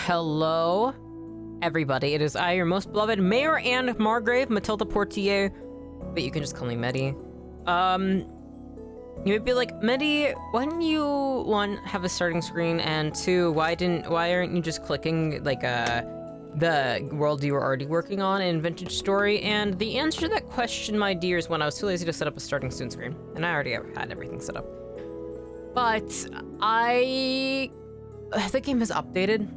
Hello, everybody. It is I, your most beloved Mayor and Margrave, Matilda Portier, but you can just call me Mettie. You would be like, Mettie, why didn't you, one, have a starting screen, and two, why aren't you just clicking, like, the world you were already working on in Vintage Story? And the answer to that question, my dear, is when I was too lazy to set up a starting soon screen, and I already had everything set up. But the game has updated.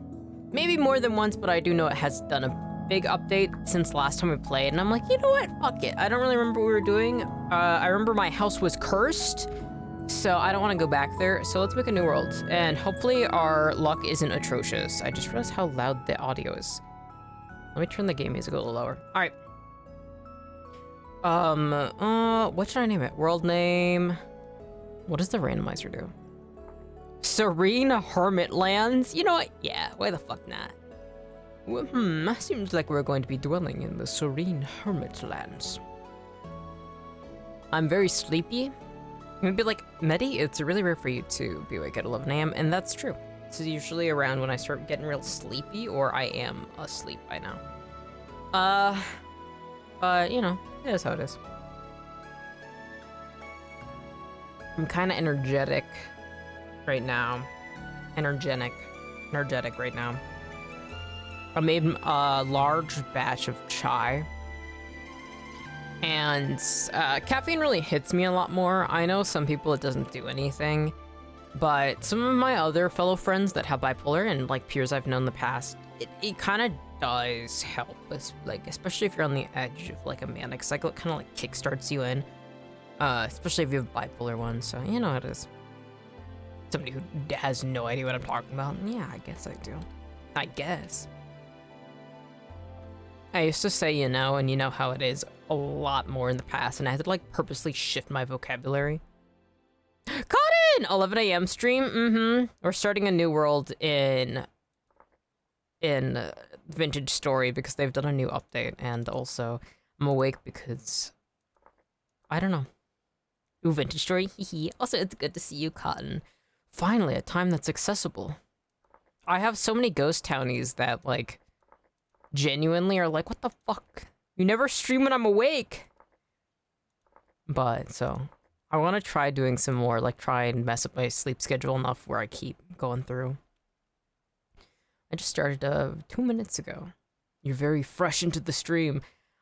Maybe more than once, but I do know it has done a big update since last time we played, and I'm like, you know what? Fuck it. I don't really remember what we were doing. I remember my house was cursed, so I don't want to go back there. So let's make a new world, and hopefully our luck isn't atrocious. I just realized how loud the audio is. Let me turn the game music a little lower. All right. What should I name it? World name. What does the randomizer do? Serene Hermit Lands? You know what? Yeah, why the fuck not? Seems like we're going to be dwelling in the Serene Hermit Lands. I'm very sleepy. Maybe like, Mettie, it's really rare for you to be awake at 11 a.m., and that's true. This is usually around when I start getting real sleepy, or I am asleep by now. But, you know, it is how it is. I'm kind of energetic right now. Energetic right now. I made a large batch of chai. And caffeine really hits me a lot more. I know some people it doesn't do anything, but some of my other fellow friends that have bipolar and like peers I've known in the past, it kind of does help. It's, like, especially if you're on the edge of like a manic cycle, it kind of like kickstarts you in. Especially if you have bipolar one, so you know how it is. Somebody who has no idea what I'm talking about. Yeah, I guess I do. I guess. I used to say you know, and you know how it is a lot more in the past, and I had to like purposely shift my vocabulary. Caught in 11 a.m. stream. We're starting a new world in Vintage Story because they've done a new update, and also I'm awake because I don't know. Ooh, Vintage Story. Also, it's good to see you, Cotton. Finally, a time that's accessible. I have so many ghost townies that, like, genuinely are like, what the fuck? You never stream when I'm awake! But, so, I want to try doing some more, like, try and mess up my sleep schedule enough where I keep going through. I just started 2 minutes ago. You're very fresh into the stream.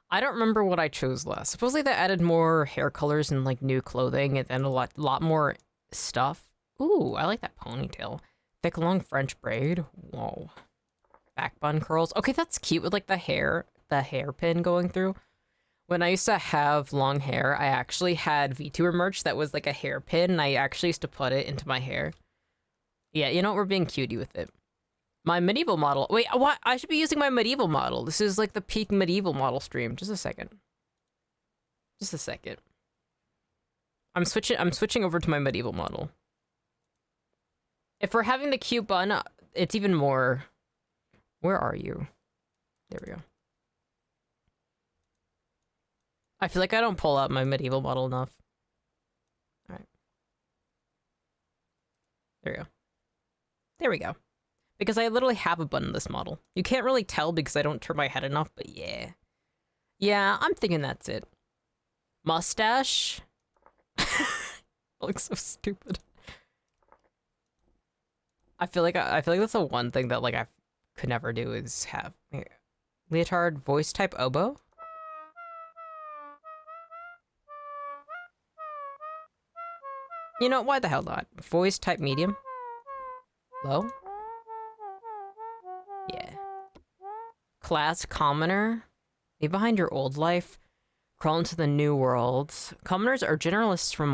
I don't remember what I chose last. Supposedly they added more hair colors and, like, new clothing and a lot more stuff. Ooh, I like that ponytail. Thick, long French braid. Whoa. Back bun curls. Okay, that's cute with, like, the hairpin going through. When I used to have long hair, I actually had VTuber merch that was, like, a hairpin, and I actually used to put it into my hair. Yeah, you know what? We're being cutie with it. My medieval model. Wait, what? I should be using my medieval model. This is, like, the peak medieval model stream. Just a second. Just a second. I'm switching over to my medieval model. If we're having the cute bun, it's even more... Where are you? There we go. I feel like I don't pull out my medieval model enough. Alright. There we go. There we go. Because I literally have a bun in this model. You can't really tell because I don't turn my head enough, but yeah. Yeah, I'm thinking that's it. Mustache? Looks so stupid. I feel like that's the one thing that like I could never do is have leotard voice type oboe. You know, why the hell not? Voice type medium. Low. Yeah. Class commoner. Leave behind your old life. Crawl into the new world. Commoners are generalists from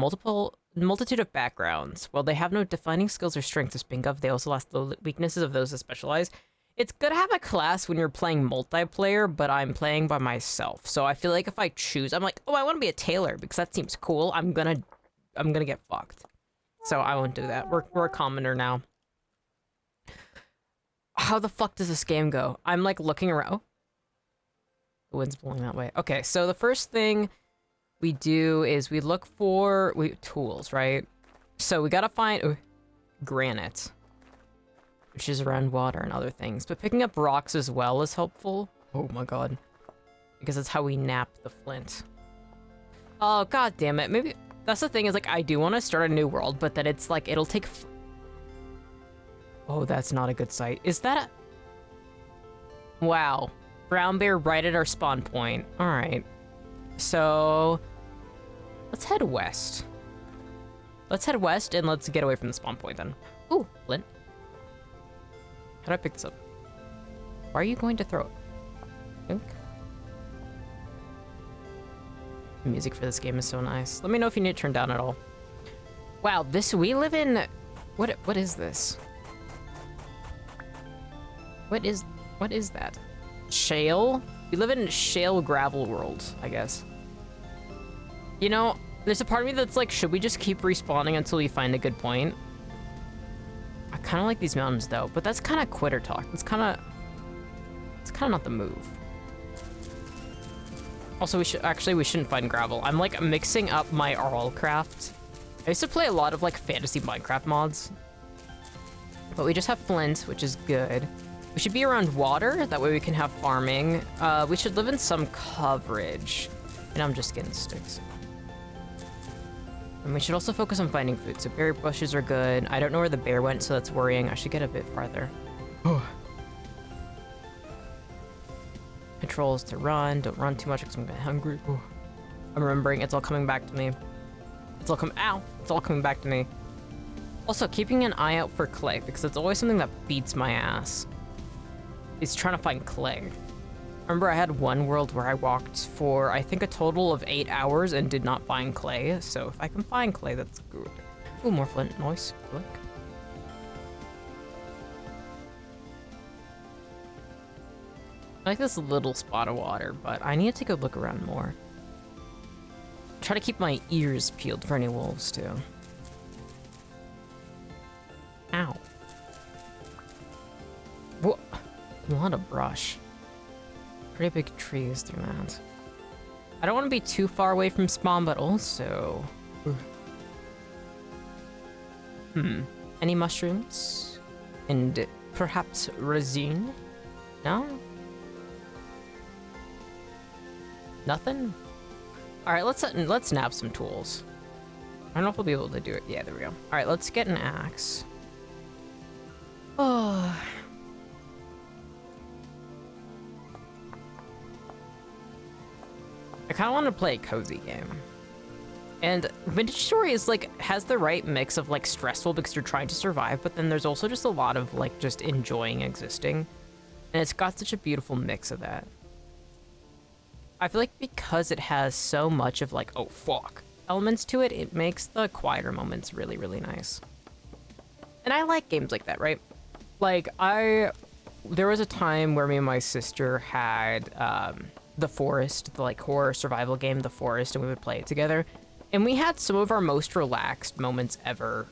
multitude of backgrounds. While they have no defining skills or strengths to speak of, they also lost the weaknesses of those that specialize. It's good to have a class when you're playing multiplayer, but I'm playing by myself. So I feel like if I choose, I'm like, oh, I want to be a tailor because that seems cool. I'm gonna get fucked. So I won't do that. We're a commoner now. How the fuck does this game go? I'm like looking around. Oh. The wind's blowing that way. Okay, so the first thing we do is we look for tools, right? So we gotta find granite. which is around water and other things. But picking up rocks as well is helpful. Oh my god. Because that's how we nap the flint. Oh, god damn it. Maybe that's the thing is, like, I do want to start a new world, but then it's like, it'll take... Oh, that's not a good sight. Is that a... Wow. Brown bear right at our spawn point. Alright. So... Let's head west. Let's head west and let's get away from the spawn point then. Ooh, flint. How do I pick this up? Why are you going to throw it? Think. The music for this game is so nice. Let me know if you need to turn down at all. Wow, we live in... What is this? What is that? Shale? We live in shale gravel world, I guess. You know, there's a part of me that's like, should we just keep respawning until we find a good point? I kind of like these mountains though, but that's kind of quitter talk. It's kind of not the move. Also, we shouldn't find gravel. I'm like mixing up my craft. I used to play a lot of like fantasy Minecraft mods, but we just have flint, which is good. We should be around water, that way we can have farming. We should live in some coverage. And I'm just getting sticks. And we should also focus on finding food. So berry bushes are good. I don't know where the bear went, so that's worrying. I should get a bit farther. Controls to run. Don't run too much because I'm getting hungry. I'm remembering it's all coming back to me. It's all coming back to me. Also, keeping an eye out for clay, because it's always something that beats my ass. Is trying to find clay. Remember, I had one world where I walked for, I think, a total of 8 hours and did not find clay. So if I can find clay, that's good. Ooh, more flint. Nice. Look. I like this little spot of water, but I need to take a look around more. Try to keep my ears peeled for any wolves, too. Ow. What? A lot of brush. Pretty big trees through that. I don't want to be too far away from spawn, but also... Any mushrooms? And perhaps resin? No? Nothing? Alright, let's nab some tools. I don't know if we'll be able to do it. Yeah, there we go. Alright, let's get an axe. Oh... I kind of want to play a cozy game. And Vintage Story is like, has the right mix of like stressful because you're trying to survive, but then there's also just a lot of like just enjoying existing. And it's got such a beautiful mix of that. I feel like because it has so much of like, oh fuck, elements to it, it makes the quieter moments really, really nice. And I like games like that, right? Like there was a time where me and my sister had, The Forest, the like horror survival game, The Forest, and we would play it together. And we had some of our most relaxed moments ever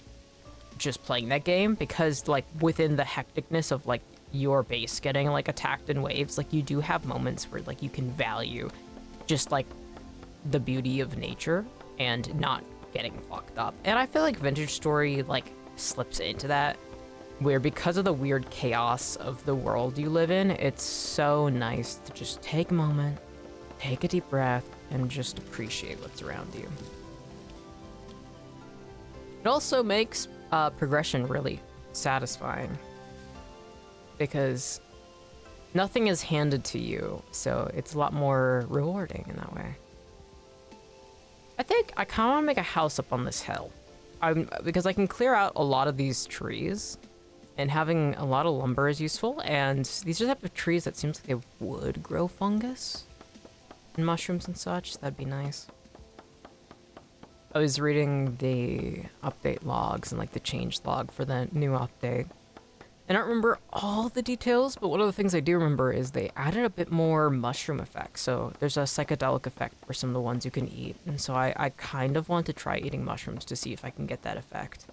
just playing that game because like within the hecticness of like your base getting like attacked in waves, like you do have moments where like you can value just like the beauty of nature and not getting fucked up. And I feel like Vintage Story like slips into that, where because of the weird chaos of the world you live in, it's so nice to just take a moment, take a deep breath, and just appreciate what's around you. It also makes progression really satisfying because nothing is handed to you, so it's a lot more rewarding in that way. I think I kind of want to make a house up on this hill because I can clear out a lot of these trees. And having a lot of lumber is useful, and these are the type of trees that seems like they would grow fungus and mushrooms and such. That'd be nice. I was reading the update logs and like the change log for the new update. I don't remember all the details, but one of the things I do remember is they added a bit more mushroom effect. So there's a psychedelic effect for some of the ones you can eat. And so I kind of want to try eating mushrooms to see if I can get that effect.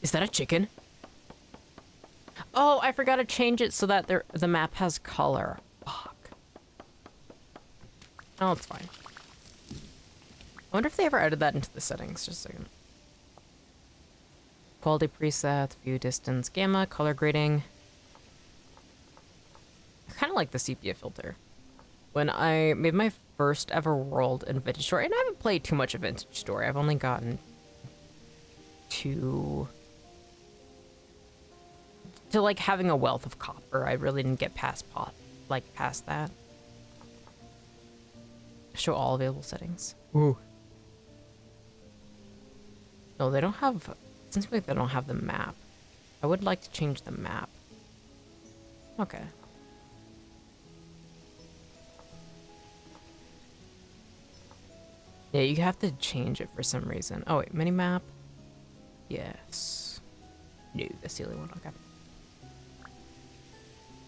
Is that a chicken? Oh, I forgot to change it so that the map has color. Fuck. Oh, it's fine. I wonder if they ever added that into the settings. Just a second. Quality preset, view distance, gamma, color grading. I kind of like the sepia filter. When I made my first ever world in Vintage Story, and I haven't played too much of Vintage Story, I've only gotten to like having a wealth of copper. I really didn't get past past that. Show all available settings. Ooh. No, they don't have, it seems like they don't have the map. I would like to change the map. Okay. Yeah, you have to change it for some reason. Oh wait, mini map. Yes. No, that's the only one. Okay.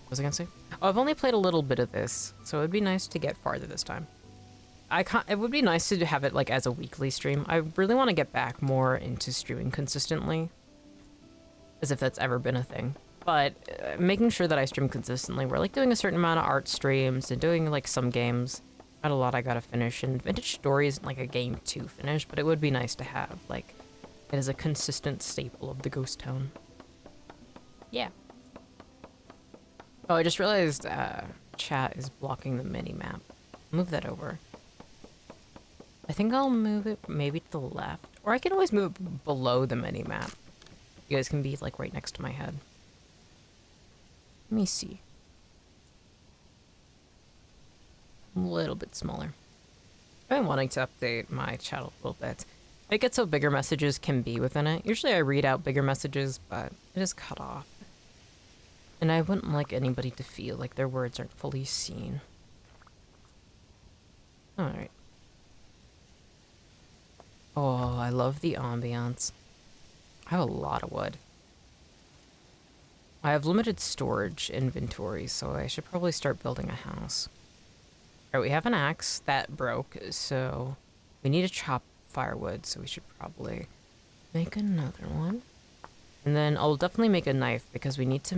What was I gonna say? Oh, I've only played a little bit of this, so it'd be nice to get farther this time. It would be nice to have it like as a weekly stream. I really want to get back more into streaming consistently, as if that's ever been a thing. But making sure that I stream consistently, we're like doing a certain amount of art streams and doing like some games. Got a lot I gotta finish, and Vintage Story isn't like a game to finish, but it would be nice to have like it is a consistent staple of the Ghost Town. Yeah. Oh, I just realized chat is blocking the mini map. Move that over. I think I'll move it maybe to the left, or I can always move it below the mini map. You guys can be like right next to my head. Let me see. A little bit smaller. I've been wanting to update my chat a little bit. Make it so bigger messages can be within it. Usually I read out bigger messages, but it is cut off. And I wouldn't like anybody to feel like their words aren't fully seen. Alright. Oh, I love the ambiance. I have a lot of wood. I have limited storage inventory, so I should probably start building a house. Alright, we have an axe that broke, so we need to chop firewood, so we should probably make another one. And then I'll definitely make a knife because we need to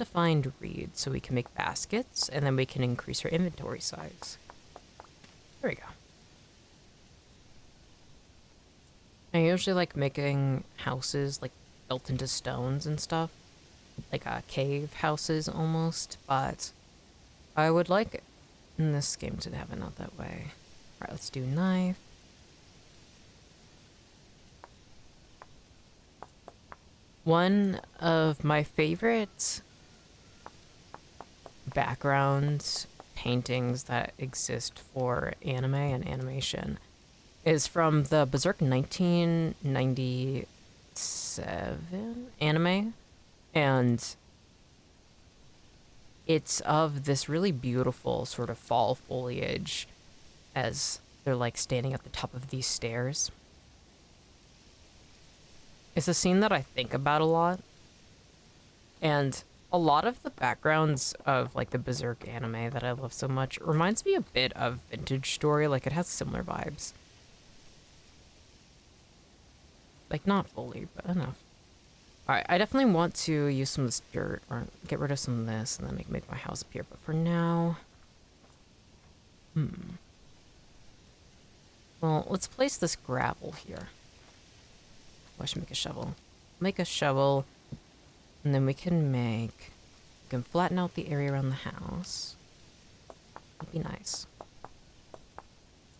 find reeds so we can make baskets, and then we can increase our inventory size. There we go. I usually like making houses like built into stones and stuff, like cave houses almost, but I would like in this game to have it not that way. Alright, let's do knife. One of my favorite background paintings that exist for anime and animation is from the Berserk 1997 anime, and it's of this really beautiful sort of fall foliage as they're like standing at the top of these stairs. It's a scene that I think about a lot, and a lot of the backgrounds of like the Berserk anime that I love so much reminds me a bit of Vintage Story. Like it has similar vibes. Like not fully, but enough. Alright, I definitely want to use some of this dirt or get rid of some of this and then make my house appear, but for now... Well, let's place this gravel here. Oh, I should make a shovel. Make a shovel, and then we can flatten out the area around the house. That'd be nice.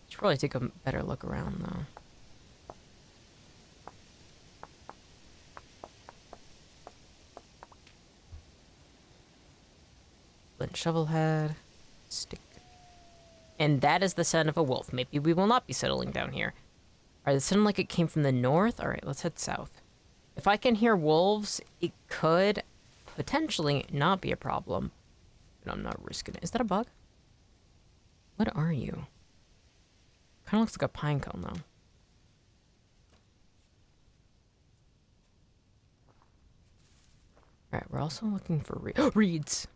Should probably take a better look around though. Flint shovel head. Stick. And that is the sound of a wolf. Maybe we will not be settling down here. Alright, it sounded like it came from the north. Alright, let's head south. If I can hear wolves, it could potentially not be a problem. But I'm not risking it. Is that a bug? What are you? Kind of looks like a pine cone, though. Alright, we're also looking for reeds.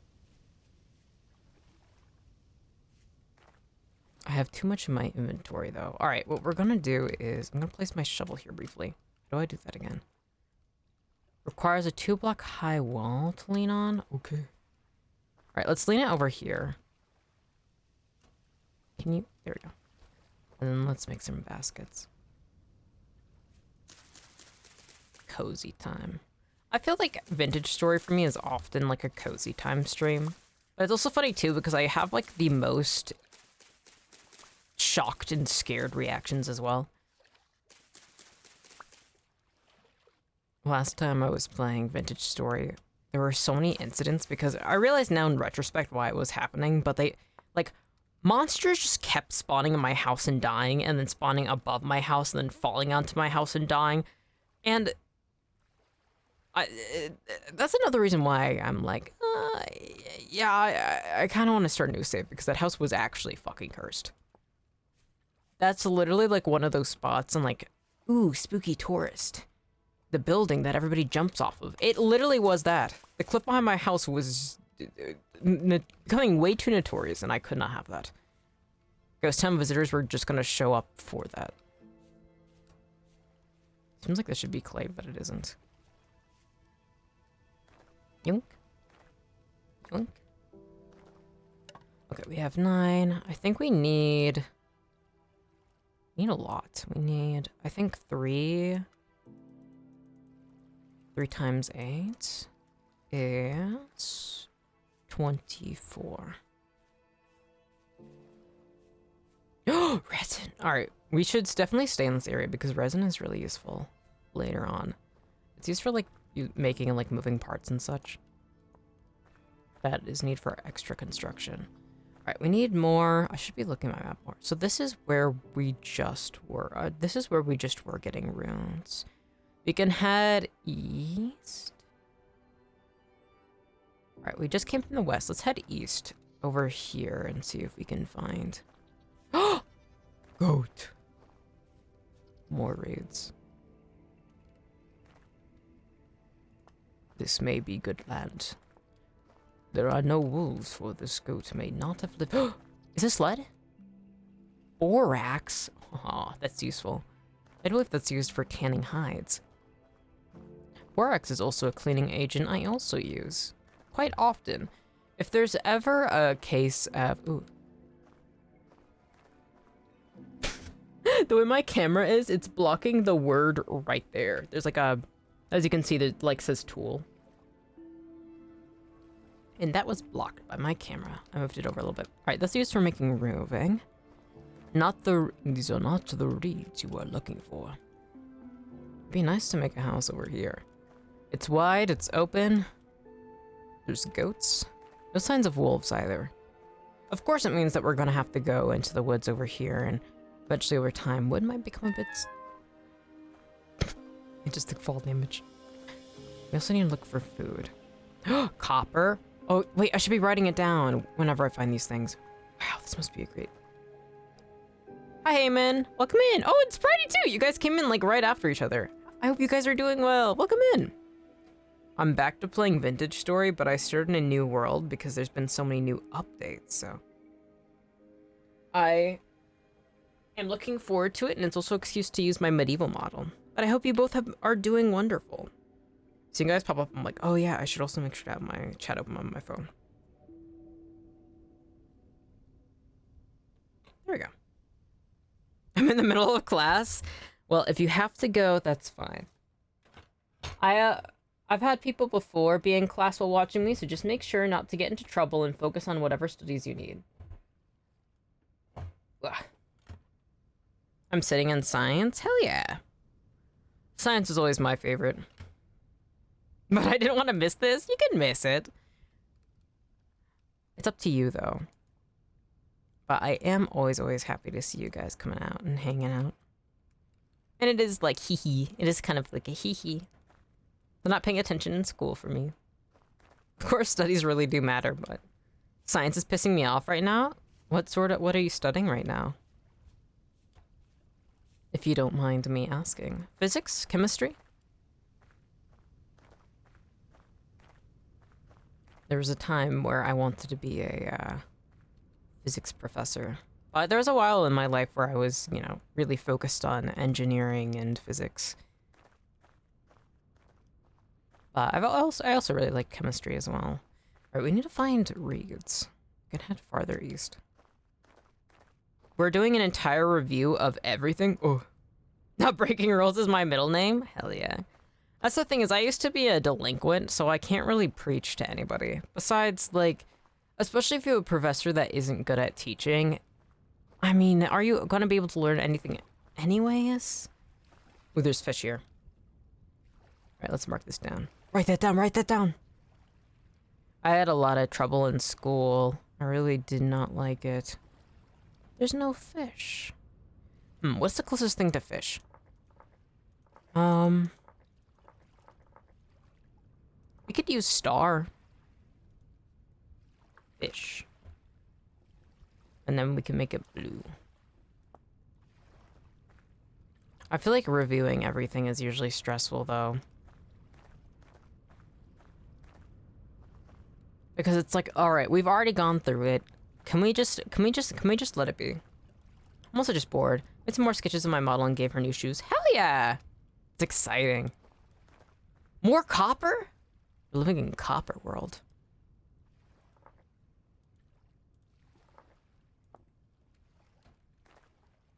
I have too much in my inventory, though. Alright, what we're gonna do is... I'm gonna place my shovel here briefly. How do I do that again? Requires a 2-block high wall to lean on? Okay. Alright, let's lean it over here. Can you... There we go. And then let's make some baskets. cozy time. I feel like Vintage Story for me is often like a cozy time stream. But it's also funny too because I have like the most shocked and scared reactions as well. Last time I was playing Vintage Story, there were so many incidents because I realize now in retrospect why it was happening, but they, like, monsters just kept spawning in my house and dying, and then spawning above my house and then falling onto my house and dying. And that's another reason why I'm like, yeah, I kind of want to start a new save because that house was actually fucking cursed. That's literally like one of those spots and like, ooh, spooky tourist. The building that everybody jumps off of. It literally was that. The cliff behind my house was becoming way too notorious, and I could not have that. Ghost Town visitors were just gonna show up for that. Seems like this should be clay, but it isn't. Yoink. Yoink. Okay, we have 9. I think we need a lot. We need, I think, 3. 3 times 8 is 24. Oh, resin. All right, we should definitely stay in this area because resin is really useful later on. It's used for like making and like moving parts and such. That is need for extra construction. All right, we need more. I should be looking at my map more. So this is where we just were. This is where we just were getting runes. We can head east. All right, we just came from the west. Let's head east over here and see if we can find... Goat. More raids. This may be good land. There are no wolves, for this goat may not have lived... Is this lead? Borax? Aw, that's useful. I believe that's used for canning hides. Borax is also a cleaning agent I also use quite often. If there's ever a case of... Ooh. The way my camera is, it's blocking the word right there. There's like a... As you can see, there like says tool. And that was blocked by my camera. I moved it over a little bit. All right, that's used for making roving. These are not the reeds you are looking for. It'd be nice to make a house over here. It's wide, it's open. There's goats. No signs of wolves either. Of course it means that we're gonna have to go into the woods over here, and eventually over time wood might become a bit... It just took fall damage. We also need to look for food. Copper? Oh, wait, I should be writing it down whenever I find these things. Wow, this must be a great... Hi, Heyman. Welcome in. Oh, it's Friday too. You guys came in like right after each other. I hope you guys are doing well. Welcome in. I'm back to playing Vintage Story, but I started in a new world because there's been so many new updates, so... I am looking forward to it, and it's also an excuse to use my medieval model. But I hope you both are doing wonderful. Seeing you guys pop up, I'm like, oh yeah, I should also make sure to have my chat open on my phone. There we go. I'm in the middle of class. Well, if you have to go, that's fine. I've had people before be in class while watching me, so just make sure not to get into trouble and focus on whatever studies you need. Ugh. I'm sitting in science? Hell yeah. Science is always my favorite. But I didn't want to miss this. You can miss it. It's up to you, though. But I am always happy to see you guys coming out and hanging out. And it is like hee-hee. It is kind of like a hee-hee. They're not paying attention in school for me. Of course, studies really do matter, but science is pissing me off right now. What are you studying right now? If you don't mind me asking. Physics? Chemistry? There was a time where I wanted to be a physics professor. There was a while in my life where I was, you know, really focused on engineering and physics. I also really like chemistry as well. All right, we need to find reeds. We can head farther east. We're doing an entire review of everything. Oh, not breaking rules is my middle name. Hell yeah. That's the thing is I used to be a delinquent, so I can't really preach to anybody. Besides, like, especially if you have a professor that isn't good at teaching, I mean, are you going to be able to learn anything anyways? Ooh, there's fish here. All right, let's mark this down. Write that down, write that down. I had a lot of trouble in school. I really did not like it. There's no fish. What's the closest thing to fish? We could use star. Fish. And then we can make it blue. I feel like reviewing everything is usually stressful though. Because it's like, all right, we've already gone through it. Can we just let it be? I'm also just bored. Made some more sketches of my model and gave her new shoes. Hell yeah! It's exciting. More copper? We're living in copper world.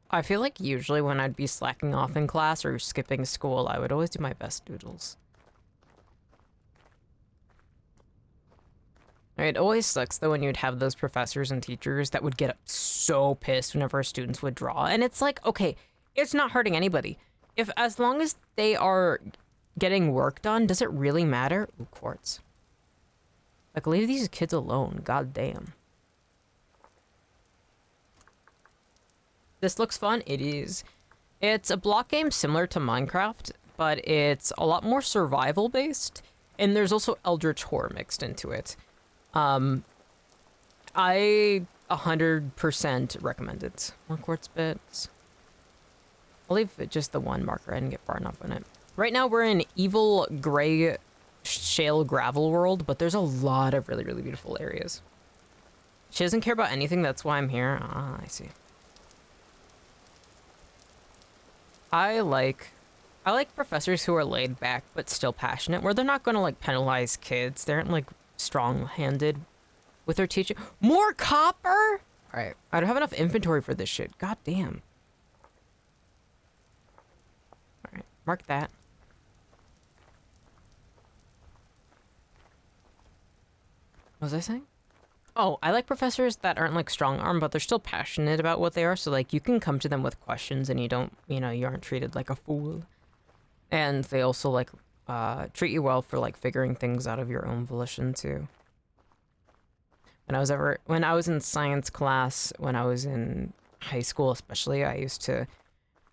I feel like usually when I'd be slacking off in class or skipping school, I would always do my best doodles. It always sucks though when you'd have those professors and teachers that would get so pissed whenever students would draw. And it's like, okay, it's not hurting anybody. As long as they are getting work done, does it really matter? Ooh, quartz. Like, leave these kids alone, god damn. This looks fun. It is. It's a block game similar to Minecraft, but it's a lot more survival based, and there's also Eldritch Horror mixed into it. I 100% recommend it. More quartz bits. I'll leave just the one marker. I didn't get far enough in it. Right now we're in evil gray shale gravel world, but there's a lot of really, really beautiful areas. She doesn't care about anything, that's why I'm here. Ah, I see. I like professors who are laid back but still passionate, where they're not gonna like penalize kids. They aren't like strong-handed with their teaching. More copper? Alright, I don't have enough inventory for this shit. God damn. Alright, mark that. What was I saying? Oh, I like professors that aren't like strong-armed, but they're still passionate about what they are, so like you can come to them with questions and you don't, you aren't treated like a fool. And they also like treat you well for like figuring things out of your own volition too. When I was in science class, when I was in high school especially, I used to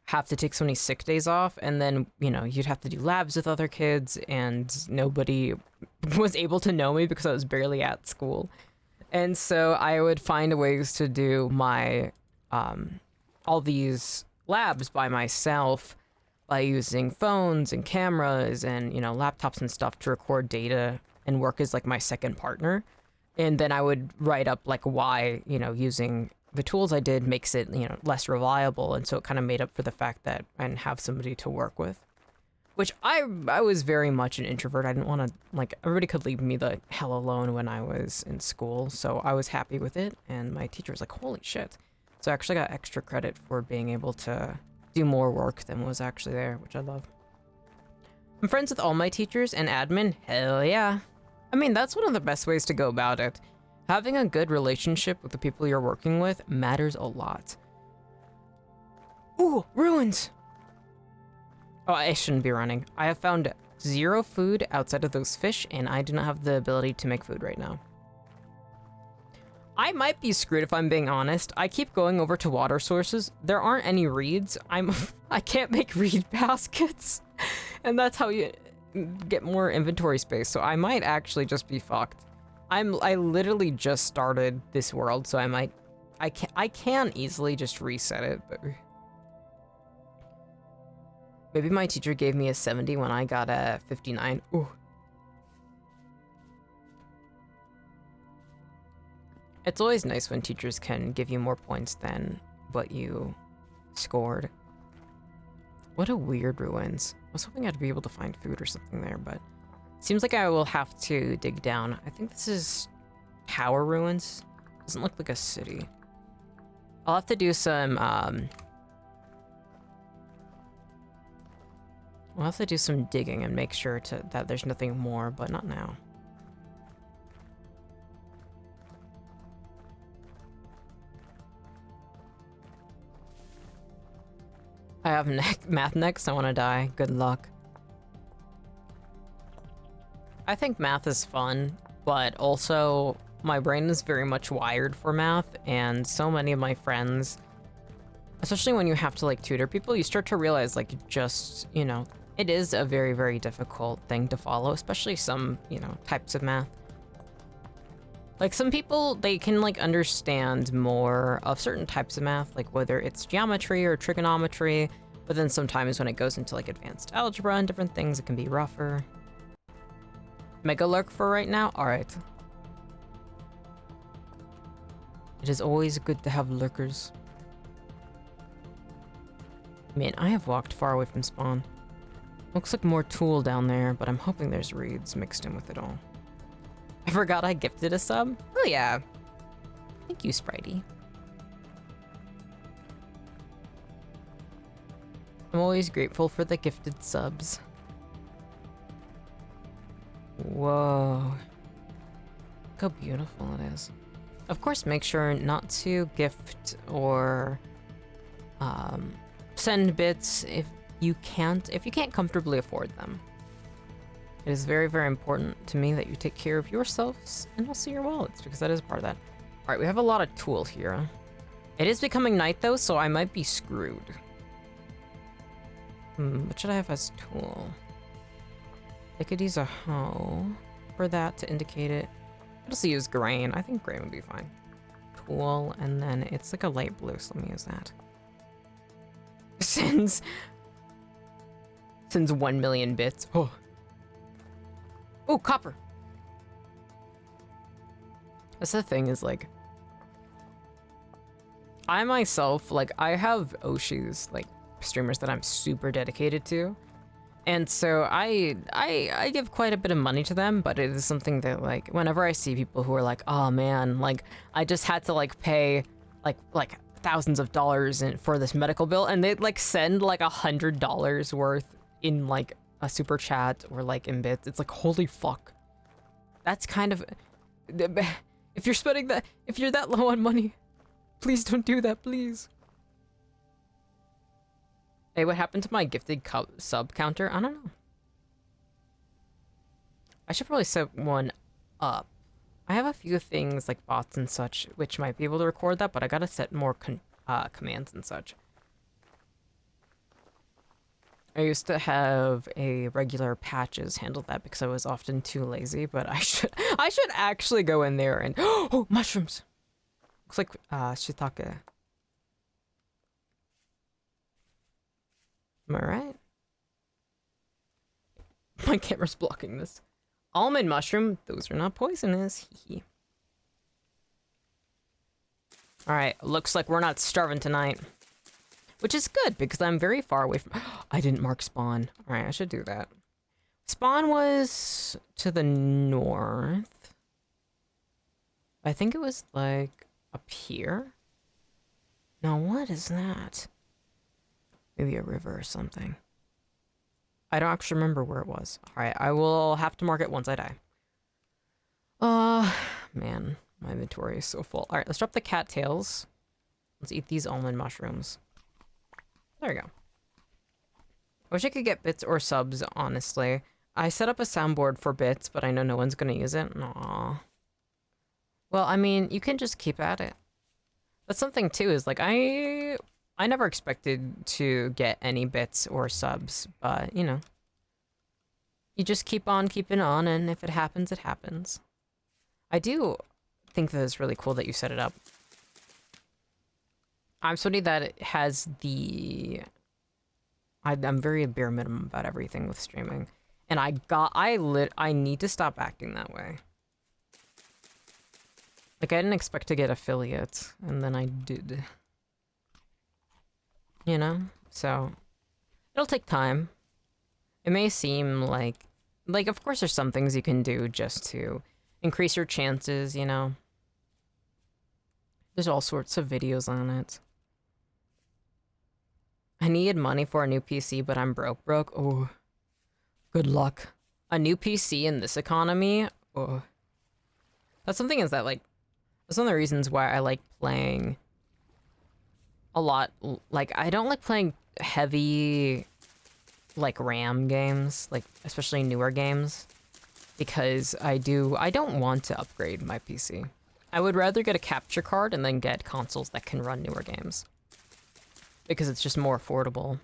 have to take so many sick days off, and then, you'd have to do labs with other kids, and nobody was able to know me because I was barely at school. And so I would find ways to do my, all these labs by myself by using phones and cameras and, laptops and stuff to record data and work as like my second partner. And then I would write up like why, using the tools I did makes it, less reliable. And so it kind of made up for the fact that I didn't have somebody to work with. Which I was very much an introvert. I didn't want to, like, everybody could leave me the hell alone when I was in school. So I was happy with it. And my teacher was like, holy shit. So I actually got extra credit for being able to do more work than was actually there, which I love. I'm friends with all my teachers and admin. Hell yeah. I mean, that's one of the best ways to go about it. Having a good relationship with the people you're working with matters a lot. Ooh, ruins! Oh, I shouldn't be running. I have found 0 food outside of those fish, and I do not have the ability to make food right now. I might be screwed if I'm being honest. I keep going over to water sources. There aren't any reeds. I can't make reed baskets. And that's how you get more inventory space. So I might actually just be fucked. I literally just started this world, so I can easily just reset it, but maybe my teacher gave me a 70 when I got a 59. Ooh. It's always nice when teachers can give you more points than what you scored. What a weird ruins. I was hoping I'd be able to find food or something there, but it seems like I will have to dig down. I think this is tower ruins. Doesn't look like a city. I'll have to do some, We'll have to do some digging and make sure that there's nothing more, but not now. I have math next. I want to die. Good luck. I think math is fun, but also my brain is very much wired for math, and so many of my friends, especially when you have to like tutor people, you start to realize like just, you know, it is a very, very difficult thing to follow, especially some, you know, types of math. Like some people, they can like understand more of certain types of math, like whether it's geometry or trigonometry, but then sometimes when it goes into like advanced algebra and different things, it can be rougher. Mega lurk for right now? Alright. It is always good to have lurkers. Man, I have walked far away from spawn. Looks like more tool down there, but I'm hoping there's reeds mixed in with it all. I forgot I gifted a sub. Oh yeah. Thank you, Spritey. I'm always grateful for the gifted subs. Whoa. Look how beautiful it is. Of course, make sure not to gift or send bits if you can't comfortably afford them. It is very, very important to me that you take care of yourselves and also your wallets, because that is part of that. All right, we have a lot of tool here. It is becoming night though, so I might be screwed. What should I have as tool? I could use a hoe for that to indicate it. I'll just use grain. I think grain would be fine. Tool, and then it's like a light blue, so let me use that. Sends 1 million bits. Oh. Oh, copper. That's the thing is like, I myself, like I have Oshis, like streamers that I'm super dedicated to. And so I give quite a bit of money to them, but it is something that like, whenever I see people who are like, oh man, like I just had to like pay like thousands of dollars for this medical bill, and they like send like $100 worth in like a super chat or like in bits. It's like, holy fuck. That's kind of, if you're spending that, if you're that low on money, please don't do that, please. Hey, what happened to my gifted sub counter? I don't know. I should probably set one up. I have a few things like bots and such which might be able to record that, but I gotta set more commands and such. I used to have a regular patches handle that because I was often too lazy, but I should actually go in there and oh, mushrooms. Looks like shiitake. Am I right? My camera's blocking this. Almond mushroom, those are not poisonous. Alright, looks like we're not starving tonight. Which is good, because I'm very far away from... I didn't mark spawn. Alright, I should do that. Spawn was to the north. I think it was, like, up here? Now, what is that? Maybe a river or something. I don't actually remember where it was. Alright, I will have to mark it once I die. Man, my inventory is so full. Alright, let's drop the cattails. Let's eat these almond mushrooms. There we go. I wish I could get bits or subs, honestly. I set up a soundboard for bits, but I know no one's gonna use it. Aww. Well, I mean, you can just keep at it. That's something too, is like, I never expected to get any bits or subs, but, you know. You just keep on keeping on, and if it happens, it happens. I do think that it's really cool that you set it up. I'm somebody that has the... I'm very bare minimum about everything with streaming. And I need to stop acting that way. Like, I didn't expect to get affiliates, and then I did. You know? So, it'll take time. It may seem like, of course there's some things you can do just to increase your chances, you know? There's all sorts of videos on it. I needed money for a new PC, but I'm broke. Oh, Good luck. A new PC in this economy? Oh. That's something is that, like, that's one of the reasons why I like playing a lot. Like, I don't like playing heavy, like, RAM games, like, especially newer games, because I don't want to upgrade my PC. I would rather get a capture card and then get consoles that can run newer games, because it's just more affordable.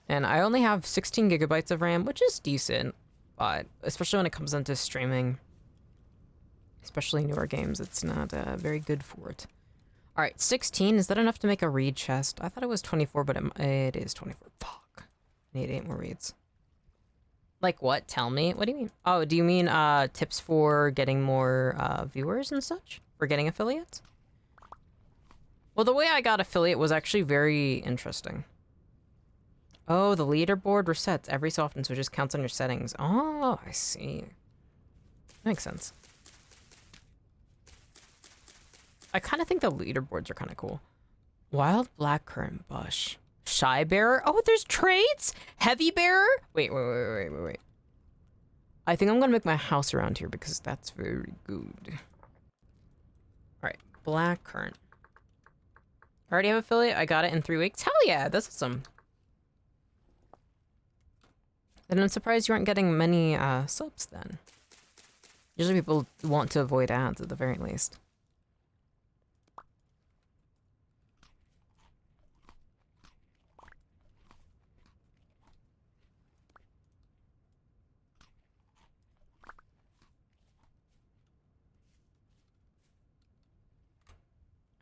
And I only have 16 gigabytes of RAM, which is decent, but especially when it comes into streaming, especially newer games, it's not very good for it. All right, 16, is that enough to make a reed chest? I thought it was 24, but it is 24. Fuck. I need 8 more reeds. Like what? Tell me. What do you mean? Oh, do you mean tips for getting more viewers and such? For getting affiliates? Well, the way I got affiliate was actually very interesting. Oh, the leaderboard resets every so often, so it just counts on your settings. Oh, I see. Makes sense. I kind of think the leaderboards are kind of cool. Wild blackcurrant bush. Shy bearer? Oh, there's traits? Heavy bearer? Wait. I think I'm gonna make my house around here because that's very good. Alright, blackcurrant. I already have affiliate. I got it in 3 weeks. Hell yeah, that's awesome. Then I'm surprised you aren't getting many subs then. Usually people want to avoid ads at the very least.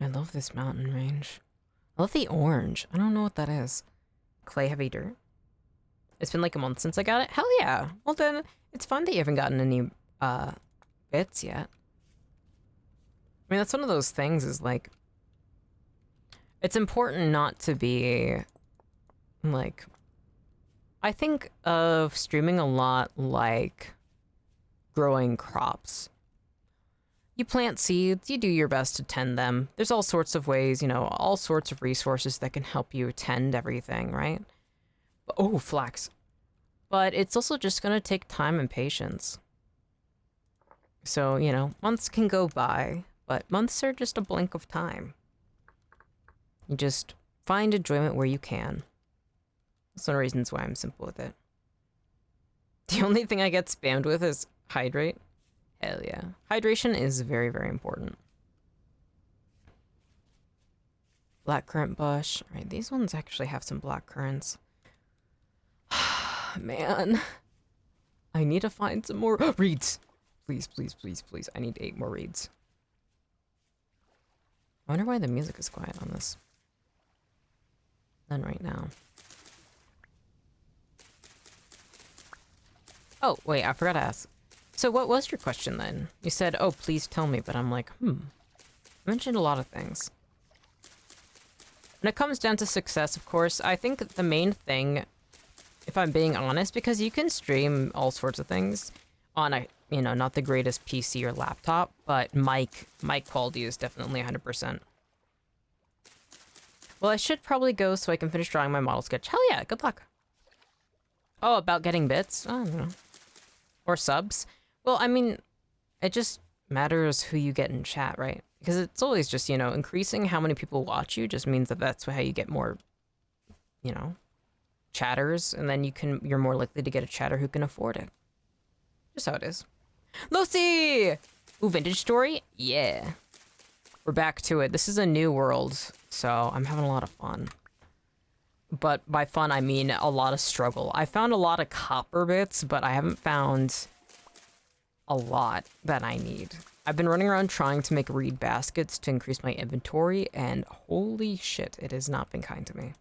I love this mountain range. I love the orange. I don't know what that is. Clay heavy dirt. It's been like a month since I got it. Hell yeah. Well then, it's fun that you haven't gotten any bits yet. I mean, that's one of those things is like, it's important not to be like, I think of streaming a lot like growing crops. You plant seeds, you do your best to tend them. There's all sorts of ways, you know, all sorts of resources that can help you tend everything, right? Oh, flax. But it's also just gonna take time and patience. So, you know, months can go by, but months are just a blink of time. You just find enjoyment where you can. That's one of the reasons why I'm simple with it. The only thing I get spammed with is hydrate. Hell yeah. Hydration is very, very important. Blackcurrant bush. Alright, these ones actually have some blackcurrants. Man. I need to find some more reeds. Please, please, please, please. I need 8 more reeds. I wonder why the music is quiet on this. Then right now. Oh, wait, I forgot to ask. So what was your question then? You said, oh, please tell me, but I'm like, I mentioned a lot of things. When it comes down to success, of course, I think the main thing, if I'm being honest, because you can stream all sorts of things on a, you know, not the greatest PC or laptop, but mic quality is definitely 100%. Well, I should probably go so I can finish drawing my model sketch. Hell yeah, good luck. Oh, about getting bits? I don't know. Or subs? Well, I mean, it just matters who you get in chat, right? Because it's always just, you know, increasing how many people watch you just means that that's how you get more, you know, chatters, and then you're more likely to get a chatter who can afford it. Just how it is. Lucy! Ooh, vintage story? Yeah. We're back to it. This is a new world, so I'm having a lot of fun. But by fun, I mean a lot of struggle. I found a lot of copper bits, but I haven't found a lot that I need. I've been running around trying to make reed baskets to increase my inventory, and holy shit, it has not been kind to me.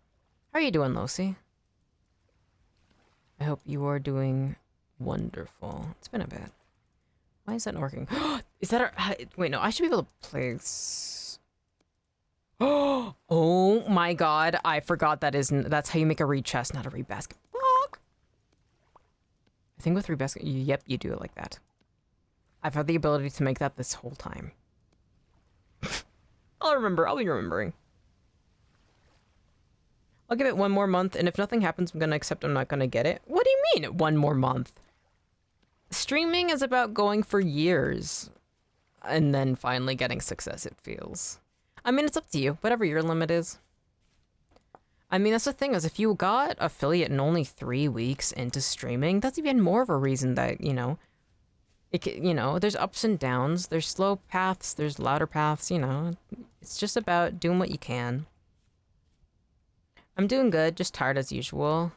How are you doing, Lucy? I hope you are doing wonderful. It's been a bit. Why is that not working? Is that our... Wait, no, I should be able to place... Oh my god, I forgot that's how you make a reed chest, not a reed basket. Fuck! I think with reed basket, yep, you do it like that. I've had the ability to make that this whole time. I'll be remembering. I'll give it 1 more month, and if nothing happens, I'm gonna accept I'm not gonna get it. What do you mean, 1 more month? Streaming is about going for years and then finally getting success, it feels. I mean, it's up to you, whatever your limit is. I mean, that's the thing, is if you got affiliate in only 3 weeks into streaming, that's even more of a reason that, you know, there's ups and downs, there's slow paths, there's louder paths, you know. It's just about doing what you can. I'm doing good, just tired as usual.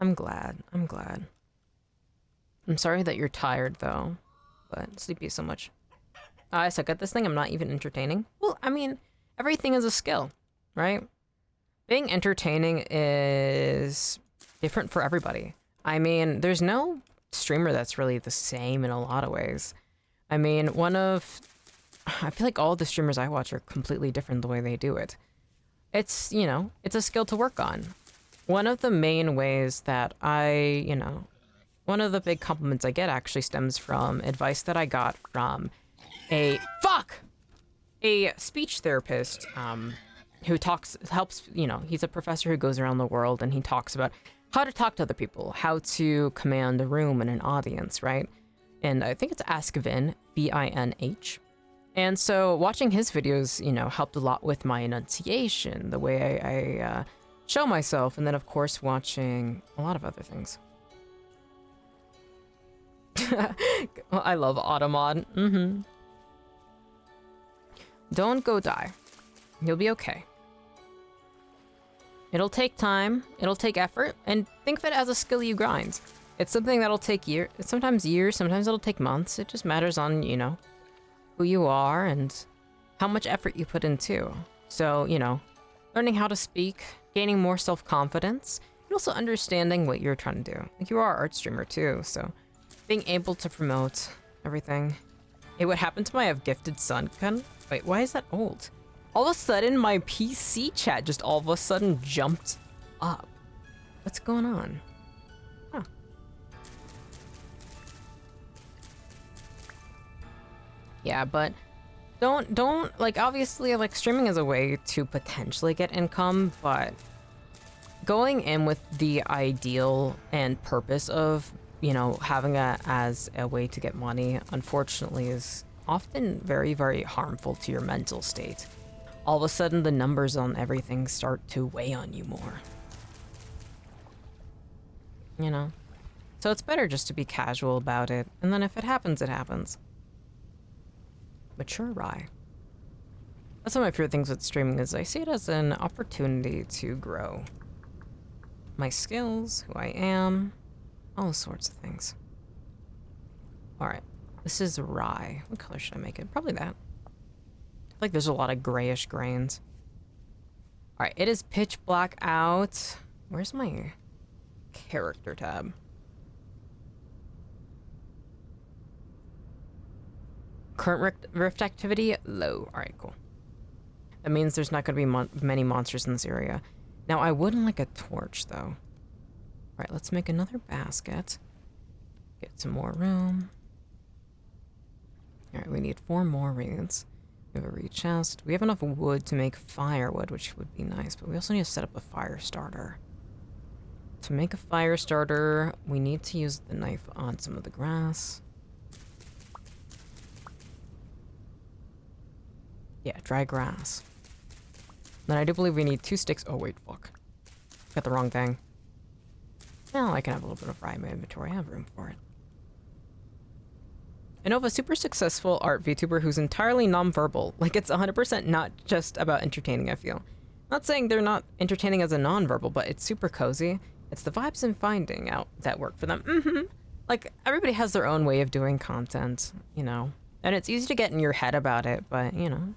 I'm glad. I'm sorry that you're tired, though, but sleepy so much. I suck at this thing, I'm not even entertaining. Well, I mean, everything is a skill, right? Being entertaining is different for everybody. I mean, there's no streamer that's really the same in a lot of ways. I mean, I feel like all the streamers I watch are completely different the way they do it. It's, you know, it's a skill to work on. One of the main ways that one of the big compliments I get actually stems from advice that I got from a speech therapist who helps, you know, he's a professor who goes around the world and he talks about how to talk to other people, how to command a room and an audience, right? And I think it's Ask Vin, V-I-N-H. And so watching his videos, you know, helped a lot with my enunciation, the way I show myself, and then of course watching a lot of other things. Well, I love Automod. Don't go die. You'll be okay. It'll take time, it'll take effort, and think of it as a skill you grind. It's something that'll take sometimes years, sometimes it'll take months. It just matters on, you know, who you are and how much effort you put into. So, you know, learning how to speak, gaining more self-confidence, and also understanding what you're trying to do. Like, you are an art streamer too, so being able to promote everything. Hey, what happened to my gifted son? Wait, why is that old? All of a sudden, my PC chat just all of a sudden jumped up. What's going on? Huh. Yeah, but don't, like, obviously, like, streaming is a way to potentially get income, but going in with the ideal and purpose of, you know, having as a way to get money, unfortunately, is often very, very harmful to your mental state. All of a sudden, the numbers on everything start to weigh on you more. You know? So it's better just to be casual about it, and then if it happens, it happens. Mature Rye. That's one of my favorite things with streaming, is I see it as an opportunity to grow my skills, who I am, all sorts of things. Alright, this is rye. What color should I make it? Probably that. I feel like there's a lot of grayish grains. Alright, it is pitch black out. Where's my character tab? Current rift activity, low. Alright, cool. That means there's not going to be many monsters in this area. Now, I wouldn't like a torch, though. Alright, let's make another basket. Get some more room. Alright, we need 4 more reeds. We have a reed chest. We have enough wood to make firewood, which would be nice, but we also need to set up a fire starter. To make a fire starter, we need to use the knife on some of the grass. Yeah, dry grass. Then I do believe we need 2 sticks. Oh, wait, fuck. Got the wrong thing. Well, I can have a little bit of rye in my inventory. I have room for it. I know of a super successful art VTuber who's entirely non-verbal. Like, it's 100% not just about entertaining, I feel. Not saying they're not entertaining as a non-verbal, but it's super cozy. It's the vibes and finding out that work for them. Like, everybody has their own way of doing content, you know. And it's easy to get in your head about it, but, you know.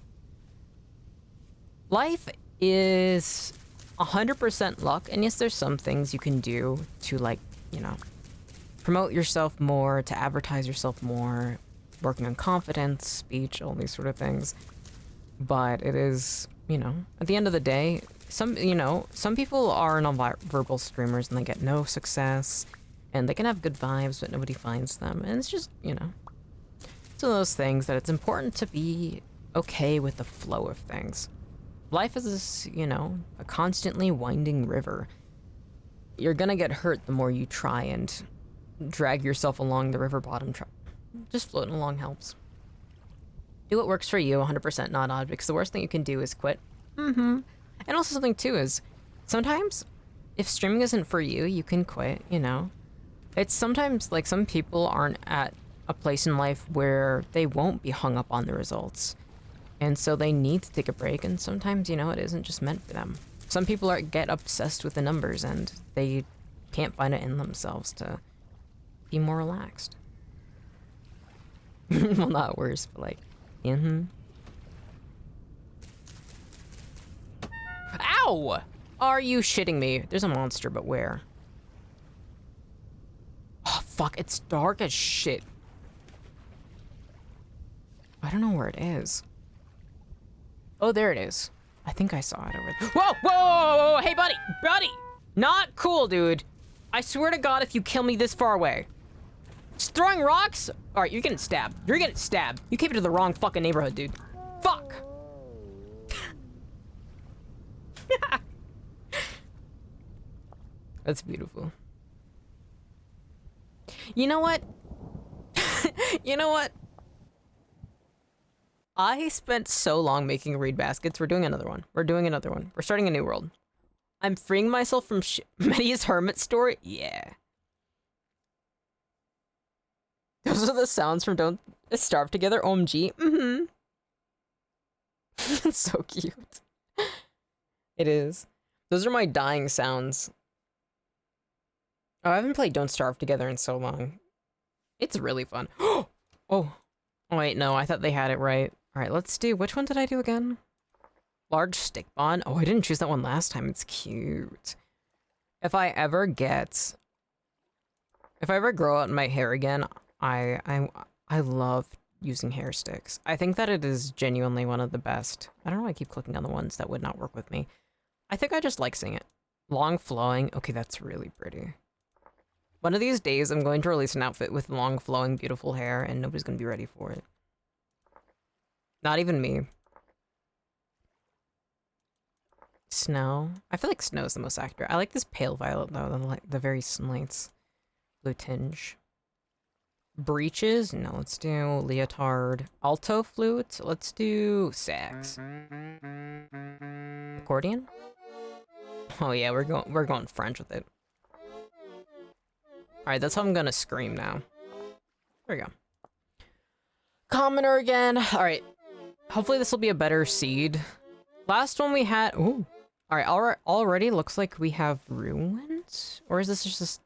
Life is 100% luck, and yes, there's some things you can do to, like, you know, promote yourself more, to advertise yourself more, working on confidence, speech, all these sort of things. But it is, you know, at the end of the day, some people are non-verbal streamers and they get no success, and they can have good vibes, but nobody finds them. And it's just, you know, it's one of those things that it's important to be okay with the flow of things. life is, you know, a constantly winding river. You're gonna get hurt the more you try and drag yourself along the river bottom. Just floating along helps. Do what works for you, 100% not odd, because the worst thing you can do is quit. And also something too is, sometimes, if streaming isn't for you, you can quit, you know? It's sometimes, like, some people aren't at a place in life where they won't be hung up on the results. And so they need to take a break, and sometimes, you know, it isn't just meant for them. Some people get obsessed with the numbers, and they can't find it in themselves to be more relaxed. Well, not worse, but like, Ow! Are you shitting me? There's a monster, but where? Oh, fuck, it's dark as shit. I don't know where it is. Oh, there it is. I think I saw it over there. Whoa, whoa, whoa, whoa, whoa, hey, buddy, buddy! Not cool, dude. I swear to God, if you kill me this far away. Just throwing rocks? All right, you're getting stabbed. You're getting stabbed. You came into the wrong fucking neighborhood, dude. Fuck! That's beautiful. You know what? You know what? I spent so long making reed baskets. We're doing another one. We're doing another one. We're starting a new world. I'm freeing myself from Mettie's hermit story. Yeah. Those are the sounds from Don't Starve Together. OMG. It's so cute. It is. Those are my dying sounds. Oh, I haven't played Don't Starve Together in so long. It's really fun. Oh, wait, no, I thought they had it right. All right, let's do, which one did I do again? Large stick bond. Oh, I didn't choose that one last time. It's cute. If I ever grow out my hair again, I love using hair sticks. I think that it is genuinely one of the best. I don't know why I keep clicking on the ones that would not work with me. I think I just like seeing it. Long flowing. Okay, that's really pretty. One of these days, I'm going to release an outfit with long flowing beautiful hair and nobody's going to be ready for it. Not even me. Snow. I feel like snow is the most accurate. I like this pale violet though, the very slight blue tinge. Breeches? No, let's do leotard. Alto flute? Let's do sax. Accordion? Oh yeah, we're going French with it. Alright, that's how I'm gonna scream now. There we go. Commoner again. Alright. Hopefully this will be a better seed. Last one we had... Ooh. Alright, already looks like we have ruins? Or is this just...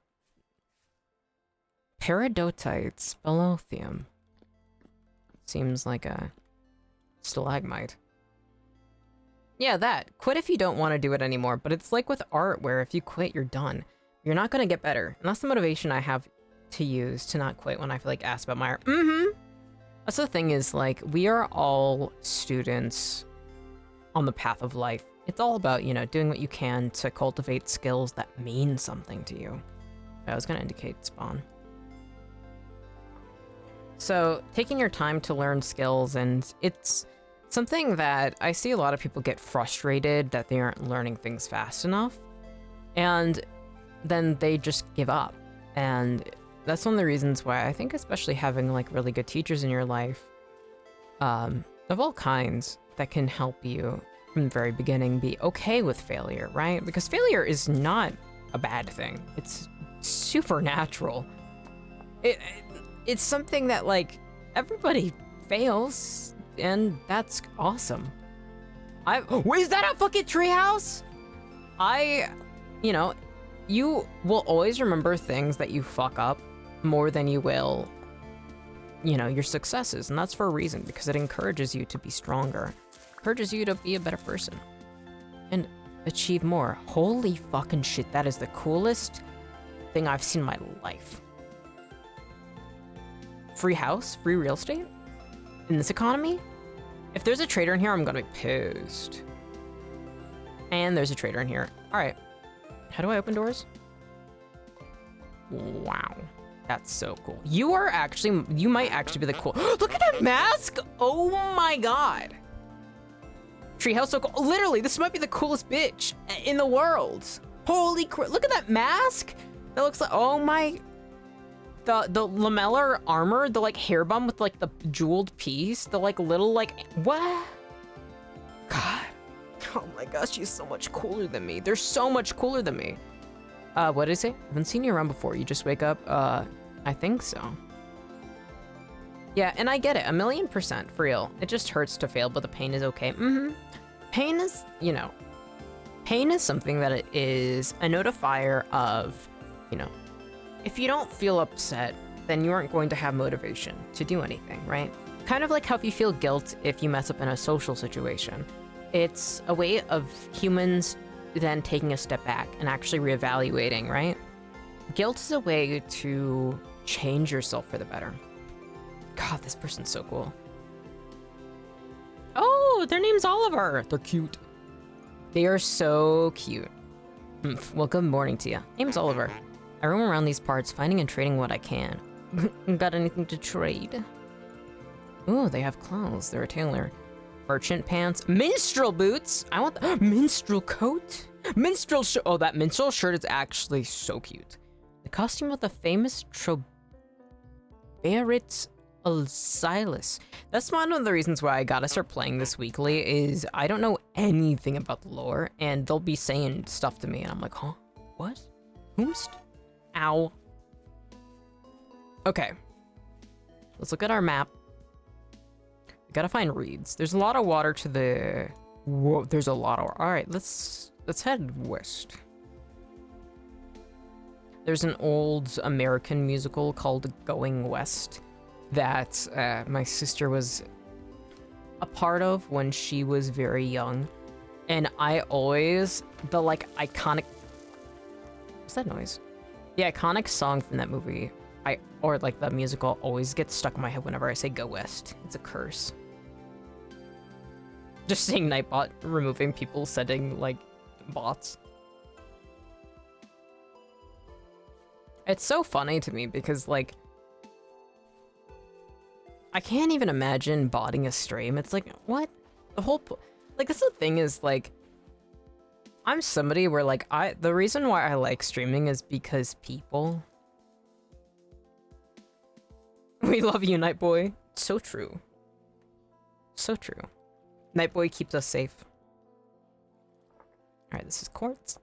Peridotites. Spelothium. Seems like a... stalagmite. Yeah, that. Quit if you don't want to do it anymore, but it's like with art where if you quit, you're done. You're not gonna get better. And that's the motivation I have to use to not quit when I feel like asked about my art. That's the thing is, like, we are all students on the path of life. It's all about, you know, doing what you can to cultivate skills that mean something to you. I was gonna indicate spawn. So, taking your time to learn skills, and it's something that I see a lot of people get frustrated that they aren't learning things fast enough. And then they just give up. And that's one of the reasons why I think especially having like really good teachers in your life, of all kinds, that can help you from the very beginning be okay with failure, right? Because failure is not a bad thing. It's supernatural. It's something that like everybody fails, and that's awesome. Wait, is that a fucking treehouse? You know, you will always remember things that you fuck up more than you will, you know, your successes. And that's for a reason, because it encourages you to be stronger, encourages you to be a better person and achieve more. Holy fucking shit, that is the coolest thing I've seen in my life. Free house, free real estate in this economy? If there's a trader in here, I'm gonna be pissed. And there's a trader in here. All right. How do I open doors? Wow. That's so cool. You might actually be the cool. Look at that mask! Oh my god! treehouse so cool. Literally, this might be the coolest bitch in the world. Holy crap, look at that mask. That looks like, oh my, the lamellar armor, the like hair bun with like the jeweled piece, the like little like, what? God, oh my gosh, she's so much cooler than me. They're so much cooler than me. What did I say? I haven't seen you around before. You just wake up? I think so. Yeah, and I get it, 1,000,000%, for real. It just hurts to fail, but the pain is okay. Pain is, you know, pain is something that it is a notifier of, you know, if you don't feel upset, then you aren't going to have motivation to do anything, right? Kind of like how if you feel guilt if you mess up in a social situation. It's a way of humans then taking a step back and actually reevaluating, right? Guilt is a way to change yourself for the better. God, this person's so cool. Oh, their name's Oliver. They're cute. They are so cute. Well, good morning to you. Name's Oliver. I roam around these parts, finding and trading what I can. Got anything to trade? Ooh, they have clothes. They're a tailor. Merchant pants. Minstrel boots. I want the minstrel coat. Minstrel shirt. Oh, that minstrel shirt is actually so cute. The costume of the famous Trobarit Silas. That's one of the reasons why I gotta start playing this weekly, is I don't know anything about the lore, and they'll be saying stuff to me, and I'm like, huh? What? Whomst? Ow. Okay. Let's look at our map. We gotta find reeds. There's a lot of water to the... Whoa, there's a lot of... Alright, let's head west. There's an old American musical called Going West that my sister was a part of when she was very young. And I always, the like iconic... What's that noise? The iconic song from that movie, or like the musical, always gets stuck in my head whenever I say Go West. It's a curse. Just seeing Nightbot removing people sending like bots. It's so funny to me because like, I can't even imagine botting a stream. It's like, what? The whole, like, that's the thing is, like, I'm somebody where, like, the reason why I like streaming is because people. We love you, Nightboy. So true. So true. Nightboy keeps us safe. Alright, this is quartz.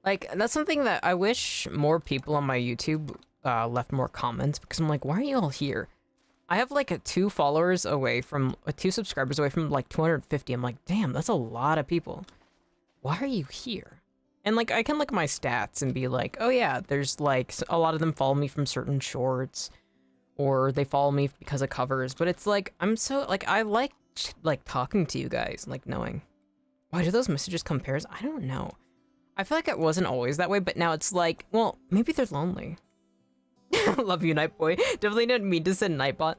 Like, that's something that I wish more people on my YouTube left more comments, because I'm like, why are you all here? I have like 2 followers away from, 2 subscribers away from like 250. I'm like, damn, that's a lot of people. Why are you here? And like, I can look at my stats and be like, oh yeah, there's like, a lot of them follow me from certain shorts, or they follow me because of covers. But it's like, I'm so, like, I like talking to you guys, like knowing. Why do those messages come pairs? I don't know. I feel like it wasn't always that way, but now it's like, well, maybe they're lonely. Love you, Nightboy. Definitely didn't mean to send Nightbot.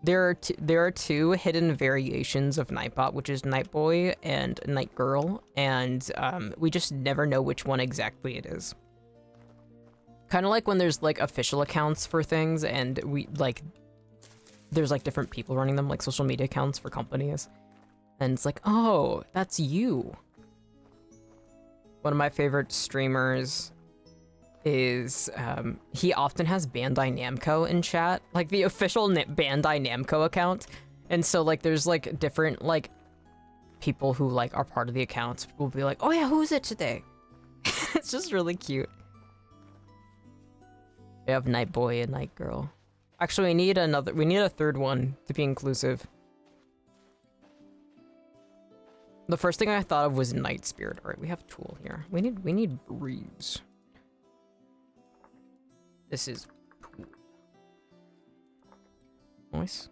There are two hidden variations of Nightbot, which is Nightboy and Nightgirl, and we just never know which one exactly it is. Kind of like when there's like official accounts for things, and there's like different people running them, like social media accounts for companies, and it's like, oh, that's you. One of my favorite streamers is, he often has Bandai Namco in chat, like the official Bandai Namco account. And so like there's like different like people who like are part of the accounts will be like, oh yeah, who is it today? It's just really cute. We have Nightboy and Nightgirl. Actually, we need a third one to be inclusive. The first thing I thought of was Night Spirit. All right, we have Tool here. We need Breeze. This is Tool. Nice.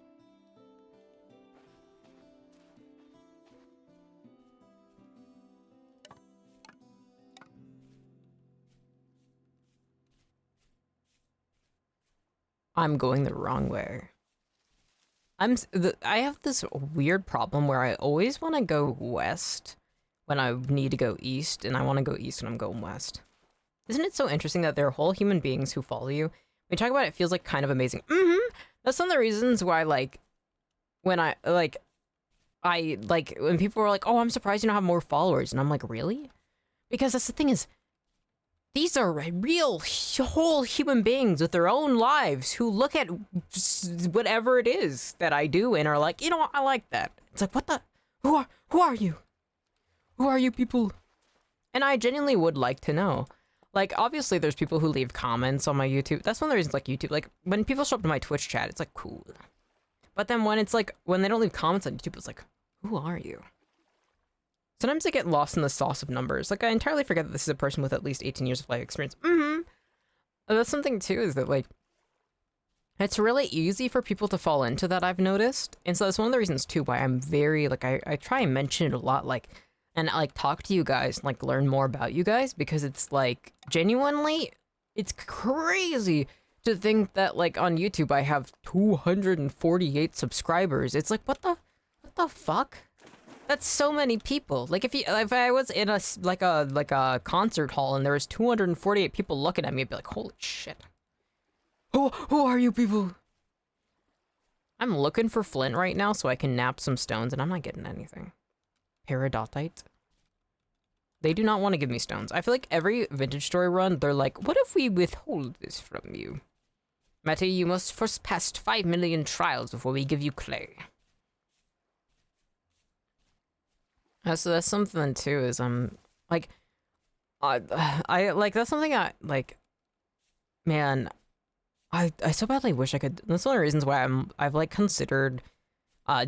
I'm going the wrong way. I have this weird problem where I always want to go west when I need to go east, and I want to go east when I'm going west. Isn't it so interesting that there are whole human beings who follow you? When you talk about it, it feels like kind of amazing. That's one of the reasons why, like, when I I, like, when people were like, oh, I'm surprised you don't have more followers, and I'm like, really? Because that's the thing is, these are real whole human beings with their own lives who look at whatever it is that I do and are like, you know what, I like that. It's like, what the, who are you? Who are you people? And I genuinely would like to know. Like, obviously there's people who leave comments on my YouTube. That's one of the reasons, like, YouTube, like, when people show up to my Twitch chat, it's like, cool. But then when it's like, when they don't leave comments on YouTube, it's like, who are you? Sometimes I get lost in the sauce of numbers. Like, I entirely forget that this is a person with at least 18 years of life experience. That's something, too, is that, like, it's really easy for people to fall into that, I've noticed. And so that's one of the reasons, too, why I'm very, like, I try and mention it a lot, like, and, like, talk to you guys, and, like, learn more about you guys, because it's, like, genuinely, it's crazy to think that, like, on YouTube I have 248 subscribers. It's like, what the fuck? That's so many people. Like, if I was in a like a concert hall and there was 248 people looking at me, I'd be like, holy shit. Who are you people? I'm looking for flint right now so I can nap some stones, and I'm not getting anything. Peridotite. They do not want to give me stones. I feel like every vintage story run, they're like, what if we withhold this from you? Mettie, you must first pass 5 million trials before we give you clay. So that's something too, is I'm like, I like, that's something I like, man, I so badly wish I could. That's one of the reasons why I've like considered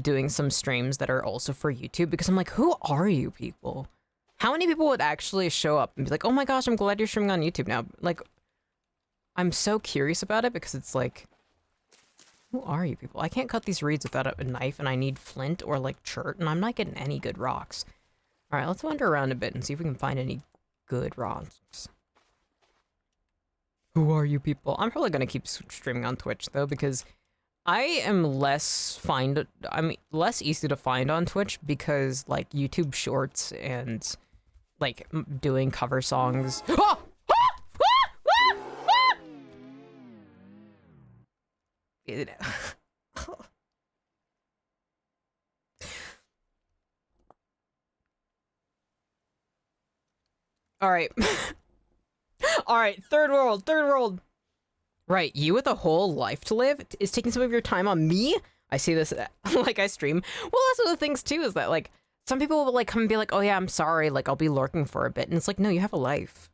doing some streams that are also for YouTube, because I'm like, who are you people? How many people would actually show up and be like, oh my gosh, I'm glad you're streaming on YouTube now? Like, I'm so curious about it, because it's like, who are you people? I can't cut these reeds without a knife, and I need flint or like chert, and I'm not getting any good rocks. All right, let's wander around a bit and see if we can find any good rocks. Who are you people? I'm probably gonna keep streaming on Twitch though, because I am less easy to find on Twitch, because like YouTube Shorts and like doing cover songs. All right. All right, third world. Right, you with a whole life to live is taking some of your time on me? I see this, like, I stream. Well, that's one of the things, too, is that, like, some people will, like, come and be like, oh, yeah, I'm sorry, like, I'll be lurking for a bit. And it's like, no, you have a life.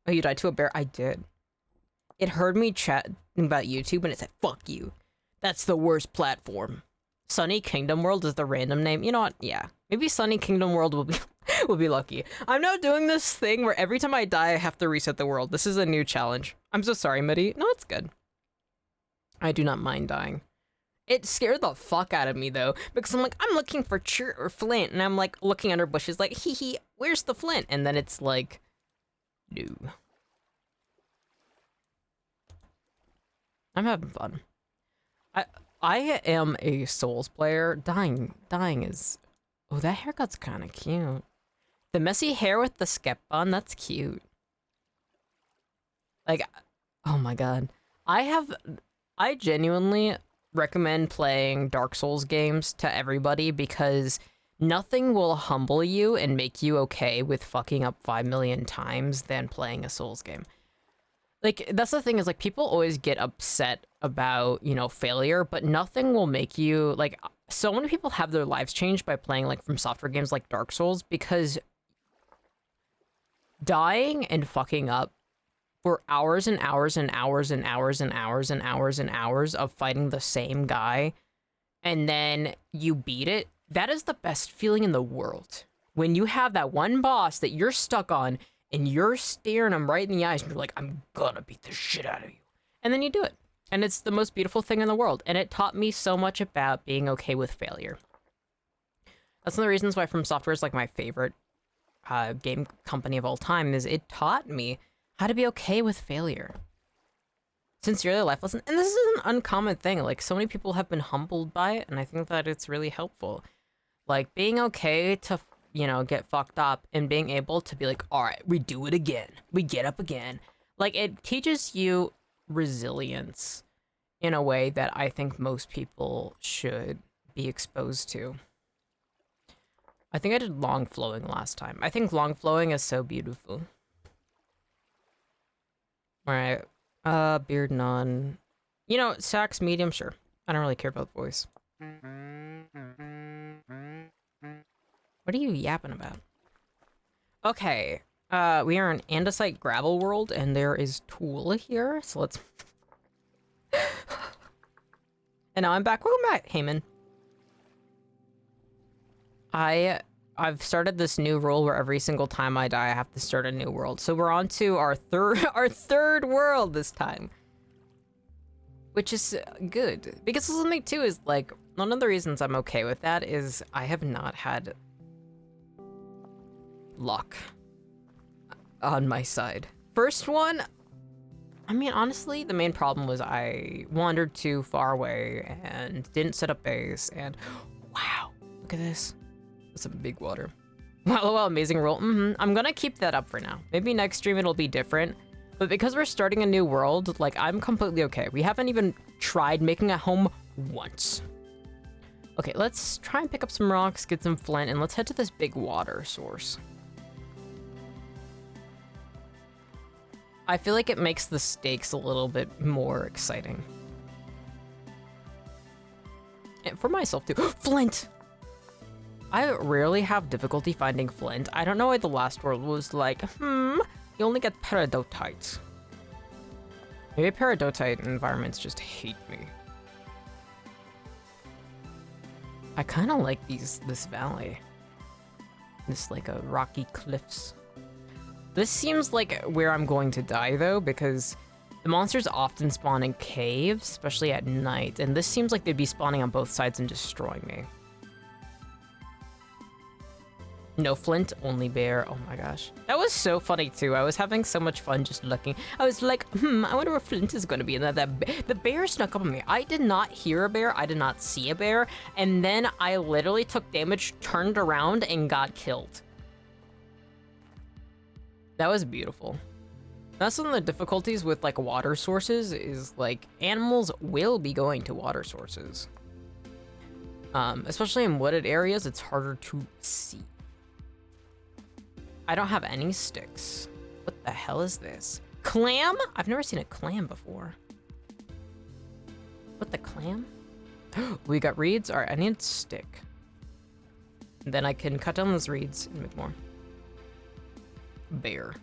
Oh, you died to a bear? I did. It heard me chatting about YouTube, and it said, fuck you. That's the worst platform. Sunny Kingdom World is the random name. You know what? Yeah. Maybe Sunny Kingdom World will be will be lucky. I'm now doing this thing where every time I die, I have to reset the world. This is a new challenge. I'm so sorry, Mitty. No, it's good. I do not mind dying. It scared the fuck out of me, though, because I'm like, I'm looking for chert or flint, and I'm like looking under bushes like, hee hee, where's the flint? And then it's like, no. I'm having fun. I am a Souls player. Dying is... Oh, that haircut's kind of cute. The messy hair with the skep bun, that's cute. Like, oh my god. I genuinely recommend playing Dark Souls games to everybody, because nothing will humble you and make you okay with fucking up 5 million times than playing a Souls game. Like, that's the thing, is, like, people always get upset about, you know, failure, but nothing will make you, like, so many people have their lives changed by playing, like, from software games like Dark Souls, because dying and fucking up for hours and hours and hours and hours and hours and hours and hours of fighting the same guy, and then you beat it, that is the best feeling in the world. When you have that one boss that you're stuck on, and you're staring him right in the eyes, and you're like, I'm gonna beat the shit out of you. And then you do it. And it's the most beautiful thing in the world. And it taught me so much about being okay with failure. That's one of the reasons why From Software is like my favorite game company of all time, is it taught me how to be okay with failure. Sincerely, life lesson. And this is an uncommon thing. Like, so many people have been humbled by it, and I think that it's really helpful. Like, being okay to, you know, get fucked up, and being able to be like, all right, we do it again. We get up again. Like, it teaches you resilience in a way that I think most people should be exposed to. I think I did long flowing last time. I think long flowing is so beautiful. Alright. Beard none. You know, sax medium, sure. I don't really care about the voice. What are you yapping about? Okay. We are in andesite gravel world, and there is Tool here, so let's... And now I'm back. Welcome back, Heyman. I've started this new rule where every single time I die, I have to start a new world. So we're on to our third world this time. Which is good. Because something too is like, one of the reasons I'm okay with that is I have not had luck on my side. First one, I mean, honestly, the main problem was I wandered too far away and didn't set up base, and wow, look at this. That's a big water. Wow, amazing roll. I'm gonna keep that up for now. Maybe next stream it'll be different, but because we're starting a new world, like, I'm completely okay. We haven't even tried making a home once. Okay, let's try and pick up some rocks, get some flint, and let's head to this big water source. I feel like it makes the stakes a little bit more exciting. And for myself too. Flint! I rarely have difficulty finding flint. I don't know why the last world was like, you only get peridotite. Maybe peridotite environments just hate me. I kind of like this valley. This like a rocky cliffs. This seems like where I'm going to die though, because the monsters often spawn in caves, especially at night, and this seems like they'd be spawning on both sides and destroying me. No flint, only bear. Oh my gosh. That was so funny too. I was having so much fun just looking. I was like, I wonder where flint is going to be. And the bear snuck up on me. I did not hear a bear. I did not see a bear. And then I literally took damage, turned around, and got killed. That was beautiful. That's one of the difficulties with like water sources is like animals will be going to water sources. Especially in wooded areas, it's harder to see. I don't have any sticks. What the hell is this? Clam? I've never seen a clam before. What the clam? We got reeds. All right, I need a stick. And then I can cut down those reeds and make more. Bear.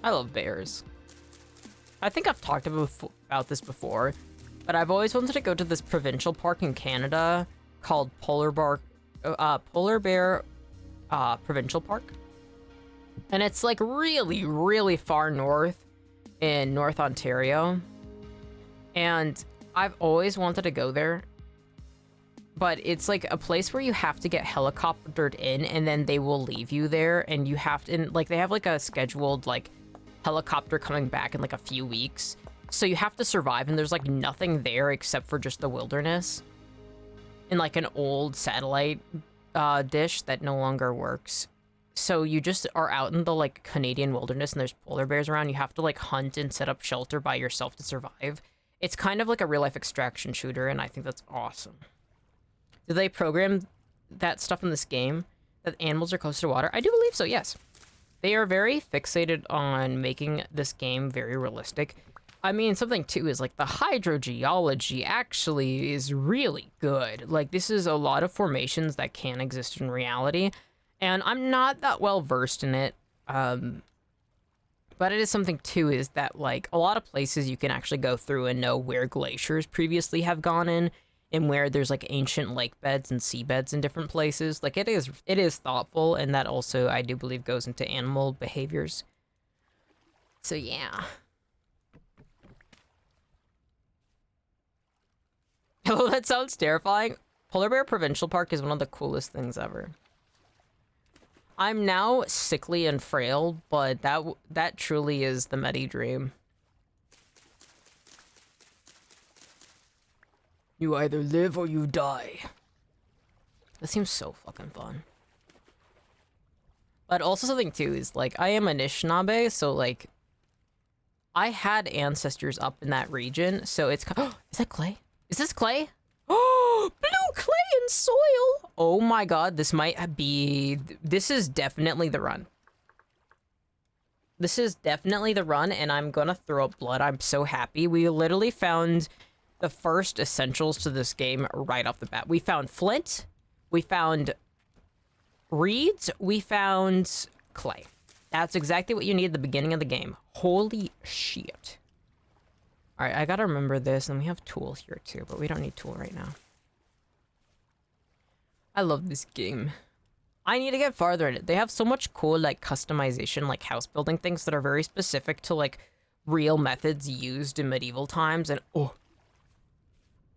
I love bears. I think I've talked about this before, but I've always wanted to go to this provincial park in Canada called Polar Bear Provincial Park. And it's like really, really far north in North Ontario. And I've always wanted to go there. But it's like a place where you have to get helicoptered in and then they will leave you there. And you have to, and like they have like a scheduled like helicopter coming back in like a few weeks. So you have to survive and there's like nothing there except for just the wilderness. In like an old satellite dish that no longer works. So you just are out in the like Canadian wilderness and there's polar bears around. You have to like hunt and set up shelter by yourself to survive. It's kind of like a real life extraction shooter and I think that's awesome. Did they program that stuff in this game? That animals are close to water? I do believe so, yes. They are very fixated on making this game very realistic. I mean, something too is like the hydrogeology actually is really good. Like this is a lot of formations that can exist in reality. And I'm not that well versed in it. But it is something too is that like a lot of places you can actually go through and know where glaciers previously have gone in and where there's like ancient lake beds and seabeds in different places. Like it is thoughtful, and that also I do believe goes into animal behaviors. So yeah. Oh, that sounds terrifying. Polar Bear Provincial Park is one of the coolest things ever. I'm now sickly and frail, but that truly is the Mettie dream. You either live or you die. That seems so fucking fun. But also something too is like I am Anishinaabe, so like I had ancestors up in that region, so it's is that clay? Is this clay? Oh! Blue clay and soil. Oh my god, this might be... This is definitely the run. This is definitely the run, and I'm gonna throw up blood. I'm so happy. We literally found the first essentials to this game right off the bat. We found flint. We found reeds. We found clay. That's exactly what you need at the beginning of the game. Holy shit. All right, I gotta remember this, and we have tools here too, but we don't need tool right now. I love this game. I need to get farther in it. They have so much cool, like, customization, like, house building things that are very specific to, like, real methods used in medieval times, and oh.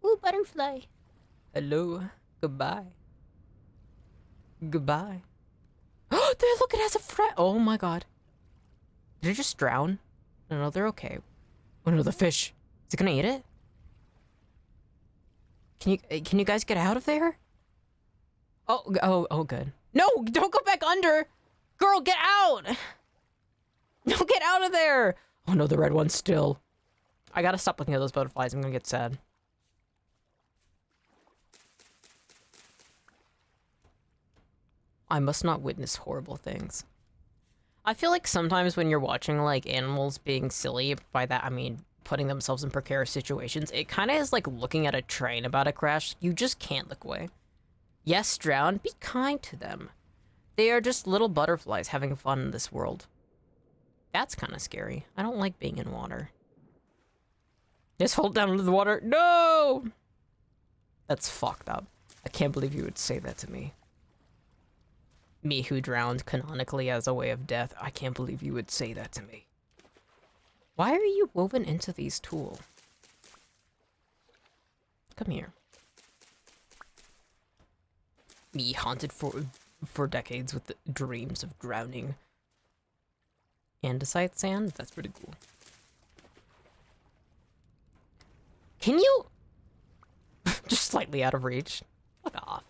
Ooh, butterfly. Hello. Goodbye. Goodbye. Oh, look, it has a friend. Oh my god. Did it just drown? No, they're okay. Oh no, the fish. Is it gonna eat it? Can you guys get out of there? Oh, good. No, don't go back under! Girl, get out! No, get out of there! Oh no, the red one's still. I gotta stop looking at those butterflies. I'm gonna get sad. I must not witness horrible things. I feel like sometimes when you're watching, like, animals being silly, by that I mean putting themselves in precarious situations, it kind of is like looking at a train about to crash. You just can't look away. Yes, drown. Be kind to them. They are just little butterflies having fun in this world. That's kind of scary. I don't like being in water. Just hold down into the water. No! That's fucked up. I can't believe you would say that to me. Me who drowned canonically as a way of death. I can't believe you would say that to me. Why are you woven into these tools? Come here. Me haunted for decades with the dreams of drowning. Andesite sand? That's pretty cool. Can you... Just slightly out of reach. Fuck off.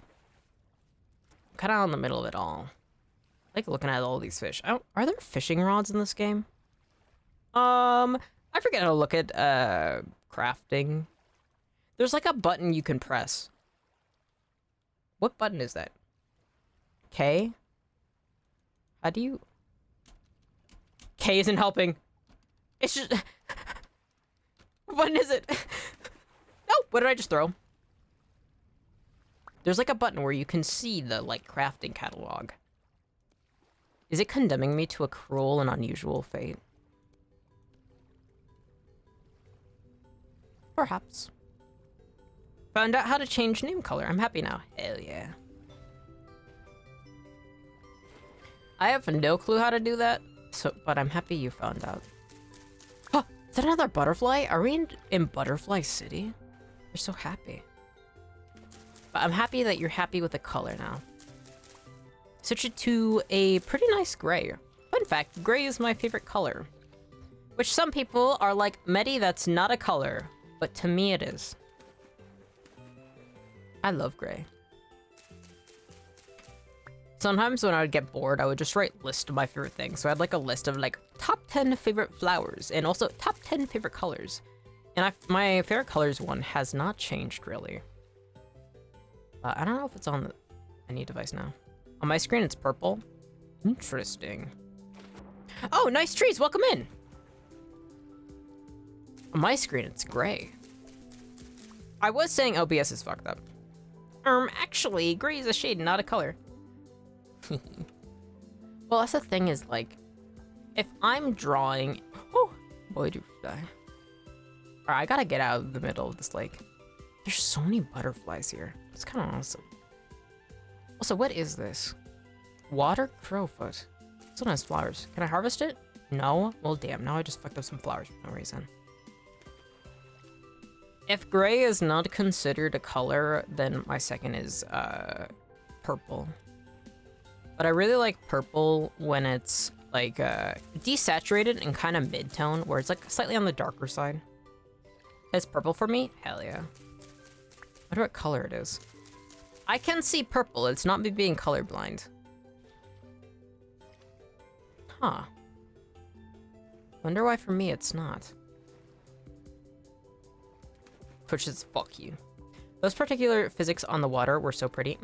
Kind of in the middle of it all. I like looking at all these fish. Are there fishing rods in this game? I forget how to look at, crafting. There's like a button you can press. What button is that? K? How do you... K isn't helping. It's just... What button is it? No! What did I just throw? There's like a button where you can see the, like, crafting catalog. Is it condemning me to a cruel and unusual fate? Perhaps. Found out how to change name color. I'm happy now. Hell yeah. I have no clue how to do that, but I'm happy you found out. Huh, is that another butterfly? Are we in Butterfly City? You're so happy. But I'm happy that you're happy with the color now. Switch it to a pretty nice gray. Fun fact, gray is my favorite color. Which some people are like, Mettie, that's not a color. But to me it is. I love gray. Sometimes when I would get bored, I would just write list of my favorite things. So I had like a list of like top 10 favorite flowers and also top 10 favorite colors. And my favorite colors one has not changed really. I don't know if it's on any device now. On my screen, it's purple. Interesting. Oh, nice trees. Welcome in. On my screen, it's gray. I was saying OBS is fucked up. Actually, gray is a shade, not a color. Well, that's the thing is, like, if I'm drawing... Oh, boy, do fly. Alright, I gotta get out of the middle of this lake. There's so many butterflies here. It's kind of awesome. Also, what is this? Water crowfoot. This one has flowers. Can I harvest it? No? Well, damn. Now I just fucked up some flowers for no reason. If gray is not considered a color, then my second is purple. But I really like purple when it's like desaturated and kind of mid-tone, where it's like slightly on the darker side. It's purple for me? Hell yeah. I wonder what color it is. I can see purple. It's not me being colorblind. Huh. Wonder why for me it's not. Which is fuck you. Those particular physics on the water were so pretty.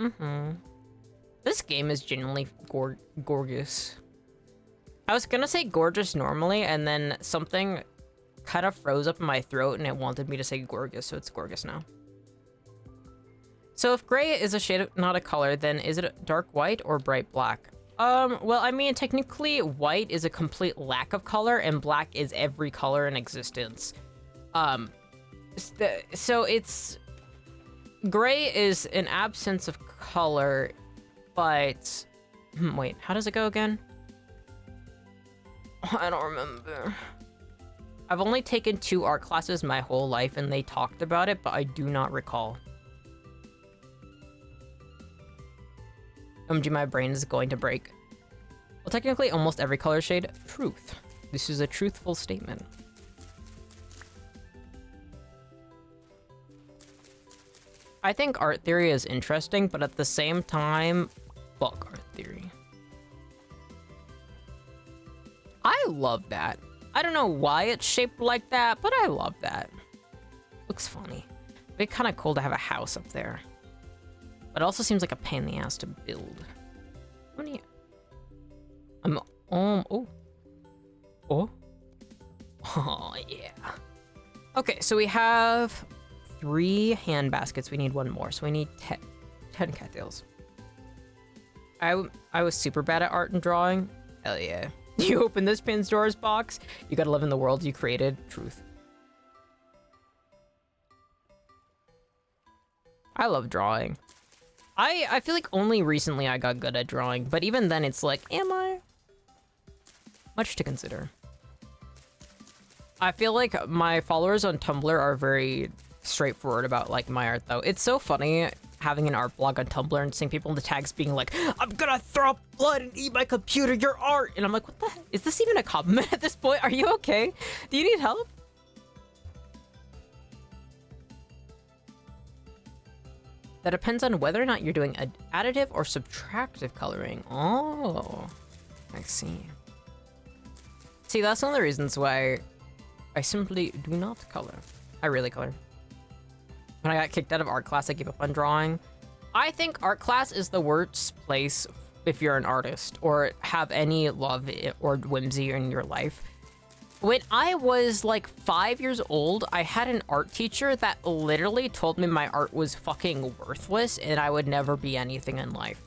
This game is genuinely gorgeous. I was gonna say gorgeous normally, and then something kind of froze up in my throat and it wanted me to say gorgeous, so it's gorgeous now. So if gray is a shade of, not a color, then is it dark white or bright black? Well, I mean, technically white is a complete lack of color and black is every color in existence. So it's... Gray is an absence of color, but... wait, how does it go again? I don't remember. I've only taken 2 art classes my whole life and they talked about it, but I do not recall. OMG, my brain is going to break. Well, technically almost every color shade. Truth. This is a truthful statement. I think art theory is interesting, but at the same time, fuck art theory. I love that. I don't know why it's shaped like that, but I love that. Looks funny. It'd be kind of cool to have a house up there. But it also seems like a pain in the ass to build. How many? Oh. Oh, yeah. Okay, so we have 3 hand baskets. We need 1 more, so we need 10 cattails. I was super bad at art and drawing. Hell yeah. You open this Pandora's box, you gotta live in the world you created. Truth. I love drawing. I feel like only recently I got good at drawing, but even then it's like, am I? Much to consider. I feel like my followers on Tumblr are very straightforward about like my art though. It's so funny having an art blog on Tumblr and seeing people in the tags being like, I'm gonna throw up blood and eat my computer, your art! And I'm like, what the heck? Is this even a compliment at this point? Are you okay? Do you need help? That depends on whether or not you're doing additive or subtractive coloring. Oh, I see. See, that's one of the reasons why I simply do not color. I really color. When I got kicked out of art class, I gave up on drawing. I think art class is the worst place if you're an artist or have any love or whimsy in your life. When I was like 5 years old, I had an art teacher that literally told me my art was fucking worthless and I would never be anything in life.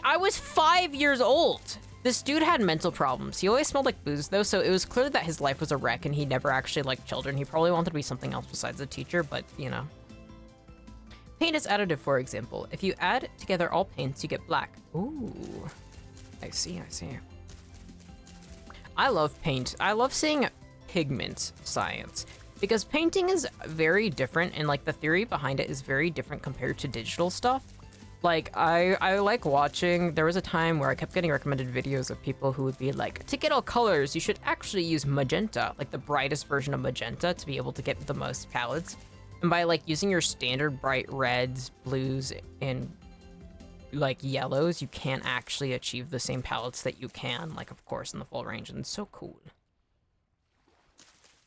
I was 5 years old. This dude had mental problems. He always smelled like booze though, so it was clear that his life was a wreck and he never actually liked children. He probably wanted to be something else besides a teacher, but you know. Paint is additive, for example. If you add together all paints, you get black. Ooh, I see, I see. I love paint. I love seeing pigment science because painting is very different and like the theory behind it is very different compared to digital stuff. Like I like watching, there was a time where I kept getting recommended videos of people who would be like, to get all colors, you should actually use magenta, like the brightest version of magenta to be able to get the most palettes. And by like using your standard bright reds, blues, and like yellows, you can't actually achieve the same palettes that you can, like of course in the full range, and it's so cool.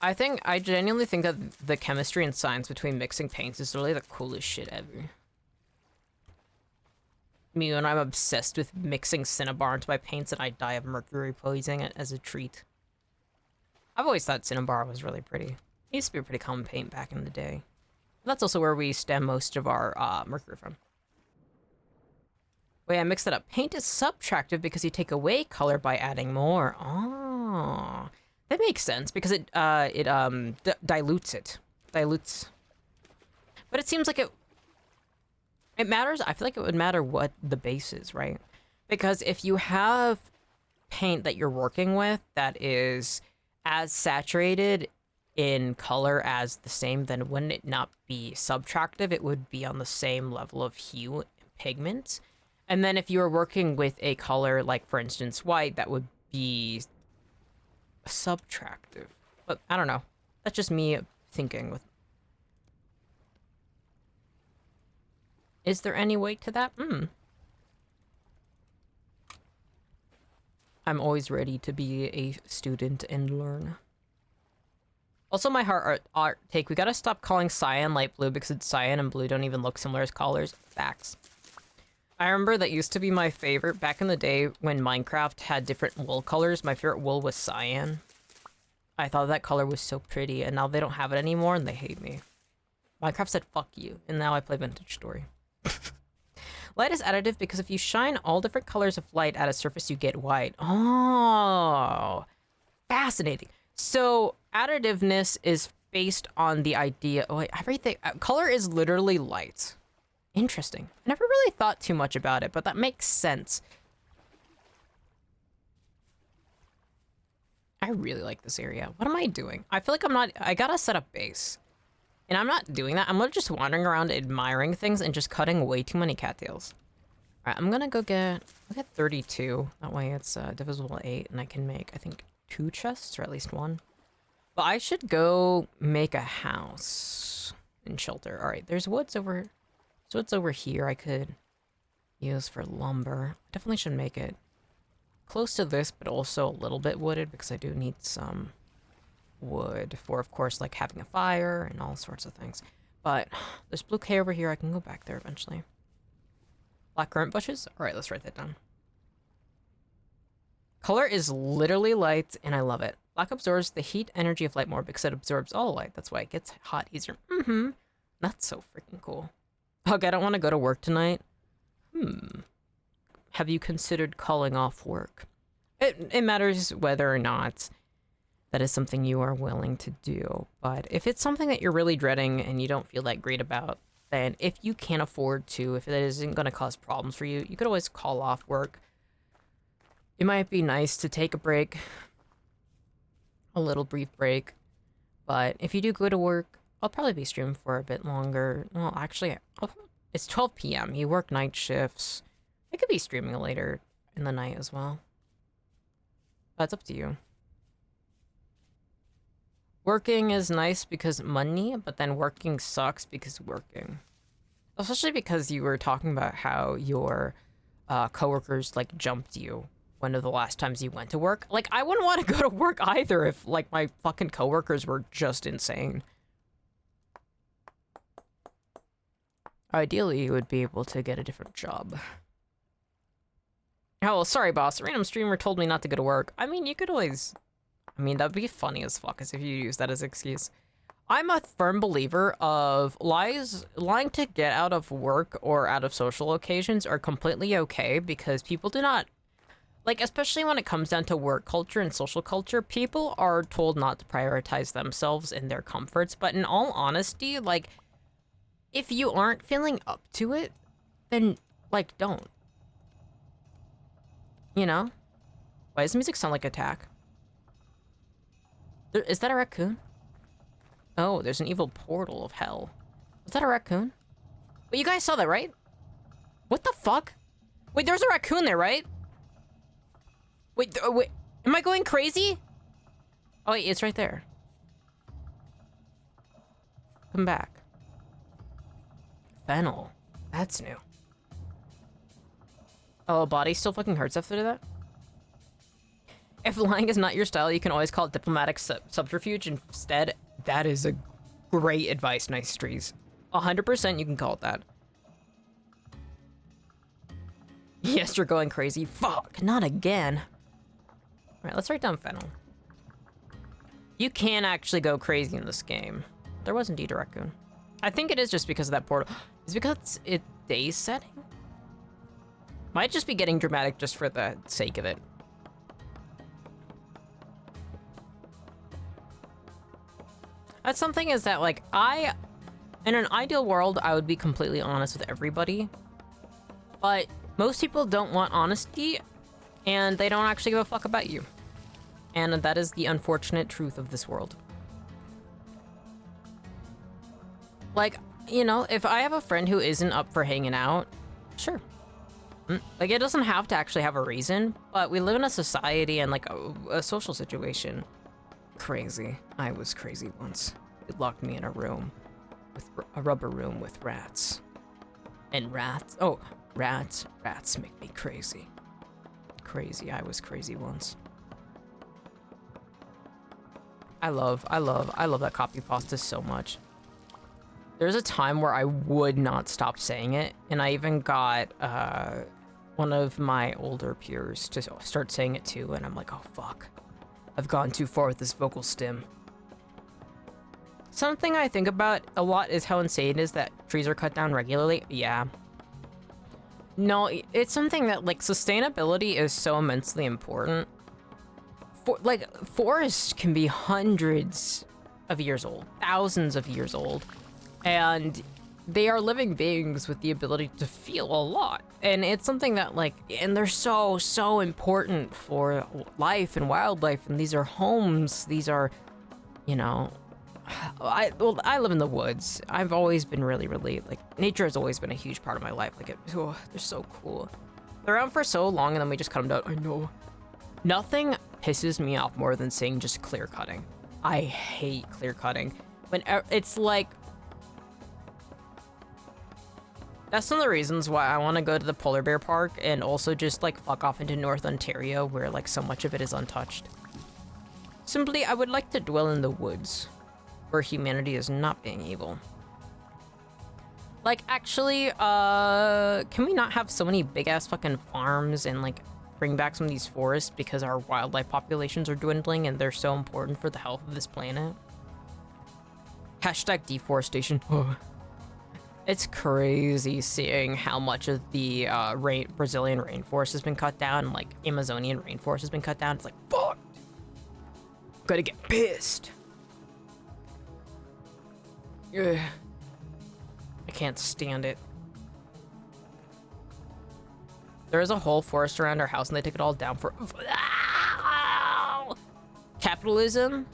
I genuinely think that the chemistry and science between mixing paints is really the coolest shit ever. Me, when I'm obsessed with mixing Cinnabar into my paints and I die of mercury poisoning as a treat. I've always thought Cinnabar was really pretty. It used to be a pretty common paint back in the day. That's also where we stem most of our mercury from. Wait, I mixed it up. Paint is subtractive because you take away color by adding more. Oh, that makes sense because it dilutes it. Dilutes. But it seems like it matters. I feel like it would matter what the base is, right? Because if you have paint that you're working with that is as saturated in color as the same, then wouldn't it not be subtractive? It would be on the same level of hue and pigment. And then if you were working with a color, like for instance, white, that would be subtractive. But I don't know. That's just me thinking with... Is there any weight to that? I'm always ready to be a student and learn. Also, my art take, we gotta stop calling cyan light blue because it's cyan and blue don't even look similar as colors. Facts. I remember that used to be my favorite back in the day when Minecraft had different wool colors. My favorite wool was cyan. I thought that color was so pretty, and now they don't have it anymore and they hate me. Minecraft said fuck you, and now I play Vintage Story. Light is additive because if you shine all different colors of light at a surface, you get white. Oh, fascinating. So additiveness is based on the idea. Oh, wait, everything. Color is literally light. Interesting. I never really thought too much about it, but that makes sense. I really like this area. What am I doing? I feel like I gotta set up base. And I'm not doing that. I'm just wandering around admiring things and just cutting way too many cattails. All right, I'm gonna go get 32. That way it's divisible 8 and I can make, I think, 2 chests or at least 1. But I should go make a house and shelter. All right, there's woods over. So what's over here I could use for lumber. I definitely should make it close to this, but also a little bit wooded because I do need some wood for, of course, like having a fire and all sorts of things. But there's blue K over here. I can go back there eventually. Black currant bushes? All right, let's write that down. Color is literally light, and I love it. Black absorbs the heat energy of light more because it absorbs all light. That's why it gets hot easier. That's so freaking cool. Ugh, I don't want to go to work tonight. Have you considered calling off work? It matters whether or not that is something you are willing to do. But if it's something that you're really dreading and you don't feel that great about, then if you can't afford to, if it isn't going to cause problems for you, you could always call off work. It might be nice to take a break, a little brief break. But if you do go to work, I'll probably be streaming for a bit longer. Well, actually, it's 12 p.m. You work night shifts. I could be streaming later in the night as well. That's up to you. Working is nice because money, but then working sucks because working. Especially because you were talking about how your coworkers like jumped you one of the last times you went to work. Like, I wouldn't want to go to work either if like my fucking coworkers were just insane. Ideally, you would be able to get a different job. Oh, sorry, boss. A random streamer told me not to go to work. I mean, you could always... I mean, that'd be funny as fuck as if you use that as an excuse. I'm a firm believer of lying to get out of work or out of social occasions are completely okay because people do not... Like, especially when it comes down to work culture and social culture, people are told not to prioritize themselves and their comforts. But in all honesty, like... If you aren't feeling up to it, then, like, don't. You know? Why does the music sound like attack? Is that a raccoon? Oh, there's an evil portal of hell. Was that a raccoon? Wait, you guys saw that, right? What the fuck? Wait, there's a raccoon there, right? Wait, wait, am I going crazy? Oh, wait, it's right there. Come back. Fennel. That's new. Oh, body still fucking hurts after that? If lying is not your style, you can always call it diplomatic subterfuge instead. That is a great advice, Nice Trees. 100% you can call it that. Yes, you're going crazy. Fuck, not again. Alright, let's write down Fennel. You can actually go crazy in this game. There was indeed a raccoon. I think it is just because of that portal. Is it because it's day setting? Might just be getting dramatic just for the sake of it. That's something is that, like, in an ideal world, I would be completely honest with everybody. But most people don't want honesty, and they don't actually give a fuck about you. And that is the unfortunate truth of this world. Like, you know, if I have a friend who isn't up for hanging out, sure. Like, it doesn't have to actually have a reason, but we live in a society and, like, a social situation. Crazy. I was crazy once. It locked me in a room, with a rubber room with rats. And rats, oh, rats make me crazy. Crazy, I was crazy once. I love that copy pasta so much. There's a time where I would not stop saying it, and I even got one of my older peers to start saying it too, and I'm like, oh fuck. I've gone too far with this vocal stim. Something I think about a lot is how insane it is that trees are cut down regularly. Yeah. No, it's something that, like, sustainability is so immensely important. Forests can be hundreds of years old, thousands of years old, and they are living beings with the ability to feel a lot. And it's something that, like, and they're so important for life and wildlife, and these are homes, these are, you know, I live in the woods. I've always been really, like, nature has always been a huge part of my life. Like, they're so cool. They're around for so long, and then we just cut them down. I know. Nothing pisses me off more than seeing just clear cutting. I hate clear cutting. When it's like, that's one of the reasons why I want to go to the polar bear park and also just, like, fuck off into North Ontario, where, like, so much of it is untouched. Simply, I would like to dwell in the woods, where humanity is not being evil. Like, actually, can we not have so many big-ass fucking farms and, like, bring back some of these forests because our wildlife populations are dwindling and they're so important for the health of this planet? Hashtag deforestation. It's crazy seeing how much of the Brazilian rainforest has been cut down and, like, Amazonian rainforest has been cut down. It's like, fuck! Gotta get pissed. Ugh. I can't stand it. There is a whole forest around our house and they took it all down for capitalism.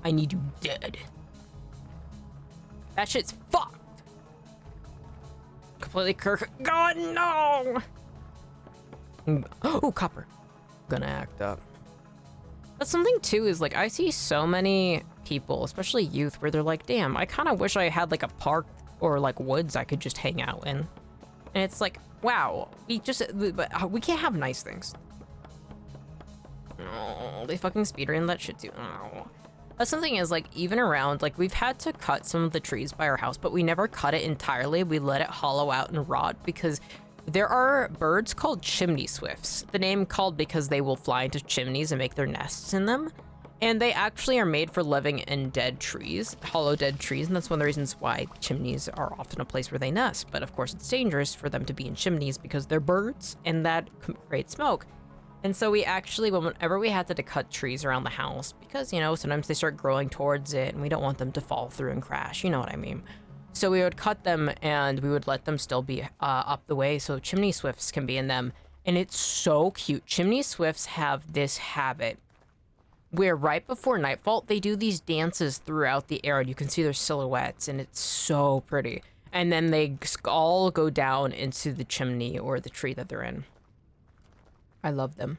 I need you dead. That shit's fucked. Completely God, no! Oh, copper. Gonna act up. But something too is, like, I see so many people, especially youth, where they're like, damn, I kind of wish I had, like, a park or, like, woods I could just hang out in. And it's like, wow, we can't have nice things. Oh, they fucking speedrun that shit too. Oh. But something is, like, even around, like, we've had to cut some of the trees by our house, but we never cut it entirely. We let it hollow out and rot because there are birds called chimney swifts. The name called because they will fly into chimneys and make their nests in them. And they actually are made for living in dead trees, hollow dead trees, and that's one of the reasons why chimneys are often a place where they nest. But of course, it's dangerous for them to be in chimneys because they're birds, and that creates smoke. And so we actually, whenever we had to cut trees around the house, because, you know, sometimes they start growing towards it, and we don't want them to fall through and crash, you know what I mean? So we would cut them, and we would let them still be up the way, so chimney swifts can be in them. And it's so cute. Chimney swifts have this habit where right before nightfall, they do these dances throughout the air, and you can see their silhouettes, and it's so pretty. And then they all go down into the chimney or the tree that they're in. I love them.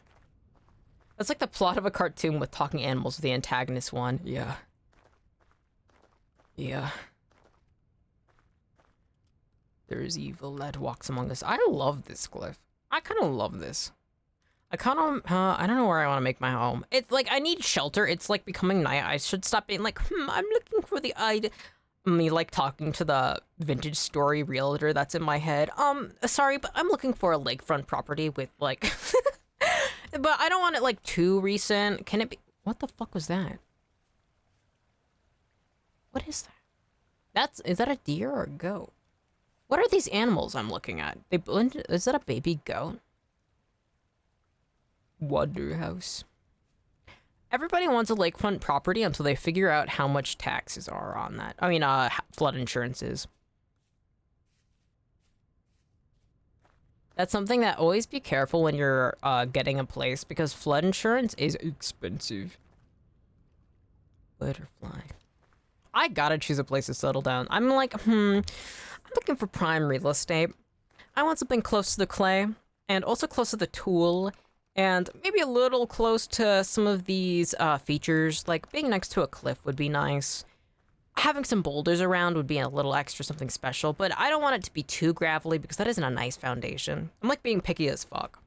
That's like the plot of a cartoon with talking animals, the antagonist one. Yeah. Yeah. There is evil that walks among us. I love this glyph. I kind of love this. I kind of, I don't know where I want to make my home. It's like, I need shelter. It's like becoming night. I should stop being like, I'm looking for the me like talking to the vintage story realtor that's in my head. Sorry, but I'm looking for a lakefront property with like, but I don't want it like too recent. Can it be, what the fuck was that? What is that? Is that a deer or a goat? What are these animals I'm looking at? They blend, is that a baby goat? Wonderhouse. Everybody wants a lakefront property until they figure out how much taxes are on that. I mean, flood insurance is. That's something that always be careful when you're getting a place because flood insurance is expensive. Butterfly. I gotta choose a place to settle down. I'm like, I'm looking for prime real estate. I want something close to the clay and also close to the tool. And maybe a little close to some of these features, like being next to a cliff would be nice. Having some boulders around would be a little extra something special, but I don't want it to be too gravelly because that isn't a nice foundation. I'm like being picky as fuck.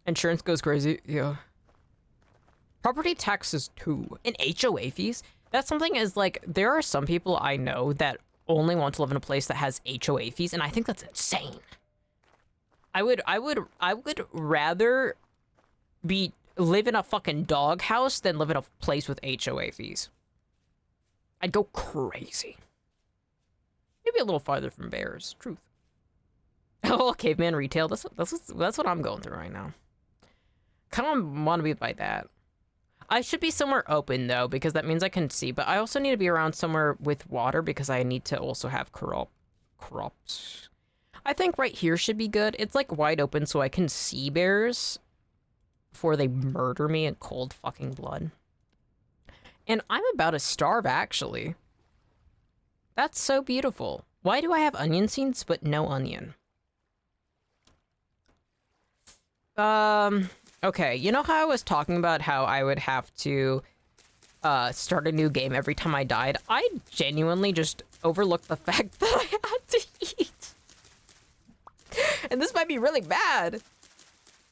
Insurance goes crazy, yeah. Property taxes too. And HOA fees. That's something is like, there are some people I know that only want to live in a place that has HOA fees, and I think that's insane. I would rather live in a fucking doghouse than live in a place with HOA fees. I'd go crazy. Maybe a little farther from bears. Truth. Oh, caveman retail. That's what I'm going through right now. Kind of want to be by that. I should be somewhere open though, because that means I can see. But I also need to be around somewhere with water because I need to also have crops. I think right here should be good. It's like wide open so I can see bears before they murder me in cold fucking blood. And I'm about to starve, actually. That's so beautiful. Why do I have onion seeds but no onion? Okay, you know how I was talking about how I would have to start a new game every time I died? I genuinely just overlooked the fact that I had to eat. And this might be really bad.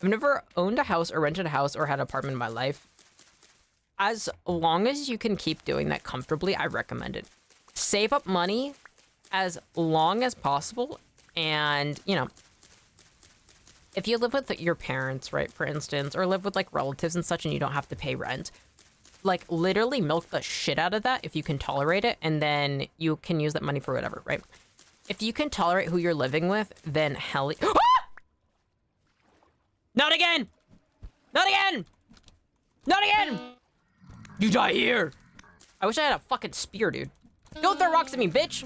I've never owned a house or rented a house or had an apartment in my life. As long as you can keep doing that comfortably, I recommend it. Save up money as long as possible. And, you know, if you live with your parents, right, for instance, or live with like relatives and such and you don't have to pay rent, like literally milk the shit out of that if you can tolerate it. And then you can use that money for whatever, right? If you can tolerate who you're living with, then hell... Ah! Not again! Not again! Not again! You die here! I wish I had a fucking spear, dude. Don't throw rocks at me, bitch!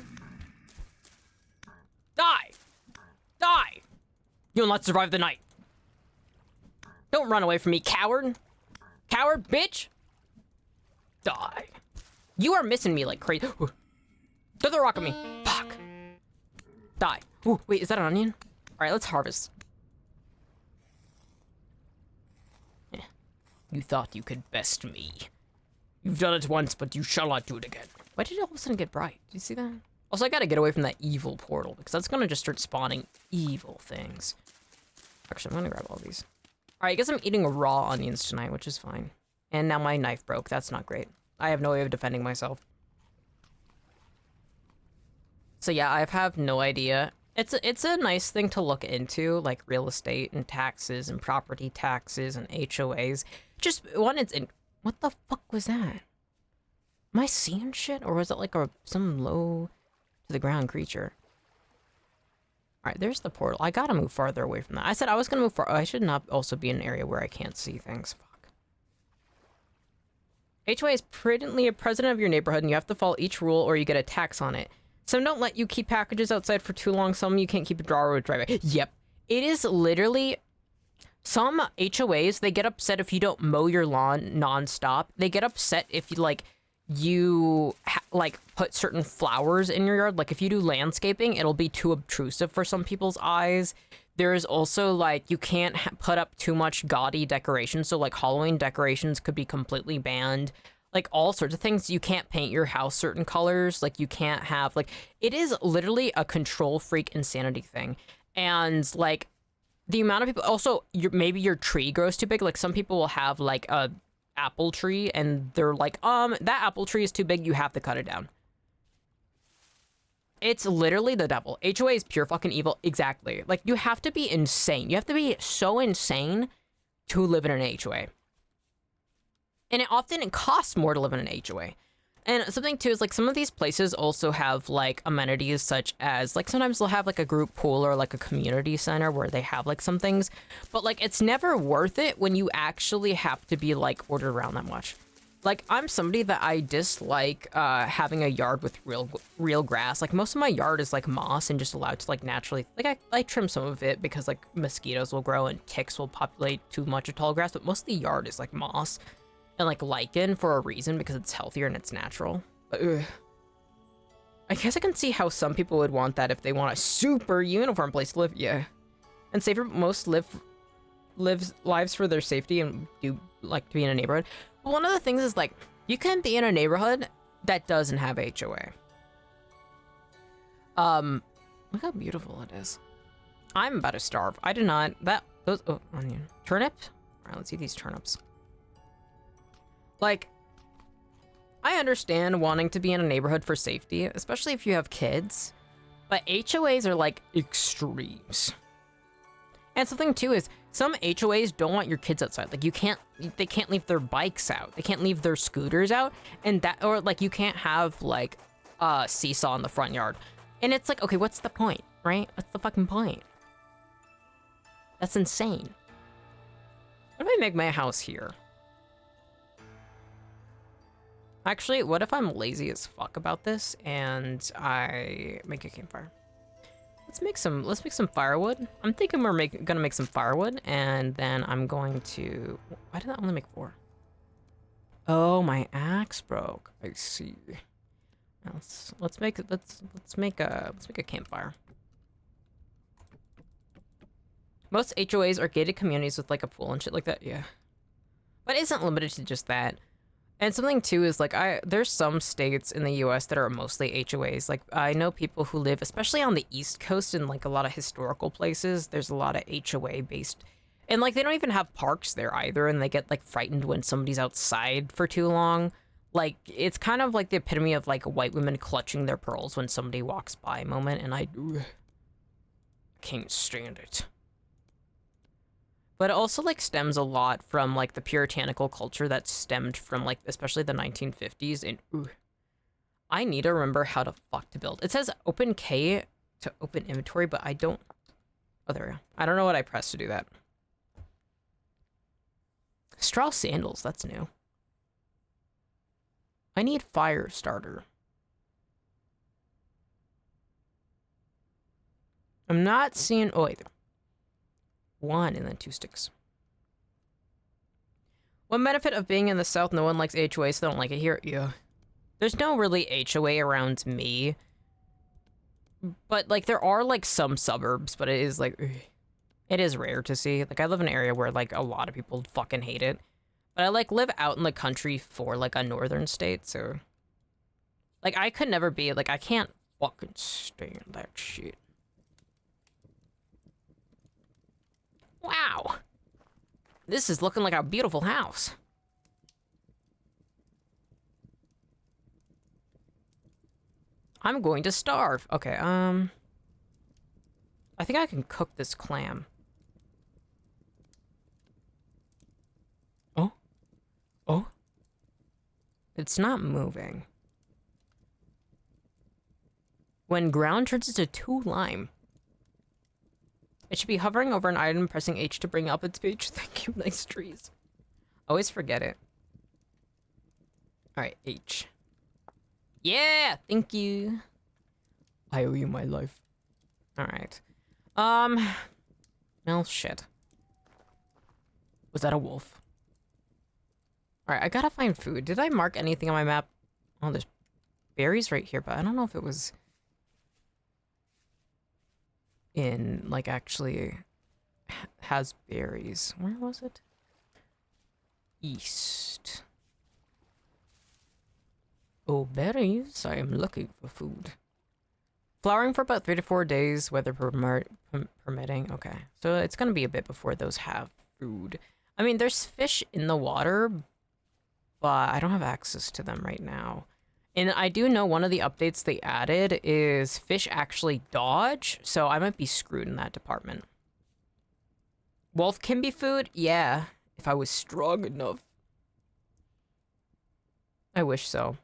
Die! Die! You'll not survive the night. Don't run away from me, coward! Coward, bitch! Die. You are missing me like crazy. Don't throw a rock at me. Fuck. Die. Ooh, wait, is that an onion? Alright, let's harvest. Yeah. You thought you could best me. You've done it once, but you shall not do it again. Why did it all of a sudden get bright? Did you see that? Also, I gotta get away from that evil portal, because that's gonna just start spawning evil things. Actually, I'm gonna grab all these. Alright, I guess I'm eating raw onions tonight, which is fine. And now my knife broke. That's not great. I have no way of defending myself. So yeah, I have no idea. It's a nice thing to look into, like real estate and taxes and property taxes and HOAs. Just one, it's in... What the fuck was that? Am I seeing shit? Or was it like some low to the ground creature? Alright, there's the portal. I gotta move farther away from that. I said I was gonna move far. I should not also be in an area where I can't see things. Fuck. HOA is prudently a president of your neighborhood and you have to follow each rule or you get a tax on it. Some don't let you keep packages outside for too long. Some you can't keep a drawer or a driveway. Yep. It is literally... Some HOAs, they get upset if you don't mow your lawn nonstop. They get upset if you, like, put certain flowers in your yard. Like, if you do landscaping, it'll be too obtrusive for some people's eyes. There is also, like, you can't put up too much gaudy decorations. So, like, Halloween decorations could be completely banned. Like, all sorts of things. You can't paint your house certain colors. Like, you can't have, like... It is literally a control freak insanity thing. And, like... The amount of people... Also, maybe your tree grows too big. Like, some people will have, like, a apple tree, and they're like, that apple tree is too big, you have to cut it down. It's literally the devil. HOA is pure fucking evil. Exactly. Like, you have to be insane. You have to be so insane to live in an HOA. And it costs more to live in an HOA. And something too is like some of these places also have like amenities such as like sometimes they'll have like a group pool or like a community center where they have like some things, but like it's never worth it when you actually have to be like ordered around that much. Like I'm somebody that I dislike having a yard with real grass. Like most of my yard is like moss and just allowed to like naturally, like I trim some of it because like mosquitoes will grow and ticks will populate too much of tall grass, but most of the yard is like moss. And like lichen for a reason because it's healthier and it's natural. But, I guess I can see how some people would want that if they want a super uniform place to live. Yeah. And safer, most live lives for their safety and do like to be in a neighborhood. But one of the things is like, you can be in a neighborhood that doesn't have HOA. Look how beautiful it is. I'm about to starve. I did not, onion. Turnip? All right, let's eat these turnips. Like, I understand wanting to be in a neighborhood for safety, especially if you have kids, but HOAs are like extremes. And something too is some HOAs don't want your kids outside. Like they can't leave their bikes out. They can't leave their scooters out, and that, or like you can't have like a seesaw in the front yard. And it's like, okay, what's the point, right? What's the fucking point? That's insane. What if I make my house here? Actually, what if I'm lazy as fuck about this and I make a campfire? Let's make some firewood. I'm thinking we're gonna make some firewood, and then I'm going to. Why did that only make 4? Oh, my axe broke. I see. Let's make a campfire. Most HOAs are gated communities with like a pool and shit like that. Yeah, but it isn't limited to just that. And something too is like there's some states in the US that are mostly HOAs. Like I know people who live, especially on the East Coast, in like a lot of historical places. There's a lot of HOA based, and like they don't even have parks there either, and they get like frightened when somebody's outside for too long. Like it's kind of like the epitome of like white women clutching their pearls when somebody walks by moment, and I can't stand it. But it also like stems a lot from like the puritanical culture that stemmed from like especially the 1950s, and I need to remember how to fuck to build. It says open K to open inventory, but I don't. Oh, there we go. I don't know what I pressed to do that. Straw sandals, that's new. I need fire starter. I'm not seeing. Oh wait. 1 and then 2 sticks. One benefit of being in the South, no one likes HOA, so they don't like it here. Yeah. There's no really HOA around me. But, like, there are, like, some suburbs, but it is, like, it is rare to see. Like, I live in an area where, like, a lot of people fucking hate it. But I, like, live out in the country for, like, a northern state, so... Like, I could never be, like, I can't fucking stand that shit. Wow. This is looking like a beautiful house. I'm going to starve. Okay, I think I can cook this clam. Oh? Oh? It's not moving. When ground turns into 2 lime. It should be hovering over an item, pressing H to bring up its page. Thank you, nice trees. Always forget it. Alright, H. Yeah, thank you. I owe you my life. Alright. Well, shit. Was that a wolf? Alright, I gotta find food. Did I mark anything on my map? Oh, there's berries right here, but I don't know if it was... in, like, actually has berries. Where was it? East. Oh, berries. I am looking for food. Flowering for about 3 to 4 days, weather permitting. Okay. So it's going to be a bit before those have food. I mean, there's fish in the water, but I don't have access to them right now. And I do know one of the updates they added is fish actually dodge, so I might be screwed in that department. Wolf can be food? Yeah, if I was strong enough. I wish so.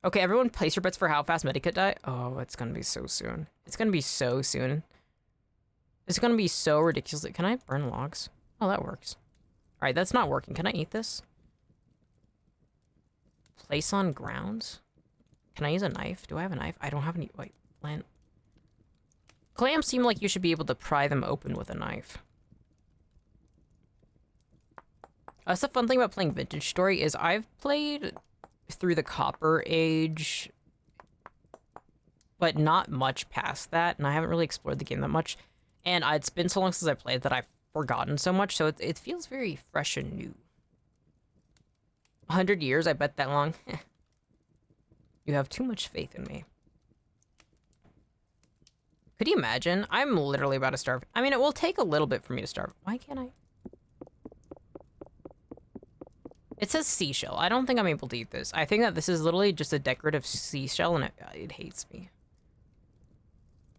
Okay, everyone place your bets for how fast Meddy could die. Oh, it's gonna be so soon. It's gonna be so soon. It's gonna be so ridiculously... Can I burn logs? Oh, that works. Alright, that's not working. Can I eat this? Place on grounds? Can I use a knife? Do I have a knife? I don't have any... Wait, plant. Clams seem like you should be able to pry them open with a knife. That's the fun thing about playing Vintage Story is I've played through the Copper Age, but not much past that, and I haven't really explored the game that much. And it's been so long since I played that I've forgotten so much, so it feels very fresh and new. 100 years, I bet that long. You have too much faith in me. Could you imagine? I'm literally about to starve. I mean, it will take a little bit for me to starve. Why can't I? It says seashell. I don't think I'm able to eat this. I think that this is literally just a decorative seashell, and it hates me.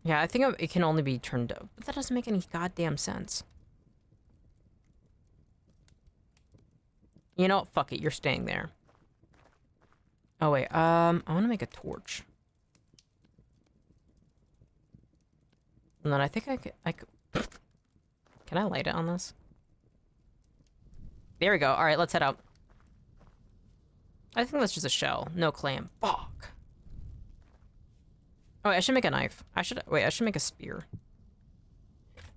Yeah, I think it can only be turned up. But that doesn't make any goddamn sense. You know, fuck it. You're staying there. Oh, wait. I want to make a torch. And then I think I could... Can I light it on this? There we go. All right, let's head out. I think that's just a shell. No clam. Fuck. Oh, wait, I should make a knife. I should make a spear.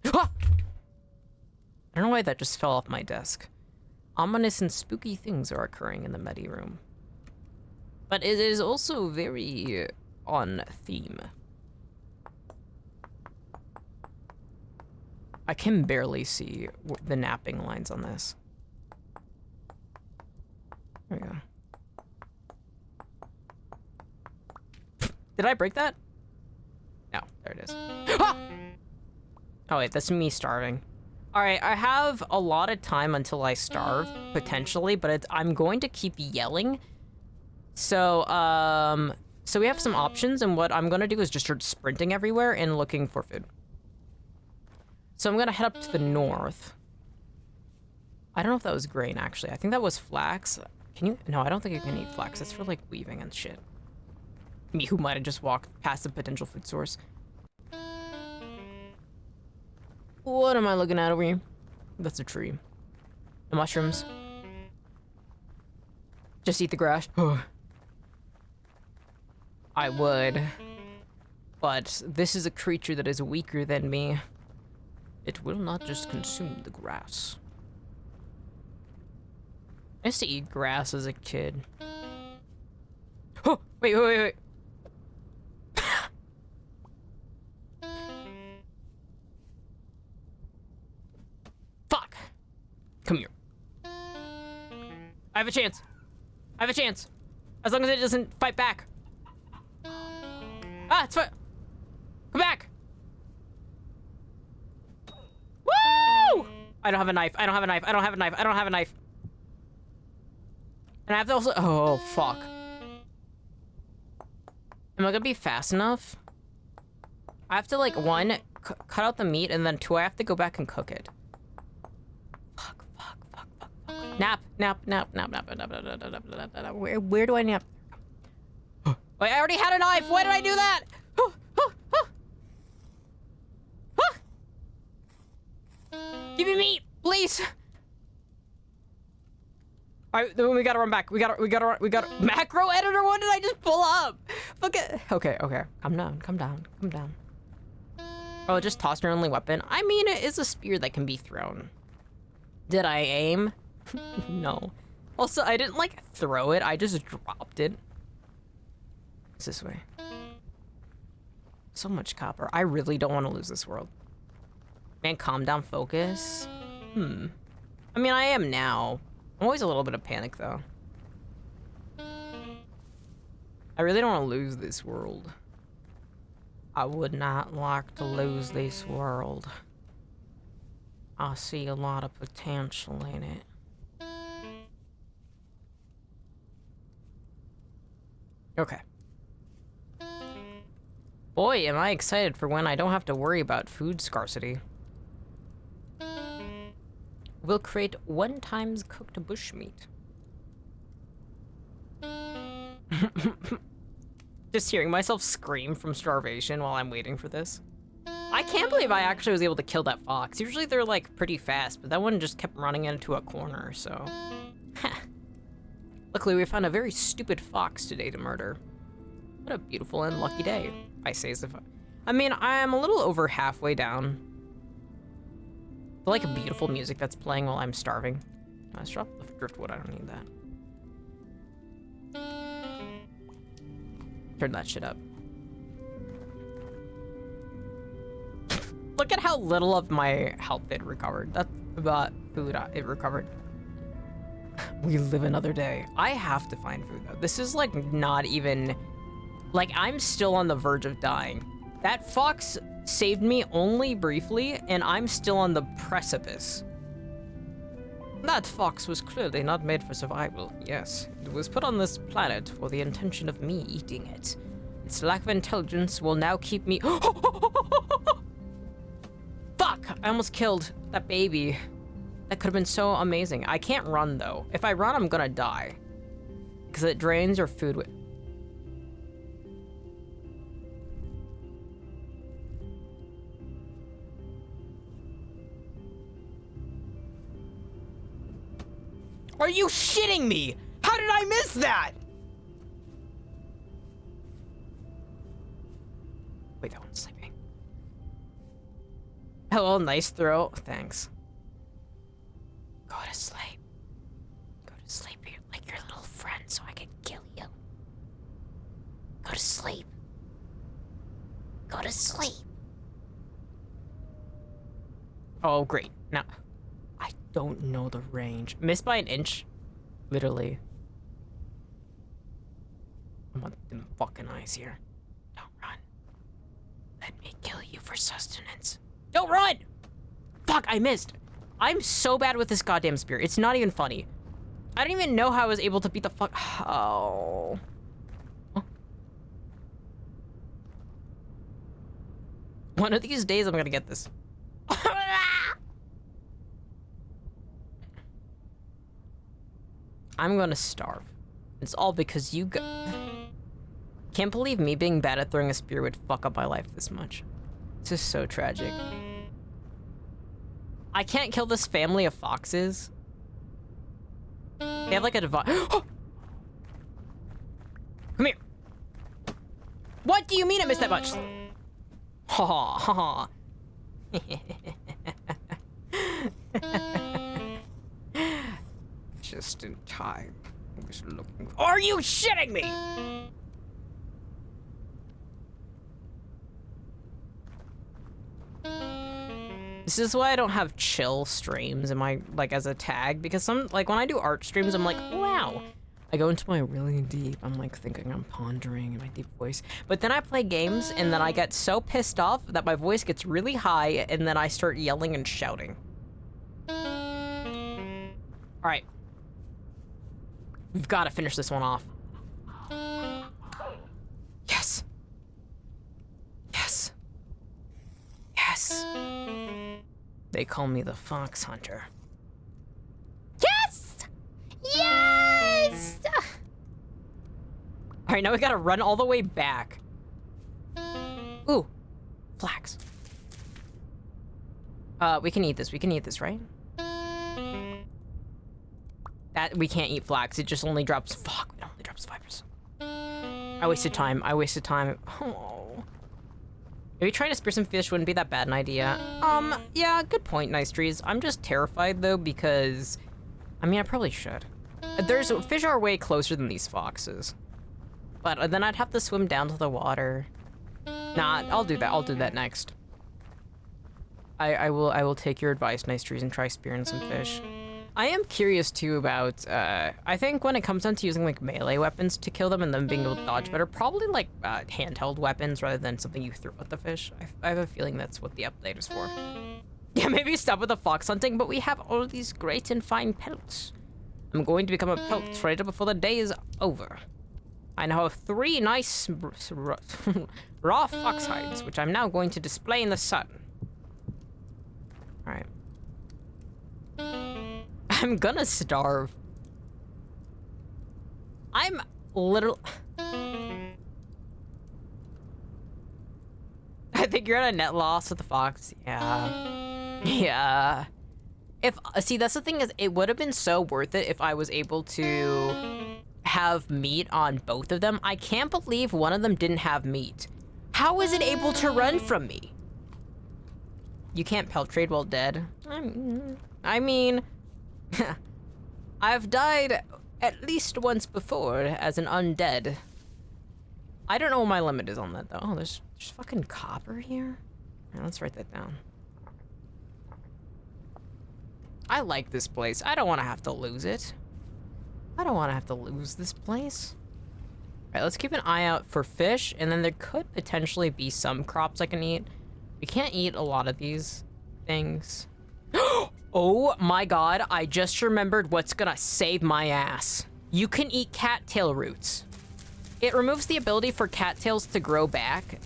Ah! I don't know why that just fell off my desk. Ominous and spooky things are occurring in the Mettie room. But it is also very on theme. I can barely see the napping lines on this. There we go. Did I break that? No, there it is. Ah! Oh wait, that's me starving. All right, I have a lot of time until I starve, potentially, but I'm going to keep yelling. So, so we have some options, and what I'm gonna do is just start sprinting everywhere and looking for food. So I'm gonna head up to the north. I don't know if that was grain, actually. I think that was flax. Can you? No, I don't think you can eat flax. It's for, like, weaving and shit. Me, who might have just walked past the potential food source. What am I looking at over here? That's a tree. The mushrooms. Just eat the grass. I would. But this is a creature that is weaker than me. It will not just consume the grass. I used to eat grass as a kid. Oh, wait. Fuck. Come here. I have a chance. As long as it doesn't fight back. Ah, it's fine. Come back. Woo! I don't have a knife. And I have to also... Oh, fuck. Am I gonna be fast enough? I have to, like, one, cut out the meat, and then two, I have to go back and cook it. Fuck. Nap. Where do I nap? Wait, I already had a knife! Why did I do that? Give me meat, please! Alright, then we gotta run back. We gotta macro editor, what did I just pull up? Fuck it. Okay. Calm down. Oh, just toss your only weapon? I mean, it is a spear that can be thrown. Did I aim? No. Also, I didn't, like, throw it. I just dropped it. It's this way. So much copper. I really don't want to lose this world. Man, calm down, focus. I mean, I am now. I'm always a little bit of panic, though. I really don't want to lose this world. I would not like to lose this world. I see a lot of potential in it. Okay. Boy, am I excited for when I don't have to worry about food scarcity. We'll create 1 times cooked bushmeat. Just hearing myself scream from starvation while I'm waiting for this. I can't believe I actually was able to kill that fox. Usually they're, like, pretty fast, but that one just kept running into a corner, so... Luckily, we found a very stupid fox today to murder. What a beautiful and lucky day, I say as if... I mean, I'm a little over halfway down. I like beautiful music that's playing while I'm starving. Let's drop the driftwood, I don't need that. Turn that shit up. Look at how little of my health it recovered. That's about food it recovered. We live another day. I have to find food, though. This is, like, not even... Like, I'm still on the verge of dying. That fox saved me only briefly, and I'm still on the precipice. That fox was clearly not made for survival. Yes, it was put on this planet for the intention of me eating it. Its lack of intelligence will now keep me. Fuck! I almost killed that baby. That could have been so amazing. I can't run though. If I run, I'm gonna die. Because it drains your food with. Are you shitting me? How did I miss that? Wait, that one's sleeping. Hello, nice throw. Thanks. Go to sleep. Go to sleep. You're like your little friend so I can kill you. Go to sleep. Go to sleep. Oh, great. Now, I don't know the range. Missed by an inch. Literally. I want them fucking eyes here. Don't run. Let me kill you for sustenance. Don't run! Fuck, I missed. I'm so bad with this goddamn spear. It's not even funny. I don't even know how I was able to beat the fuck. Oh. Huh? One of these days, I'm gonna get this. I'm gonna starve. It's all because you Can't believe me being bad at throwing a spear would fuck up my life this much. It's just so tragic. I can't kill this family of foxes. They have like a device. Come here. What do you mean I missed that much? Ha ha ha. Just in time. I was looking. Are you shitting me? This is why I don't have chill streams in my, like, as a tag, because some, like, when I do art streams, I'm like, wow. I go into my really deep, I'm like thinking, I'm pondering in my deep voice. But then I play games, and then I get so pissed off that my voice gets really high, and then I start yelling and shouting. Alright. We've got to finish this one off. Yes. Yes. Yes. They call me the Fox Hunter. Yes! Yes! All right, now we gotta run all the way back. Ooh, flax. We can eat this. We can eat this, right? That we can't eat flax. It just only drops. Fuck! It only drops 5%. I wasted time. I wasted time. Oh. Maybe trying to spear some fish wouldn't be that bad an idea. Yeah, good point, Nice Trees. I'm just terrified, though, because... I mean, I probably should. Fish are way closer than these foxes. But then I'd have to swim down to the water. Nah, I'll do that. I'll do that next. I will take your advice, Nice Trees, and try spearing some fish. I am curious, too, about, I think when it comes down to using, like, melee weapons to kill them and them being able to dodge better, probably, like, handheld weapons rather than something you throw at the fish. I have a feeling that's what the update is for. Yeah, maybe stop with the fox hunting, but we have all these great and fine pelts. I'm going to become a pelt trader before the day is over. I now have 3 nice raw fox hides, which I'm now going to display in the sun. Alright. I'm gonna starve. I'm literally... I think you're at a net loss with the fox. Yeah. Yeah. See, that's the thing is, it would have been so worth it if I was able to have meat on both of them. I can't believe one of them didn't have meat. How is it able to run from me? You can't pelt trade while dead. I mean... I've died at least once before as an undead. I don't know what my limit is on that, though. Oh, there's fucking copper here? Right, let's write that down. I like this place. I don't want to have to lose it. I don't want to have to lose this place. All right, let's keep an eye out for fish, and then there could potentially be some crops I can eat. We can't eat a lot of these things. Oh my god, I just remembered what's gonna save my ass. You can eat cattail roots. It removes the ability for cattails to grow back,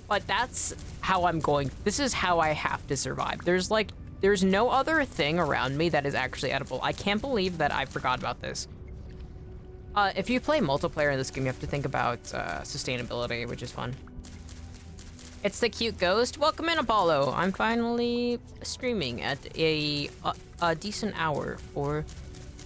but that's how I'm going. This is how I have to survive. There's no other thing around me that is actually edible. I can't believe that I forgot about this. If you play multiplayer in this game, you have to think about sustainability, which is fun. It's the cute ghost. Welcome in, Apollo. I'm finally streaming at a decent hour for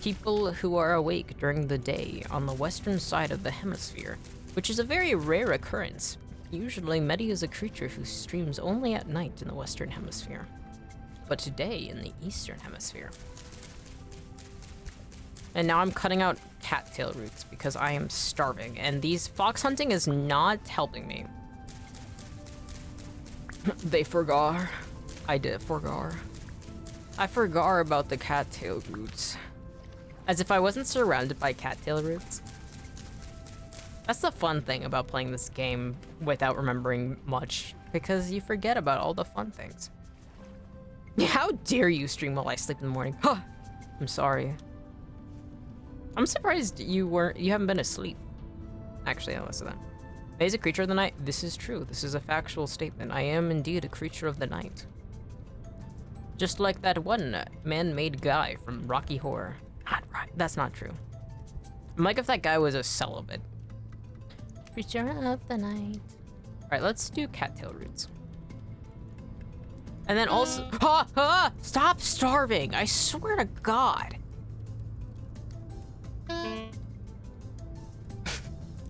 people who are awake during the day on the western side of the hemisphere, which is a very rare occurrence. Usually, Mettie is a creature who streams only at night in the western hemisphere, but today in the eastern hemisphere. And now I'm cutting out cattail roots because I am starving, and these fox hunting is not helping me. They forgot. I did forgot. I forgot about the cattail roots. As if I wasn't surrounded by cattail roots. That's the fun thing about playing this game without remembering much, because you forget about all the fun things. How dare you stream while I sleep in the morning? Huh. I'm sorry. I'm surprised you haven't been asleep. Actually, I'll listen to that. Is a creature of the night? This is true. This is a factual statement. I am indeed a creature of the night. Just like that one man-made guy from Rocky Horror. That's not true. I'm like if that guy was a celibate. Creature of the night. Alright, let's do cattail roots. And then also... Stop starving! I swear to God.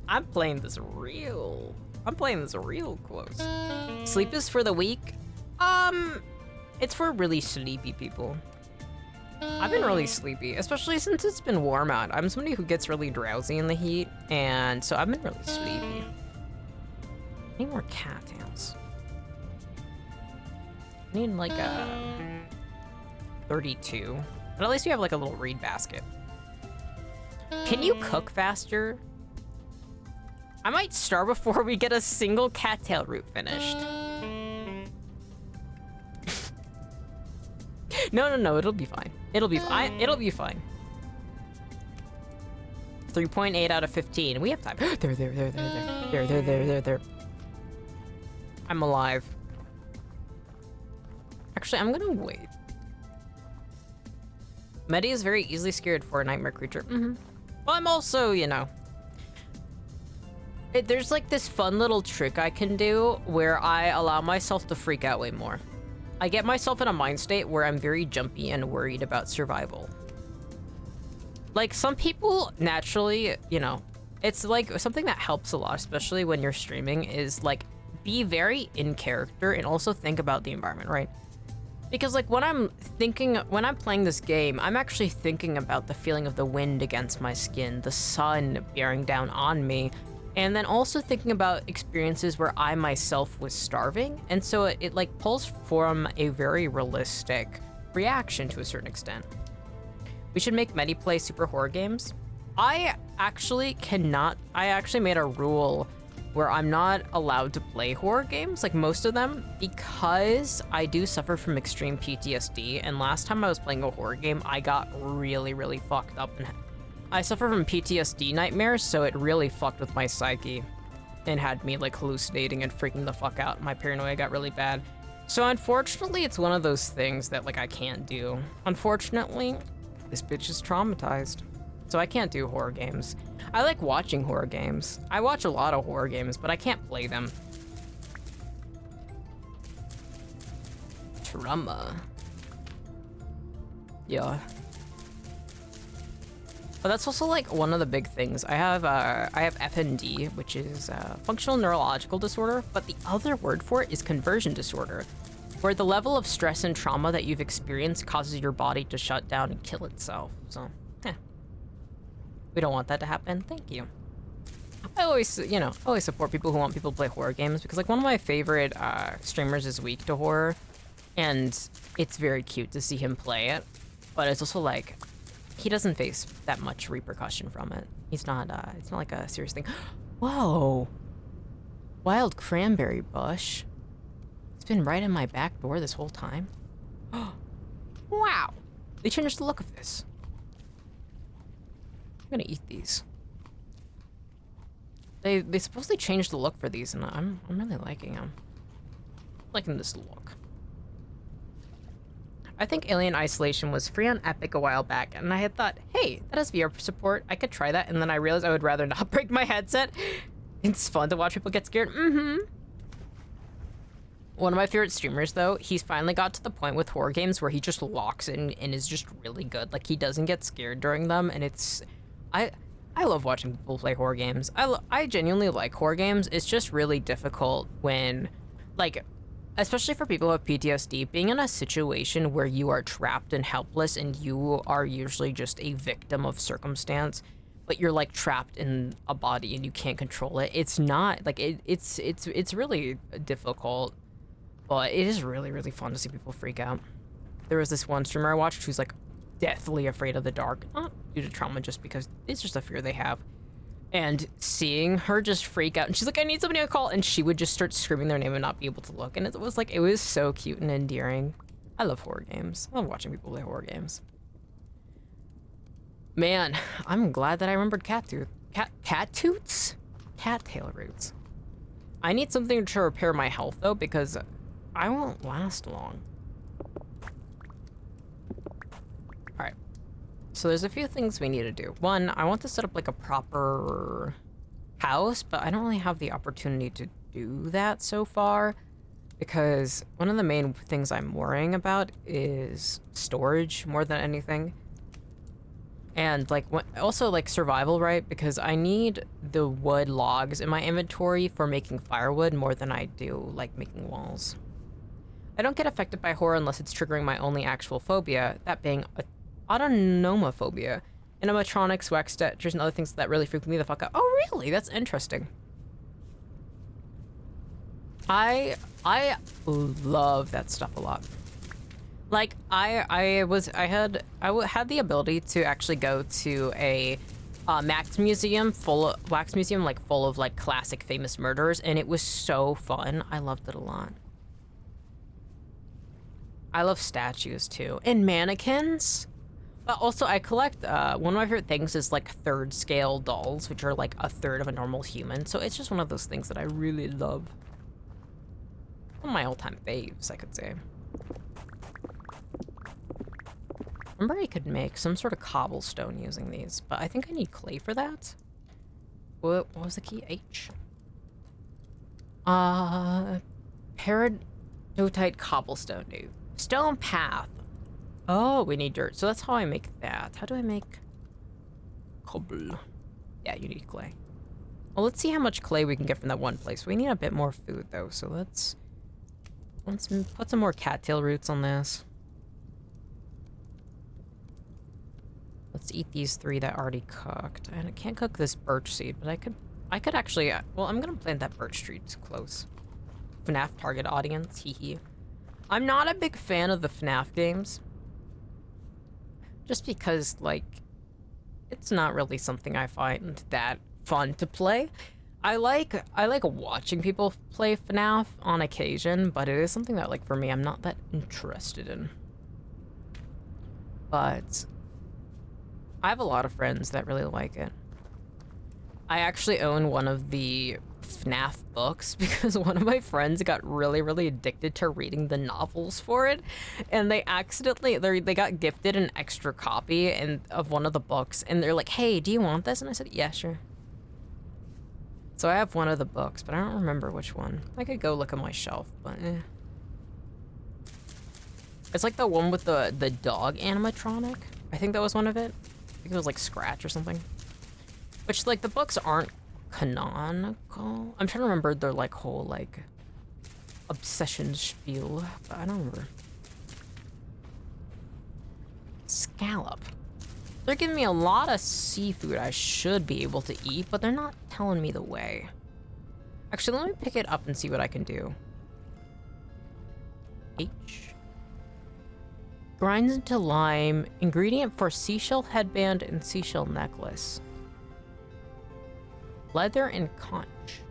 I'm playing this real close. Sleep is for the weak. It's for really sleepy people. I've been really sleepy, especially since it's been warm out. I'm somebody who gets really drowsy in the heat, and so I've been really sleepy. I need more cattails. I need like a 32. But at least we have like a little reed basket. Can you cook faster? I might starve before we get a single cattail root finished. No, it'll be fine. It'll be fine. 3.8 out of 15. We have time. There. I'm alive. Actually, I'm gonna wait. Mettie is very easily scared for a nightmare creature. Well, I'm also, you know... There's like this fun little trick I can do where I allow myself to freak out way more. I get myself in a mind state where I'm very jumpy and worried about survival. Like, some people naturally, you know, it's like something that helps a lot, especially when you're streaming, is like be very in character and also think about the environment, right? Because like when I'm playing this game, I'm actually thinking about the feeling of the wind against my skin, the sun bearing down on me, and then also thinking about experiences where I myself was starving. And so it like pulls from a very realistic reaction to a certain extent. We should make Mettie play super horror games. I actually made a rule where I'm not allowed to play horror games, like most of them, because I do suffer from extreme PTSD. And last time I was playing a horror game, I got really, really fucked up, and I suffer from PTSD nightmares, so it really fucked with my psyche and had me like hallucinating and freaking the fuck out. My paranoia got really bad. So unfortunately, it's one of those things that like I can't do. Unfortunately, this bitch is traumatized. So I can't do horror games. I like watching horror games. I watch a lot of horror games, but I can't play them. Trauma. Yeah. But that's also like one of the big things. I have FND, which is functional neurological disorder, but the other word for it is conversion disorder, where the level of stress and trauma that you've experienced causes your body to shut down and kill itself. So, we don't want that to happen. Thank you. I always support people who want people to play horror games, because like one of my favorite streamers is weak to horror, and it's very cute to see him play it, but it's also like, he doesn't face that much repercussion from it. He's not, it's not like a serious thing. Whoa. Wild cranberry bush. It's been right in my back door this whole time. Wow. They changed the look of this. I'm gonna eat these. They supposedly changed the look for these, and I'm really liking them. Liking this look. I think Alien Isolation was free on Epic a while back, and I had thought, hey, that has VR support. I could try that, and then I realized I would rather not break my headset. It's fun to watch people get scared. One of my favorite streamers, though, he's finally got to the point with horror games where he just locks in and is just really good. Like, he doesn't get scared during them, and it's... I love watching people play horror games. I genuinely like horror games. It's just really difficult when, like, especially for people who have PTSD, being in a situation where you are trapped and helpless and you are usually just a victim of circumstance, but you're like trapped in a body and you can't control it. It's not like it's really difficult, but it is really, really fun to see people freak out. There was this one streamer I watched who's like deathly afraid of the dark, not due to trauma, just because it's just a fear they have. And seeing her just freak out, and she's like, I need somebody to call, and she would just start screaming their name and not be able to look. And it was like, it was so cute and endearing. I love horror games. I love watching people play horror games. Man, I'm glad that I remembered cat toots? Cattail roots. I need something to repair my health, though, because I won't last long. Alright. So there's a few things we need to do. One, I want to set up like a proper house, but I don't really have the opportunity to do that so far, because one of the main things I'm worrying about is storage more than anything. And like also like survival, right? Because I need the wood logs in my inventory for making firewood more than I do like making walls. I don't get affected by horror unless it's triggering my only actual phobia, that being autonomophobia. Animatronics, wax statues, and other things that really freak me the fuck out. Oh really? That's interesting. I love that stuff a lot. Like I had the ability to actually go to a wax museum full of like classic famous murderers, and it was so fun. I loved it a lot. I love statues too, and mannequins. But also I collect one of my favorite things is like third scale dolls, which are like a third of a normal human. So it's just one of those things that I really love. One of my all-time faves, I could say. Remember I could make some sort of cobblestone using these, but I think I need clay for that. What was the key? H. Peridotite cobblestone, dude. Stone path. Oh, we need dirt. So that's how I make that. How do I make cobble? Yeah, you need clay. Well, let's see how much clay we can get from that one place. We need a bit more food though, so let's put some more cattail roots on this. Let's eat these 3 that already cooked. And I can't cook this birch seed, but I could actually, well, I'm gonna plant that birch tree close. FNAF target audience, hee. I'm not a big fan of the FNAF games. Just because, like, it's not really something I find that fun to play. I like watching people play FNAF on occasion, but it is something that, like, for me, I'm not that interested in. But I have a lot of friends that really like it. I actually own one of the FNAF books because one of my friends got really, really addicted to reading the novels for it, and they got gifted an extra copy of one of the books, and they're like, hey, do you want this? And I said, yeah, sure. So I have one of the books, but I don't remember which one. I could go look at my shelf, but eh. It's like the one with the dog animatronic. I think that was one of it. I think it was like Scratch or something. Which, like, the books aren't canonical. I'm trying to remember their, like, whole, like, obsession spiel, but I don't remember. Scallop. They're giving me a lot of seafood I should be able to eat, but they're not telling me the way. Actually, let me pick it up and see what I can do. H. Grinds into lime. Ingredient for seashell headband and seashell necklace. Leather and conch.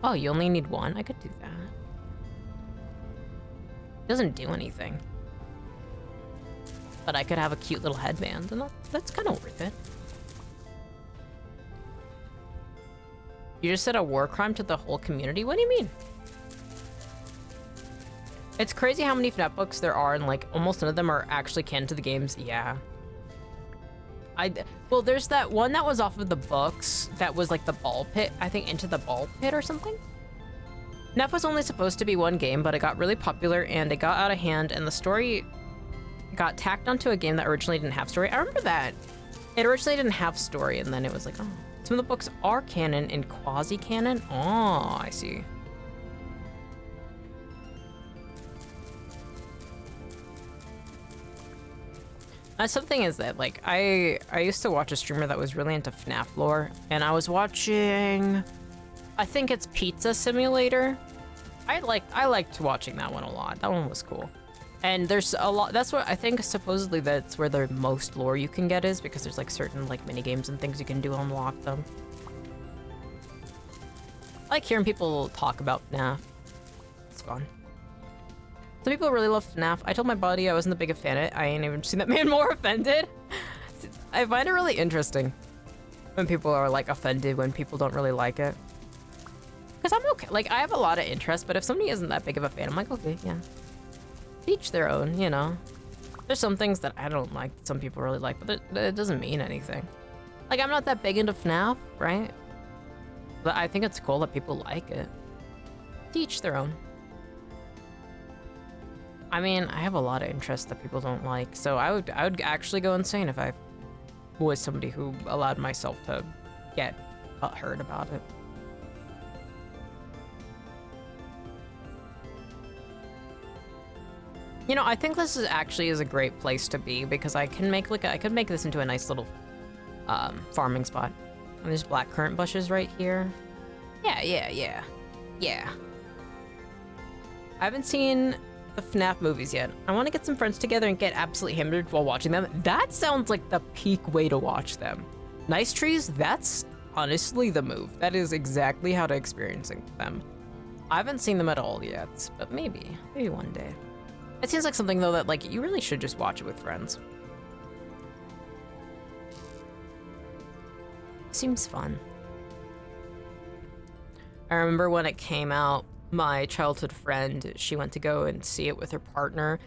Oh, you only need 1? I could do that. Doesn't do anything. but I could have a cute little headband, and that's kind of worth it. You just said a war crime to the whole community? What do you mean? It's crazy how many FNAF books there are, and like almost none of them are actually canon to the games. Yeah. Well, there's that one that was off of the books that was like the ball pit, I think Into the Ball Pit or something. FNAF was only supposed to be one game, but it got really popular and it got out of hand, and the story got tacked onto a game that originally didn't have story. I remember that. It originally didn't have story, and then it was like, oh. Some of the books are canon and quasi-canon. Oh, I see. Something is that, like, I used to watch a streamer that was really into FNAF lore, and I was watching, I think it's Pizza Simulator. I liked watching that one a lot. That one was cool. And there's a lot, that's what I think supposedly that's where the most lore you can get is, because there's like certain like mini games and things you can do to unlock them. I like hearing people talk about FNAF. It's fun. Some people really love FNAF. I told my buddy I wasn't a big fan of it. I ain't even seen that man more offended. I find it really interesting when people are like offended when people don't really like it. Because I'm okay. Like, I have a lot of interest, but if somebody isn't that big of a fan, I'm like, okay, yeah. Each their own, you know. There's some things that I don't like that some people really like, but it doesn't mean anything. Like, I'm not that big into FNAF, right? But I think it's cool that people like it. Each their own. I mean, I have a lot of interests that people don't like, so I would actually go insane if I was somebody who allowed myself to get hurt about it. You know, I think this is actually a great place to be, because I can make I could make this into a nice little farming spot. And there's blackcurrant bushes right here. Yeah. I haven't seen the FNAF movies yet. I want to get some friends together and get absolutely hammered while watching them. That sounds like the peak way to watch them. Nice trees, that's honestly the move. That is exactly how to experiencing them. I haven't seen them at all yet, but maybe one day. It seems like something though that like you really should just watch it with friends. Seems fun. I remember when it came out, my childhood friend, she went to go and see it with her partner,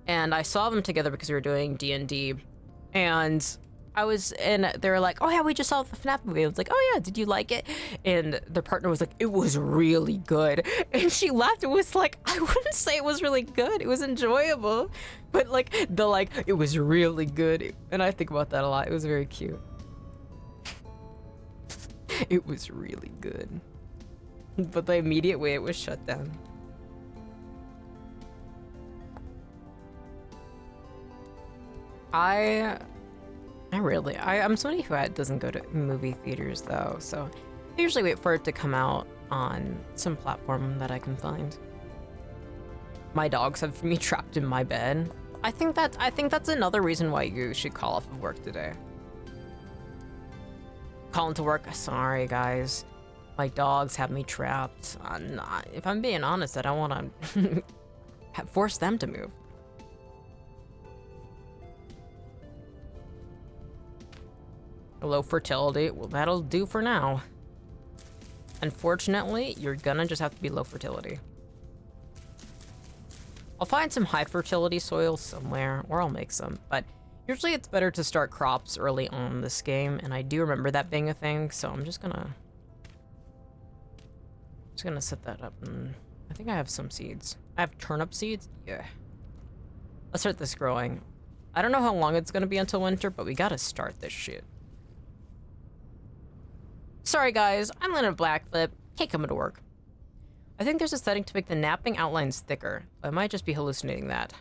and I saw them together because we were doing D&D, and they were like, oh yeah, we just saw the FNAF movie. I was like, oh yeah, did you like it? And their partner was like, it was really good. And she laughed. It was like, I wouldn't say it was really good. It was enjoyable, but like, it was really good. And I think about that a lot. It was very cute. It was really good. But the immediate way it was shut down. I'm somebody who doesn't go to movie theaters though, so I usually wait for it to come out on some platform that I can find. My dogs have me trapped in my bed. I think that's another reason why you should call off of work today. Calling to work, sorry guys. My dogs have me trapped. If I'm being honest, I don't want to force them to move. Low fertility, well, that'll do for now. Unfortunately, you're gonna just have to be low fertility. I'll find some high fertility soil somewhere, or I'll make some, but usually it's better to start crops early on in this game, and I do remember that being a thing, so I'm just gonna set that up, and I think I have some seeds. I have turnip seeds? Yeah. Let's start this growing. I don't know how long it's gonna be until winter, but we gotta start this shit. Sorry guys, I'm Leonard Blackflip. Can't come to work. I think there's a setting to make the napping outlines thicker. I might just be hallucinating that.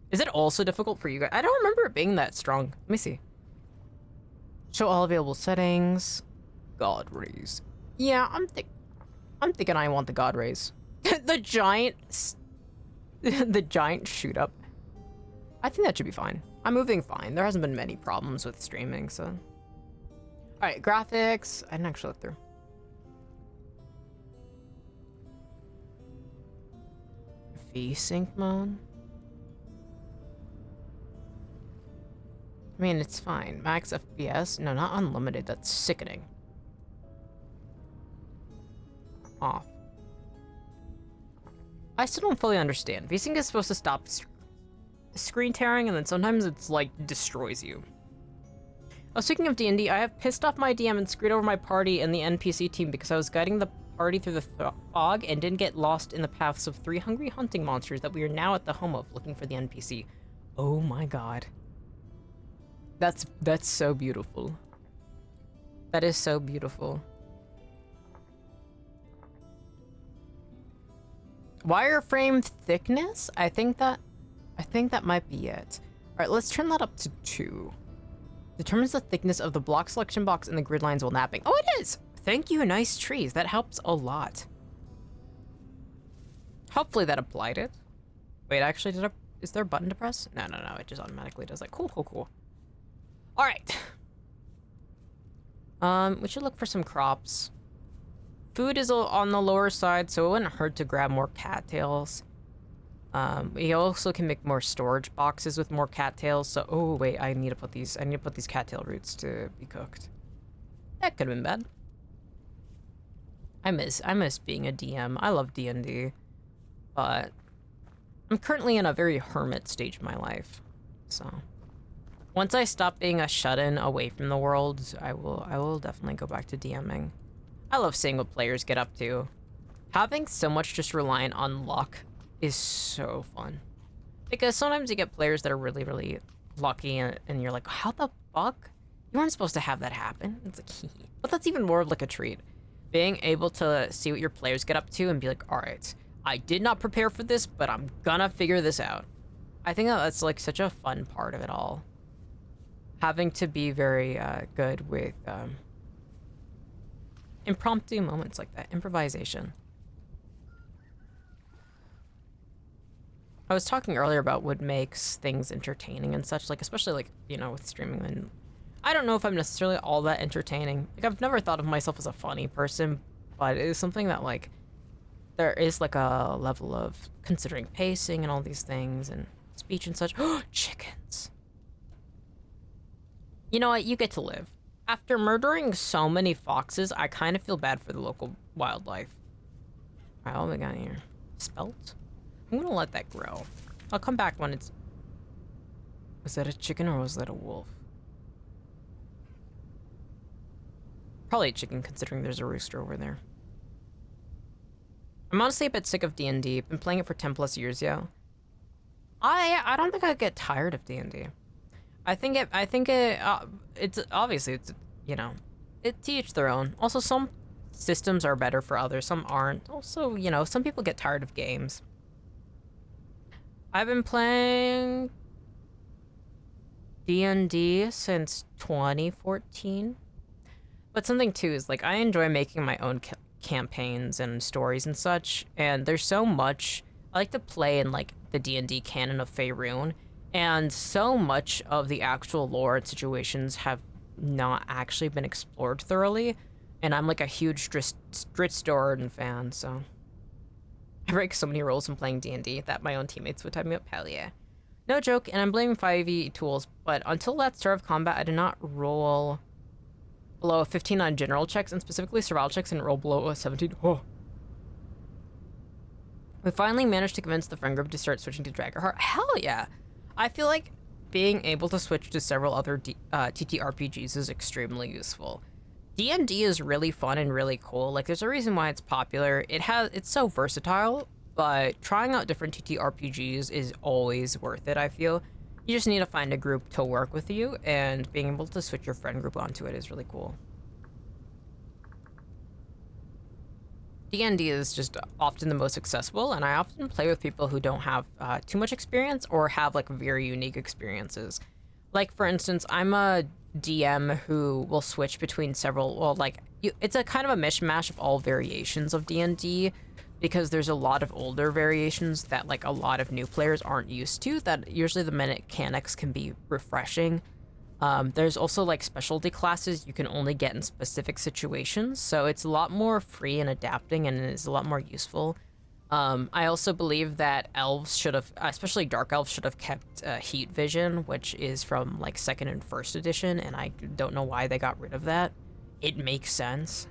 Is it also difficult for you guys? I don't remember it being that strong. Let me see. Show all available settings. God rays. Yeah, I'm thinking I want the God rays. the giant shoot up. I think that should be fine. I'm moving fine. There hasn't been many problems with streaming, so. All right, graphics. I didn't actually look through. VSync mode. I mean, it's fine. Max FPS? No, not unlimited. That's sickening. Off. I still don't fully understand. VSync is supposed to stop screen tearing, and then sometimes it's like destroys you. Oh, speaking of D&D, I have pissed off my DM and screwed over my party and the NPC team because I was guiding the party through the fog and didn't get lost in the paths of 3 hungry hunting monsters that we are now at the home of looking for the NPC. Oh my god. That's so beautiful. That is so beautiful. Wireframe thickness? I think that might be it. Alright, let's turn that up to 2. Determines the thickness of the block selection box and the grid lines while napping. Oh, it is! Thank you, nice trees. That helps a lot. Hopefully that applied it. Wait, actually, is there a button to press? No, it just automatically does that. Cool. Alright. We should look for some crops. Food is on the lower side, so it wouldn't hurt to grab more cattails. We also can make more storage boxes with more cattails. So, oh wait, I need to put these cattail roots to be cooked. That could have been bad. I miss being a DM. I love D&D, but I'm currently in a very hermit stage of my life. So, once I stop being a shut-in away from the world, I will definitely go back to DMing. I love seeing what players get up to. Having so much just reliant on luck is so fun. Because sometimes you get players that are really, really lucky and you're like, how the fuck? You weren't supposed to have that happen. It's like, but that's even more of like a treat. Being able to see what your players get up to and be like, all right, I did not prepare for this, but I'm gonna figure this out. I think that's like such a fun part of it all. Having to be very good with impromptu moments like that, improvisation. I was talking earlier about what makes things entertaining and such, like especially like, you know, with streaming, and I don't know if I'm necessarily all that entertaining. Like I've never thought of myself as a funny person, but it is something that like there is like a level of considering pacing and all these things and speech and such. Chickens. You know what? You get to live. After murdering so many foxes, I kind of feel bad for the local wildlife. All right, what do we got here? Spelt? I'm gonna let that grow. I'll come back when it's... Was that a chicken or was that a wolf? Probably a chicken, considering there's a rooster over there. I'm honestly a bit sick of D&D. Been playing it for 10 plus years, yo. I don't think I'd get tired of D&D. It's obviously, it's, you know, it to each their own. Also, some systems are better for others, some aren't. Also, you know, some people get tired of games. I've been playing D&D since 2014. But something too is like I enjoy making my own campaigns and stories and such, and there's so much I like to play in like the D&D canon of Faerun, and so much of the actual lore and situations have not actually been explored thoroughly, and I'm like a huge Dritz fan, so I break so many rules in playing D&D that my own teammates would type me up. Hell yeah. No joke, and I'm blaming 5e tools, but until that start of combat, I did not roll below a 15 on general checks, and specifically survival checks, and roll below a 17. Oh. We finally managed to convince the friend group to start switching to Daggerheart. Hell yeah! I feel like being able to switch to several other TTRPGs is extremely useful. D&D is really fun and really cool. Like, there's a reason why it's popular. It's so versatile, but trying out different TTRPGs is always worth it, I feel. You just need to find a group to work with you, and being able to switch your friend group onto it is really cool. D&D is just often the most accessible, and I often play with people who don't have too much experience or have like very unique experiences. Like, for instance, I'm a DM who will switch between several, well, like, it's a kind of a mishmash of all variations of D&D, because there's a lot of older variations that like a lot of new players aren't used to, that usually the mechanics can be refreshing. There's also like specialty classes you can only get in specific situations, so it's a lot more free and adapting, and it's a lot more useful. I also believe that elves should have, especially dark elves, should have kept heat vision, which is from like 2nd and 1st edition, and I don't know why they got rid of that. It makes sense.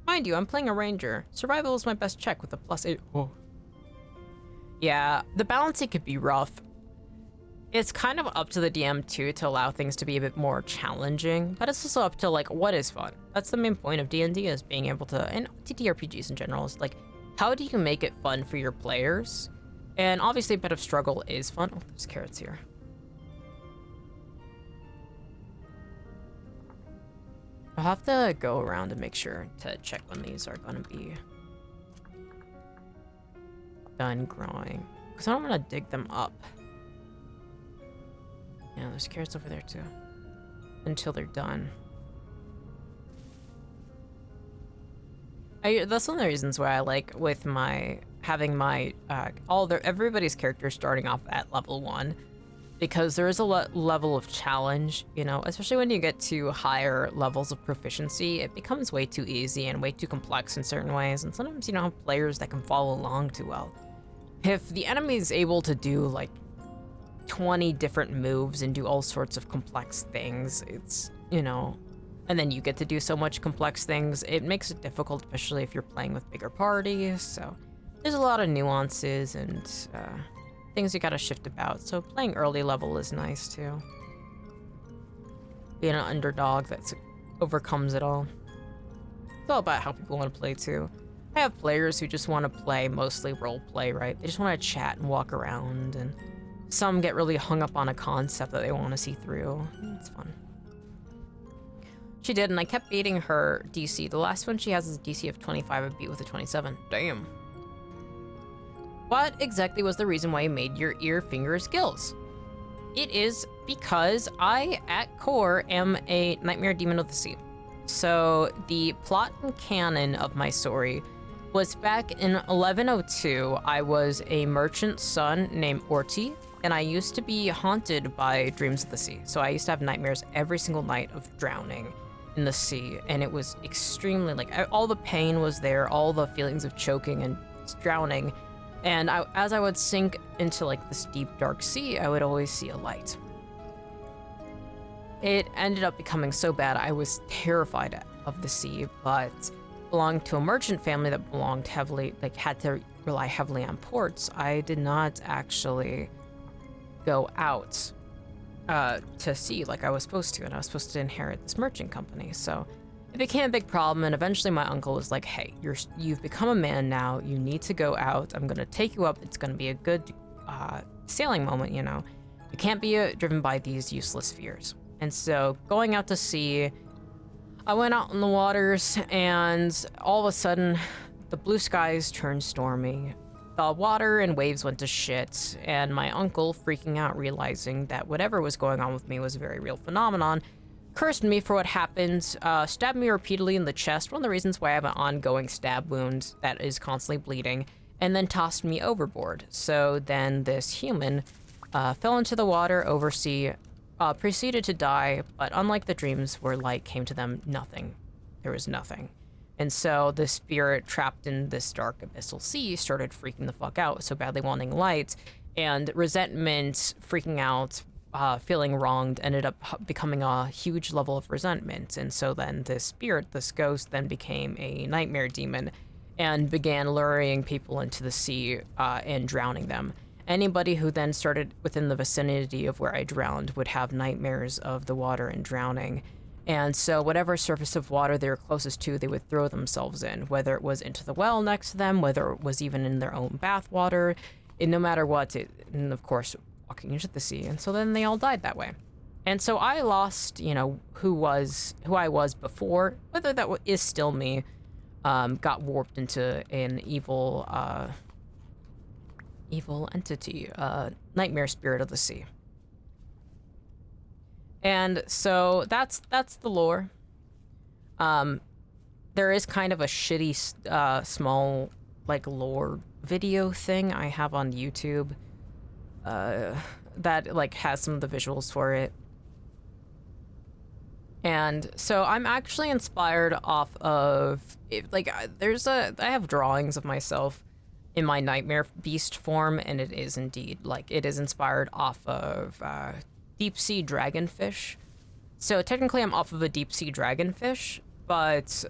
Mind you, I'm playing a ranger. Survival is my best check with a +8. Oh. Yeah, the balancing could be rough. It's kind of up to the DM too to allow things to be a bit more challenging, but it's also up to like what is fun. That's the main point of D&D, is being able to, and TTRPGs in general, is like how do you make it fun for your players? And obviously a bit of struggle is fun. Oh, there's carrots here. I'll have to go around and make sure to check when these are gonna be done growing, because I don't want to dig them up. Yeah, there's carrots over there too. Until they're done. That's one of the reasons why I like with my having my everybody's characters starting off at level 1, because there is a level of challenge, you know, especially when you get to higher levels of proficiency. It becomes way too easy and way too complex in certain ways, and sometimes you don't have players that can follow along too well. If the enemy is able to do like 20 different moves and do all sorts of complex things, it's, you know, and then you get to do so much complex things, it makes it difficult, especially if you're playing with bigger parties. So there's a lot of nuances and things you gotta shift about. So playing early level is nice too. Being an underdog that overcomes it all. It's all about how people want to play too. I have players who just want to play mostly role play, right? They just want to chat and walk around, and some get really hung up on a concept that they want to see through. It's fun. She did, and I kept beating her DC. The last one she has is a DC of 25. I beat with a 27. Damn. What exactly was the reason why you made your ear, fingers, gills? It is because I, at core, am a nightmare demon of the sea. So the plot and canon of my story was back in 1102, I was a merchant's son named Orti, and I used to be haunted by dreams of the sea. So I used to have nightmares every single night of drowning in the sea, and it was extremely, like, all the pain was there, all the feelings of choking and drowning, and as I would sink into, like, this deep, dark sea, I would always see a light. It ended up becoming so bad, I was terrified of the sea, but belonged to a merchant family that belonged heavily, like, had to rely heavily on ports. I did not actually go out to sea like I was supposed to, and I was supposed to inherit this merchant company. So it became a big problem, and eventually my uncle was like, hey, you've become a man now, you need to go out, I'm gonna take you up, it's gonna be a good sailing moment, you know. You can't be driven by these useless fears. And so going out to sea, I went out in the waters, and all of a sudden the blue skies turned stormy. The water and waves went to shit, and my uncle, freaking out, realizing that whatever was going on with me was a very real phenomenon, cursed me for what happened, stabbed me repeatedly in the chest, one of the reasons why I have an ongoing stab wound that is constantly bleeding, and then tossed me overboard. So then this human fell into the water, oversea, proceeded to die, but unlike the dreams where light came to them, nothing. There was nothing. And so the spirit trapped in this dark abyssal sea started freaking the fuck out, so badly wanting light, and resentment, freaking out, feeling wronged, ended up becoming a huge level of resentment. And so then this spirit, this ghost, then became a nightmare demon and began luring people into the sea and drowning them. Anybody who then started within the vicinity of where I drowned would have nightmares of the water and drowning. And so whatever surface of water they were closest to, they would throw themselves in, whether it was into the well next to them, whether it was even in their own bath water, and no matter what, and of course, walking into the sea. And so then they all died that way. And so I lost, you know, who I was before, whether that is still me, got warped into an evil entity, nightmare spirit of the sea. And so that's the lore. There is kind of a shitty small like lore video thing I have on YouTube that like has some of the visuals for it. And so I'm actually inspired off of I have drawings of myself in my nightmare beast form, and it is indeed it is inspired off of deep sea dragonfish. So technically I'm off of a deep sea dragonfish, but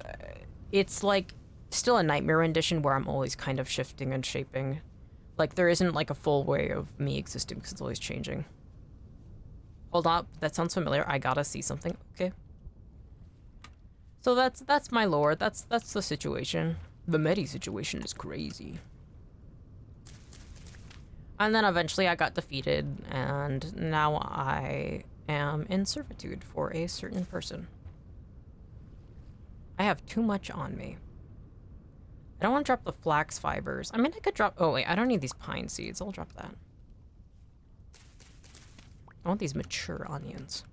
it's like still a nightmare rendition where I'm always kind of shifting and shaping. Like there isn't like a full way of me existing because it's always changing. Hold up, that sounds familiar. I gotta see something. Okay. So that's my lore. That's the situation. The Mettie situation is crazy. And then eventually I got defeated, and now I am in servitude for a certain person. I have too much on me. I don't want to drop the flax fibers. I mean, I could drop... Oh, wait, I don't need these pine seeds. I'll drop that. I want these mature onions.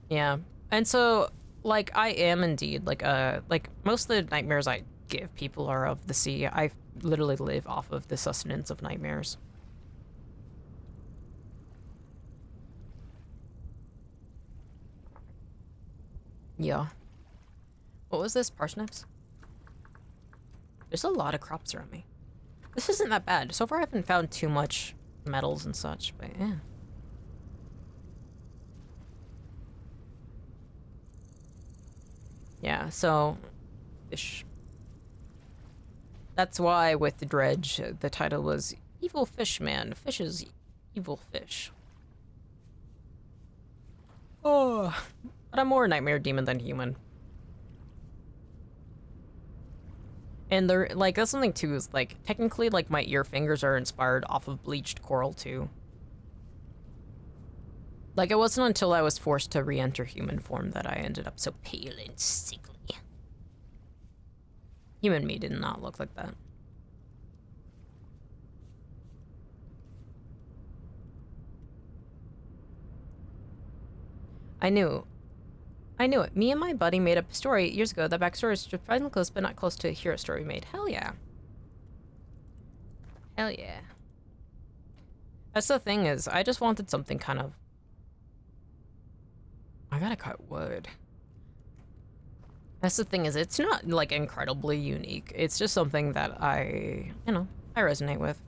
Yeah. And so, like, I am indeed, like, most of the nightmares I give people are of the sea. I literally live off of the sustenance of nightmares. Yeah. What was this? Parsnips? There's a lot of crops around me. This isn't that bad. So far I haven't found too much metals and such, but yeah. Yeah, so fish. That's why with the dredge, the title was Evil Fish Man. Fish is evil fish. Oh, but I'm more a nightmare demon than human. And they're like, that's something too, is like, technically, like, my ear fingers are inspired off of bleached coral too. Like, it wasn't until I was forced to re-enter human form that I ended up so pale and sickly. Human me did not look like that. I knew it. Me and my buddy made up a story years ago. That backstory is surprisingly close, but not close to a hero story we made. Hell yeah. Hell yeah. That's the thing is, I just wanted something kind of... I gotta cut wood. That's the thing is, it's not, like, incredibly unique. It's just something that I resonate with.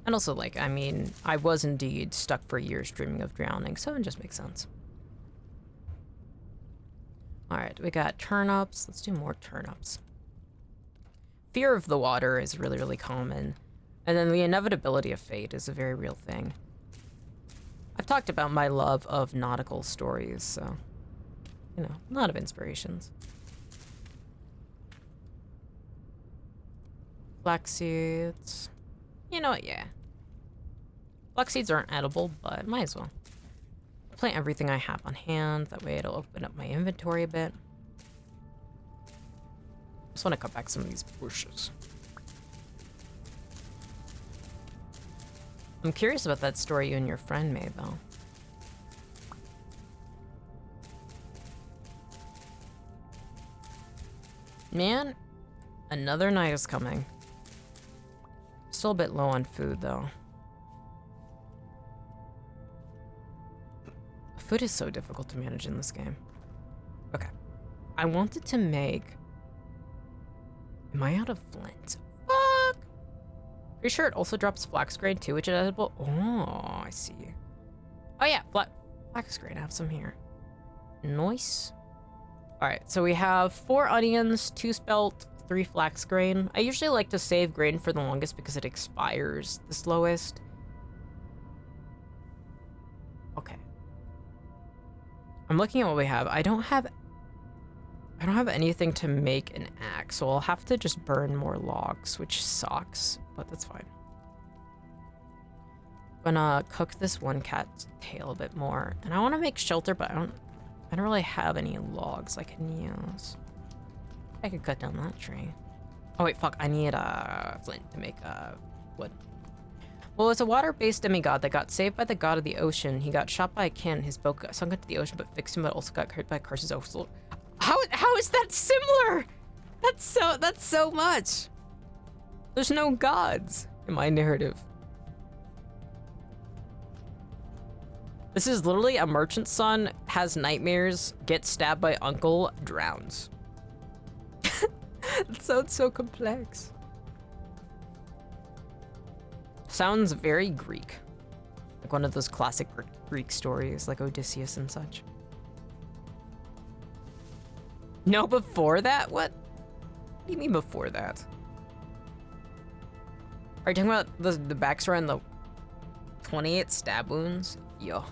And also, like, I mean, I was indeed stuck for years dreaming of drowning, so it just makes sense. Alright, we got turnips. Let's do more turnips. Fear of the water is really, really common. And then the inevitability of fate is a very real thing. I've talked about my love of nautical stories, so... You know, a lot of inspirations. Flax seeds. You know what, yeah. Flax seeds aren't edible, but might as well. Plant everything I have on hand, that way it'll open up my inventory a bit. Just want to cut back some of these bushes. I'm curious about that story you and your friend made, though. Man, another night is coming. Still a bit low on food, though. Food is so difficult to manage in this game. Okay. I wanted to make... Am I out of flint? Fuck! Pretty sure it also drops flax grain too, which is edible. Oh, I see. Oh yeah, flax grain. I have some here. Nice. Alright, so we have 4 onions, 2 spelt, 3 flax grain. I usually like to save grain for the longest because it expires the slowest. Okay. I'm looking at what we have. I don't have anything to make an axe, so I'll have to just burn more logs, which sucks, but that's fine. I'm gonna cook this one cat's tail a bit more, and I want to make shelter, but I don't really have any logs I can use. I could cut down that tree. Oh wait, fuck, I need flint to make wood. Well, it's a water-based demigod that got saved by the god of the ocean. He got shot by a cannon. His boat got sunk into the ocean, but fixed him, but also got hurt by curses. How is that similar? That's so much. There's no gods in my narrative. This is literally a merchant's son, has nightmares, gets stabbed by uncle, drowns. It sounds so complex. Sounds very Greek. Like one of those classic Greek stories, like Odysseus and such. No, before that? What? What do you mean before that? Are you talking about the backstory and the 28 stab wounds? Yo.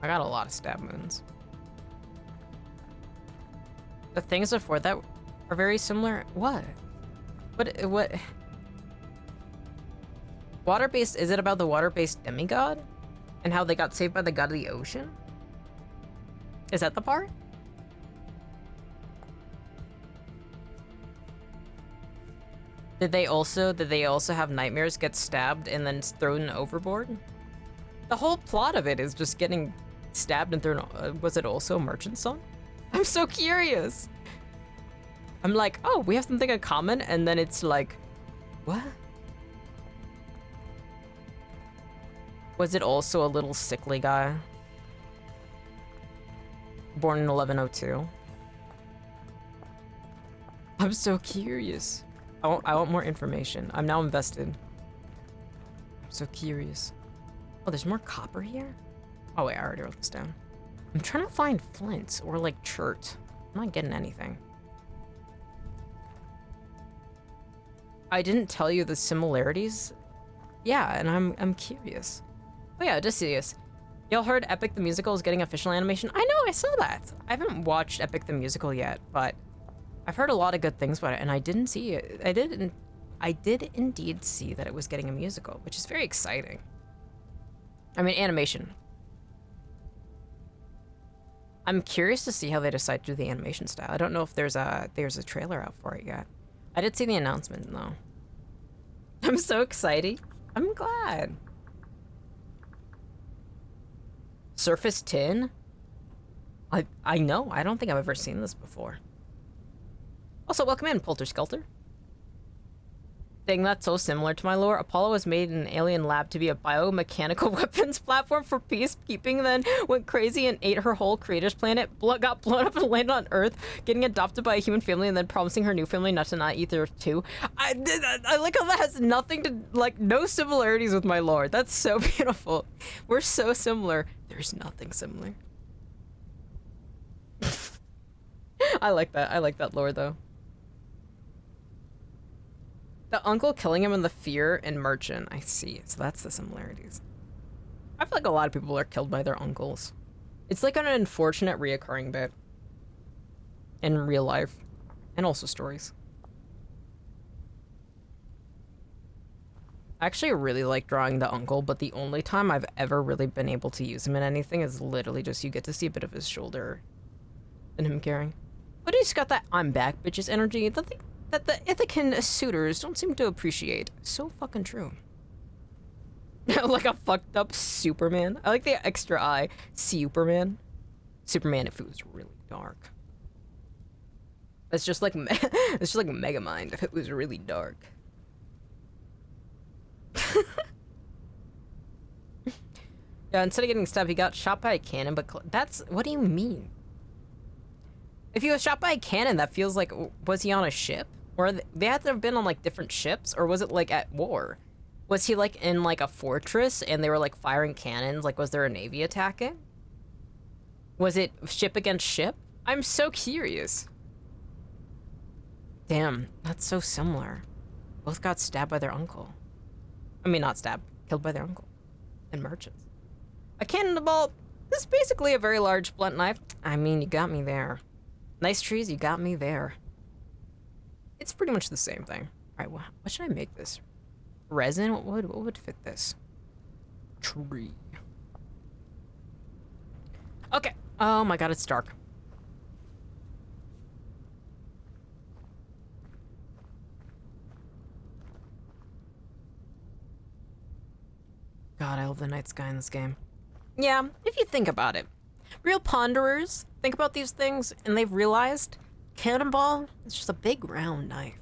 I got a lot of stab wounds. The things before that are very similar. What? What? Water-based, is it about the water-based demigod? And how they got saved by the god of the ocean? Is that the part? Did they also have nightmares, get stabbed, and then thrown overboard? The whole plot of it is just getting stabbed and thrown. Was it also a merchant son? I'm so curious. I'm like, oh, we have something in common, and then it's like, what? Was it also a little sickly guy? Born in 1102. I'm so curious. I want more information. I'm now invested. I'm so curious. Oh, there's more copper here? Oh wait, I already wrote this down. I'm trying to find flints or like chert. I'm not getting anything. I didn't tell you the similarities. Yeah, and I'm curious. Oh yeah, Odysseus. Y'all heard Epic the Musical is getting official animation? I know, I saw that. I haven't watched Epic the Musical yet, but I've heard a lot of good things about it, and I didn't see it. I did indeed see that it was getting a musical, which is very exciting. I mean, animation. I'm curious to see how they decide to do the animation style. I don't know if there's a trailer out for it yet. I did see the announcement though. I'm so excited. I'm glad. Surface tin? I know. I don't think I've ever seen this before. Also, welcome in, Polter Skelter. Dang, that's so similar to my lore. Apollo was made in an alien lab to be a biomechanical weapons platform for peacekeeping, then went crazy and ate her whole creator's planet, got blown up and landed on Earth, getting adopted by a human family and then promising her new family not to eat Earth too. I like how that has nothing to, like, no similarities with my lore. That's so beautiful. We're so similar. There's nothing similar. I like that. I like that lore, though. The uncle killing him in the fear and merchant. I see. So that's the similarities. I feel like a lot of people are killed by their uncles. It's like an unfortunate reoccurring bit in real life and also stories. I actually really like drawing the uncle, but the only time I've ever really been able to use him in anything is literally just you get to see a bit of his shoulder and him carrying. But he's got that I'm back bitches energy that the Ithacan suitors don't seem to appreciate. So fucking true. Like a fucked up Superman. I like the extra eye. Superman. Superman if it was really dark. It's just like it's just like Megamind if it was really dark. Yeah, instead of getting stabbed, he got shot by a cannon, but that's, what do you mean? If he was shot by a cannon, that feels like, was he on a ship? Or they had to have been on like different ships, or was it like at war? Was he like in like a fortress and they were like firing cannons? Like, was there a navy attacking? Was it ship against ship? I'm so curious. Damn, that's so similar. Both got stabbed by their uncle. I mean, not stabbed, killed by their uncle. And merchants. A cannonball is basically a very large blunt knife. I mean, you got me there. Nice trees, you got me there. It's pretty much the same thing. All right, what should I make this? Resin? What would fit this? Tree. Okay. Oh my god, it's dark. God, I love the night sky in this game. Yeah, if you think about it. Real ponderers think about these things and they've realized cannonball is just a big round knife.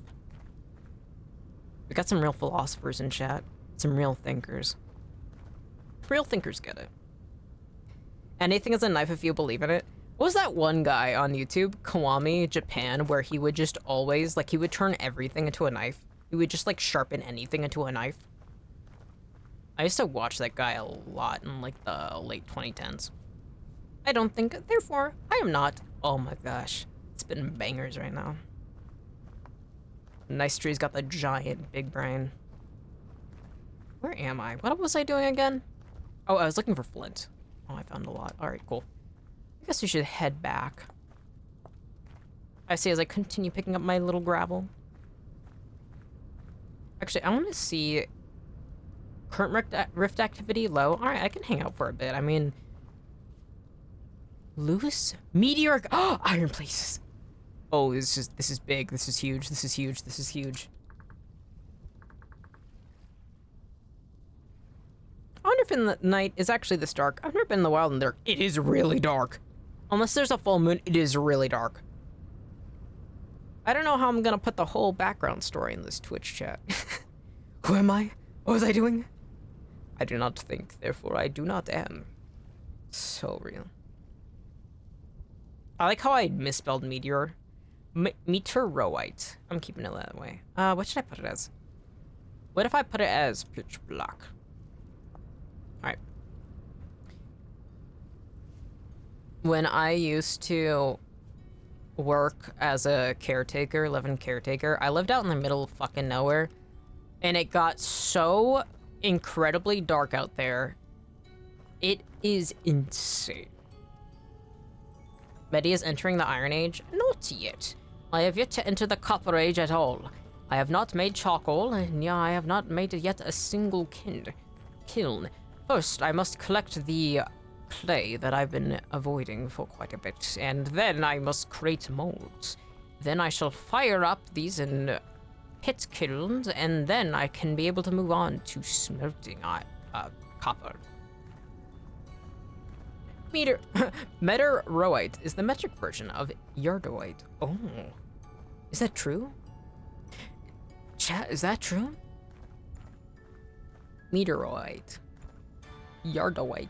We got some real philosophers in chat. Some real thinkers. Real thinkers get it. Anything is a knife if you believe in it. What was that one guy on YouTube, Kiwami Japan, where he would just always, like, he would turn everything into a knife? He would just, like, sharpen anything into a knife. I used to watch that guy a lot in, like, the late 2010s. I don't think, therefore, I am not. Oh my gosh. It's been bangers right now. Nice tree's got the giant big brain. Where am I? What was I doing again? Oh, I was looking for flint. Oh, I found a lot. Alright, cool. I guess we should head back. I see as I continue picking up my little gravel. Actually, I want to see... Current rift activity low. Alright, I can hang out for a bit. I mean... Loose? Meteoric... Oh, iron places! Oh, this is big. This is huge. This is huge. This is huge. I wonder if in the night is actually this dark. I've never been in the wild and dark. It is really dark. Unless there's a full moon, it is really dark. I don't know how I'm gonna put the whole background story in this Twitch chat. Who am I? What was I doing? I do not think, therefore I do not am. So real. I like how I misspelled meteor. Meteoroite. I'm keeping it that way. What should I put it as? What if I put it as pitch black? Alright. When I used to work as a caretaker, live-in caretaker, I lived out in the middle of fucking nowhere, and it got so incredibly dark out there. It is insane. Mettie is entering the Iron Age? Not yet. I have yet to enter the Copper Age at all. I have not made charcoal, and yeah, I have not made yet a single kiln. First, I must collect the clay that I've been avoiding for quite a bit, and then I must create molds. Then I shall fire up these in pit kilns, and then I can be able to move on smelting copper. Meteoroite is the metric version of yardoite. Oh. Is that true? Chat, is that true? Meteoroite. Yardoite.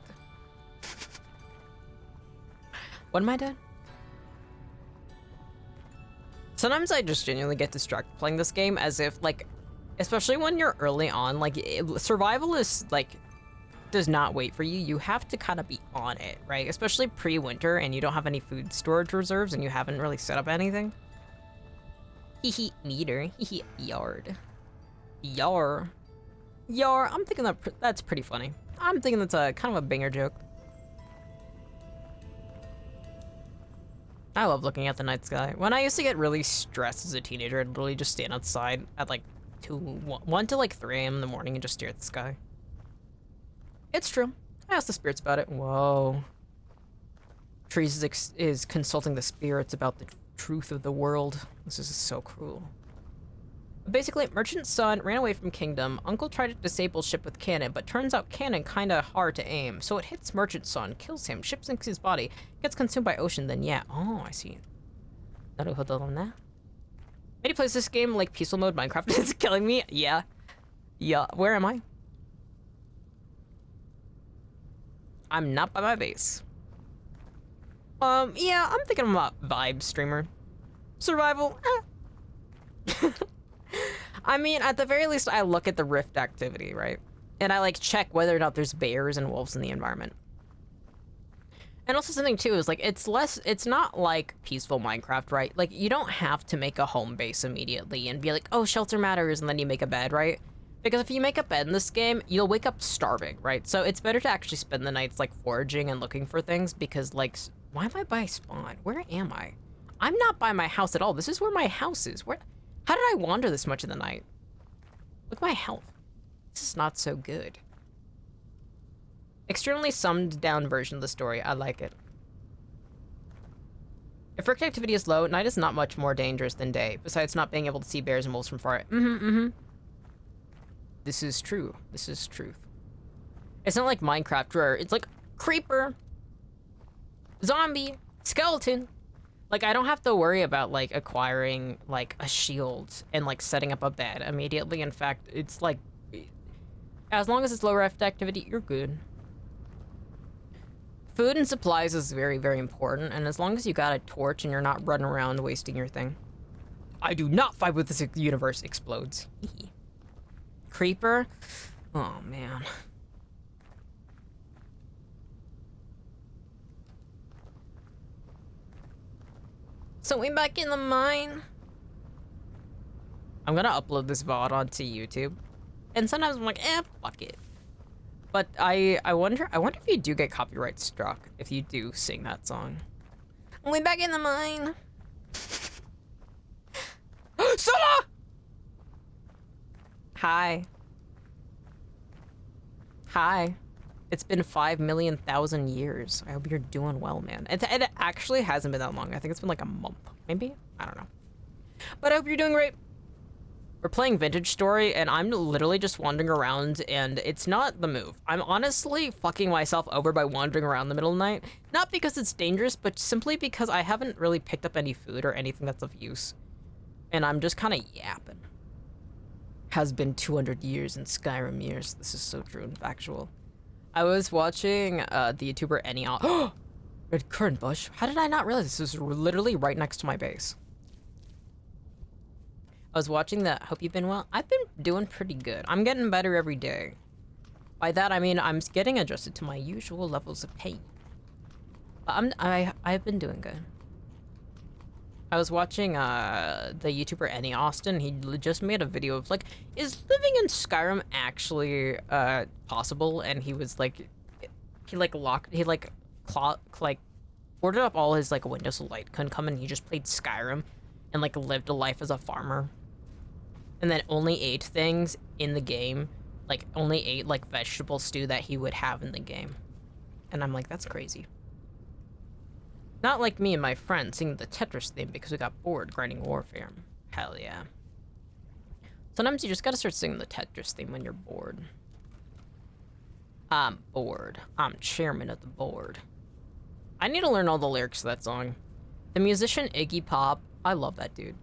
What am I doing? Sometimes I just genuinely get distracted playing this game as if, like, especially when you're early on, like, survival is, like, does not wait for you. You have to kind of be on it, right? Especially pre-winter and you don't have any food storage reserves and you haven't really set up anything. Hehe, meter. Hehe, yard. Yar. Yar. I'm thinking that's pretty funny. I'm thinking that's a kind of a banger joke. I love looking at the night sky. When I used to get really stressed as a teenager, I'd literally just stand outside at like 1 to like 3 a.m. in the morning and just stare at the sky. It's true. I asked the spirits about it. Whoa. Trees is consulting the spirits about the truth of the world. This is so cruel. Basically, Merchant's son ran away from Kingdom. Uncle tried to disable ship with cannon, but turns out cannon kinda hard to aim. So it hits Merchant's son, kills him, ship sinks his body, gets consumed by ocean, then yeah. Oh, I see. Mettie plays this game like peaceful mode Minecraft. It's killing me. Yeah. Yeah. Where am I? I'm not by my base. Yeah, I'm thinking I'm a vibe streamer. Survival, I mean, at the very least, I look at the rift activity, right? And I, like, check whether or not there's bears and wolves in the environment. And also something, too, is, like, it's not like peaceful Minecraft, right? Like, you don't have to make a home base immediately and be like, oh, shelter matters, and then you make a bed, right? Because if you make a bed in this game, you'll wake up starving, right? So it's better to actually spend the nights, like, foraging and looking for things, because, like, why am I by spawn? Where am I? I'm not by my house at all. This is where my house is. How did I wander this much in the night? Look at my health. This is not so good. Extremely summed down version of the story. I like it. If rift activity is low, night is not much more dangerous than day, besides not being able to see bears and wolves from far. This is true. This is truth. It's not like Minecraft where it's like creeper, zombie, skeleton, Like, I don't have to worry about, like, acquiring, like, a shield and, like, setting up a bed immediately. In fact, it's, like, as long as it's low ref activity, you're good. Food and supplies is very, very important, and as long as you got a torch and you're not running around wasting your thing. I do not fight with this universe explodes. Creeper? Oh, man. So we back in the mine. I'm gonna upload this VOD onto YouTube. And sometimes I'm like, fuck it. But I wonder if you do get copyright struck if you do sing that song. We back in the mine. Sola! Hi. Hi. It's been 5,000,000 years. I hope you're doing well, man. It actually hasn't been that long. I think it's been like a month, maybe? I don't know. But I hope you're doing great. We're playing Vintage Story, and I'm literally just wandering around, and it's not the move. I'm honestly fucking myself over by wandering around the middle of the night. Not because it's dangerous, but simply because I haven't really picked up any food or anything that's of use. And I'm just kind of yapping. Has been 200 years in Skyrim years. This is so true and factual. I was watching the YouTuber Any. Red currant bush. How did I not realize this was literally right next to my base? I was watching that. Hope you've been well. I've been doing pretty good. I'm getting better every day. By that I mean I'm getting adjusted to my usual levels of pain. I've been doing good. I was watching the YouTuber Any Austin. He just made a video of like, is living in Skyrim actually possible? And he was like, boarded up all his like windows so light couldn't come in. He just played Skyrim and like lived a life as a farmer. And then only ate things in the game, like only ate like vegetable stew that he would have in the game. And I'm like, that's crazy. Not like me and my friend singing the Tetris theme because we got bored grinding Warfare. Hell yeah. Sometimes you just gotta start singing the Tetris theme when you're bored. I'm bored. I'm chairman of the board. I need to learn all the lyrics to that song. The musician Iggy Pop, I love that dude.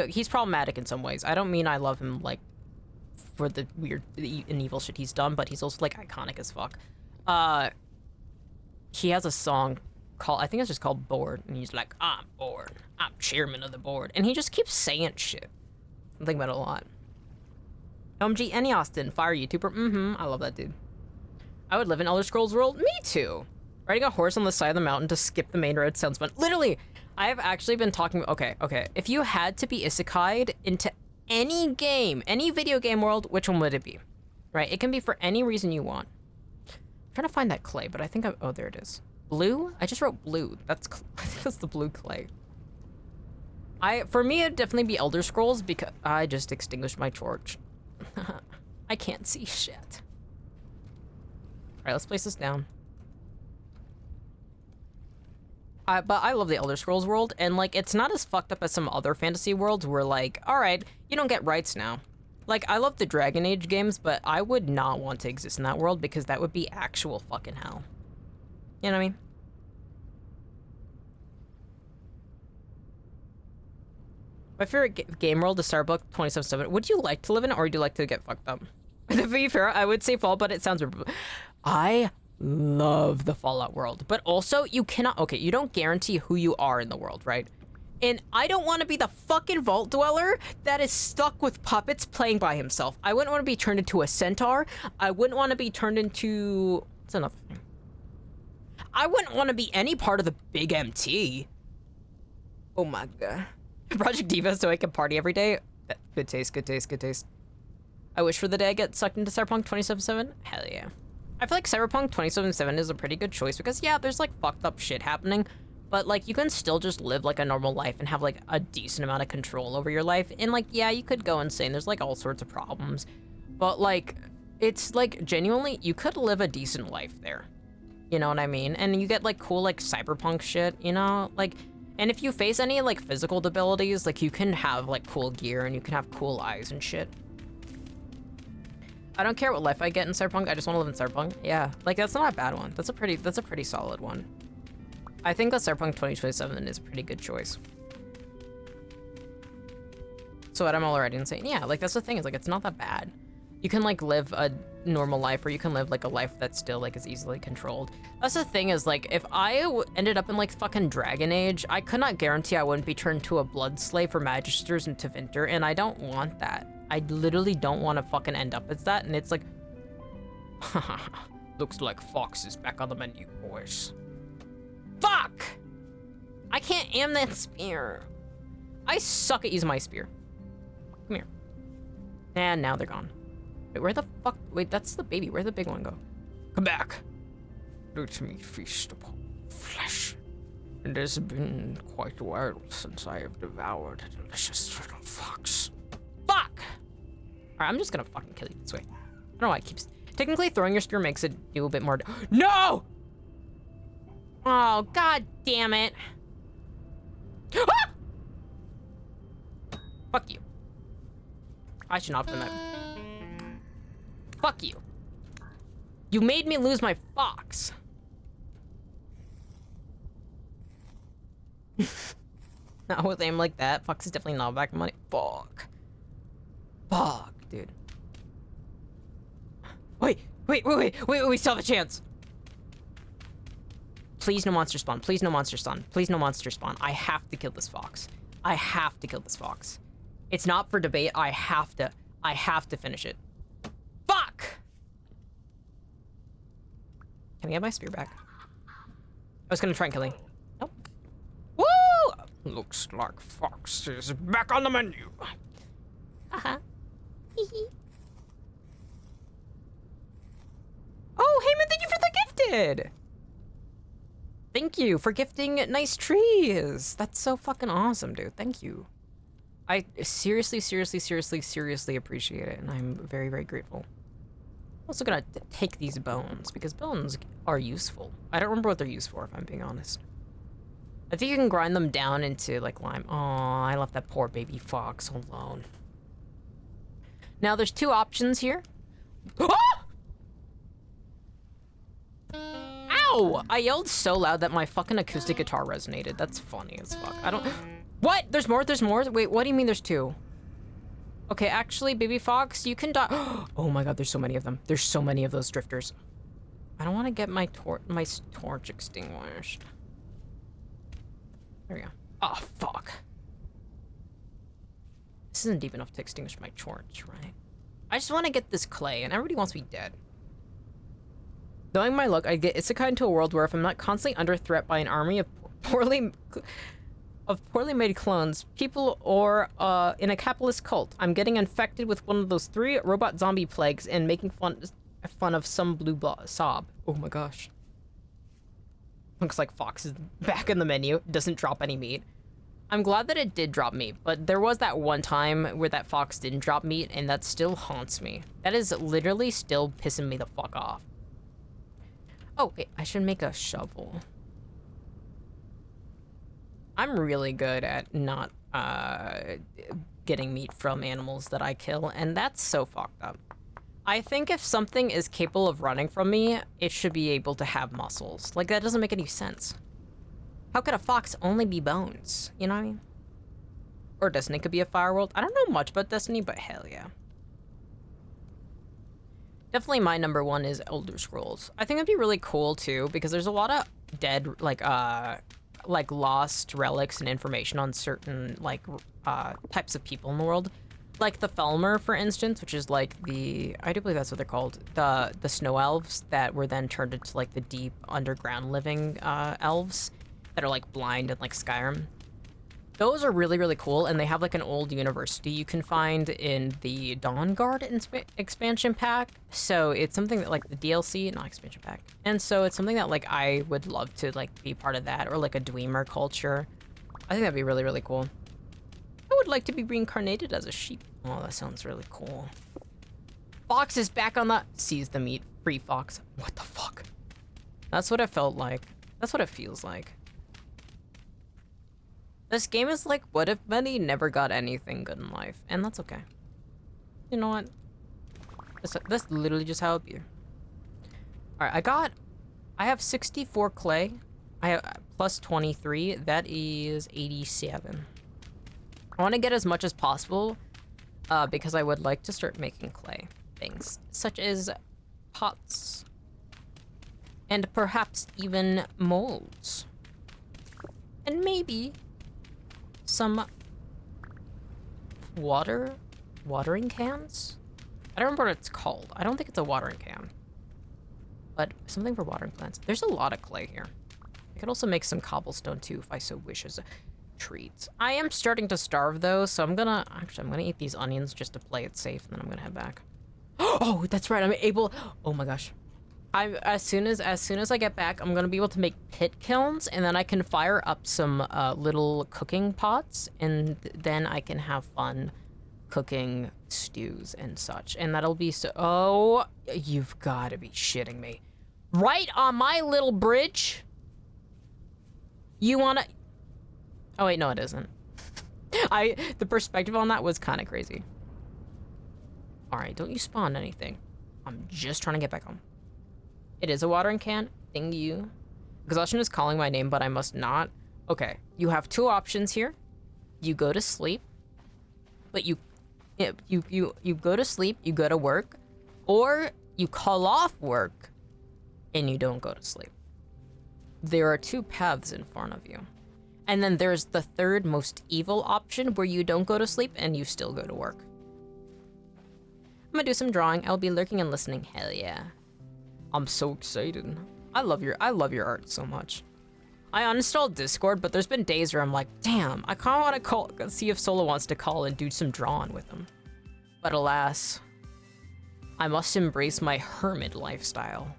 He's problematic in some ways. I don't mean I love him like for the weird and evil shit he's done, but he's also like iconic as fuck. He has a song called, I think it's just called Bored, and he's like, I'm bored. I'm chairman of the board. And he just keeps saying shit. I think about it a lot. OMG, Any Austin, fire YouTuber. I love that dude. I would live in Elder Scrolls world. Me too. Riding a horse on the side of the mountain to skip the main road sounds fun. Literally, I have actually been talking, okay. If you had to be isekai'd into any game, any video game world, which one would it be? Right, it can be for any reason you want. I'm trying to find that clay, but I think oh, there it is. Blue? I just wrote blue. I think that's the blue clay. For me, it'd definitely be Elder Scrolls because I just extinguished my torch. I can't see shit. All right, let's place this down. But I love the Elder Scrolls world, and like, it's not as fucked up as some other fantasy worlds where like, all right, you don't get rights now. Like, I love the Dragon Age games, but I would not want to exist in that world because that would be actual fucking hell. You know what I mean? My favorite game world is Starbuck 27/7. Would you like to live in it, or would you like to get fucked up? To be fair, I would say Fallout, but it sounds... I love the Fallout world, but also you cannot... Okay, you don't guarantee who you are in the world, right? And I don't want to be the fucking vault dweller that is stuck with puppets playing by himself. I wouldn't want to be turned into a centaur. I wouldn't want to be turned into... What's another thing? I wouldn't want to be any part of the big MT. Oh my god. Project Diva so I can party every day. Good taste, good taste, good taste. I wish for the day I get sucked into Cyberpunk 2077. Hell yeah. I feel like Cyberpunk 2077 is a pretty good choice because yeah, there's like fucked up shit happening, but like you can still just live like a normal life and have like a decent amount of control over your life. And like, yeah, you could go insane. There's like all sorts of problems, but like, it's like genuinely, you could live a decent life there. You know what I mean? And you get like cool like cyberpunk shit, you know? Like, and if you face any like physical disabilities, like you can have like cool gear and you can have cool eyes and shit. I don't care what life I get in Cyberpunk, I just want to live in Cyberpunk. Yeah, like that's not a bad one. That's a pretty solid one. I think that Cyberpunk 2027 is a pretty good choice. So what, I'm already insane. Yeah, like that's the thing, is like it's not that bad. You can like live a normal life, or you can live like a life that still like is easily controlled. That's the thing, is like if I ended up in like fucking Dragon Age, I could not guarantee I wouldn't be turned to a blood slave for Magisters and Tevinter, and I don't want that. I literally don't want to fucking end up as that, and it's like, looks like Fox is back on the menu, boys. Fuck! I can't aim that spear. I suck at using my spear. Come here. And now they're gone. Wait, where the fuck? Wait, that's the baby. Where'd the big one go? Come back. Let me feast upon flesh. It has been quite a while since I have devoured a delicious little fox. Fuck! Alright, I'm just gonna fucking kill you this way. I don't know why it keeps... Technically, throwing your spear makes it do a bit more... No! Oh, god damn it. Ah! Fuck you. I should not have done that. Fuck you. You made me lose my fox. Not with aim like that. Fox is definitely not back money. Fuck. Fuck, dude. Wait, we still have a chance. Please no monster spawn. Please no monster spawn. Please no monster spawn. I have to kill this fox. I have to kill this fox. It's not for debate. I have to finish it. Fuck! Can I get my spear back? I was gonna try and kill him. Nope. Woo! Looks like Fox is back on the menu. Uh-huh. Oh, Heyman, thank you for the gifted! Thank you for gifting nice trees. That's so fucking awesome, dude. Thank you. I seriously appreciate it, and I'm very, very grateful. I'm also gonna take these bones, because bones are useful. I don't remember what they're used for, if I'm being honest. I think you can grind them down into, like, lime. Oh, I left that poor baby fox alone. Now, there's two options here. Ah! Ow! I yelled so loud that my fucking acoustic guitar resonated. That's funny as fuck. I don't... What? There's more? There's more? Wait, what do you mean there's two? Okay, actually, baby fox, you can die. Oh my god, there's so many of them. There's so many of those drifters. I don't want to get my torch extinguished. There we go. Oh, fuck. This isn't deep enough to extinguish my torch, right? I just want to get this clay, and everybody wants me dead. Knowing my luck, I get isekai into a world where if I'm not constantly under threat by an army of poorly made clones, people, or in a capitalist cult, I'm getting infected with one of those 3 robot zombie plagues and making fun of some blue sob. Oh my gosh. Looks like Fox is back in the menu. Doesn't drop any meat. I'm glad that it did drop meat, but there was that one time where that Fox didn't drop meat, and that still haunts me. That is literally still pissing me the fuck off. Oh, wait, I should make a shovel. I'm really good at not getting meat from animals that I kill, and that's so fucked up. I think if something is capable of running from me, it should be able to have muscles. Like, that doesn't make any sense. How could a fox only be bones? You know what I mean? Or Destiny could be a fire world. I don't know much about Destiny, but hell yeah. Definitely my number one is Elder Scrolls. I think it'd be really cool too, because there's a lot of dead, like lost relics and information on certain, types of people in the world. Like the Felmer, for instance, which is like I do believe that's what they're called, the snow elves that were then turned into like the deep underground living elves that are like blind and like Skyrim. Those are really, really cool, and they have like an old university you can find in the Dawnguard expansion pack. So it's something that like the DLC, not expansion pack. And so it's something that like I would love to like be part of that, or like a Dwemer culture. I think that'd be really, really cool. I would like to be reincarnated as a sheep. Oh, that sounds really cool. Fox is back on the... Seize the meat. Free Fox. What the fuck? That's what it felt like. That's what it feels like. This game is like, what if Betty never got anything good in life? And that's okay. You know what? That's literally just how it be. Alright, I have 64 clay. I have plus 23, that is 87. I want to get as much as possible because I would like to start making clay things, such as pots and perhaps even molds. And maybe some watering cans? I don't remember what it's called. I don't think it's a watering can, but something for watering plants. There's a lot of clay here. I could also make some cobblestone too if I so wish as a treat. I am starting to starve though, so I'm gonna eat these onions just to play it safe, and then I'm gonna head back. Oh, that's right. I'm able. Oh my gosh. As soon as I get back, I'm gonna be able to make pit kilns, and then I can fire up some little cooking pots, and then I can have fun cooking stews and such. And that'll be so. Oh, you've got to be shitting me! Right on my little bridge. You wanna? Oh wait, no, it isn't. The perspective on that was kind of crazy. All right, don't you spawn anything. I'm just trying to get back home. It is a watering can. Thank you. Exhaustion is calling my name, but I must not. Okay, you have two options here. You go to sleep, but you go to sleep, you go to work, or you call off work and you don't go to sleep. There are two paths in front of you. And then there's the third most evil option where you don't go to sleep and you still go to work. I'm gonna do some drawing. I'll be lurking and listening. Hell yeah. I'm so excited. I love your art so much. I uninstalled Discord, but there's been days where I'm like, damn, I kinda wanna see if Solo wants to call and do some drawing with him. But alas, I must embrace my hermit lifestyle.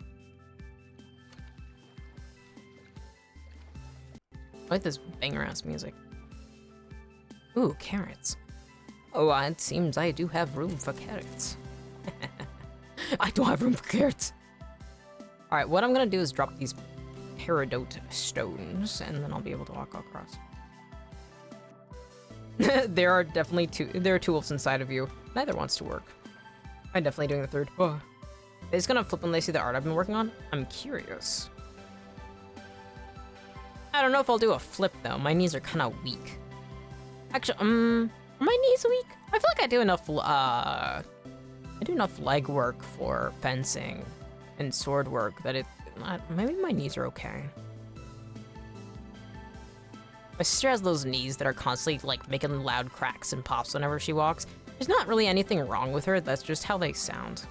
I like this banger-ass music. Ooh, carrots. Oh, it seems I do have room for carrots. I don't have room for carrots. All right, what I'm gonna do is drop these peridot stones, and then I'll be able to walk across. There are two wolves inside of you. Neither wants to work. I'm definitely doing the third. Oh. They're just gonna flip when they see the art I've been working on? I'm curious. I don't know if I'll do a flip though. My knees are kind of weak. Actually, are my knees weak? I feel like I do enough leg work for fencing and sword work that maybe my knees are okay. My sister has those knees that are constantly like making loud cracks and pops whenever she walks. There's not really anything wrong with her, that's just how they sound.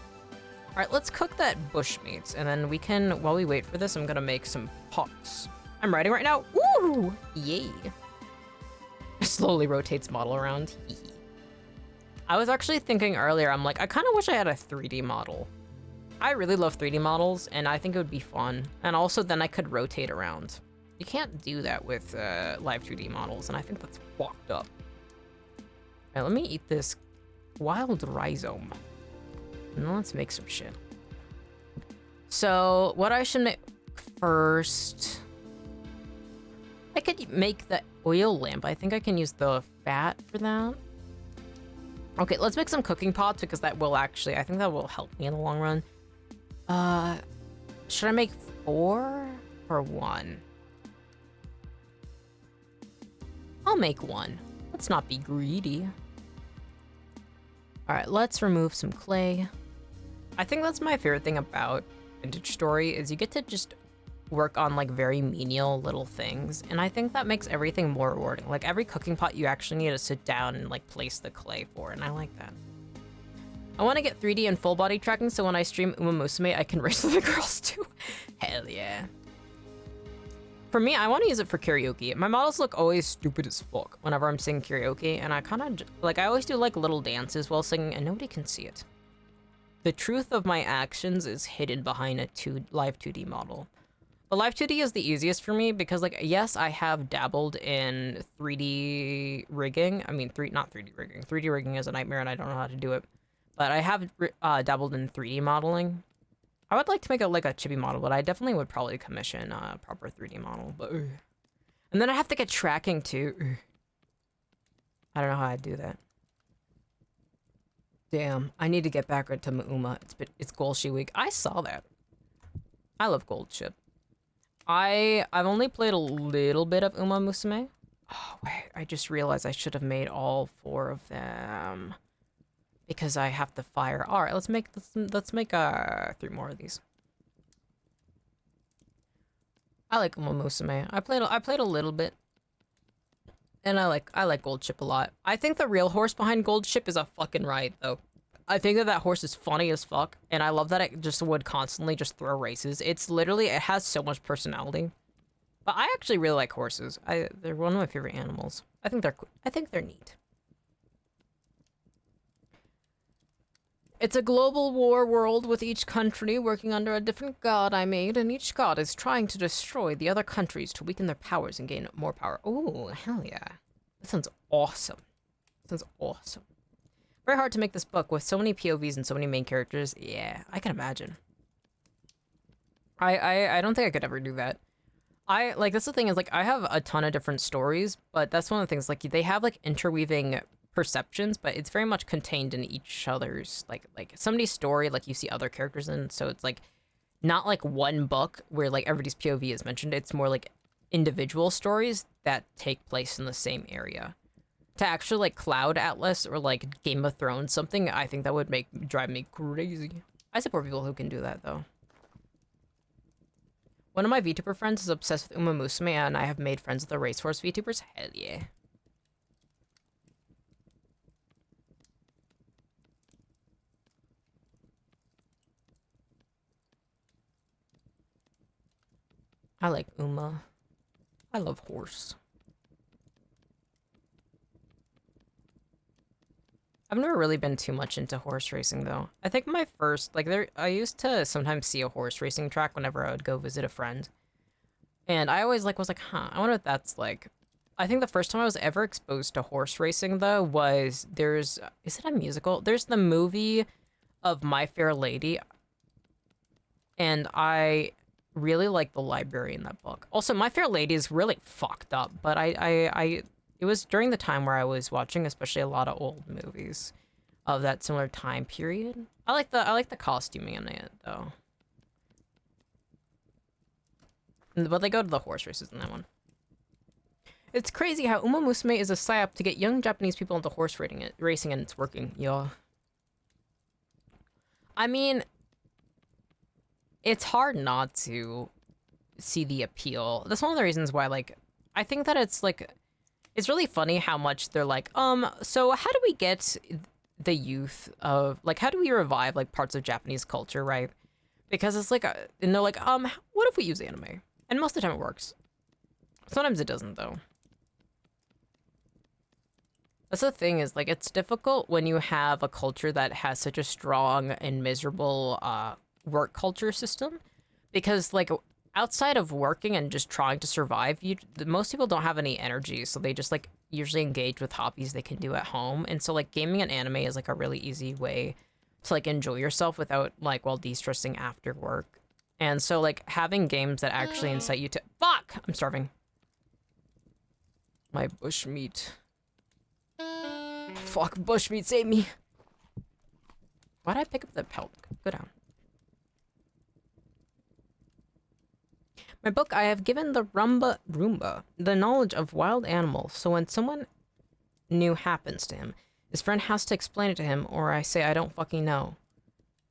All right, let's cook that bushmeat, and then we can, while we wait for this, I'm gonna make some pots. I'm writing right now. Woo! Yay. Slowly rotates model around. I was actually thinking earlier, I'm like, I kind of wish I had a 3D model. I really love 3D models, and I think it would be fun. And also then I could rotate around. You can't do that with live 2D models, and I think that's fucked up. All right, let me eat this wild rhizome. And then let's make some shit. So what I should make first, I could make the oil lamp. I think I can use the fat for that. Okay, let's make some cooking pots because that will actually, I think that will help me in the long run. Should I make 4 or 1? I'll make 1. Let's not be greedy. All right, let's remove some clay. I think that's my favorite thing about Vintage Story is you get to just work on like very menial little things, and I think that makes everything more rewarding. Like every cooking pot you actually need to sit down and like place the clay for, and I like that. I want to get 3D and full body tracking so when I stream Uma Musume I can race with the girls too. Hell yeah. For me, I want to use it for karaoke. My models look always stupid as fuck whenever I'm singing karaoke, and I kind of like, I always do like little dances while singing and nobody can see it. The truth of my actions is hidden behind a live 2D model. But live 2D is the easiest for me because, like, yes, I have dabbled in 3D rigging. I mean, not 3D rigging. 3D rigging is a nightmare and I don't know how to do it. But I have dabbled in 3D modeling. I would like to make it like a chibi model, but I definitely would probably commission a proper 3D model. But and then I have to get tracking too. I don't know how I'd do that. Damn, I need to get back into Uma. It's Gold She Week. I saw that. I love gold shit. I've only played a little bit of Uma Musume. Oh, wait, I just realized I should have made all 4 of them. Because I have to fire. Alright, let's make 3 more of these. I like Uma Musume. I played a little bit. And I like Gold Ship a lot. I think the real horse behind Gold Ship is a fucking ride, though. I think that horse is funny as fuck, and I love that it just would constantly just throw races. It's literally, it has so much personality. But I actually really like horses. They're one of my favorite animals. I think they're neat. It's a global war world with each country working under a different god I made, and each god is trying to destroy the other countries to weaken their powers and gain more power. Oh, hell yeah. That sounds awesome. That sounds awesome. Very hard to make this book with so many POVs and so many main characters. Yeah, I can imagine. I don't think I could ever do that. That's the thing is, like, I have a ton of different stories, but that's one of the things, like, they have, like, interweaving perceptions, but it's very much contained in each other's, like somebody's story, like, you see other characters in, so it's, like, not, like, one book where, like, everybody's POV is mentioned. It's more, like, individual stories that take place in the same area. To actually, like, Cloud Atlas or, like, Game of Thrones something, I think that would drive me crazy. I support people who can do that, though. One of my VTuber friends is obsessed with Uma Musume, and I have made friends with the Racehorse VTubers. Hell yeah. I like Uma. I love horse. I've never really been too much into horse racing, though. I think my first, like, I used to sometimes see a horse racing track whenever I would go visit a friend. And I always, like, was like, huh, I wonder what that's like. I think the first time I was ever exposed to horse racing, though, was is it a musical? There's the movie of My Fair Lady. And I really like the library in that book. Also, My Fair Lady is really fucked up, but it was during the time where I was watching especially a lot of old movies of that similar time period. I like the costuming in it, though. But they go to the horse races in that one. It's crazy how Uma Musume is a psyop to get young Japanese people into horse racing, and it's working, yeah. I mean, it's hard not to see the appeal. That's one of the reasons why, like, I think that it's, like, it's really funny how much they're like, so how do we get the youth of, like, how do we revive, like, parts of Japanese culture, right? Because it's like, and they're like, what if we use anime? And most of the time it works. Sometimes it doesn't, though. That's the thing is, like, it's difficult when you have a culture that has such a strong and miserable, work culture system. Because, like, outside of working and just trying to survive, most people don't have any energy, so they just, like, usually engage with hobbies they can do at home. And so, like, gaming and anime is, like, a really easy way to, like, enjoy yourself without, like, while de-stressing after work. And so, like, having games that actually incite you to— Fuck! I'm starving. My bushmeat. Fuck, bushmeat, save me. Why'd I pick up the pelt? Go down. My book, I have given the Roomba the knowledge of wild animals, so when someone new happens to him, his friend has to explain it to him, or I say I don't fucking know.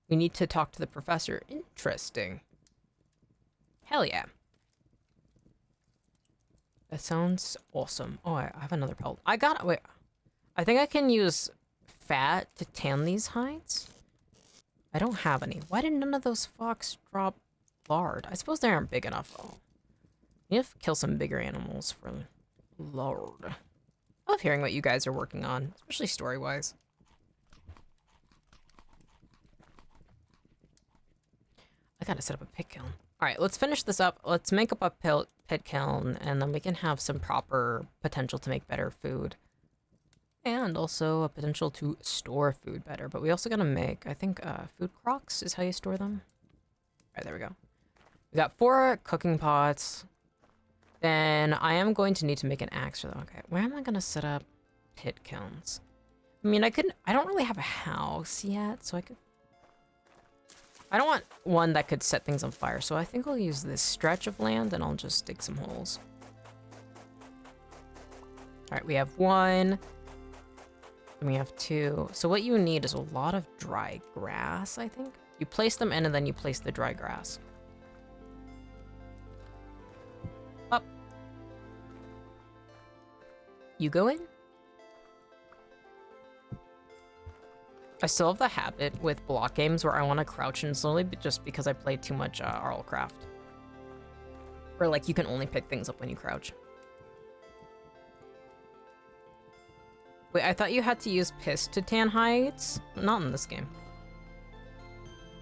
We need to talk to the professor. Interesting. Hell yeah. That sounds awesome. Oh, I have another pelt. Wait. I think I can use fat to tan these hides. I don't have any. Why did none of those fox drop lard? I suppose they aren't big enough, though. You have to kill some bigger animals for lard. I love hearing what you guys are working on, especially story-wise. I gotta set up a pit kiln. Alright, let's finish this up. Let's make up a pit kiln, and then we can have some proper potential to make better food. And also a potential to store food better. But we also gotta make, I think, food crocks is how you store them. Alright, there we go. We got 4 cooking pots. Then I am going to need to make an axe for them. Okay, where am I gonna set up pit kilns? I mean, I don't really have a house yet, so I could... I don't want one that could set things on fire, so I think I'll use this stretch of land and I'll just dig some holes. All right, we have 1. And we have 2. So what you need is a lot of dry grass, I think. You place them in and then you place the dry grass. Up. You go in. I still have the habit with block games where I want to crouch in slowly, but just because I play too much Arlcraft. Where, like, you can only pick things up when you crouch. Wait, I thought you had to use piss to tan hides? Not in this game.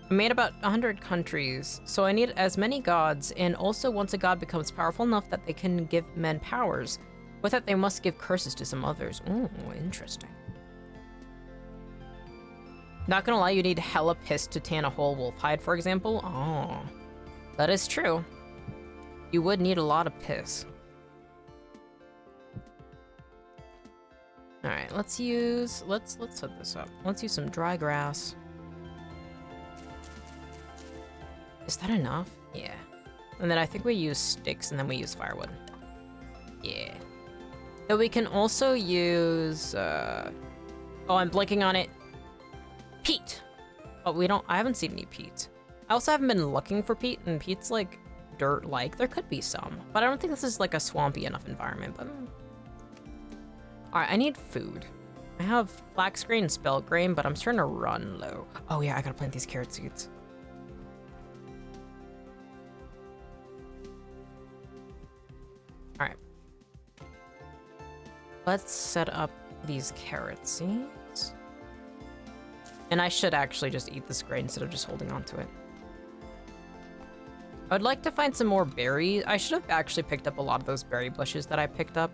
I made about 100 countries, so I need as many gods, and also once a god becomes powerful enough that they can give men powers, with that they must give curses to some others. Ooh, interesting. Not gonna lie, you need hella piss to tan a whole wolf hide, for example. Oh, that is true. You would need a lot of piss. All right, let's set this up. Let's use some dry grass. Is that enough? Yeah. And then I think we use sticks and then we use firewood. Yeah. So we can also use, oh, I'm blinking on it. Peat. But I haven't seen any peat. I also haven't been looking for peat, and peat's like dirt-like. There could be some, but I don't think this is like a swampy enough environment, but... All right, I need food. I have flax grain and spelt grain, but I'm starting to run low. Oh yeah, I gotta plant these carrot seeds. All right. Let's set up these carrot seeds. And I should actually just eat this grain instead of just holding on to it. I would like to find some more berries. I should have actually picked up a lot of those berry bushes that I picked up.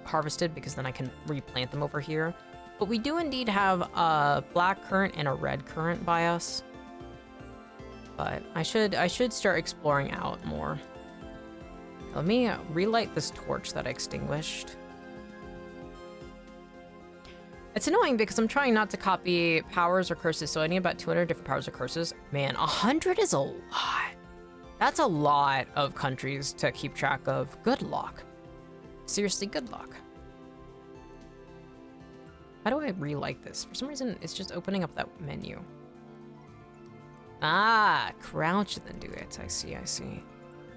Harvested, because then I can replant them over here. But we do indeed have a black currant and a red currant by us. But I should start exploring out more. Let me relight this torch that I extinguished. It's annoying because I'm trying not to copy powers or curses, so I need about 200 different powers or curses. Man, 100 is a lot. That's a lot of countries to keep track of. Good luck. Seriously, good luck. How do I relight this? For some reason, it's just opening up that menu. Ah, crouch and then do it. I see.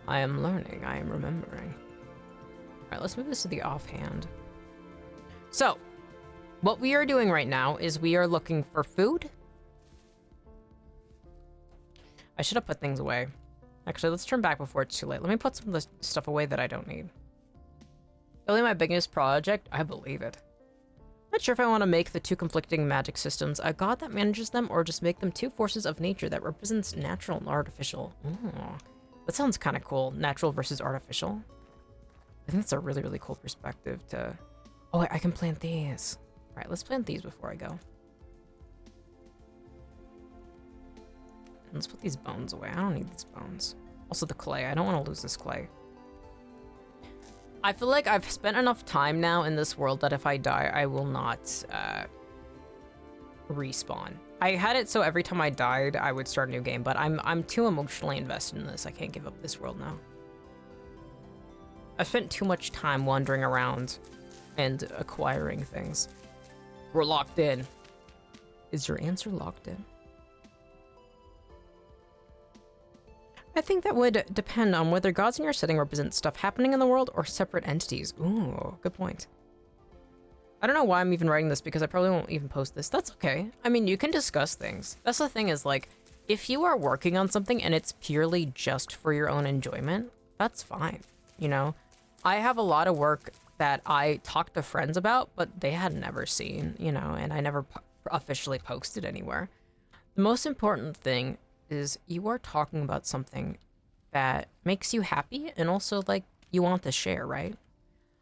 I am learning. I am remembering. All right, let's move this to the offhand. So, what we are doing right now is we are looking for food. I should have put things away. Actually, let's turn back before it's too late. Let me put some of this stuff away that I don't need. Building my biggest project? I believe it. Not sure if I want to make the two conflicting magic systems a god that manages them, or just make them two forces of nature that represents natural and artificial. Ooh, that sounds kind of cool. Natural versus artificial. I think that's a really, really cool perspective to... Oh, wait, I can plant these. All right, let's plant these before I go. Let's put these bones away. I don't need these bones. Also the clay. I don't want to lose this clay. I feel like I've spent enough time now in this world that if I die, I will not respawn. I had it so every time I died, I would start a new game, but I'm too emotionally invested in this. I can't give up this world now. I've spent too much time wandering around and acquiring things. We're locked in. Is your answer locked in? I think that would depend on whether gods in your setting represent stuff happening in the world or separate entities. Ooh, good point. I don't know why I'm even writing this, because I probably won't even post this. That's okay. I mean, you can discuss things. That's the thing is, like, if you are working on something and it's purely just for your own enjoyment, that's fine, you know? I have a lot of work that I talked to friends about, but they had never seen, you know, and I never officially posted anywhere. The most important thing is you are talking about something that makes you happy and also, like, you want to share, right?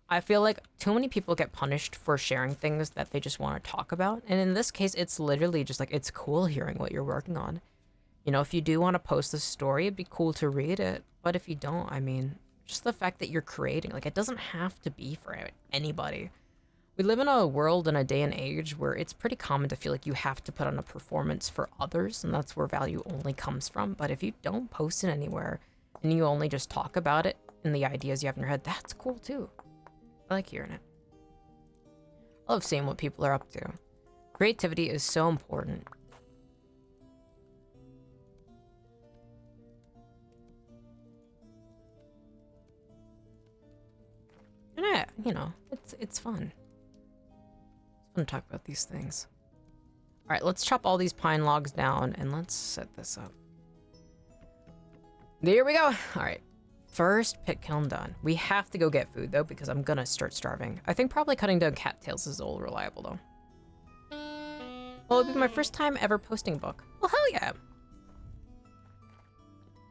I feel like too many people get punished for sharing things that they just want to talk about. And in this case, it's literally just like, it's cool hearing what you're working on. You know, if you do want to post a story, it'd be cool to read it. But if you don't, I mean, just the fact that you're creating, like, it doesn't have to be for anybody. We live in a world and a day and age where it's pretty common to feel like you have to put on a performance for others, and that's where value only comes from. But if you don't post it anywhere and you only just talk about it and the ideas you have in your head, that's cool too. I like hearing it. I love seeing what people are up to. Creativity is so important. And you know, it's fun. It's fun to talk about these things. All right, let's chop all these pine logs down and let's set this up. There we go. All right, first pit kiln done. We have to go get food though because I'm gonna start starving. I think probably cutting down cattails is all reliable though. Well, it'll be my first time ever posting a book. Well, hell yeah.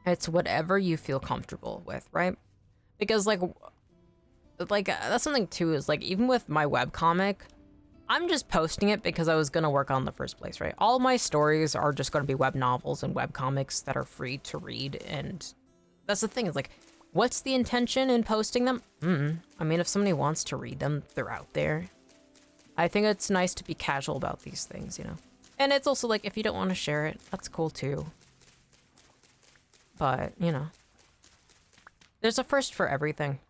It's whatever you feel comfortable with, right? Because like that's something too, is like even with my webcomic, I'm just posting it because I was gonna work on the first place, right? All my stories are just gonna be web novels and webcomics that are free to read, and that's the thing, is like, what's the intention in posting them? I mean, if somebody wants to read them, they're out there. I think it's nice to be casual about these things, you know? And it's also like, if you don't want to share it, that's cool too. But, you know, there's a first for everything.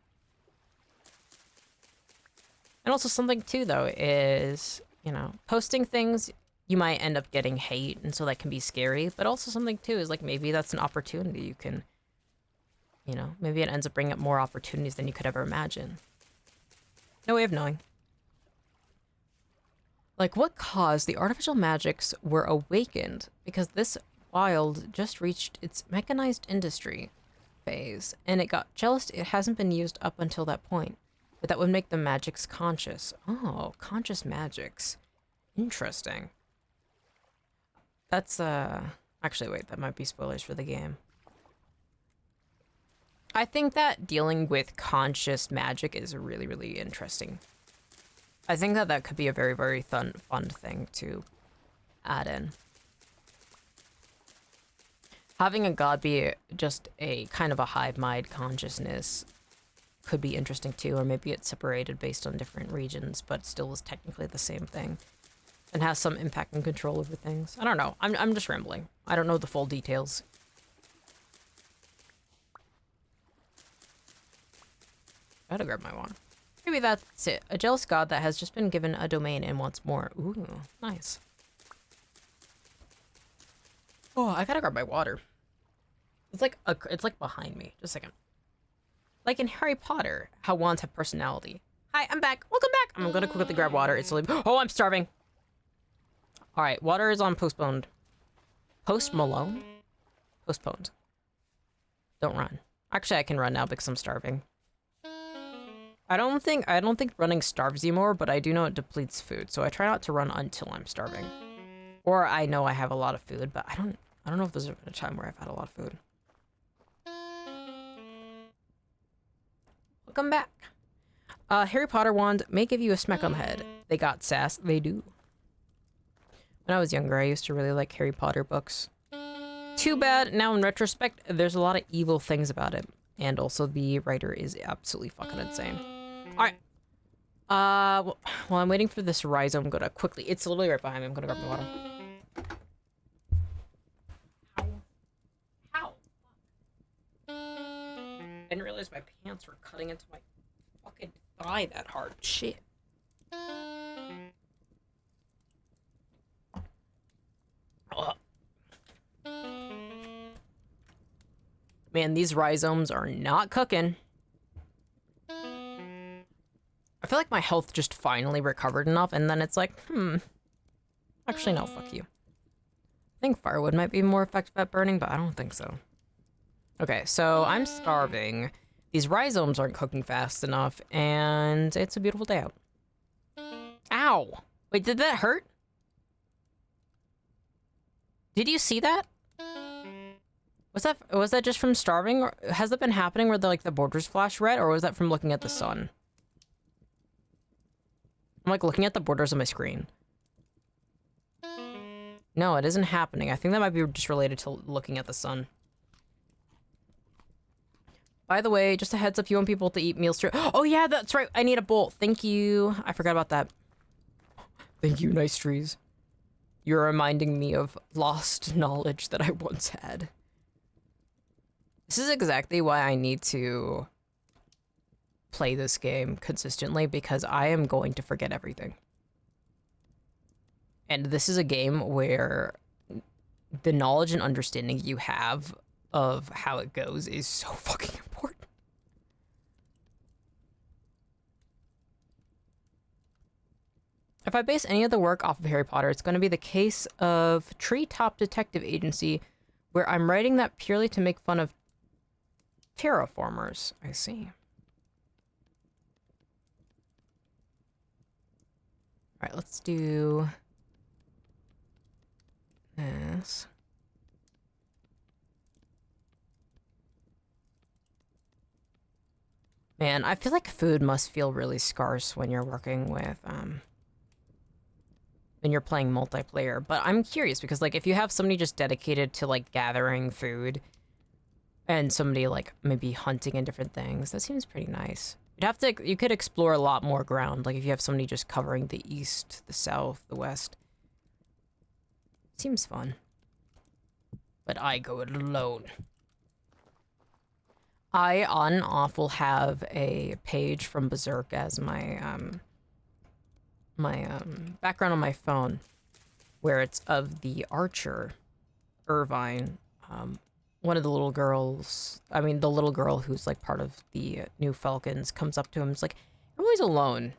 And also something too, though, is, you know, posting things, you might end up getting hate, and so that can be scary. But also something too is like, maybe that's an opportunity you can, you know, maybe it ends up bringing up more opportunities than you could ever imagine. No way of knowing. Like, what caused the artificial magics were awakened? Because this wild just reached its mechanized industry phase, and it got jealous it hasn't been used up until that point. But that would make the magics conscious. Oh, conscious magics. Interesting. That's, actually, wait, that might be spoilers for the game. I think that dealing with conscious magic is really, really interesting. I think that that could be a very, very fun thing to add in. Having a god be just a kind of a hive mind consciousness could be interesting too, or maybe it's separated based on different regions, but still is technically the same thing and has some impact and control over things. I don't know. I'm just rambling. I don't know the full details. I gotta grab my wand. Maybe that's it. A jealous god that has just been given a domain and wants more. Ooh, nice. Oh, I gotta grab my water. It's like behind me. Just a second. Like in Harry Potter, how wands have personality. Hi, I'm back. Welcome back. I'm gonna quickly grab water. It's oh, I'm starving. All right, water is on postponed. Post Malone? Postponed. Don't run. Actually, I can run now because I'm starving. I don't think running starves you more, but I do know it depletes food, so I try not to run until I'm starving. Or I know I have a lot of food, but I don't know if there's a time where I've had a lot of food. Welcome back. Harry Potter wand may give you a smack on the head. They got sass. They do. When I was younger, I used to really like Harry Potter books. Too bad, now in retrospect, there's a lot of evil things about it. And also the writer is absolutely fucking insane. Alright. While I'm waiting for this rhizome, I'm gonna quickly... It's literally right behind me. I'm gonna grab my water. Ow. I didn't realize my pants were cutting into my fucking thigh that hard. Shit. Ugh. Man, these rhizomes are not cooking. I feel like my health just finally recovered enough, and then it's like, actually, no, fuck you. I think firewood might be more effective at burning, but I don't think so. Okay, so I'm starving. These rhizomes aren't cooking fast enough, and it's a beautiful day out. Ow! Wait, did that hurt? Did you see that? Was that just from starving? Or has that been happening where the borders flash red, or was that from looking at the sun? I'm like looking at the borders on my screen. No, it isn't happening. I think that might be just related to looking at the sun. By the way, just a heads up, you want people to eat meals too. Oh yeah, that's right. I need a bowl. Thank you. I forgot about that. Thank you, nice trees. You're reminding me of lost knowledge that I once had. This is exactly why I need to play this game consistently, because I am going to forget everything. And this is a game where the knowledge and understanding you have of how it goes is so fucking important. If I base any of the work off of Harry Potter, it's going to be the case of Treetop Detective Agency, where I'm writing that purely to make fun of terraformers. I see. All right, let's do this. Man, I feel like food must feel really scarce when you're working with, when you're playing multiplayer. But I'm curious because, like, if you have somebody just dedicated to, like, gathering food and somebody, like, maybe hunting and different things, that seems pretty nice. You could explore a lot more ground, like, if you have somebody just covering the east, the south, the west. Seems fun. But I go it alone. I on and off will have a page from Berserk as my background on my phone, where it's of the archer, Irvine, one of the little girls, the little girl who's like part of the New Falcons comes up to him. It's like, you're always alone.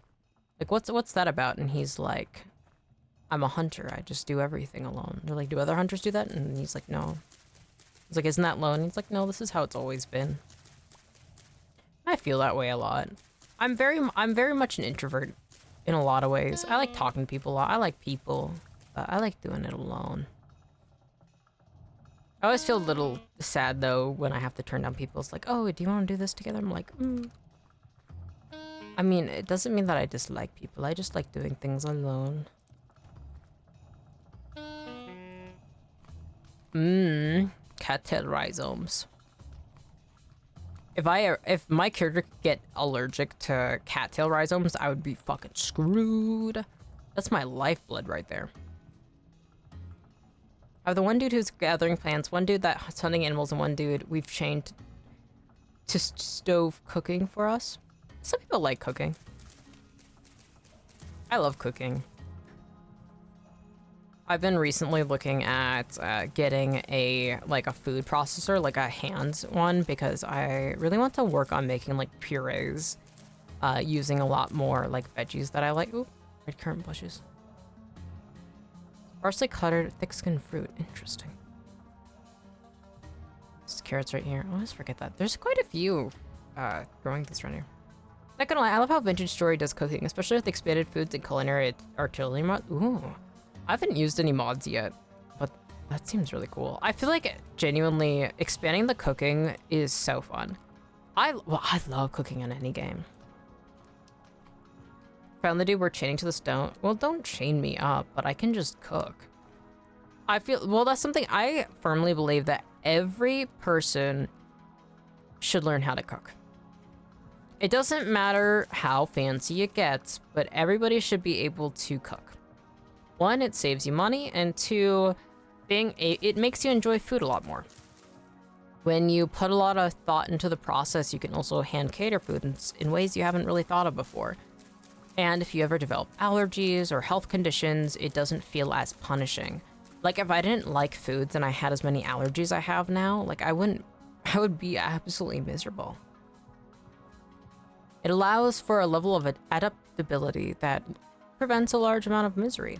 Like, what's that about? And he's like, I'm a hunter. I just do everything alone. They're like, do other hunters do that? And he's like, no. He's like, isn't that lone? He's like, no, this is how it's always been. I feel that way a lot. I'm very much an introvert in a lot of ways. I like talking to people a lot. I like people, but I like doing it alone. I always feel a little sad though when I have to turn down people. It's like, oh, do you want to do this together? I'm like, I mean, it doesn't mean that I dislike people. I just like doing things alone. Cattail rhizomes. If my character could get allergic to cattail rhizomes, I would be fucking screwed. That's my lifeblood right there. I have the one dude who's gathering plants, one dude that's hunting animals, and one dude we've chained to stove cooking for us. Some people like cooking. I love cooking. I've been recently looking at getting a food processor, like a hands one, because I really want to work on making like purees, using a lot more like veggies that I like. Ooh, red currant bushes. Sparsely cluttered, thick-skinned fruit. Interesting. There's carrots right here. I always forget that. There's quite a few growing things around here. Not gonna lie, I love how Vintage Story does cooking, especially with expanded foods and culinary artillery mod. Ooh. I haven't used any mods yet, but that seems really cool. I feel like genuinely expanding the cooking is so fun. I love cooking in any game. Found the dude we're chaining to the stone. Well, don't chain me up, but I can just cook. That's something I firmly believe, that every person should learn how to cook. It doesn't matter how fancy it gets, but everybody should be able to cook. One, it saves you money, and two, it makes you enjoy food a lot more. When you put a lot of thought into the process, you can also hand cater food in ways you haven't really thought of before. And if you ever develop allergies or health conditions, it doesn't feel as punishing. Like, if I didn't like foods and I had as many allergies I have now, like, I would be absolutely miserable. It allows for a level of adaptability that prevents a large amount of misery.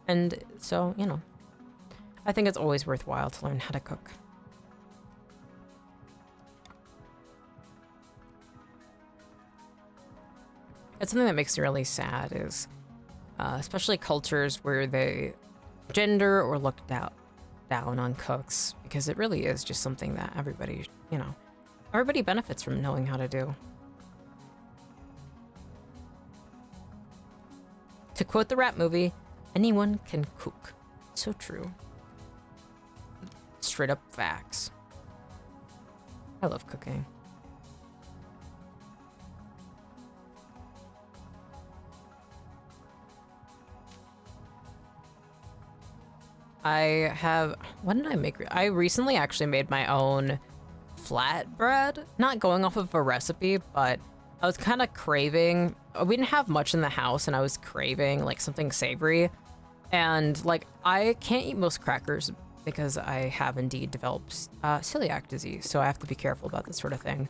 And so, you know, I think it's always worthwhile to learn how to cook. It's something that makes me really sad is, especially cultures where they gender or look down on cooks, because it really is just something that everybody benefits from knowing how to do. To quote the rap movie, anyone can cook. So true. Straight up facts. I love cooking. What did I make? I recently actually made my own flatbread. Not going off of a recipe, but I was kind of craving, we didn't have much in the house and I was craving like something savory. And like, I can't eat most crackers because I have indeed developed celiac disease. So I have to be careful about this sort of thing.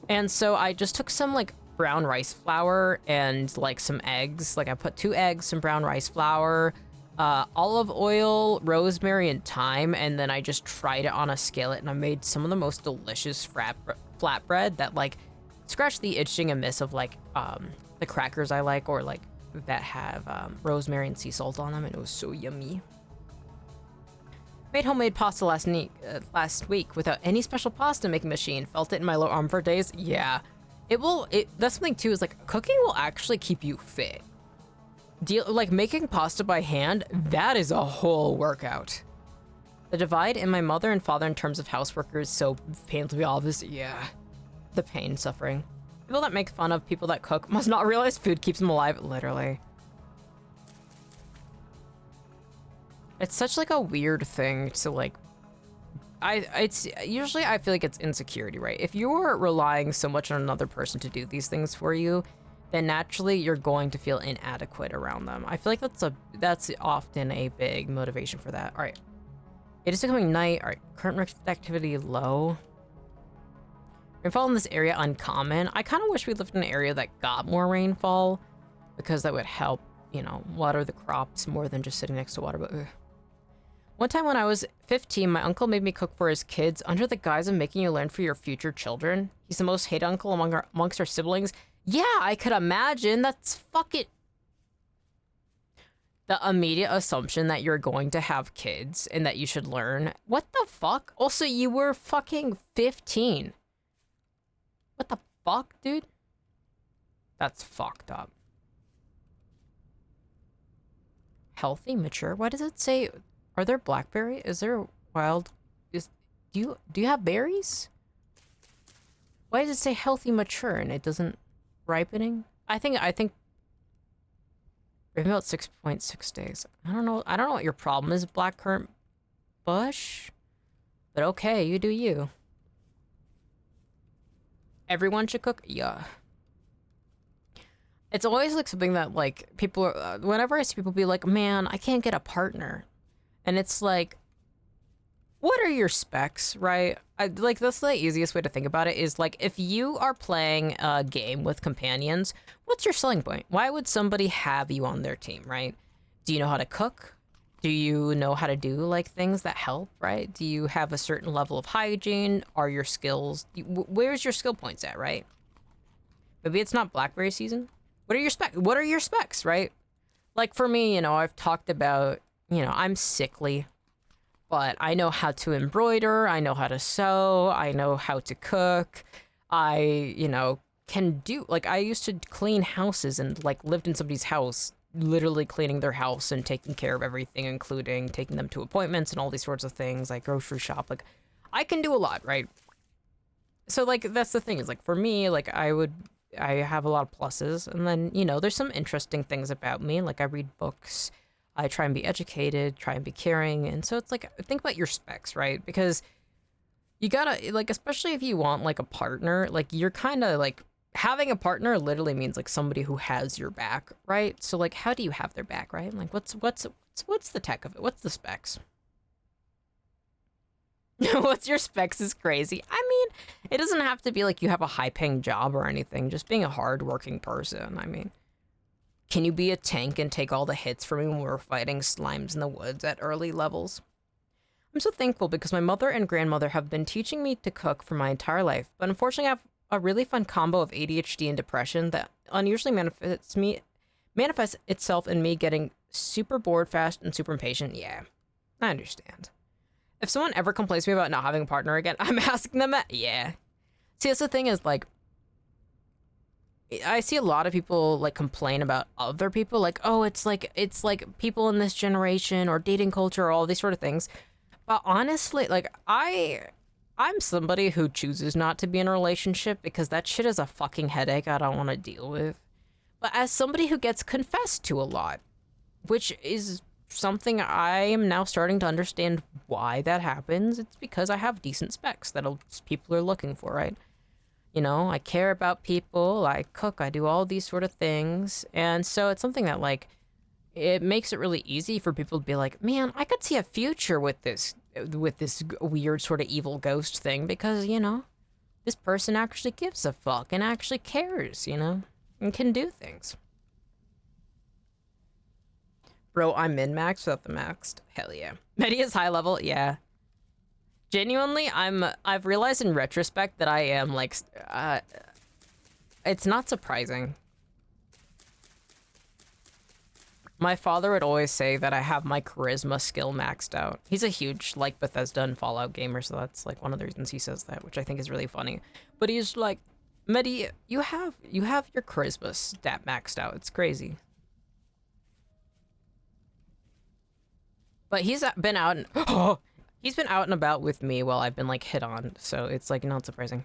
And so I just took some like brown rice flour and like some eggs. Like I put 2 eggs, some brown rice flour, olive oil, rosemary, and thyme, and then I just tried it on a skillet, and I made some of the most delicious flatbread that like scratch the itching and miss of like the crackers I like, or like that have rosemary and sea salt on them, and it was so yummy. Made homemade pasta last week without any special pasta making machine. Felt it in my lower arm for days. Yeah, that's something too, is like cooking will actually keep you fit. Like making pasta by hand, that is a whole workout. The divide in my mother and father in terms of houseworkers is so painfully obvious. Yeah, the pain, suffering. People that make fun of people that cook must not realize food keeps them alive. Literally. It's such like a weird thing to like. It's usually, I feel like it's insecurity, right? If you're relying so much on another person to do these things for you, then naturally you're going to feel inadequate around them. I feel like that's often a big motivation for that. All right, it is becoming night. All right, current activity low. Rainfall in this area uncommon. I kind of wish we lived in an area that got more rainfall, because that would help, you know, water the crops more than just sitting next to water. But one time when I was 15, my uncle made me cook for his kids under the guise of making you learn for your future children. He's the most hated uncle amongst our siblings. Yeah, I could imagine. That's fucking... The immediate assumption that you're going to have kids and that you should learn. What the fuck? Also, you were fucking 15. What the fuck, dude? That's fucked up. Healthy, mature? Why does it say... Are there blackberry? Is there wild... Do you have berries? Why does it say healthy, mature and it doesn't... Ripening? I think about 6.6 days. I don't know what your problem is, blackcurrant bush, but okay, you do you. Everyone should cook. Yeah. It's always like something that like people are, whenever I see people be like, man, I can't get a partner, and it's like, what are your specs, right? Like, that's the easiest way to think about it, is like, if you are playing a game with companions, what's your selling point? Why would somebody have you on their team, right? Do you know how to cook? Do you know how to do like things that help, right? Do you have a certain level of hygiene? Are your skills, where's your skill points at, right? Maybe it's not blackberry season. What are your specs, right? Like for me, you know, I've talked about, you know, I'm sickly, but I know how to embroider, I know how to sew, I know how to cook. I, you know, can do, like, I used to clean houses and, like, lived in somebody's house, literally cleaning their house and taking care of everything, including taking them to appointments and all these sorts of things, like grocery shop. Like, I can do a lot, right? So, like, that's the thing, is, like, for me, like, I have a lot of pluses, and then, you know, there's some interesting things about me, like, I read books, I try and be educated, try and be caring, and so it's like, think about your specs, right? Because you gotta, like, especially if you want, like, a partner, like, you're kind of, like, having a partner literally means, like, somebody who has your back, right? So, like, how do you have their back, right? Like, what's the tech of it? What's the specs? What's your specs is crazy. I mean, it doesn't have to be, like, you have a high-paying job or anything, just being a hard-working person, I mean. Can you be a tank and take all the hits for me when we're fighting slimes in the woods at early levels? I'm so thankful because my mother and grandmother have been teaching me to cook for my entire life, but unfortunately I have a really fun combo of ADHD and depression that unusually manifests itself in me getting super bored fast and super impatient. Yeah, I understand. If someone ever complains to me about not having a partner again, I'm asking them that. Yeah. See, that's the thing is, like, I see a lot of people like complain about other people, like, oh, it's like people in this generation or dating culture or all these sort of things. But honestly, like, I I'm somebody who chooses not to be in a relationship because that shit is a fucking headache I don't want to deal with. But as somebody who gets confessed to a lot, which is something I am now starting to understand why that happens, it's because I have decent specs that people are looking for, right? You know, I care about people, I cook, I do all these sort of things. And so it's something that, like, it makes it really easy for people to be like, man, I could see a future with this weird sort of evil ghost thing because, you know, this person actually gives a fuck and actually cares, you know, and can do things. Bro, I'm min-maxed without the maxed. Hell yeah. Mettie is high level, yeah. Genuinely, I've realized in retrospect that I am, like, it's not surprising. My father would always say that I have my charisma skill maxed out. He's a huge, like, Bethesda and Fallout gamer, so that's, like, one of the reasons he says that, which I think is really funny. But he's like, Mettie, you have your charisma stat maxed out. It's crazy. But he's been out and he's been out and about with me while I've been, like, hit on, so it's, like, not surprising.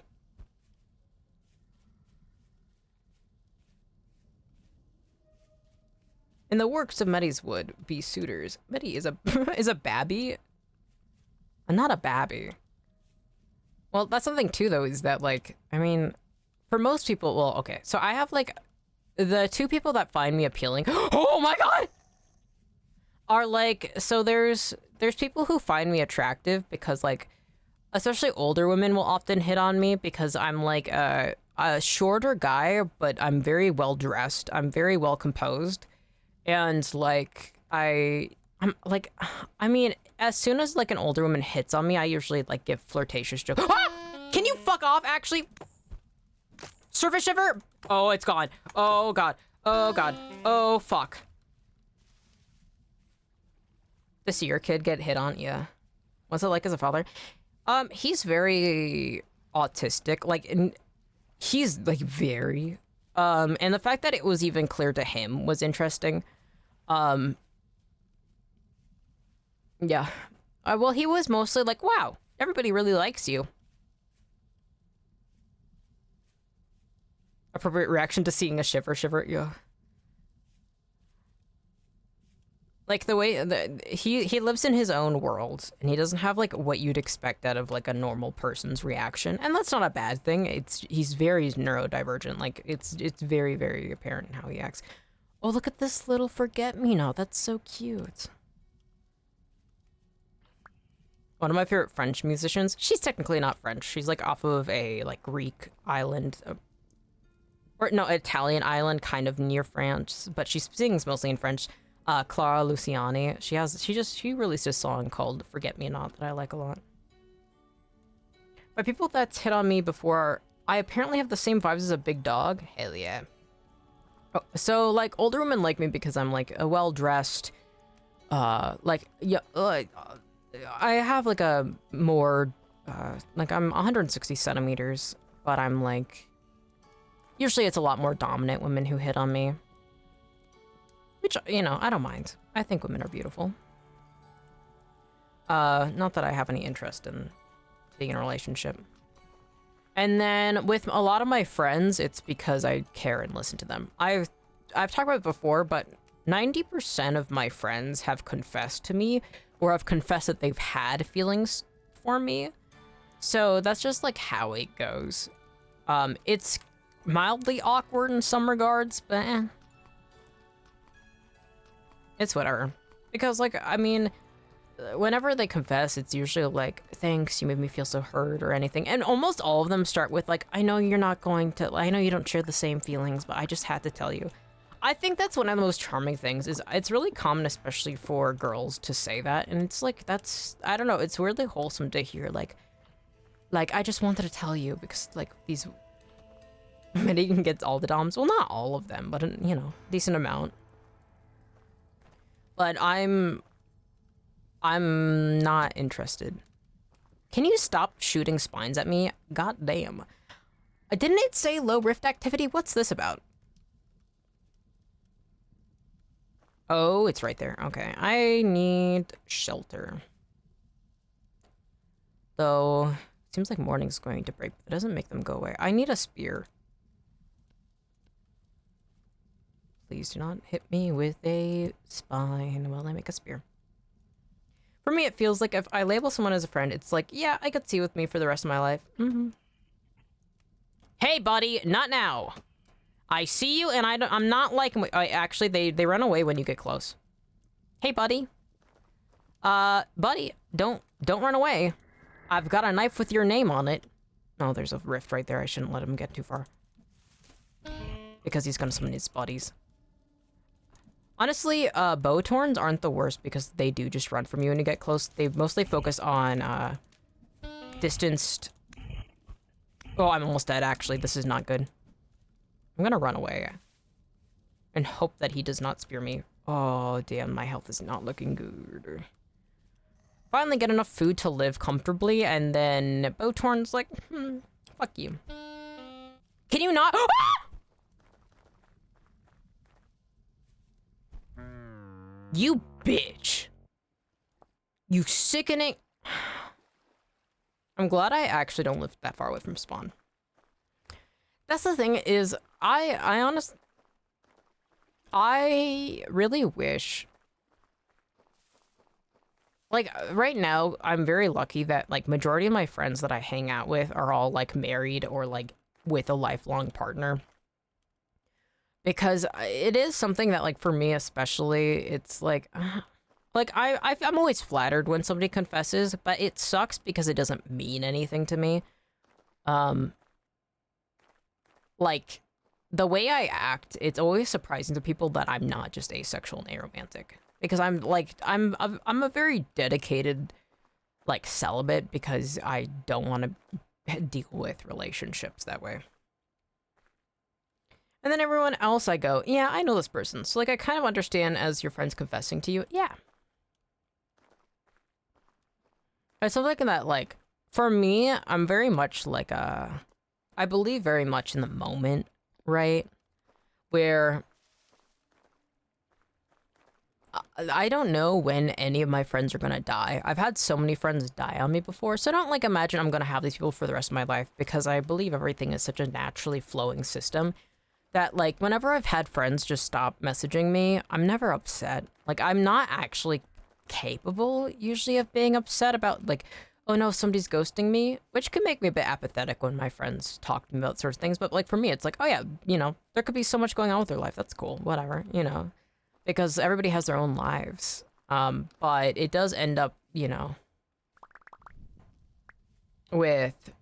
In the works of Mettie's would be suitors. Mettie is a is a babby. Not a babby. Well, that's something too, though, is that, like, I mean, for most people, well, okay, so I have, like, the two people that find me appealing. Oh my god! Are, like, so there's people who find me attractive because, like, especially older women will often hit on me because I'm, like, a shorter guy, but I'm very well dressed. I'm very well composed. And, like, I'm like, I mean, as soon as, like, an older woman hits on me, I usually, like, give flirtatious jokes. Ah! Can you fuck off, actually? Surface shiver? Oh, it's gone. Oh, God. Oh, God. Oh, fuck. To see your kid get hit on? Yeah. What's it like as a father? He's very autistic. Like, he's, like, very... and the fact that it was even clear to him was interesting. Yeah. Well, he was mostly like, wow, everybody really likes you. Appropriate reaction to seeing a shiver, yeah. Like, the way that he lives in his own world, and he doesn't have, like, what you'd expect out of, like, a normal person's reaction. And that's not a bad thing. He's very neurodivergent. Like, it's very, very apparent in how he acts. Oh, look at this little forget-me-not. That's so cute. One of my favorite French musicians. She's technically not French. She's, like, off of a, like, Greek island. Or, no, Italian island, kind of near France. But she sings mostly in French. Clara Luciani. She released a song called Forget Me Not that I like a lot. By people that's hit on me before, I apparently have the same vibes as a big dog. Hell yeah. Oh, so, like, older women like me because I'm, like, a well-dressed, like, yeah, I have, like, a more, like, I'm 160 centimeters, but I'm, like, usually it's a lot more dominant women who hit on me. Which, you know, I don't mind. I think women are beautiful. Not that I have any interest in being in a relationship. And then with a lot of my friends, it's because I care and listen to them. I've talked about it before, but 90% of my friends have confessed to me or have confessed that they've had feelings for me. So that's just, like, how it goes. It's mildly awkward in some regards, but it's whatever. Because, like, I mean, whenever they confess, it's usually like, thanks, you made me feel so hurt or anything. And almost all of them start with, like, I know you don't share the same feelings, but I just had to tell you. I think that's one of the most charming things, is it's really common, especially for girls, to say that. And it's like, I don't know, it's weirdly wholesome to hear, like, I just wanted to tell you because, like, these... Mettie can get all the doms. Well, not all of them, but, you know, decent amount. But I'm not interested. Can you stop shooting spines at me? God damn. Didn't it say low rift activity? What's this about? Oh, it's right there. Okay. I need shelter. Though, Seems like morning's going to break, but it doesn't make them go away. I need a spear. Please do not hit me with a spine while I make a spear. For me, it feels like if I label someone as a friend, it's like, yeah, I could see with me for the rest of my life. Hey, buddy, not now. I see you, and I'm not liking. Actually, they run away when you get close. Hey, buddy. Buddy, don't run away. I've got a knife with your name on it. Oh, there's a rift right there. I shouldn't let him get too far. Because he's gonna summon his buddies. Honestly, Bowtorns aren't the worst because they do just run from you when you get close. They mostly focus on, distanced... Oh, I'm almost dead, actually. This is not good. I'm gonna run away. And hope that he does not spear me. Oh, damn, my health is not looking good. Finally get enough food to live comfortably, and then Bowtorn's like, fuck you. Can you not? You bitch. You sickening. I'm glad I actually don't live that far away from spawn. That's the thing is, I really wish, like, right now, I'm very lucky that, like, majority of my friends that I hang out with are all, like, married or, like, with a lifelong partner. Because it is something that, like, for me especially, it's like I'm always flattered when somebody confesses, but it sucks because it doesn't mean anything to me. Like, the way I act, it's always surprising to people that I'm not just asexual and aromantic. Because I'm a very dedicated, like, celibate because I don't want to deal with relationships that way. And then everyone else I go, yeah, I know this person. So, like, I kind of understand as your friend's confessing to you. Yeah. It's something that, like, for me, I'm very much like I believe very much in the moment, right? Where I don't know when any of my friends are gonna die. I've had so many friends die on me before, so I don't, like, imagine I'm gonna have these people for the rest of my life because I believe everything is such a naturally flowing system. That, like, whenever I've had friends just stop messaging me, I'm never upset. Like, I'm not actually capable, usually, of being upset about, like, oh no, somebody's ghosting me, which can make me a bit apathetic when my friends talk to me about sorts of things. But, like, for me, it's like, oh yeah, you know, there could be so much going on with their life. That's cool, whatever, you know, because everybody has their own lives. But it does end up, you know, with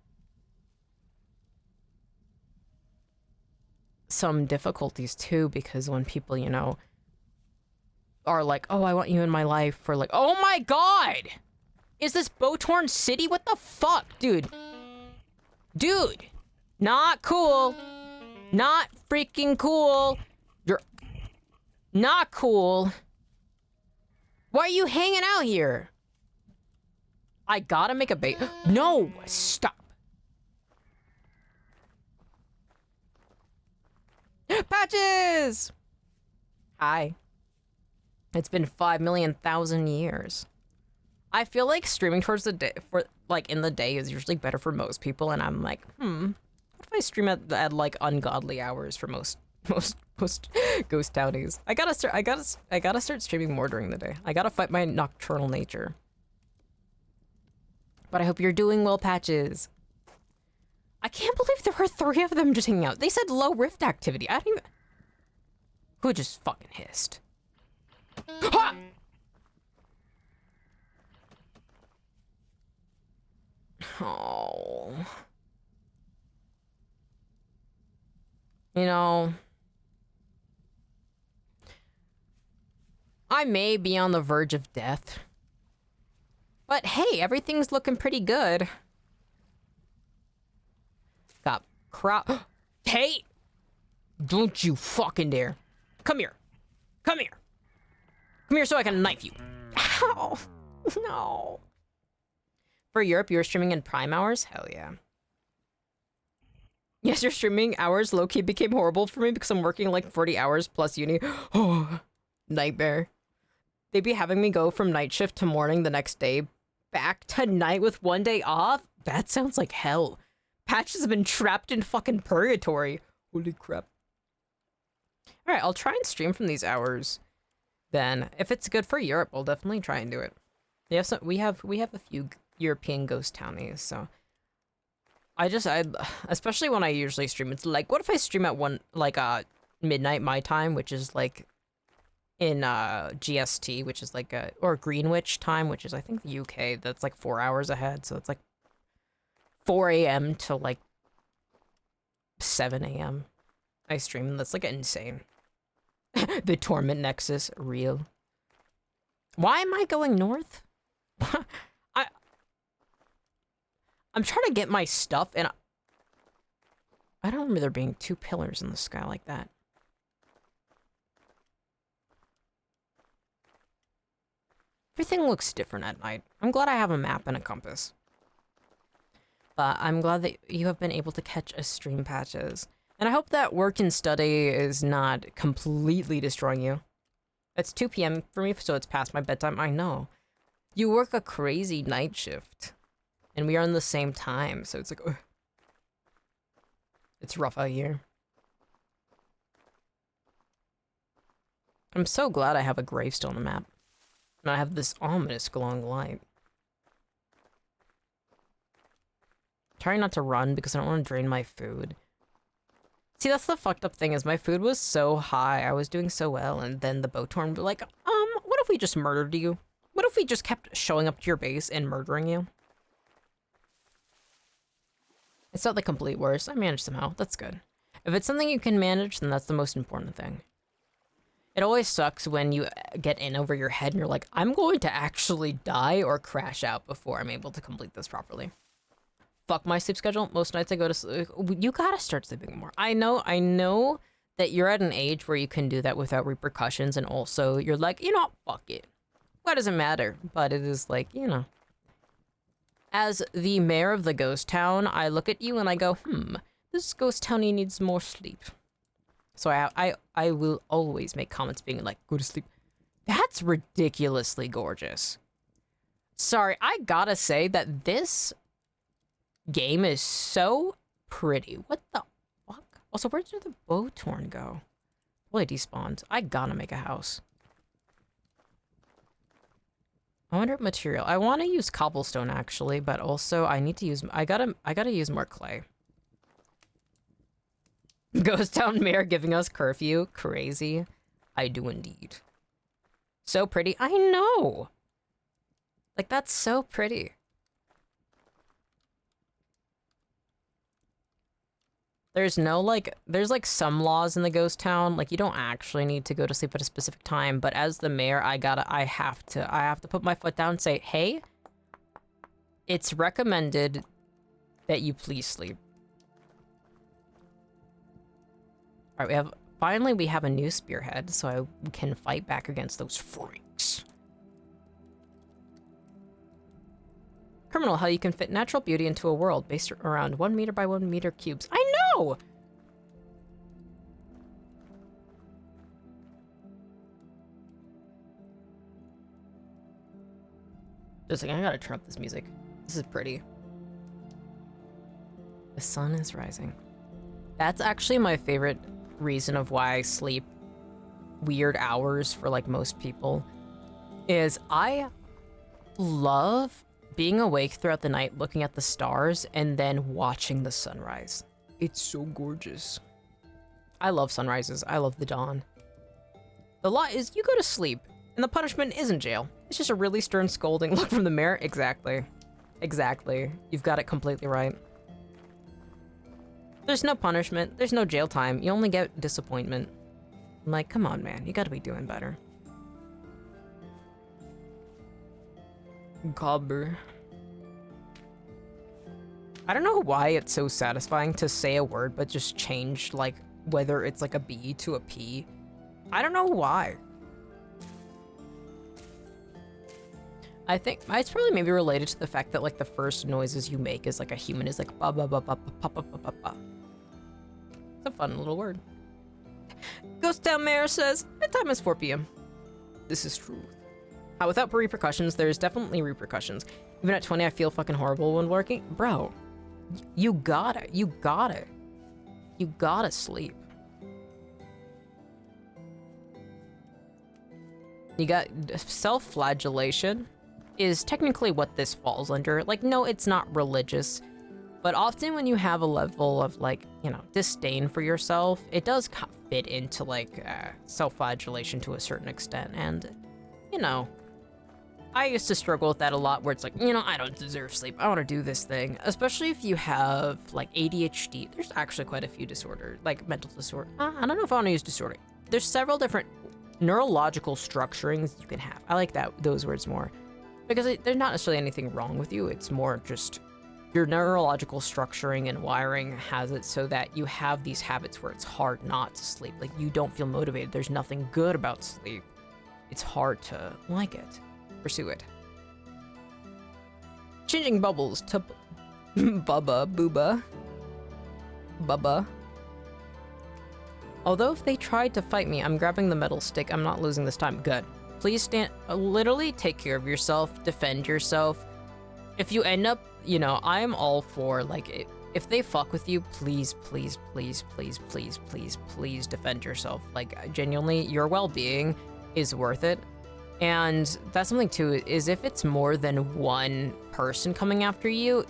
some difficulties too, because when people, you know, are like, oh, I want you in my life for, like, oh my god! Is this Bowtorn City? What the fuck, dude? Dude! Not cool. Not freaking cool. You're not cool. Why are you hanging out here? I gotta make a bait. No! Stop. Patches! Hi. It's been 5,000,000 years. I feel like streaming towards the day, for, like, in the day is usually better for most people, and I'm like, what if I stream at like, ungodly hours for most ghost townies? I gotta start streaming more during the day. I gotta fight my nocturnal nature. But I hope you're doing well, Patches. I can't believe there were 3 of them just hanging out. They said low rift activity. I don't even... Who just fucking hissed? Ha! Oh. You know... I may be on the verge of death. But hey, everything's looking pretty good. Got crop. Hey! Don't you fucking dare. Come here. Come here. Come here so I can knife you. Ow. No. For Europe, you're streaming in prime hours? Hell yeah. Yes, your streaming hours low-key became horrible for me because I'm working like 40 hours plus uni. Oh, nightmare. They'd be having me go from night shift to morning the next day, back to night with 1 day off? That sounds like hell. Patch has been trapped in fucking purgatory. Holy crap. Alright, I'll try and stream from these hours. Then, if it's good for Europe, I'll definitely try and do it. We have a few European ghost townies, so I especially when I usually stream, it's like, what if I stream at midnight my time, which is like in GST, which is like or Greenwich time, which is I think the UK. That's like 4 hours ahead, so it's like 4 a.m. to like 7 a.m. I stream, and that's like insane. The Torment Nexus, real. Why am I going north? I'm trying to get my stuff, and I don't remember there being 2 pillars in the sky like that. Everything looks different at night. I'm glad I have a map and a compass. But I'm glad that you have been able to catch a stream, Patches. And I hope that work and study is not completely destroying you. It's 2 p.m. for me, so it's past my bedtime. I know. You work a crazy night shift. And we are in the same time, so it's like, ugh. It's rough out here. I'm so glad I have a gravestone map. And I have this ominous glowing light. Trying not to run because I don't want to drain my food. See, that's the fucked up thing, is my food was so high, I was doing so well, and then the Botorn would be like, what if we just murdered you? What if we just kept showing up to your base and murdering you? It's not the complete worst. I managed somehow. That's good. If it's something you can manage, then that's the most important thing. It always sucks when you get in over your head and you're like, I'm going to actually die or crash out before I'm able to complete this properly. Fuck my sleep schedule. Most nights I go to sleep. You gotta start sleeping more. I know that you're at an age where you can do that without repercussions, and also you're like, you know, fuck it. What does it matter? But it is like, you know. As the mayor of the ghost town, I look at you and I go, this ghost townie needs more sleep. So I will always make comments being like, go to sleep. That's ridiculously gorgeous. Sorry, I gotta say that this game is so pretty. What the fuck? Also, where did the Botorn go? Well, it despawned. I gotta make a house. I wonder what material. I want to use cobblestone actually, but also I need to use. I gotta use more clay. Ghost Town Mayor giving us curfew. Crazy. I do indeed. So pretty. I know. Like, that's so pretty. There's no, like, there's, like, some laws in the ghost town. Like, you don't actually need to go to sleep at a specific time, but as the mayor, I have to put my foot down and say, hey, it's recommended that you please sleep. Alright, finally we have a new spearhead, so I can fight back against those freaks. Criminal, how you can fit natural beauty into a world based around 1 meter by 1 meter cubes. I know! Just like, I gotta turn up this music. This is pretty. The sun is rising. That's actually my favorite reason of why I sleep weird hours for like most people, is I love being awake throughout the night, looking at the stars, and then watching the sunrise. It's so gorgeous. I love sunrises. I love the dawn. The law is you go to sleep, and the punishment isn't jail. It's just a really stern scolding look from the mayor. Exactly. Exactly. You've got it completely right. There's no punishment. There's no jail time. You only get disappointment. I'm like, come on, man. You gotta be doing better. Gobber. I don't know why it's so satisfying to say a word but just change, like, whether it's like a B to a P. I don't know why. I think it's probably maybe related to the fact that like the first noises you make is like a human is like ba ba ba ba ba ba ba ba ba. It's a fun little word. Ghost Town Mayor says bedtime is 4 p.m. This is true. Without repercussions, there's definitely repercussions. Even at 20, I feel fucking horrible when working. Bro, you got it. You got it. You gotta sleep. You got self-flagellation is technically what this falls under. Like, no, it's not religious, but often when you have a level of, like, you know, disdain for yourself, it does fit into, like, self-flagellation to a certain extent. And, you know, I used to struggle with that a lot, where it's like, you know, I don't deserve sleep. I want to do this thing. Especially if you have, like, ADHD. There's actually quite a few disorders, like mental disorder. I don't know if I want to use disorder. There's several different neurological structurings you can have. I like those words more. Because there's not necessarily anything wrong with you. It's more just your neurological structuring and wiring has it so that you have these habits where it's hard not to sleep. Like, you don't feel motivated. There's nothing good about sleep. It's hard to like it. Pursue it. Changing bubbles to Bubba. Although if they tried to fight me, I'm grabbing the metal stick. I'm not losing this time. Good. Please stand. Literally take care of yourself. Defend yourself. If you end up, you know, I'm all for, like, if they fuck with you, please defend yourself. Like, genuinely, your well-being is worth it. And that's something too, is if it's more than one person coming after you,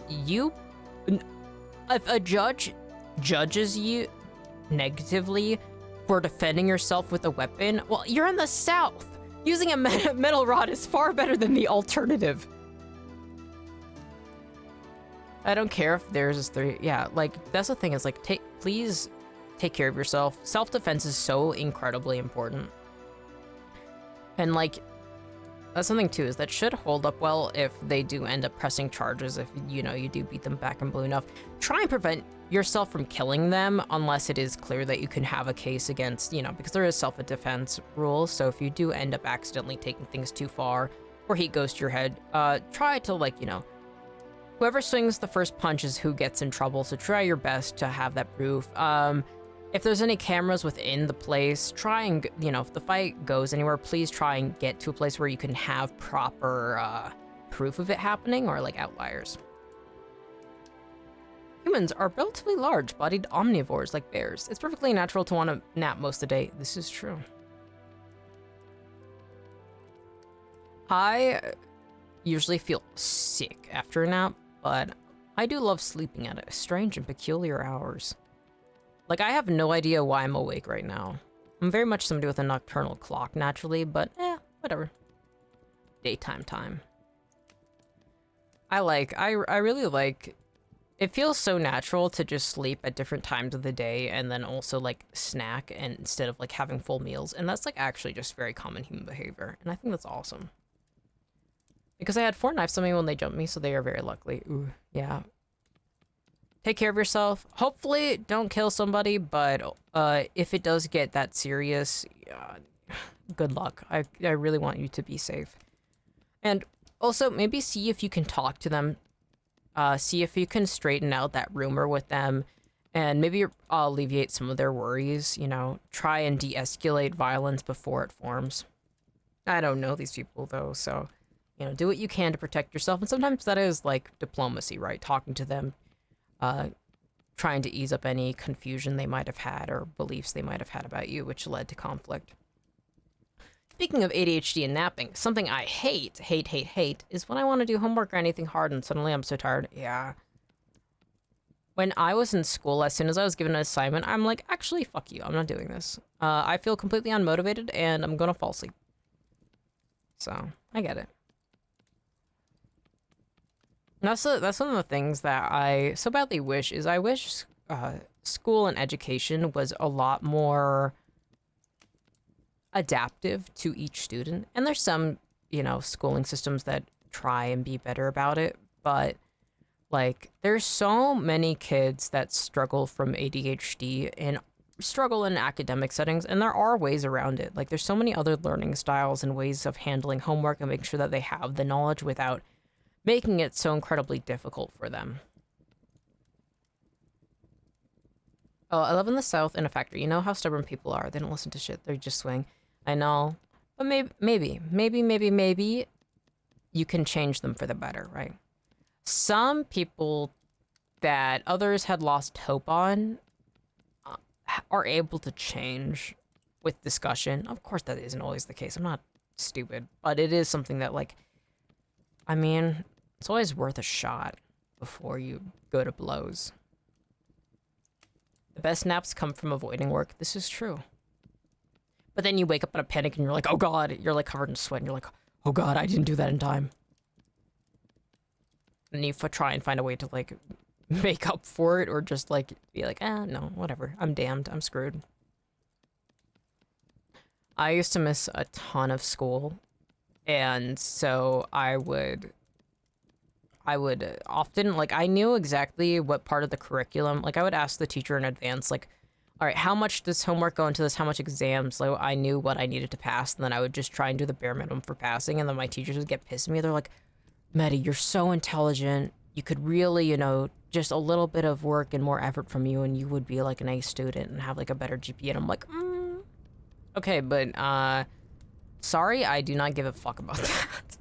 if a judge judges you negatively for defending yourself with a weapon, well, you're in the South. Using a metal rod is far better than the alternative. I don't care if there's three. Yeah, like, that's the thing is, like, please take care of yourself. Self-defense is so incredibly important. And, like, that's something too, is that should hold up well if they do end up pressing charges, if, you know, you do beat them back and blue enough. Try and prevent yourself from killing them unless it is clear that you can have a case against, you know, because there is self-defense rules. So if you do end up accidentally taking things too far or heat goes to your head, try to, like, you know, whoever swings the first punch is who gets in trouble. So try your best to have that proof. If there's any cameras within the place, try and, you know, if the fight goes anywhere, please try and get to a place where you can have proper proof of it happening, or, like, outliers. Humans are relatively large-bodied omnivores like bears. It's perfectly natural to want to nap most of the day. This is true. I usually feel sick after a nap, but I do love sleeping at strange and peculiar hours. Like, I have no idea why I'm awake right now. I'm very much somebody with a nocturnal clock, naturally, but whatever. Daytime time. I really like, it feels so natural to just sleep at different times of the day and then also, like, snack and instead of, like, having full meals. And that's, like, actually just very common human behavior. And I think that's awesome. Because I had 4 knives on me when they jumped me, so they are very lucky. Ooh, yeah. Take care of yourself. Hopefully, don't kill somebody, but if it does get that serious, good luck. I really want you to be safe. And also, maybe see if you can talk to them. See if you can straighten out that rumor with them, and maybe alleviate some of their worries, you know. Try and de-escalate violence before it forms. I don't know these people, though, so, you know, do what you can to protect yourself. And sometimes that is, like, diplomacy, right? Talking to them. Trying to ease up any confusion they might have had or beliefs they might have had about you, which led to conflict. Speaking of ADHD and napping, something I hate, is when I want to do homework or anything hard and suddenly I'm so tired. Yeah. When I was in school, as soon as I was given an assignment, I'm like, actually, fuck you. I'm not doing this. I feel completely unmotivated and I'm gonna fall asleep. So, I get it. That's one of the things that I so badly wish, is I wish school and education was a lot more adaptive to each student. And there's some, you know, schooling systems that try and be better about it, but, like, there's so many kids that struggle from ADHD and struggle in academic settings, and there are ways around it. Like, there's so many other learning styles and ways of handling homework and making sure that they have the knowledge without making it so incredibly difficult for them. Oh, I live in the South in a factory. You know how stubborn people are. They don't listen to shit. They just swing. I know. But maybe you can change them for the better, right? some people that others had lost hope on are able to change with discussion. Of course, that isn't always the case. I'm not stupid, but it is something that, like, I mean, it's always worth a shot before you go to blows. The best naps come from avoiding work. This is true. But then you wake up in a panic and you're like, oh god, you're like covered in sweat and you're like, oh god, I didn't do that in time. And you try and find a way to, like, make up for it, or just, like, be like, no, whatever. I'm damned. I'm screwed. I used to miss a ton of school, and so I would often, like, I knew exactly what part of the curriculum, like, I would ask the teacher in advance, like, all right, how much does homework go into this? How much exams? Like, I knew what I needed to pass, and then I would just try and do the bare minimum for passing, and then my teachers would get pissed at me. They're like, Mettie, you're so intelligent. You could really, you know, just a little bit of work and more effort from you, and you would be, like, an A student and have, like, a better GPA. And I'm like, okay, but, sorry, I do not give a fuck about that.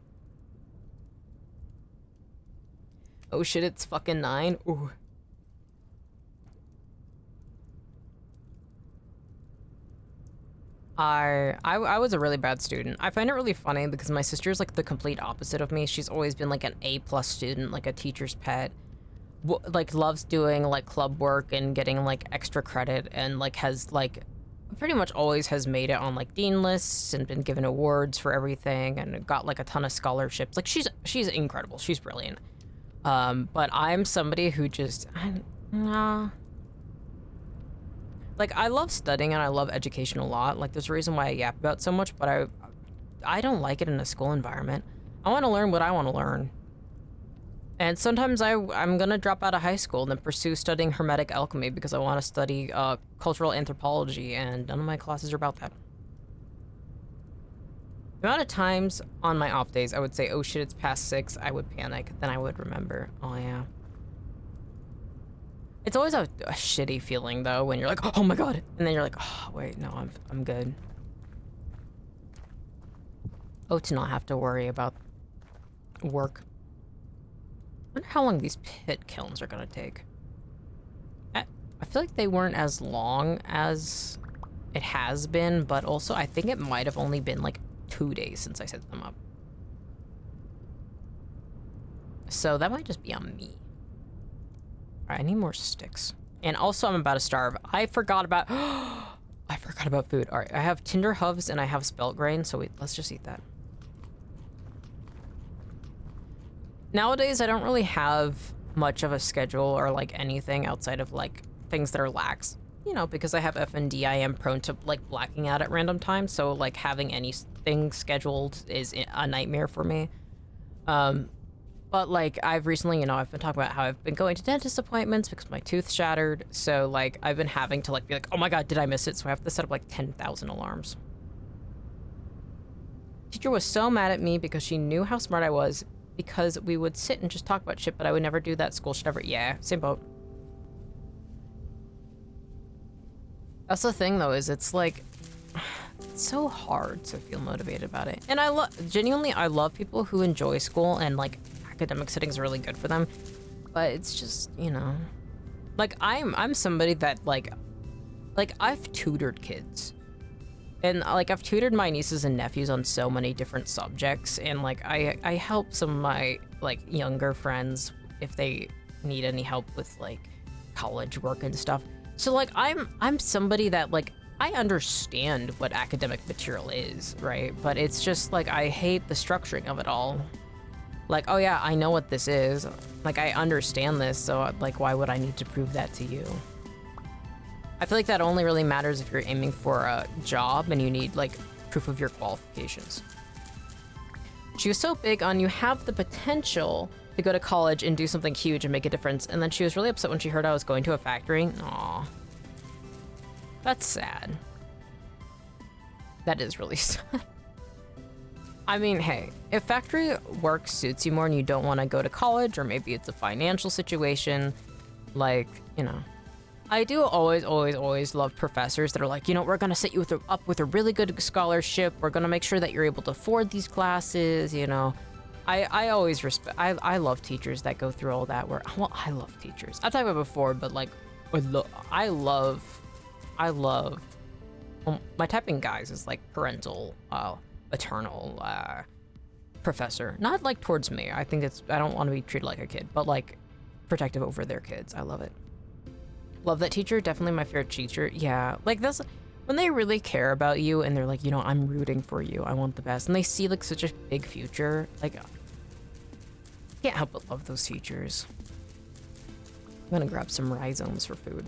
Oh shit, it's fucking 9. Ooh. I was a really bad student. I find it really funny because my sister's, like, the complete opposite of me. She's always been, like, an A+ student, like a teacher's pet. Like, loves doing, like, club work and getting, like, extra credit, and, like, has, like, pretty much always has made it on, like, dean lists and been given awards for everything and got, like, a ton of scholarships. Like, she's incredible. She's brilliant. But I'm somebody who just, like, I love studying and I love education a lot. Like, there's a reason why I yap about so much, but I don't like it in a school environment. I want to learn what I want to learn. And sometimes I'm gonna drop out of high school and then pursue studying hermetic alchemy because I want to study cultural anthropology, and none of my classes are about that. The amount of times on my off days I would say, oh shit, it's past 6, I would panic, then I would remember, oh yeah. It's always a shitty feeling, though, when you're like, oh my god, and then you're like, oh, wait, no, I'm good. Oh, to not have to worry about work. I wonder how long these pit kilns are gonna take. I feel like they weren't as long as it has been, but also I think it might have only been, like, 2 days since I set them up. So that might just be on me. I need more sticks. And also, I'm about to starve. I forgot about food. All right, I have tinder hooves and I have spelt grain, so let's just eat that. Nowadays, I don't really have much of a schedule or, like, anything outside of, like, things that are lax. You know, because I have FND, I am prone to, like, blacking out at random times, so, like, having anything scheduled is a nightmare for me. But, like, I've recently, you know, I've been talking about how I've been going to dentist appointments because my tooth shattered. So, like, I've been having to, like, be like, oh my god, did I miss it? So I have to set up, like, 10,000 alarms. Teacher was so mad at me because she knew how smart I was, because we would sit and just talk about shit, but I would never do that. School should never, yeah, same boat. That's the thing, though, is it's, like, it's so hard to feel motivated about it. And genuinely, I love people who enjoy school and, like, academic settings are really good for them, but it's just, you know, like, I'm somebody that, like I've tutored kids, and, like, I've tutored my nieces and nephews on so many different subjects, and, like, I help some of my, like, younger friends if they need any help with, like, college work and stuff. So, like, I'm somebody that, like, I understand what academic material is, right? But it's just, like, I hate the structuring of it all. Like, oh yeah, I know what this is. Like, I understand this, so, like, why would I need to prove that to you? I feel like that only really matters if you're aiming for a job and you need, like, proof of your qualifications. She was so big on you have the potential to go to college and do something huge and make a difference, and then she was really upset when she heard I was going to a factory. Aw. That's sad. That is really sad. I mean, hey, if factory work suits you more and you don't want to go to college, or maybe it's a financial situation, like, you know. I do always love professors that are like, you know, we're going to set you up with a really good scholarship. We're going to make sure that you're able to afford these classes, you know. I always respect. I love teachers that go through all that. Where well, I love teachers. I've talked about it before, but like, I love. Well, my typing guys is like parental, maternal, professor. Not like towards me. I think it's. I don't want to be treated like a kid, but like protective over their kids. I love it. Love that teacher. Definitely my favorite teacher. Yeah, like this. When they really care about you and they're like, you know, I'm rooting for you. I want the best. And they see like such a big future. Like, can't help but love those teachers. I'm gonna grab some rhizomes for food.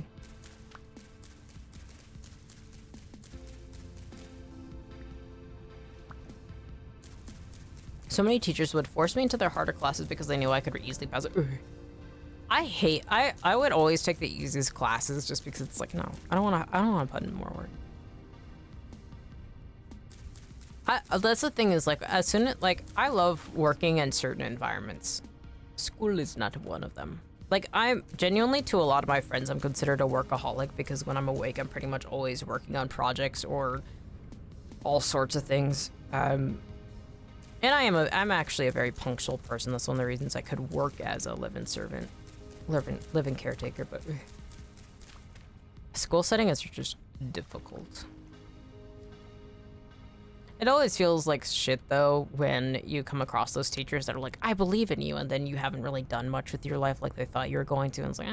So many teachers would force me into their harder classes because they knew I could easily pass it. I would always take the easiest classes just because it's like, no, I don't wanna put in more work. That's the thing is like, as soon as, like, I love working in certain environments. School is not one of them. Like, I'm genuinely, to a lot of my friends, I'm considered a workaholic because when I'm awake, I'm pretty much always working on projects or all sorts of things. And I'm actually a very punctual person. That's one of the reasons I could work as a living caretaker, but school setting is just difficult. It always feels like shit, though, when you come across those teachers that are like, I believe in you, and then you haven't really done much with your life like they thought you were going to, and it's like,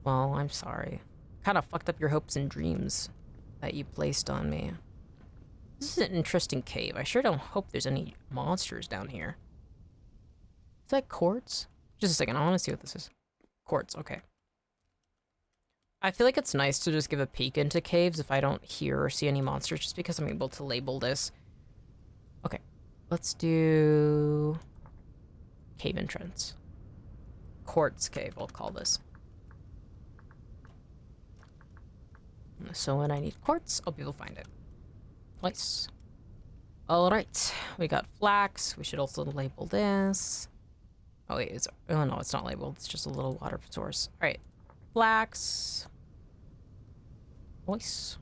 well, I'm sorry. Kind of fucked up your hopes and dreams that you placed on me. This is an interesting cave. I sure don't hope there's any monsters down here. Is that quartz? Just a second, I want to see what this is. Quartz, okay. I feel like it's nice to just give a peek into caves if I don't hear or see any monsters, just because I'm able to label this. Okay, let's do cave entrance. Quartz cave, we'll call this. So when I need quartz, I'll be able to find it. Nice. All right, we got flax. We should also label this. Oh wait, oh no, it's not labeled. It's just a little water source. All right, flax. Nice.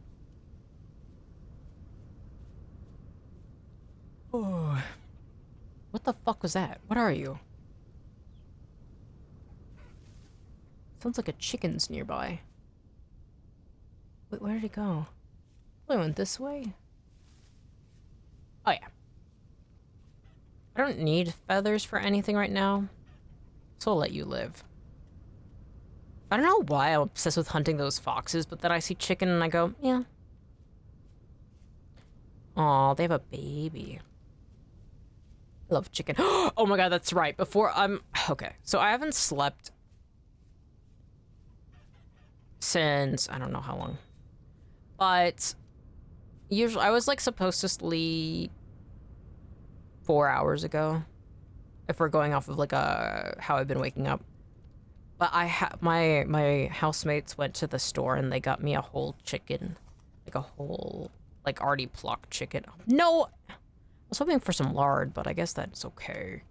Oh, what the fuck was that? What are you? Sounds like a chicken's nearby. Wait, where did it go? I went this way. Oh yeah. I don't need feathers for anything right now, so I'll let you live. I don't know why I'm obsessed with hunting those foxes, but then I see chicken and I go, yeah. Aw, they have a baby. I love chicken. Oh my god, that's right. Okay, so I haven't slept since, I don't know how long. But usually, I was like supposed to sleep 4 hours ago. If we're going off of like how I've been waking up. But my housemates went to the store and they got me a whole chicken. Like a whole, like already plucked chicken. No! I was hoping for some lard, but I guess that's okay.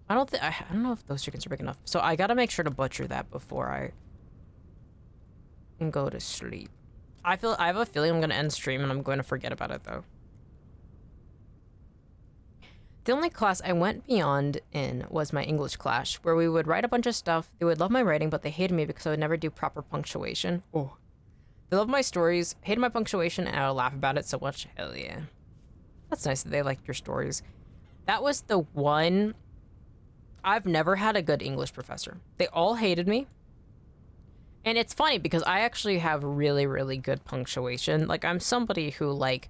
I don't know if those chickens are big enough. So I gotta make sure to butcher that before I can go to sleep. I have a feeling I'm gonna end stream and I'm going to forget about it though. The only class I went beyond in was my English class, where we would write a bunch of stuff. They would love my writing, but they hated me because I would never do proper punctuation. Oh. They loved my stories, hated my punctuation, and I would laugh about it so much. Hell yeah. That's nice that they liked your stories. That was the one... I've never had a good English professor. They all hated me. And it's funny because I actually have really, really good punctuation. Like, I'm somebody who, like,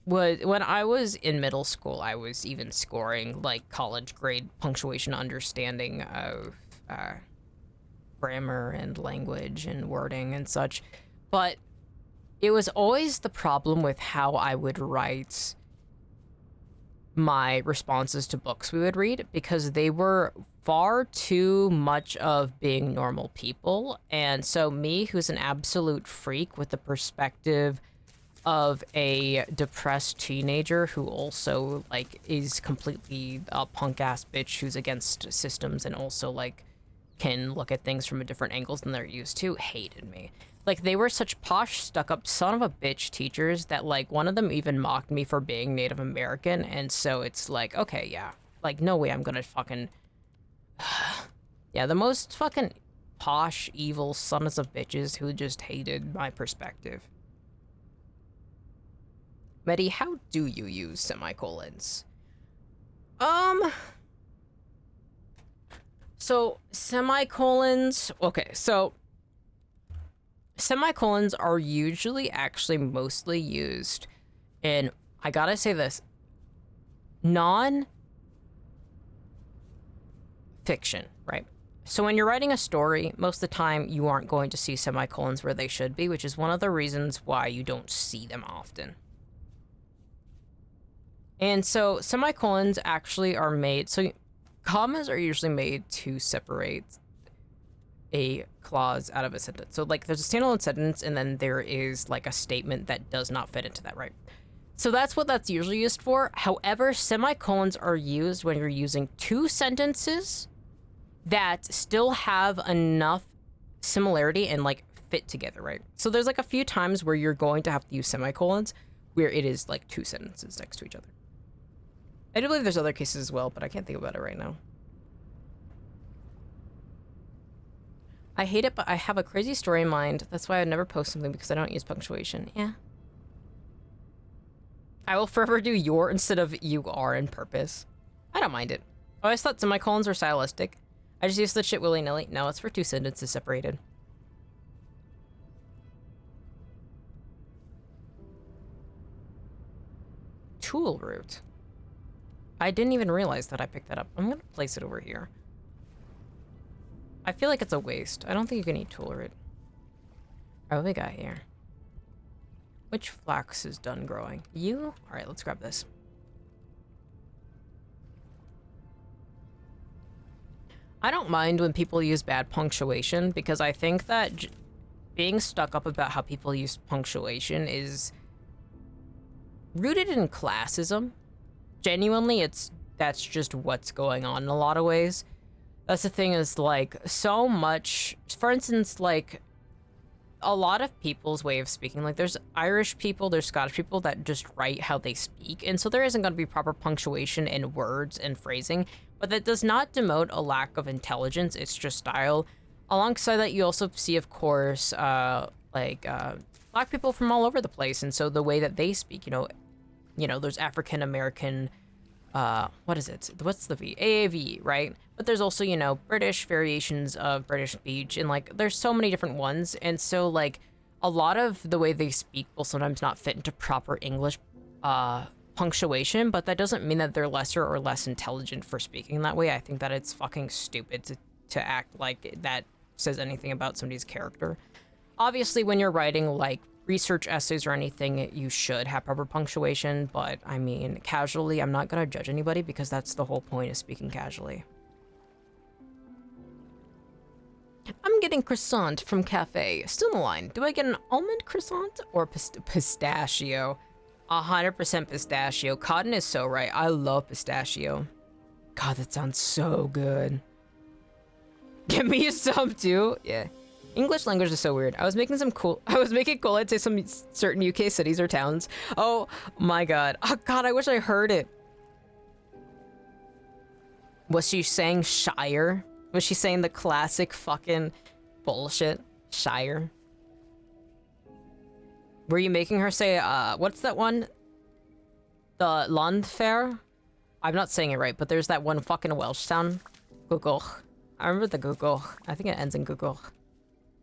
when I was in middle school, I was even scoring like college grade punctuation understanding of grammar and language and wording and such. But it was always the problem with how I would write my responses to books we would read, because they were far too much of being normal people. And so me, who's an absolute freak with the perspective of a depressed teenager who also like is completely a punk ass bitch who's against systems and also like can look at things from a different angles than they're used to hated me. Like, they were such posh, stuck-up son of a bitch teachers that, like, one of them even mocked me for being Native American, and so it's like, okay, yeah. Like, no way I'm gonna fucking... yeah, the most fucking posh, evil sons of bitches who just hated my perspective. Mettie, how do you use semicolons? So, semicolons... Okay, so... Semicolons are usually actually mostly used in, I gotta say this, non-fiction, right? So when you're writing a story, most of the time you aren't going to see semicolons where they should be, which is one of the reasons why you don't see them often. And so semicolons actually are made, so commas are usually made to separate a clause out of a sentence. So like there's a standalone sentence and then there is like a statement that does not fit into that, right? So that's what that's usually used for. However, semicolons are used when you're using two sentences that still have enough similarity and like fit together, right? So there's like a few times where you're going to have to use semicolons where it is like two sentences next to each other. I do believe there's other cases as well, but I can't think about it right now. I hate it, but I have a crazy story in mind. That's why I never post something, because I don't use punctuation. Yeah. I will forever do your instead of you are in purpose. I don't mind it. I always thought semicolons were stylistic. I just use the shit willy-nilly. No, it's for two sentences separated. Tool root. I didn't even realize that I picked that up. I'm gonna place it over here. I feel like it's a waste. I don't think you can eat tool root. Alright, what we got here? Which flax is done growing? You? Alright, let's grab this. I don't mind when people use bad punctuation, because I think that being stuck up about how people use punctuation is rooted in classism. Genuinely, that's just what's going on in a lot of ways. That's the thing, is like so much, for instance, like a lot of people's way of speaking, like there's Irish people, there's Scottish people that just write how they speak, and so there isn't going to be proper punctuation in words and phrasing, but that does not demote a lack of intelligence. It's just style. Alongside that, you also see, of course, black people from all over the place, and so the way that they speak, you know, there's African American, what is it? What's the V? AAV, right? But there's also, you know, British variations of British speech, and like there's so many different ones, and so like a lot of the way they speak will sometimes not fit into proper English punctuation, but that doesn't mean that they're lesser or less intelligent for speaking that way. I think that it's fucking stupid to act like that says anything about somebody's character. Obviously, when you're writing like research essays or anything, you should have proper punctuation, but I mean, casually, I'm not gonna judge anybody, because that's the whole point of speaking casually. I'm getting croissant from cafe. Still in the line. Do I get an almond croissant or pistachio? 100% pistachio. Cotton is so right. I love pistachio. God, that sounds so good. Give me some too. Yeah. English language is so weird. I was making cool, I'd say some certain UK cities or towns. Oh my god. Oh god, I wish I heard it. Was she saying Shire? Was she saying the classic fucking bullshit? Shire? Were you making her say, what's that one? The Landfair? I'm not saying it right, but there's that one fucking Welsh town. Google. I remember the Google. I think it ends in Google.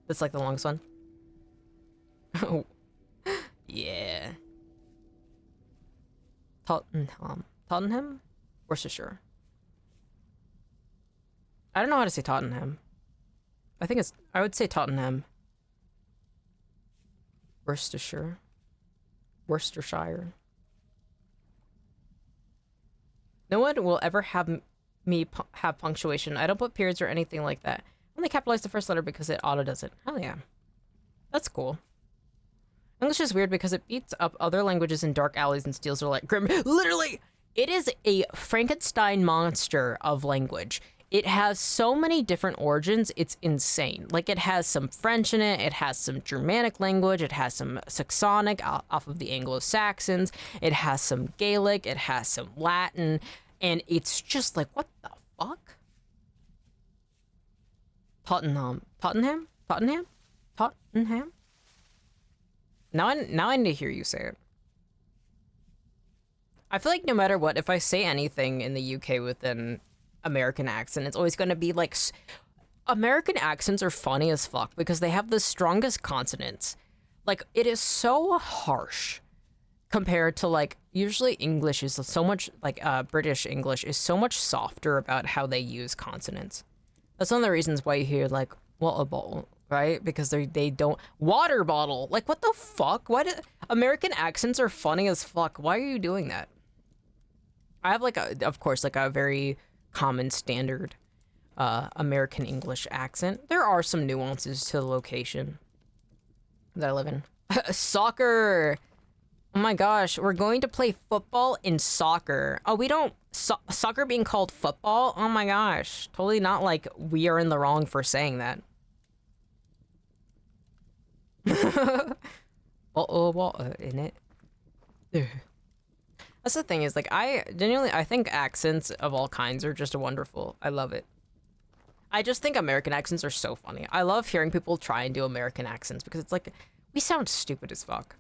That's like the longest one. Oh. Yeah. Tottenham? Worcestershire. I don't know how to say Tottenham. I would say Tottenham. Worcestershire. No one will ever have me have punctuation. I don't put periods or anything like that. I only capitalize the first letter because it auto does it. Hell yeah. That's cool. English is weird because it beats up other languages in dark alleys and steals their like grim. Literally, it is a Frankenstein monster of language. it has so many different origins, it's insane. Like, it has some French in it, it has some Germanic language, it has some Saxonic off of the Anglo-Saxons, it has some Gaelic, it has some Latin, and it's just like, what the fuck? Tottenham? Now I need to hear you say it. I feel like no matter what, if I say anything in the UK with an American accent, it's always going to be like... American accents are funny as fuck because they have the strongest consonants. Like, it is so harsh compared to, like, usually English is so much, like, British English is so much softer about how they use consonants. That's one of the reasons why you hear, like, water bottle, right? Because they don't... Water bottle! Like, what the fuck? Why do... American accents are funny as fuck. Why are you doing that? I have, like, of course, like, a very common standard American English accent. There are some nuances to the location that I live in. Soccer! Oh my gosh, we're going to play football in soccer. Oh, we don't... soccer being called football? Oh my gosh. Totally not like we are in the wrong for saying that. What in it? That's the thing is, like, I think accents of all kinds are just wonderful. I love it. I just think American accents are so funny. I love hearing people try and do American accents because it's like, we sound stupid as fuck.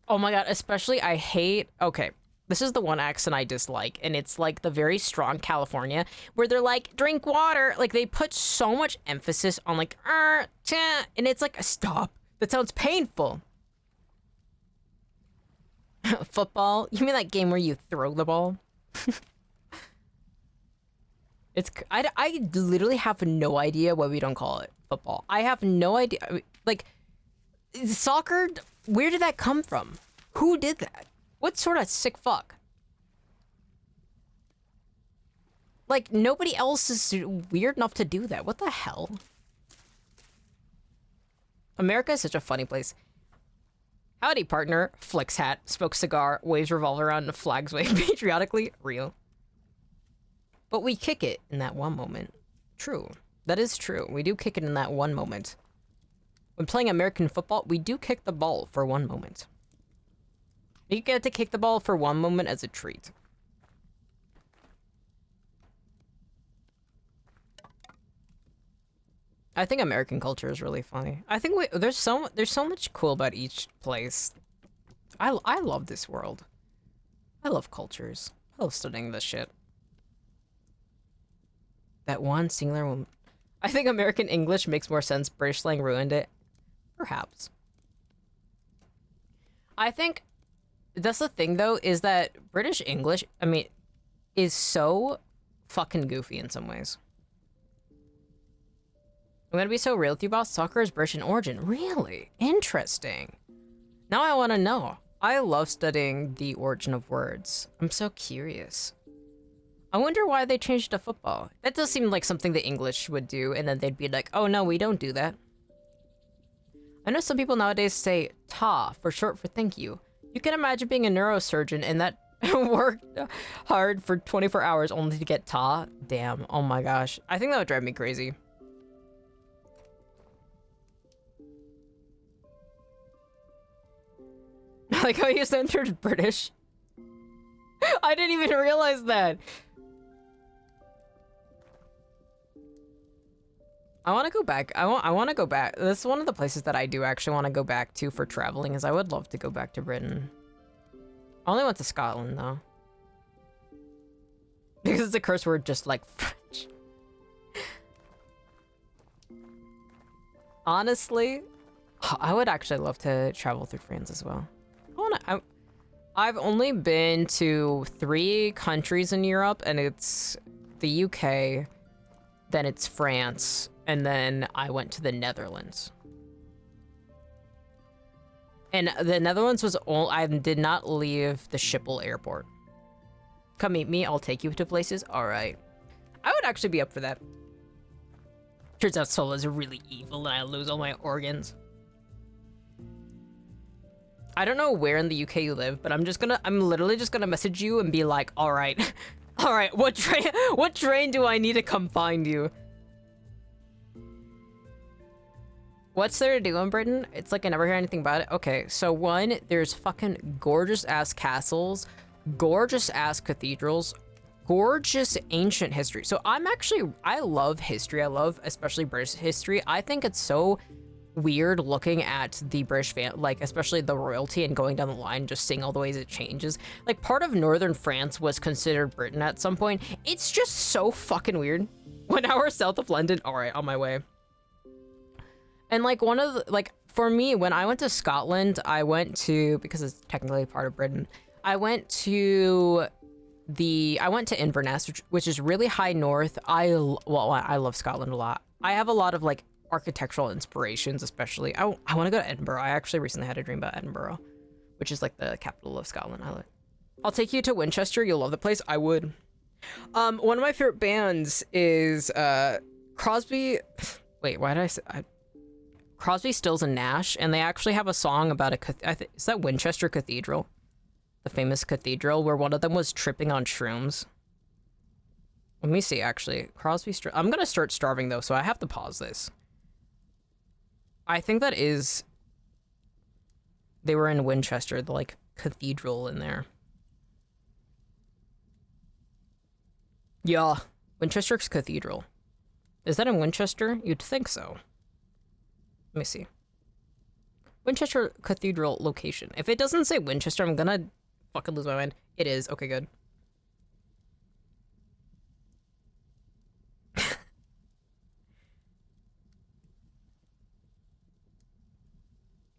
Oh my god, especially I hate... Okay, this is the one accent I dislike, and it's like the very strong California, where they're like, drink water. Like, they put so much emphasis on like, cha, and it's like, stop. That sounds painful. Football? You mean that game where you throw the ball? I literally have no idea why we don't call it football. I have no idea. Like, soccer, where did that come from? Who did that? What sort of sick fuck? Like, nobody else is weird enough to do that. What the hell? America is such a funny place. Howdy, partner. Flicks hat, smokes cigar, waves revolver around, and flags wave patriotically. Real. But we kick it in that one moment. True. That is true. We do kick it in that one moment. When playing American football, we do kick the ball for one moment. You get to kick the ball for one moment as a treat. I think American culture is really funny. I think there's so much cool about each place. I love this world. I love cultures. I love studying this shit. That one singular one. I think American English makes more sense. British slang ruined it. Perhaps. I think that's the thing, though, is that British English, I mean, is so fucking goofy in some ways. I'm gonna be so real with you, boss. Soccer is British in origin. Really? Interesting. Now I want to know. I love studying the origin of words. I'm so curious. I wonder why they changed to football. That does seem like something the English would do, and then they'd be like, oh no, we don't do that. I know some people nowadays say ta for short for thank you. You can imagine being a neurosurgeon and that worked hard for 24 hours only to get ta? Damn, oh my gosh. I think that would drive me crazy. Like how you centered British. I didn't even realize that. I want to go back. I want to go back. This is one of the places that I do actually want to go back to for traveling, is I would love to go back to Britain. I only went to Scotland though. Because it's a curse word just like French. Honestly, I would actually love to travel through France as well. I've only been to 3 countries in Europe, and it's the UK, then it's France, and then I went to the Netherlands. And the Netherlands was all, I did not leave the Schiphol airport. Come meet me, I'll take you to places. All right. I would actually be up for that. Turns out Sola's really evil and I lose all my organs. I don't know where in the UK you live, but I'm literally just gonna message you and be like, all right, All right, what train do I need to come find you? What's there to do in Britain? It's like I never hear anything about it. Okay, so one, there's fucking gorgeous-ass castles, gorgeous-ass cathedrals, gorgeous ancient history. So I love history. I love especially British history. I think it's so weird looking at the British like especially the royalty and going down the line, just seeing all the ways it changes. Like part of northern France was considered Britain at some point. It's just so fucking weird. 1 hour south of London. All right, on my way. And like one of the, like for me, when I went to Scotland, I went to, because it's technically part of Britain, I went to Inverness, which is really high north. I love Scotland a lot. I have a lot of like architectural inspirations, especially. I want to go to Edinburgh. I actually recently had a dream about Edinburgh, which is like the capital of Scotland. I'll take you to Winchester. You'll love the place. I would. One of my favorite bands is Crosby. Wait, why did I say? Crosby, Stills, and Nash, and they actually have a song about is that Winchester Cathedral? The famous cathedral where one of them was tripping on shrooms. Let me see, actually. I'm gonna start starving, though, so I have to pause this. I think that is... They were in Winchester, the, like, cathedral in there. Yeah, Winchester's Cathedral. Is that in Winchester? You'd think so. Let me see. Winchester Cathedral location. If it doesn't say Winchester, I'm gonna fucking lose my mind. It is. Okay, good.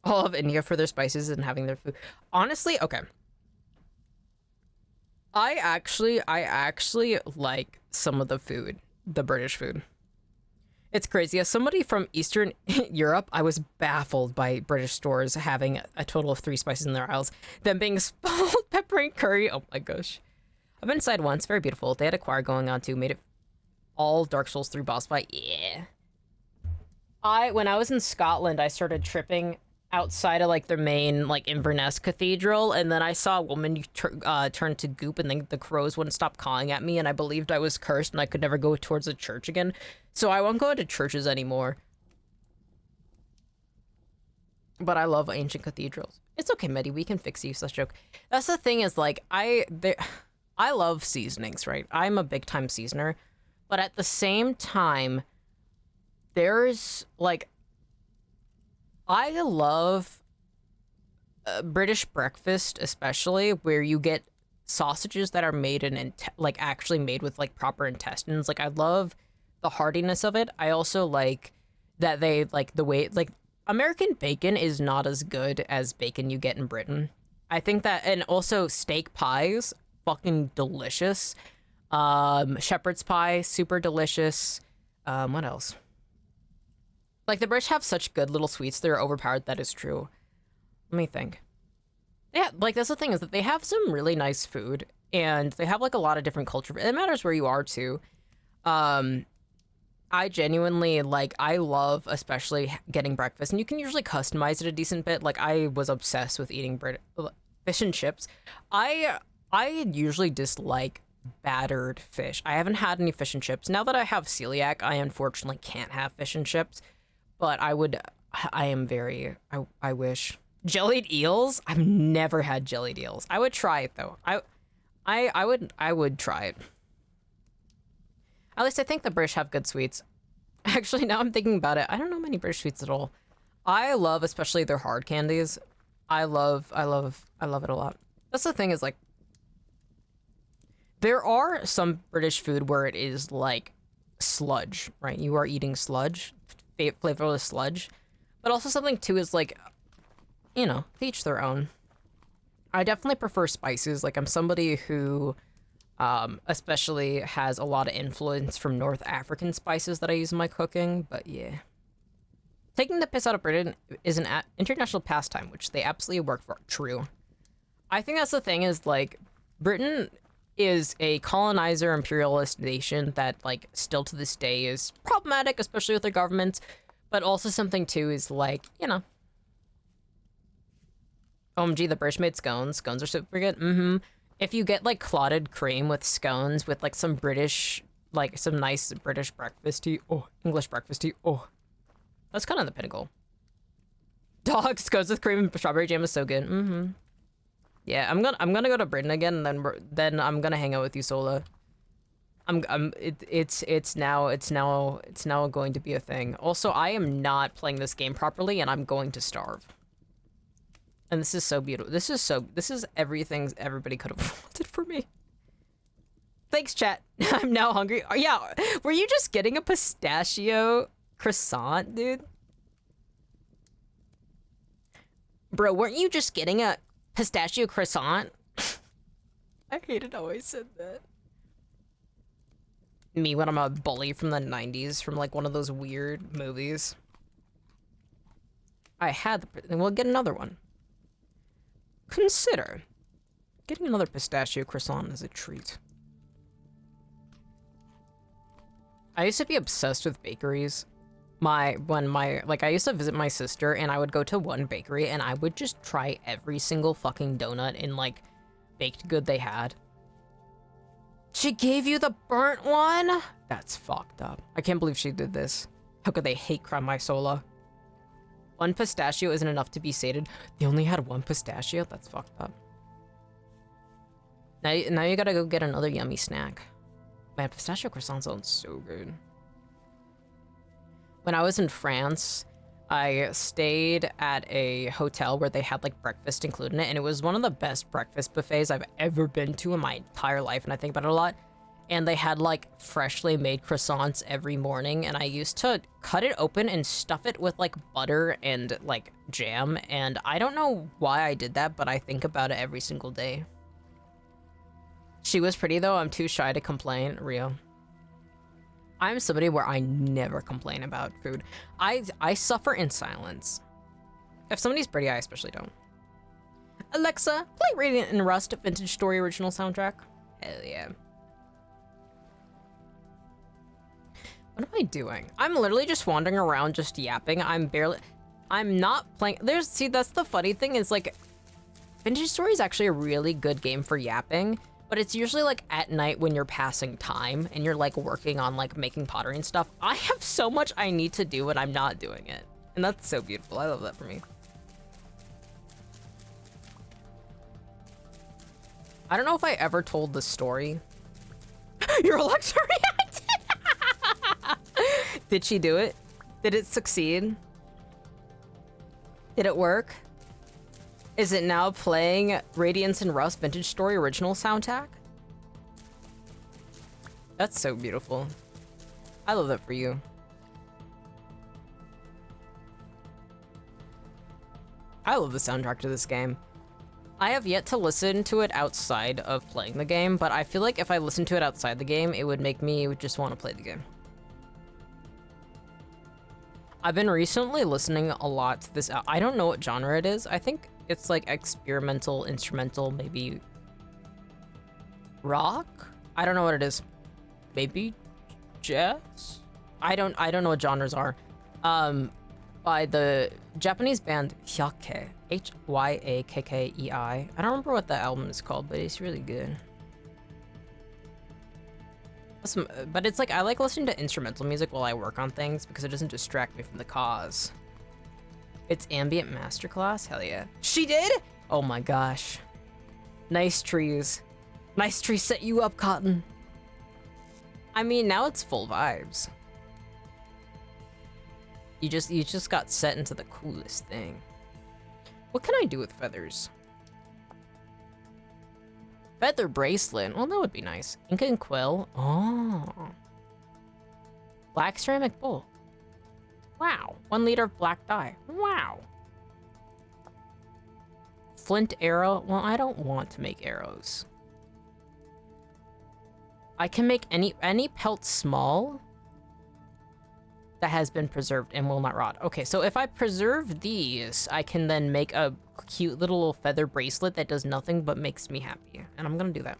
All of India for their spices and having their food. Honestly, okay. I actually like some of the food, the British food. It's crazy. As somebody from Eastern Europe, I was baffled by British stores having a total of 3 spices in their aisles. Them being salt, pepper, and curry. Oh my gosh. I've been inside once. Very beautiful. They had a choir going on too. Made it all Dark Souls 3 boss fight. Yeah. When I was in Scotland, I started tripping outside of like their main like Inverness Cathedral, and then I saw a woman turn to goop, and then the crows wouldn't stop cawing at me, and I believed I was cursed and I could never go towards a church again. So I won't go to churches anymore. But I love ancient cathedrals. It's okay, Medi, we can fix you, such joke. That's the thing is like I love seasonings, right? I'm a big time seasoner, but at the same time, there's like I love British breakfast, especially where you get sausages that are made in like actually made with like proper intestines. Like I love the heartiness of it. I also like that they like the way like American bacon is not as good as bacon you get in Britain. I think that, and also steak pies, fucking delicious. Shepherd's pie, super delicious. What else? Like, the British have such good little sweets, they're overpowered, that is true. Let me think. Yeah, like, that's the thing, is that they have some really nice food, and they have, like, a lot of different culture. It matters where you are, too. I genuinely, like, I love, especially, getting breakfast, and you can usually customize it a decent bit. Like, I was obsessed with eating fish and chips. I usually dislike battered fish. I haven't had any fish and chips. Now that I have celiac, I unfortunately can't have fish and chips. But I wish. Jellied eels? I've never had jellied eels. I would try it though. I would try it. At least I think the British have good sweets. Actually, now I'm thinking about it, I don't know many British sweets at all. I love especially their hard candies. I love it a lot. That's the thing is like there are some British food where it is like sludge, right? You are eating sludge. Flavorless sludge, but also something too is like, you know, each their own. I definitely prefer spices. Like I'm somebody who especially has a lot of influence from North African spices that I use in my cooking, but yeah. Taking the piss out of Britain is an international pastime, which they absolutely work for. True. I think that's the thing is like Britain is a colonizer imperialist nation that like still to this day is problematic, especially with their government, but also something too is like, you know, OMG, the British made scones. Scones are super good. If you get like clotted cream with scones with like some British, like some nice British breakfast tea, oh, English breakfast tea, oh, that's kind of the pinnacle. Dog scones with cream and strawberry jam is so good. Mm-hmm. Yeah, I'm gonna go to Britain again, and then I'm gonna hang out with you, Sola. It's now going to be a thing. Also, I am not playing this game properly, and I'm going to starve. And this is so beautiful. This is everything everybody could have wanted for me. Thanks, chat. I'm now hungry. Oh, yeah, were you just getting a pistachio croissant, dude? Bro, weren't you just getting a pistachio croissant? I hated how I said that. Me when I'm a bully from the 90s, from like one of those weird movies. I had the, we'll get another one. Consider getting another pistachio croissant as a treat. I used to be obsessed with bakeries. I used to visit my sister, and I would go to one bakery and I would just try every single fucking donut and like baked good they had. She gave you the burnt one? That's fucked up. I can't believe she did this. How could they hate crime my Sola? One pistachio isn't enough to be sated. They only had one pistachio? That's fucked up. Now you gotta go get another yummy snack. Man, pistachio croissant sounds so good. When I was in France, I stayed at a hotel where they had like breakfast included in it, and it was one of the best breakfast buffets I've ever been to in my entire life, and I think about it a lot. And they had like freshly made croissants every morning, and I used to cut it open and stuff it with like butter and like jam, and I don't know why I did that, but I think about it every single day. She was pretty though. I'm too shy to complain. Rio. I'm somebody where I never complain about food. I suffer in silence. If somebody's pretty, I especially don't. Alexa, play Radiant and Rust Vintage Story original soundtrack. Hell yeah. What am I doing? I'm literally just wandering around just yapping. I'm not playing. See, that's the funny thing is like, Vintage Story is actually a really good game for yapping. But it's usually like at night when you're passing time and you're like working on like making pottery and stuff. I have so much I need to do and I'm not doing it. And that's so beautiful. I love that for me. I don't know if I ever told the story. Your Alexa reacted! Did she do it? Did it succeed? Did it work? Is it now playing Radiance and Rust Vintage Story original soundtrack? That's so beautiful. I love that for you. I love the soundtrack to this game. I have yet to listen to it outside of playing the game, but I feel like if I listened to it outside the game, it would make me just want to play the game. I've been recently listening a lot to this. I don't know what genre it is. I think it's like experimental, instrumental, maybe rock? I don't know what it is. Maybe jazz? I don't know what genres are. By the Japanese band Hyakei, Hyakkei. I don't remember what the album is called, but it's really good. But it's like, I like listening to instrumental music while I work on things because it doesn't distract me from the cause. It's ambient masterclass? Hell yeah. She did? Oh my gosh. Nice trees. Nice trees set you up, Cotton. I mean, now it's full vibes. You just got set into the coolest thing. What can I do with feathers? Feather bracelet. Well, that would be nice. Ink and quill. Oh. Black ceramic bowl. Wow. 1 liter of black dye. Wow. Flint arrow. Well, I don't want to make arrows. I can make any pelt small that has been preserved and will not rot. Okay, so if I preserve these, I can then make a cute little feather bracelet that does nothing but makes me happy. And I'm gonna do that.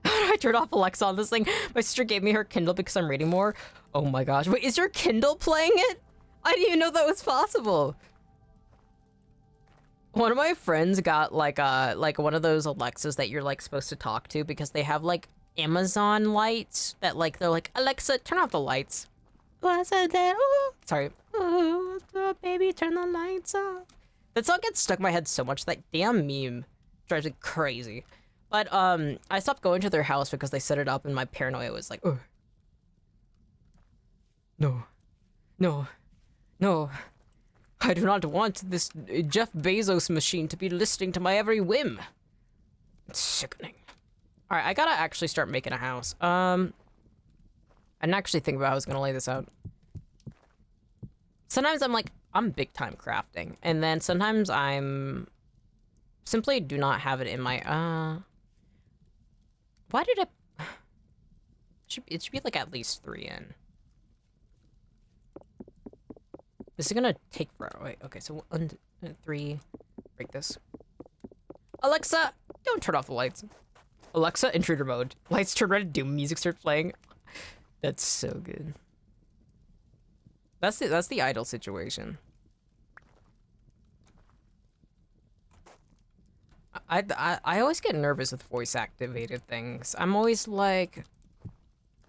I turned off Alexa on this thing. My sister gave me her Kindle because I'm reading more. Oh my gosh. Wait, is your Kindle playing it? I didn't even know that was possible. One of my friends got like one of those Alexas that you're like supposed to talk to because they have like Amazon lights that like they're like, Alexa, turn off the lights. What's that? Oh, sorry. Oh, baby, turn the lights off. That song gets stuck in my head so much. That damn meme drives me crazy. But I stopped going to their house because they set it up, and my paranoia was like, oh, no, no, no. I do not want this Jeff Bezos machine to be listening to my every whim. It's sickening. All right, I gotta actually start making a house. I didn't actually think about how I was gonna lay this out. Sometimes I'm like, I'm big time crafting, and then sometimes I'm simply do not have it in my why did it should be like at least 3 in. This is gonna take forever. Wait, okay, so 1, 3, break this. Alexa, don't turn off the lights. Alexa, intruder mode. Lights turn red, doom music starts playing. That's so good. That's the idle situation. I always get nervous with voice activated things. I'm always like,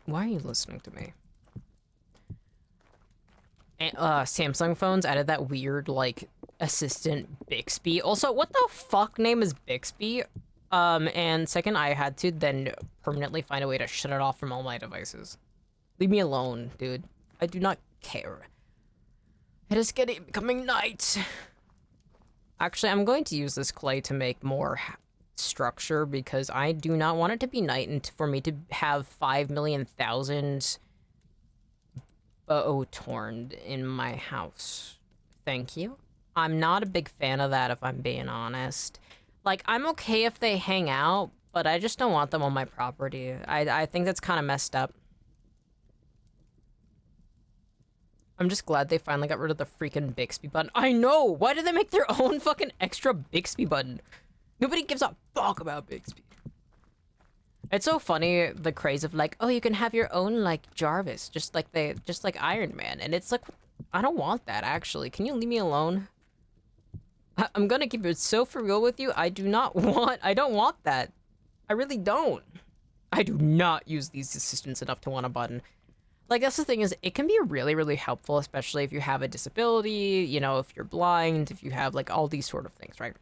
why are you listening to me? And, Samsung phones added that weird like assistant Bixby. Also, what the fuck name is Bixby? And second, I had to then permanently find a way to shut it off from all my devices. Leave me alone, dude. I do not care. It is becoming night. Actually, I'm going to use this clay to make more structure because I do not want it to be night and for me to have 5,000,000 torn in my house. Thank you. I'm not a big fan of that if I'm being honest. Like, I'm okay if they hang out, but I just don't want them on my property. I think that's kind of messed up. I'm just glad they finally got rid of the freaking Bixby button. I know! Why did they make their own fucking extra Bixby button? Nobody gives a fuck about Bixby. It's so funny, the craze of like, oh, you can have your own, like, Jarvis, just like Iron Man. And it's like, I don't want that, actually. Can you leave me alone? I'm gonna keep it so for real with you. I don't want that. I really don't. I do not use these assistants enough to want a button. Like, that's the thing is, it can be really, really helpful, especially if you have a disability, you know, if you're blind, if you have, like, all these sort of things, right?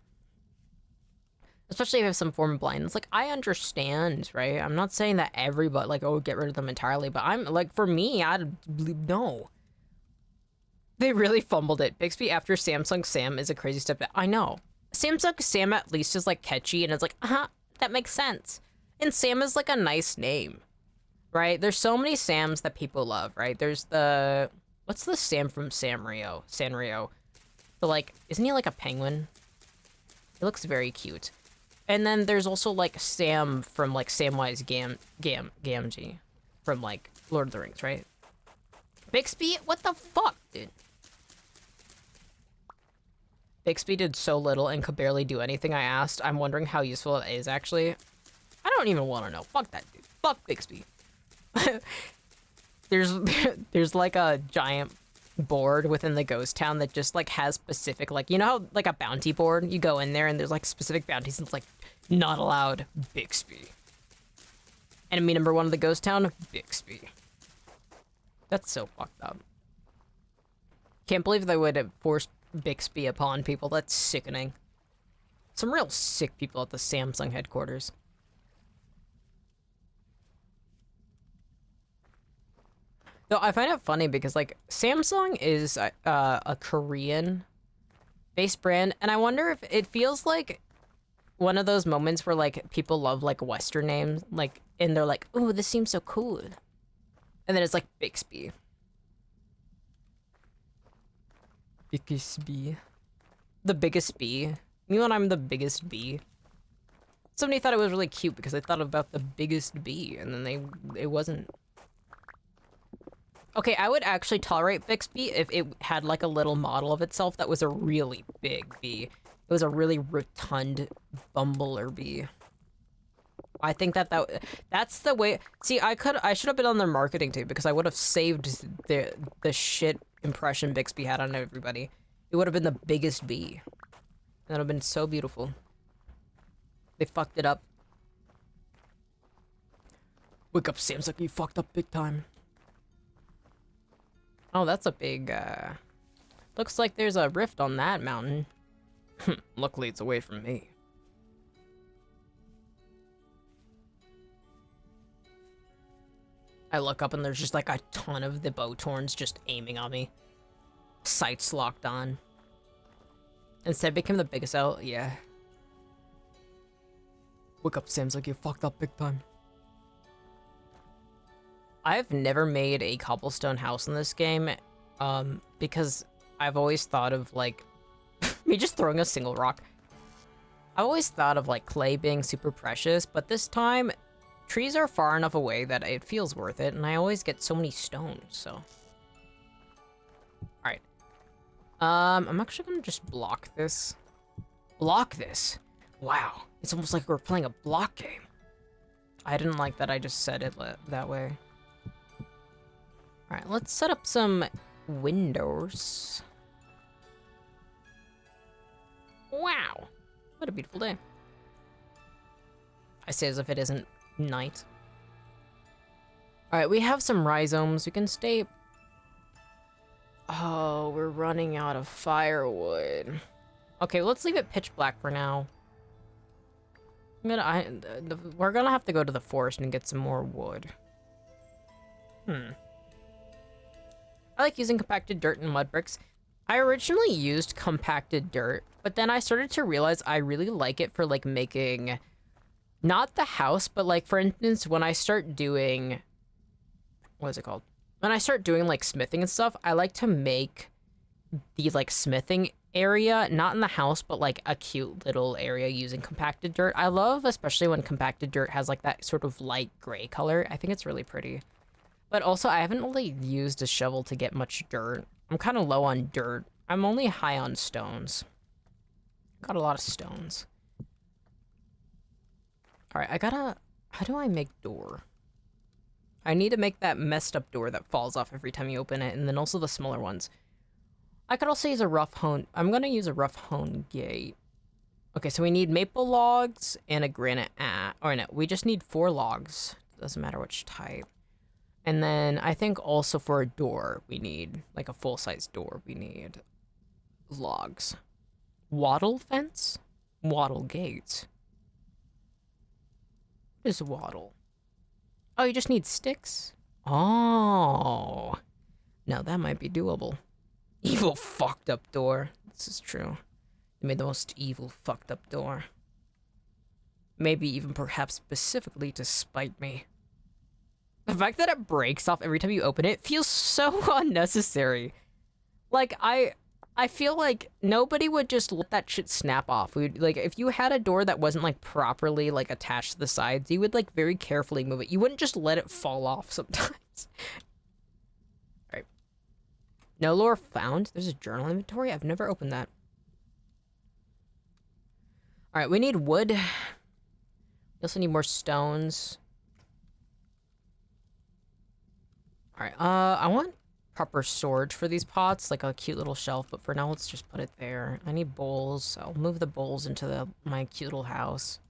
Especially if you have some form of blindness. Like, I understand, right? I'm not saying that everybody, like, oh, get rid of them entirely, but I'm, like, for me, no. They really fumbled it. Bixby after Samsung Sam is a crazy step. I know. Samsung Sam at least is, like, catchy, and it's like, that makes sense. And Sam is, like, a nice name. Right? There's so many Sams that people love, right? There's the... What's the Sam from Sanrio? The, like... Isn't he, like, a penguin? He looks very cute. And then there's also, like, Sam from, like, Samwise Gamgee. From, like, Lord of the Rings, right? Bixby? What the fuck, dude? Bixby did so little and could barely do anything I asked. I'm wondering how useful it is, actually. I don't even want to know. Fuck that, dude. Fuck Bixby. there's like a giant board within the ghost town that just like has specific, like, you know how like a bounty board, you go in there and there's like specific bounties and it's like not allowed Bixby. Enemy number 1 of the ghost town, Bixby. That's so fucked up. Can't believe they would force Bixby upon people. That's sickening. Some real sick people at the Samsung headquarters. Though I find it funny because, like, Samsung is a Korean-based brand, and I wonder if it feels like one of those moments where, like, people love, like, Western names, like, and they're like, ooh, this seems so cool. And then it's like, Bixby. Bixby. The biggest bee. You know what? I'm the biggest bee. Somebody thought it was really cute because they thought about the biggest bee, and then it wasn't. Okay, I would actually tolerate Bixby if it had like a little model of itself that was a really big bee. It was a really rotund bumblebee. I think that's the way. See, I should have been on their marketing team because I would have saved the shit impression Bixby had on everybody. It would have been the biggest bee. That would have been so beautiful. They fucked it up. Wake up, Sam's like, you fucked up big time. Oh, that's a big, looks like there's a rift on that mountain. Luckily, it's away from me. I look up and there's just like a ton of the Bowtorns just aiming on me. Sights locked on. Instead became the biggest out, yeah. Wake up, Sam's like, you fucked up big time. I've never made a cobblestone house in this game, because I've always thought of, like, me just throwing a single rock. I always thought of, like, clay being super precious, but this time, trees are far enough away that it feels worth it, and I always get so many stones, so. Alright. I'm actually gonna just block this. Block this? Wow. It's almost like we're playing a block game. I didn't like that I just said it that way. Alright, let's set up some windows. Wow. What a beautiful day. I say as if it isn't night. Alright, we have some rhizomes. We can stay... Oh, we're running out of firewood. Okay, let's leave it pitch black for now. We're gonna have to go to the forest and get some more wood. I like using compacted dirt and mud bricks. I originally used compacted dirt, but then I started to realize I really like it for, like, making... Not the house, but, like, for instance, when I start doing... What is it called? When I start doing, like, smithing and stuff, I like to make the, like, smithing area, not in the house, but, like, a cute little area using compacted dirt. I love, especially when compacted dirt has, like, that sort of light gray color. I think it's really pretty. But also, I haven't really used a shovel to get much dirt. I'm kind of low on dirt. I'm only high on stones. Got a lot of stones. Alright, I gotta... How do I make door? I need to make that messed up door that falls off every time you open it, and then also the smaller ones. I could also use a rough hewn... I'm gonna use a rough hewn gate. Okay, so we need maple logs and a granite or no, we just need 4 logs. Doesn't matter which type. And then I think also for a door, we need, like a full-size door, we need logs. Wattle fence? Wattle gates. What is wattle? Oh, you just need sticks? Oh. Now that might be doable. Evil fucked up door. This is true. They made the most evil fucked up door. Maybe even perhaps specifically to spite me. The fact that it breaks off every time you open it feels so unnecessary. Like, I feel like nobody would just let that shit snap off. Like, if you had a door that wasn't, like, properly, like, attached to the sides, you would, like, very carefully move it. You wouldn't just let it fall off sometimes. Alright. No lore found. There's a journal inventory? I've never opened that. Alright, we need wood. We also need more stones. Alright, I want proper storage for these pots, like a cute little shelf, but for now, let's just put it there. I need bowls, so I'll move the bowls into my cute little house.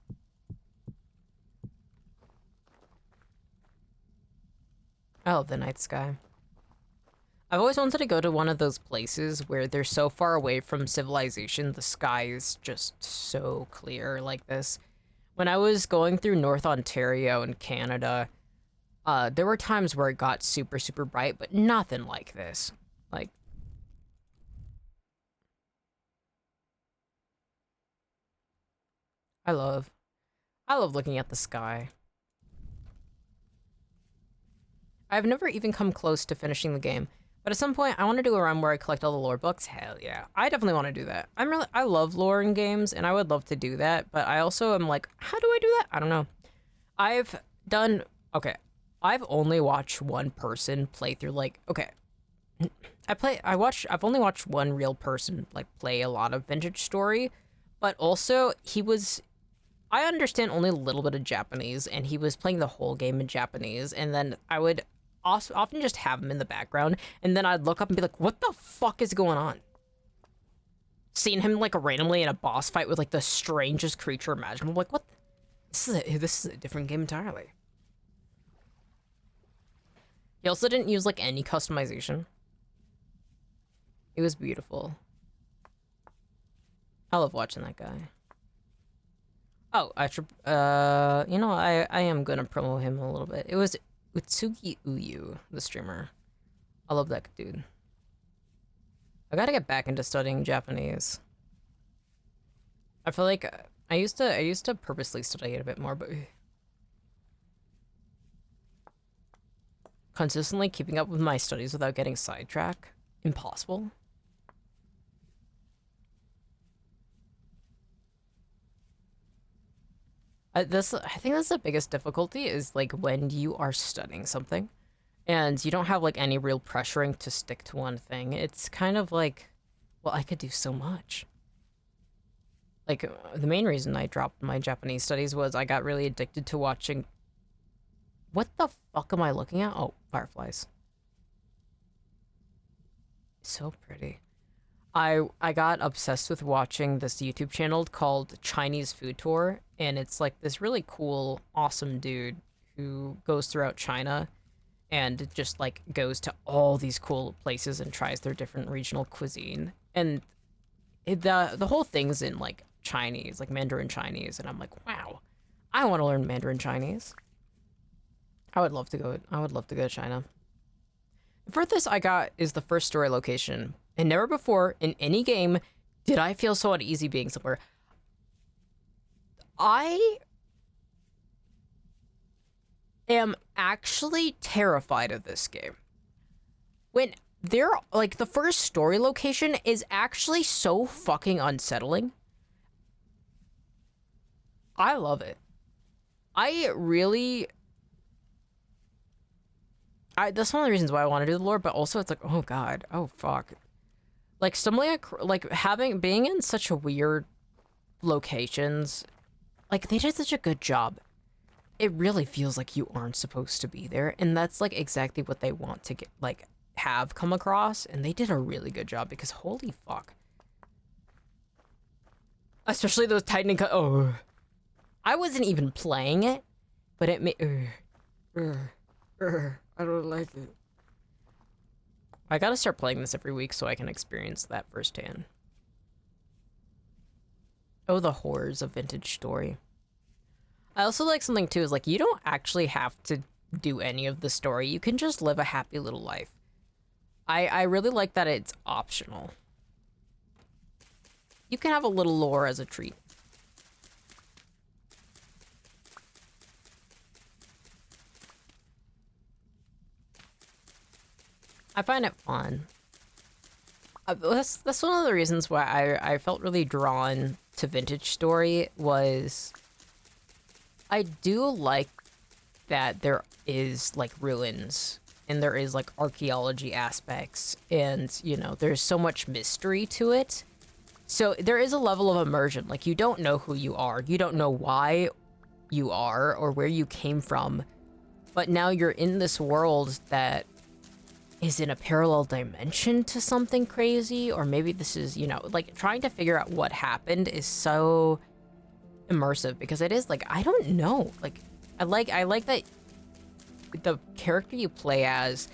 I love the night sky. I've always wanted to go to one of those places where they're so far away from civilization, the sky is just so clear like this. When I was going through North Ontario in Canada, there were times where it got super, super bright, but nothing like this. Like, I love looking at the sky. I've never even come close to finishing the game, but at some point I want to do a run where I collect all the lore books. Hell yeah. I definitely want to do that. I love lore in games, and I would love to do that, but I also am like, how do I do that? I don't know. I've only watched one person play through, like, okay. I've only watched one real person, like, play a lot of Vintage Story, but also, I understand only a little bit of Japanese, and he was playing the whole game in Japanese, and then I would often just have him in the background, and then I'd look up and be like, what the fuck is going on? seeing him like randomly in a boss fight with like the strangest creature imaginable. Like, what? This is a different game entirely. He also didn't use like any customization. It was beautiful. I love watching that guy. Oh, I should, you know, I am gonna promo him a little bit. It was Utsugi Uyu, the streamer. I love that dude. I gotta get back into studying Japanese. I feel like I used to purposely study it a bit more, but consistently keeping up with my studies without getting sidetracked, impossible. I think that's the biggest difficulty is like when you are studying something and you don't have like any real pressuring to stick to one thing. It's kind of like, well, I could do so much. Like the main reason I dropped my Japanese studies was I got really addicted to watching. What the fuck am I looking at? Oh, fireflies. So pretty. I got obsessed with watching this YouTube channel called Chinese Food Tour, and it's like this really cool, awesome dude who goes throughout China and just like goes to all these cool places and tries their different regional cuisine. And the whole thing's in like Chinese, like Mandarin Chinese, and I'm like, wow, I want to learn Mandarin Chinese. I would love to go to China. The furthest I got is the first story location. And never before in any game did I feel so uneasy being somewhere. I am actually terrified of this game. When they're like the first story location is actually so fucking unsettling. I love it. That's one of the reasons why I want to do the lore, but also it's like, oh god, oh fuck. Like stumbling, like being in such a weird locations, like they did such a good job. It really feels like you aren't supposed to be there, and that's like exactly what they want to get, like have come across, and they did a really good job because holy fuck. Especially those tightening oh. I wasn't even playing it, but it made I don't like it. I gotta start playing this every week so I can experience that firsthand. Oh, the horrors of vintage story. I also like something too is like you don't actually have to do any of the story. You can just live a happy little life. I really like that it's optional. You can have a little lore as a treat. I find it fun. That's one of the reasons why I felt really drawn to vintage story was I do like that there is like ruins and there is like archaeology aspects and you know there's so much mystery to it. So there is a level of immersion. Like you don't know who you are. You don't know why you are or where you came from. But now you're in this world that is in a parallel dimension to something crazy, or maybe this is, you know, like trying to figure out what happened is so immersive because it is like, I don't know. Like, I like that the character you play as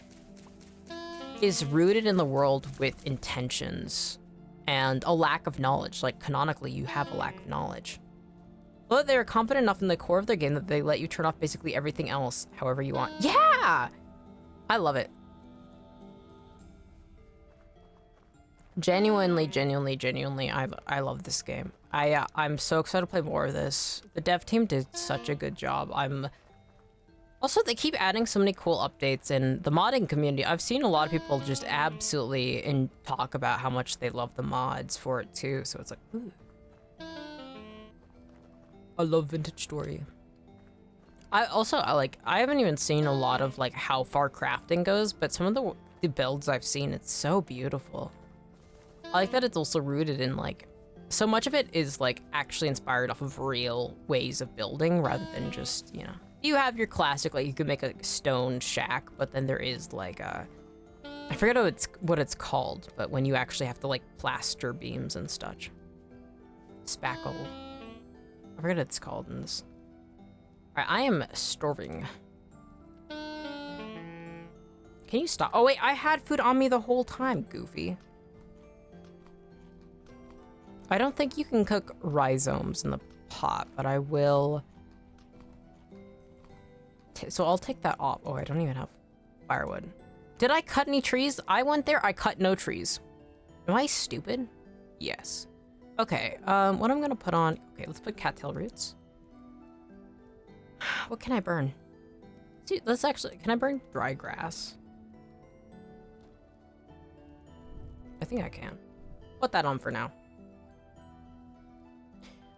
is rooted in the world with intentions and a lack of knowledge. Like, canonically, you have a lack of knowledge. But they're confident enough in the core of their game that they let you turn off basically everything else however you want. Yeah! I love it. Genuinely, I love this game. I'm so excited to play more of this. The dev team did such a good job. Also, they keep adding so many cool updates in the modding community. I've seen a lot of people just absolutely talk about how much they love the mods for it too. So it's like, ooh. I love vintage story. I haven't even seen a lot of like how far crafting goes, but some of the builds I've seen, it's so beautiful. I like that it's also rooted in like, so much of it is like actually inspired off of real ways of building rather than just, you know, you have your classic, like you could make a stone shack, but then there is like I forget what it's called, but when you actually have to like plaster beams and such. Spackle. I forget what it's called in this. Alright, I am starving. Can you stop? Oh wait, I had food on me the whole time, Goofy. I don't think you can cook rhizomes in the pot, but I will. So I'll take that off. Oh, I don't even have firewood. Did I cut any trees? I went there, I cut no trees. Am I stupid? Yes. Okay, what I'm gonna put on... Okay, let's put cattail roots. What can I burn? Dude, let's actually... Can I burn dry grass? I think I can. Put that on for now.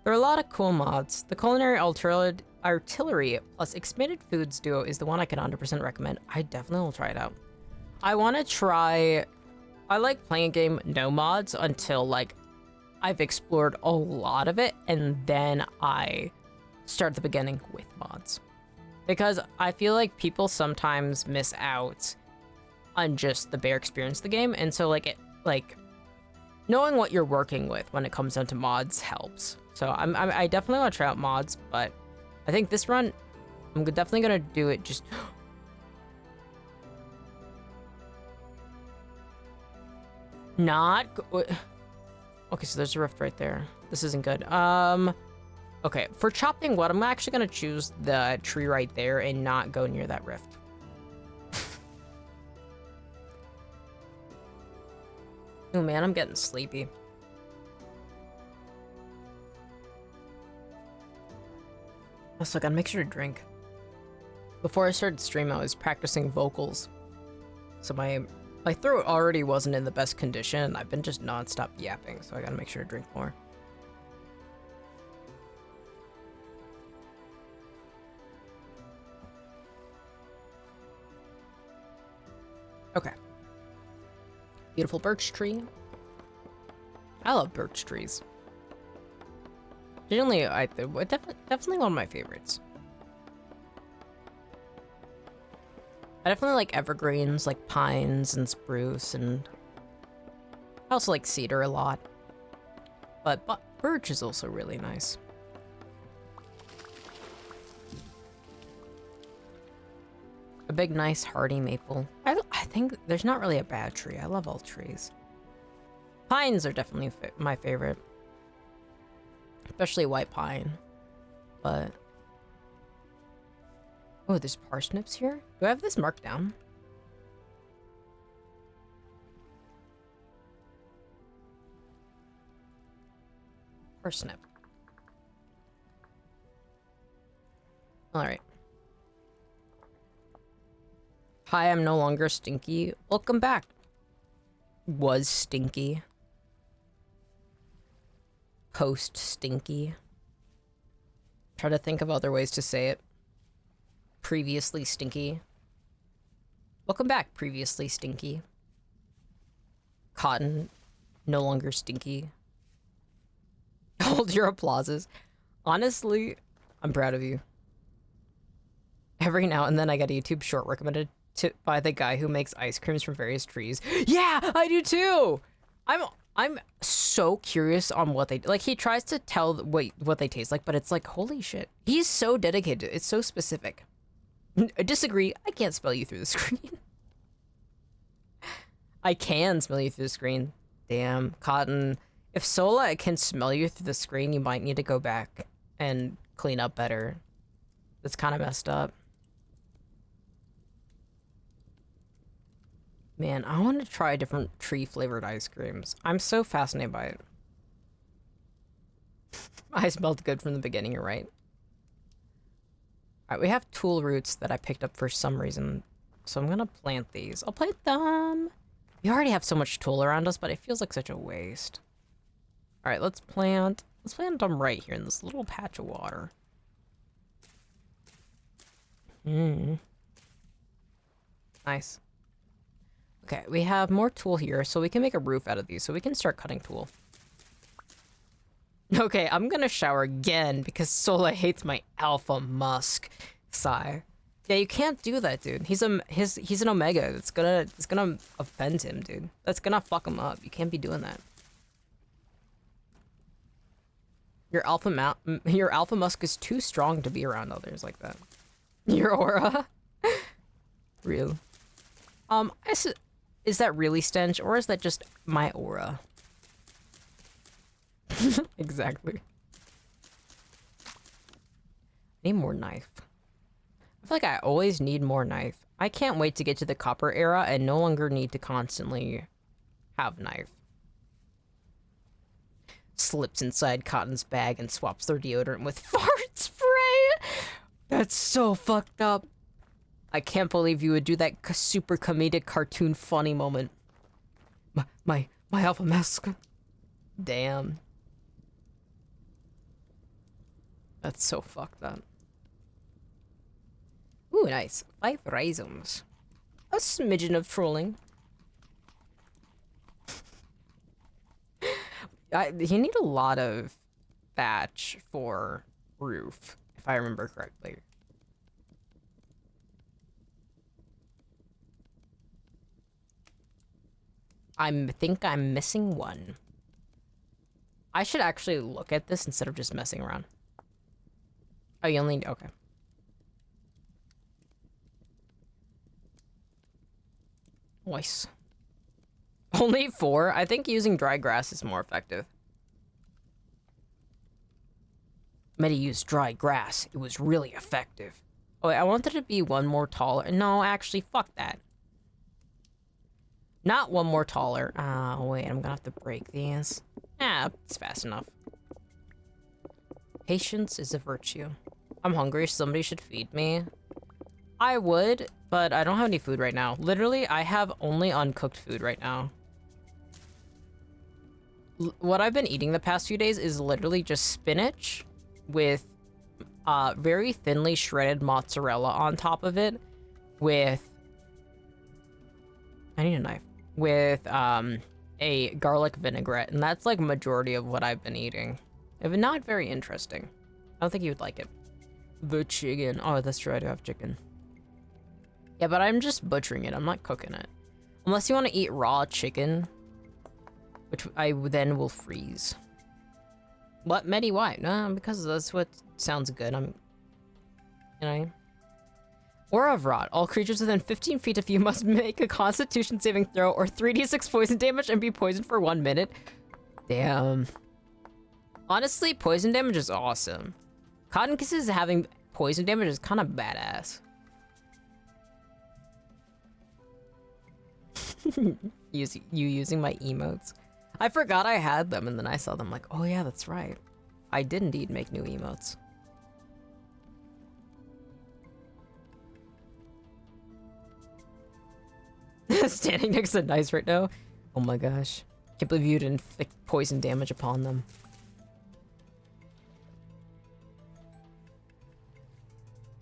There are a lot of cool mods. The Culinary Artillery plus Expanded Foods duo is the one I can 100% recommend. I definitely will try it out. I want to try... I like playing a game no mods until, like, I've explored a lot of it, and then I start at the beginning with mods. Because I feel like people sometimes miss out on just the bare experience of the game, and so, like, knowing what you're working with when it comes down to mods helps. So I definitely want to try out mods, but I think this run, I'm definitely going to do it just... Not... Okay, so there's a rift right there. This isn't good. Okay, for chopping wood, I'm actually going to choose the tree right there and not go near that rift. Oh man, I'm getting sleepy. Also, I gotta make sure to drink. Before I started stream, I was practicing vocals. So my throat already wasn't in the best condition. I've been just non-stop yapping, so I gotta make sure to drink more. Okay. Beautiful birch tree. I love birch trees. Generally, definitely one of my favorites. I definitely like evergreens, like pines and spruce, and I also like cedar a lot. But birch is also really nice. A big, nice, hardy maple. I think there's not really a bad tree. I love all trees. Pines are definitely my favorite. Especially white pine. But... Oh, there's parsnips here? Do I have this marked down? Parsnip. Alright. Hi, I'm no longer stinky. Welcome back. Was stinky. Post stinky. Try to think of other ways to say it. Previously stinky. Welcome back, previously stinky. Cotton, no longer stinky. Hold your applauses. Honestly, I'm proud of you. Every now and then I get a YouTube short recommended by the guy who makes ice creams from various trees. Yeah, I do too! I'm so curious on what they... Like, he tries to tell what they taste like, but it's like, holy shit. He's so dedicated. It's so specific. I disagree. I can't smell you through the screen. I can smell you through the screen. Damn, Cotton. If Sola can smell you through the screen, you might need to go back and clean up better. That's kind of messed up. Man, I want to try different tree-flavored ice creams. I'm so fascinated by it. I smelled good from the beginning, you're right. Alright, we have tool roots that I picked up for some reason. So I'm gonna plant these. I'll plant them. We already have so much tool around us, but it feels like such a waste. Alright, let's plant them right here in this little patch of water. Nice. Okay, we have more tool here, so we can make a roof out of these, so we can start cutting tool. Okay, I'm gonna shower again because Sola hates my alpha musk. Sigh. Yeah, you can't do that, dude. He's an Omega. It's gonna offend him, dude. That's gonna fuck him up. You can't be doing that. Your alpha musk is too strong to be around others like that. Your aura? Real. Is that really stench, or is that just my aura? Exactly. Need more knife. I feel like I always need more knife. I can't wait to get to the copper era and no longer need to constantly have knife. Slips inside Cotton's bag and swaps their deodorant with fart spray. That's so fucked up. I can't believe you would do that super comedic cartoon funny moment. My alpha mask. Damn. That's so fucked up. Ooh, nice. 5 rhizomes. A smidgen of trolling. You need a lot of thatch for roof, if I remember correctly. I think I'm missing one. I should actually look at this instead of just messing around. Oh, you only... Okay. Nice. Only 4? I think using dry grass is more effective. Mettie used dry grass. It was really effective. Oh, wait, I wanted to be one more taller. No, actually, fuck that. Not one more taller. Wait, I'm gonna have to break these. It's fast enough. Patience is a virtue. I'm hungry. Somebody should feed me. I would, but I don't have any food right now. Literally, I have only uncooked food right now. What I've been eating the past few days is literally just spinach with very thinly shredded mozzarella on top of it with... I need a knife. With a garlic vinaigrette, and that's like majority of what I've been eating. If not very interesting. I don't think you would like it. The chicken. Oh, that's true, I do have chicken. Yeah, but I'm just butchering it. I'm not cooking it. Unless you want to eat raw chicken, which I then will freeze. What? Mettie, why? No, because that's what sounds good. You know. Aura of Rot. All creatures within 15 feet of you must make a Constitution saving throw or 3d6 poison damage and be poisoned for 1 minute. Damn. Honestly, poison damage is awesome. Cotton Kisses having poison damage is kind of badass. You using my emotes. I forgot I had them, and then I saw them like, oh yeah, that's right. I did indeed make new emotes. Standing next to Nice right now. Oh my gosh. Can't believe you didn't inflict poison damage upon them.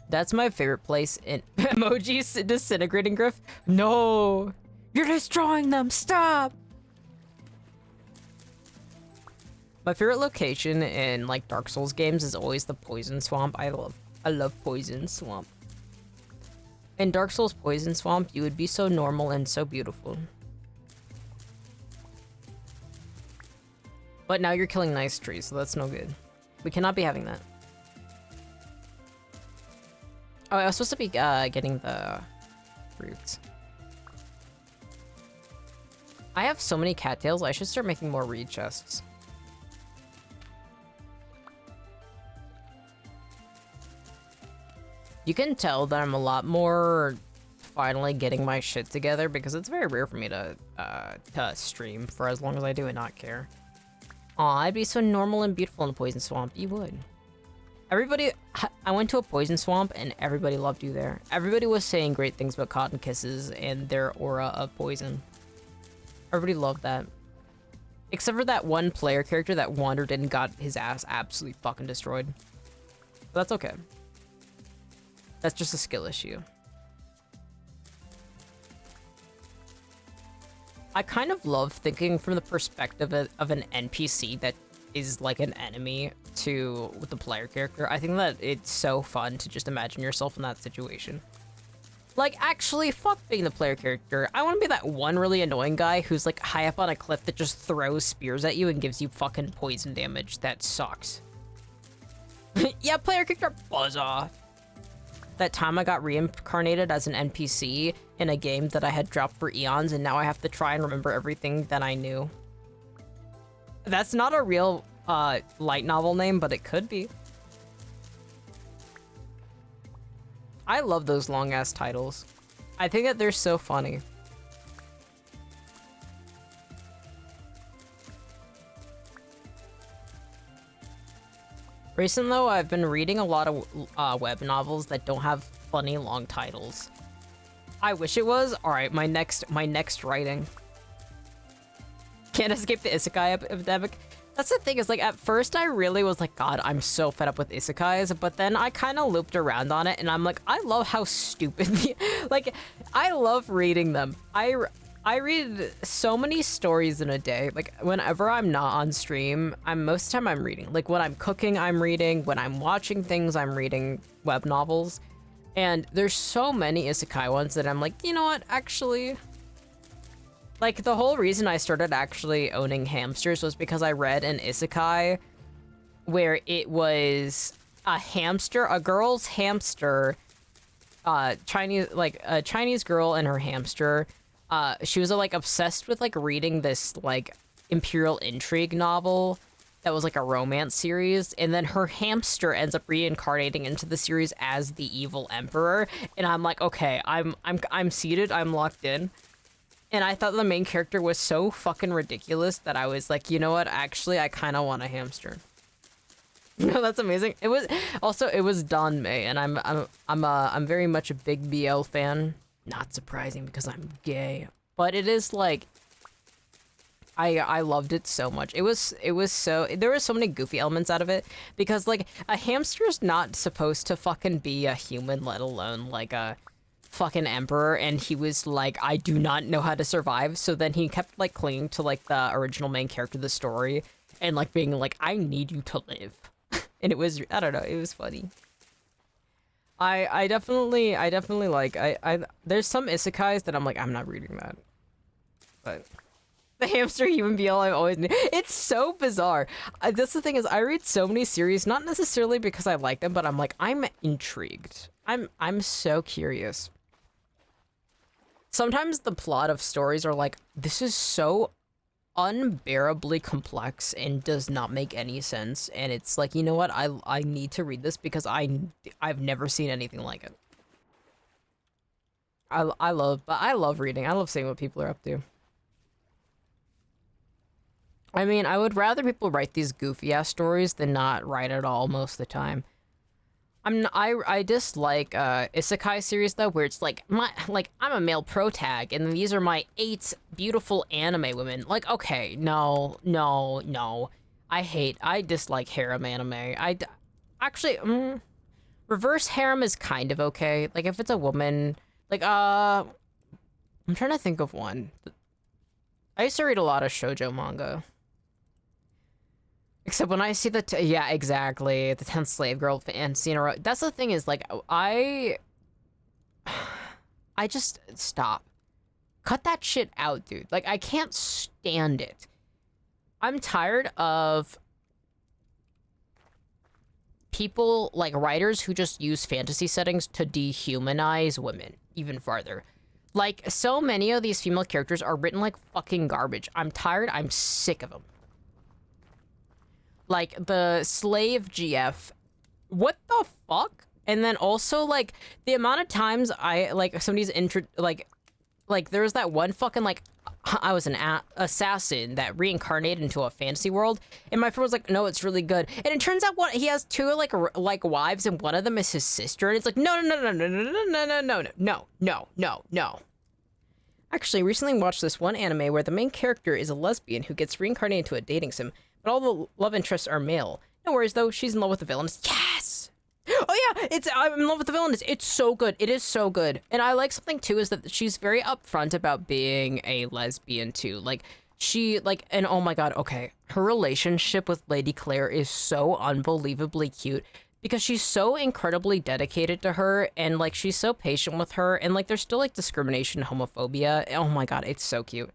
That's my favorite place in emojis disintegrating Griff. No! You're destroying them! Stop! My favorite location in like Dark Souls games is always the Poison Swamp. I love Poison Swamp. In Dark Souls Poison Swamp, you would be so normal and so beautiful. But now you're killing nice trees, so that's no good. We cannot be having that. Oh, I was supposed to be getting the fruits. I have so many cattails, I should start making more reed chests. You can tell that I'm a lot more finally getting my shit together because it's very rare for me to stream for as long as I do and not care. Aw, I'd be so normal and beautiful in the Poison Swamp. You would. I went to a Poison Swamp and everybody loved you there. Everybody was saying great things about Cotton Kisses and their aura of poison. Everybody loved that. Except for that one player character that wandered in and got his ass absolutely fucking destroyed. But that's okay. That's just a skill issue. I kind of love thinking from the perspective of an NPC that is like an enemy to the player character. I think that it's so fun to just imagine yourself in that situation. Like, actually, fuck being the player character. I want to be that one really annoying guy who's, like, high up on a cliff that just throws spears at you and gives you fucking poison damage. That sucks. Yeah, player character, buzz off. That time I got reincarnated as an NPC in a game that I had dropped for eons, and now I have to try and remember everything that I knew. That's not a real, light novel name, but it could be. I love those long-ass titles. I think that they're so funny. Recently, though, I've been reading a lot of web novels that don't have funny long titles. I wish it was. All right, my next writing. Can't escape the isekai epidemic. That's the thing, is like at first I really was like, God, I'm so fed up with isekais, but then I kind of looped around on it and I'm like, I love how stupid like, I love reading them. I read so many stories in a day. Like whenever I'm not on stream, most of the time I'm reading. Like when I'm cooking, I'm reading. When I'm watching things, I'm reading web novels. And there's so many isekai ones that I'm like, you know what, actually... Like, the whole reason I started actually owning hamsters was because I read an isekai where it was a girl's hamster, Chinese, like, a Chinese girl and her hamster. She was, like, obsessed with, like, reading this, like, Imperial Intrigue novel that was, like, a romance series, and then her hamster ends up reincarnating into the series as the evil emperor, and I'm like, okay, I'm seated, I'm locked in. And I thought the main character was so fucking ridiculous that I was like, you know what? Actually, I kind of want a hamster. No, that's amazing. It was Don May, and I'm very much a big BL fan. Not surprising because I'm gay, but it is like, I loved it so much. It was so, there were so many goofy elements out of it because like a hamster's not supposed to fucking be a human, let alone like a fucking emperor, and he was like, I do not know how to survive, so then he kept like clinging to like the original main character of the story and like being like, I need you to live. And it was, I don't know, it was funny. I definitely like, there's some isekais that I'm like, I'm not reading that, but the hamster human BL I always knew. It's so bizarre. That's the thing, is I read so many series, not necessarily because I like them, but I'm like, I'm intrigued. I'm so curious. Sometimes the plot of stories are like, this is so unbearably complex and does not make any sense, and it's like, you know what, I need to read this because I've never seen anything like it. I love reading. I love seeing what people are up to. I mean, I would rather people write these goofy ass stories than not write at all most of the time. I dislike isekai series though, where it's like I'm a male protag and these are my 8 beautiful anime women. Like, okay, no. I dislike harem anime. Actually, reverse harem is kind of okay. Like if it's a woman, like I'm trying to think of one. I used to read a lot of shoujo manga. Except when I see yeah, exactly, the 10th slave girl fantasy in a row. That's the thing, is like, I just stop. Cut that shit out, dude. Like, I can't stand it. I'm tired of people, like writers who just use fantasy settings to dehumanize women even farther. Like, so many of these female characters are written like fucking garbage. I'm tired. I'm sick of them. Like, the slave GF, what the fuck? And then also, like, the amount of times somebody's like, there was that one fucking, like, I was an assassin that reincarnated into a fantasy world, and my friend was like, no, it's really good. And it turns out he has 2, like, wives, and one of them is his sister, and it's like, no. Actually, I recently watched this one anime where the main character is a lesbian who gets reincarnated into a dating sim, but all the love interests are male. No worries though, she's in love with the villainess. Yes! Oh yeah, I'm in love with the villainess. It's so good. It is so good. And I like something too is that she's very upfront about being a lesbian too. Like, and oh my god, okay. Her relationship with Lady Claire is so unbelievably cute. because she's so incredibly dedicated to her, and like she's so patient with her, and like there's still like discrimination, homophobia. Oh my god, it's so cute.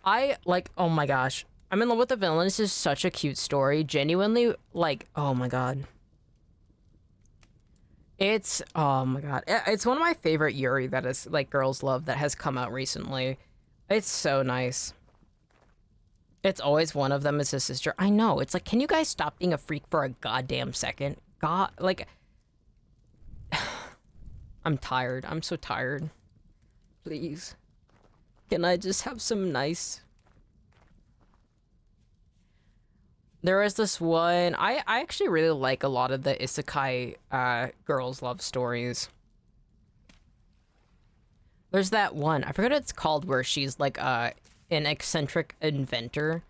I like, oh my gosh, I'm in love with the villain. This is such a cute story. Genuinely, like, oh my god. It's, oh my god. It's one of my favorite Yuri that is, like, girls love that has come out recently. It's so nice. It's always one of them is his sister. I know. It's like, can you guys stop being a freak for a goddamn second? God, like, I'm tired. I'm so tired. Please. Can I just have some nice... There is this one... I actually really like a lot of the isekai girls' love stories. There's that one. I forget what it's called, where she's like an eccentric inventor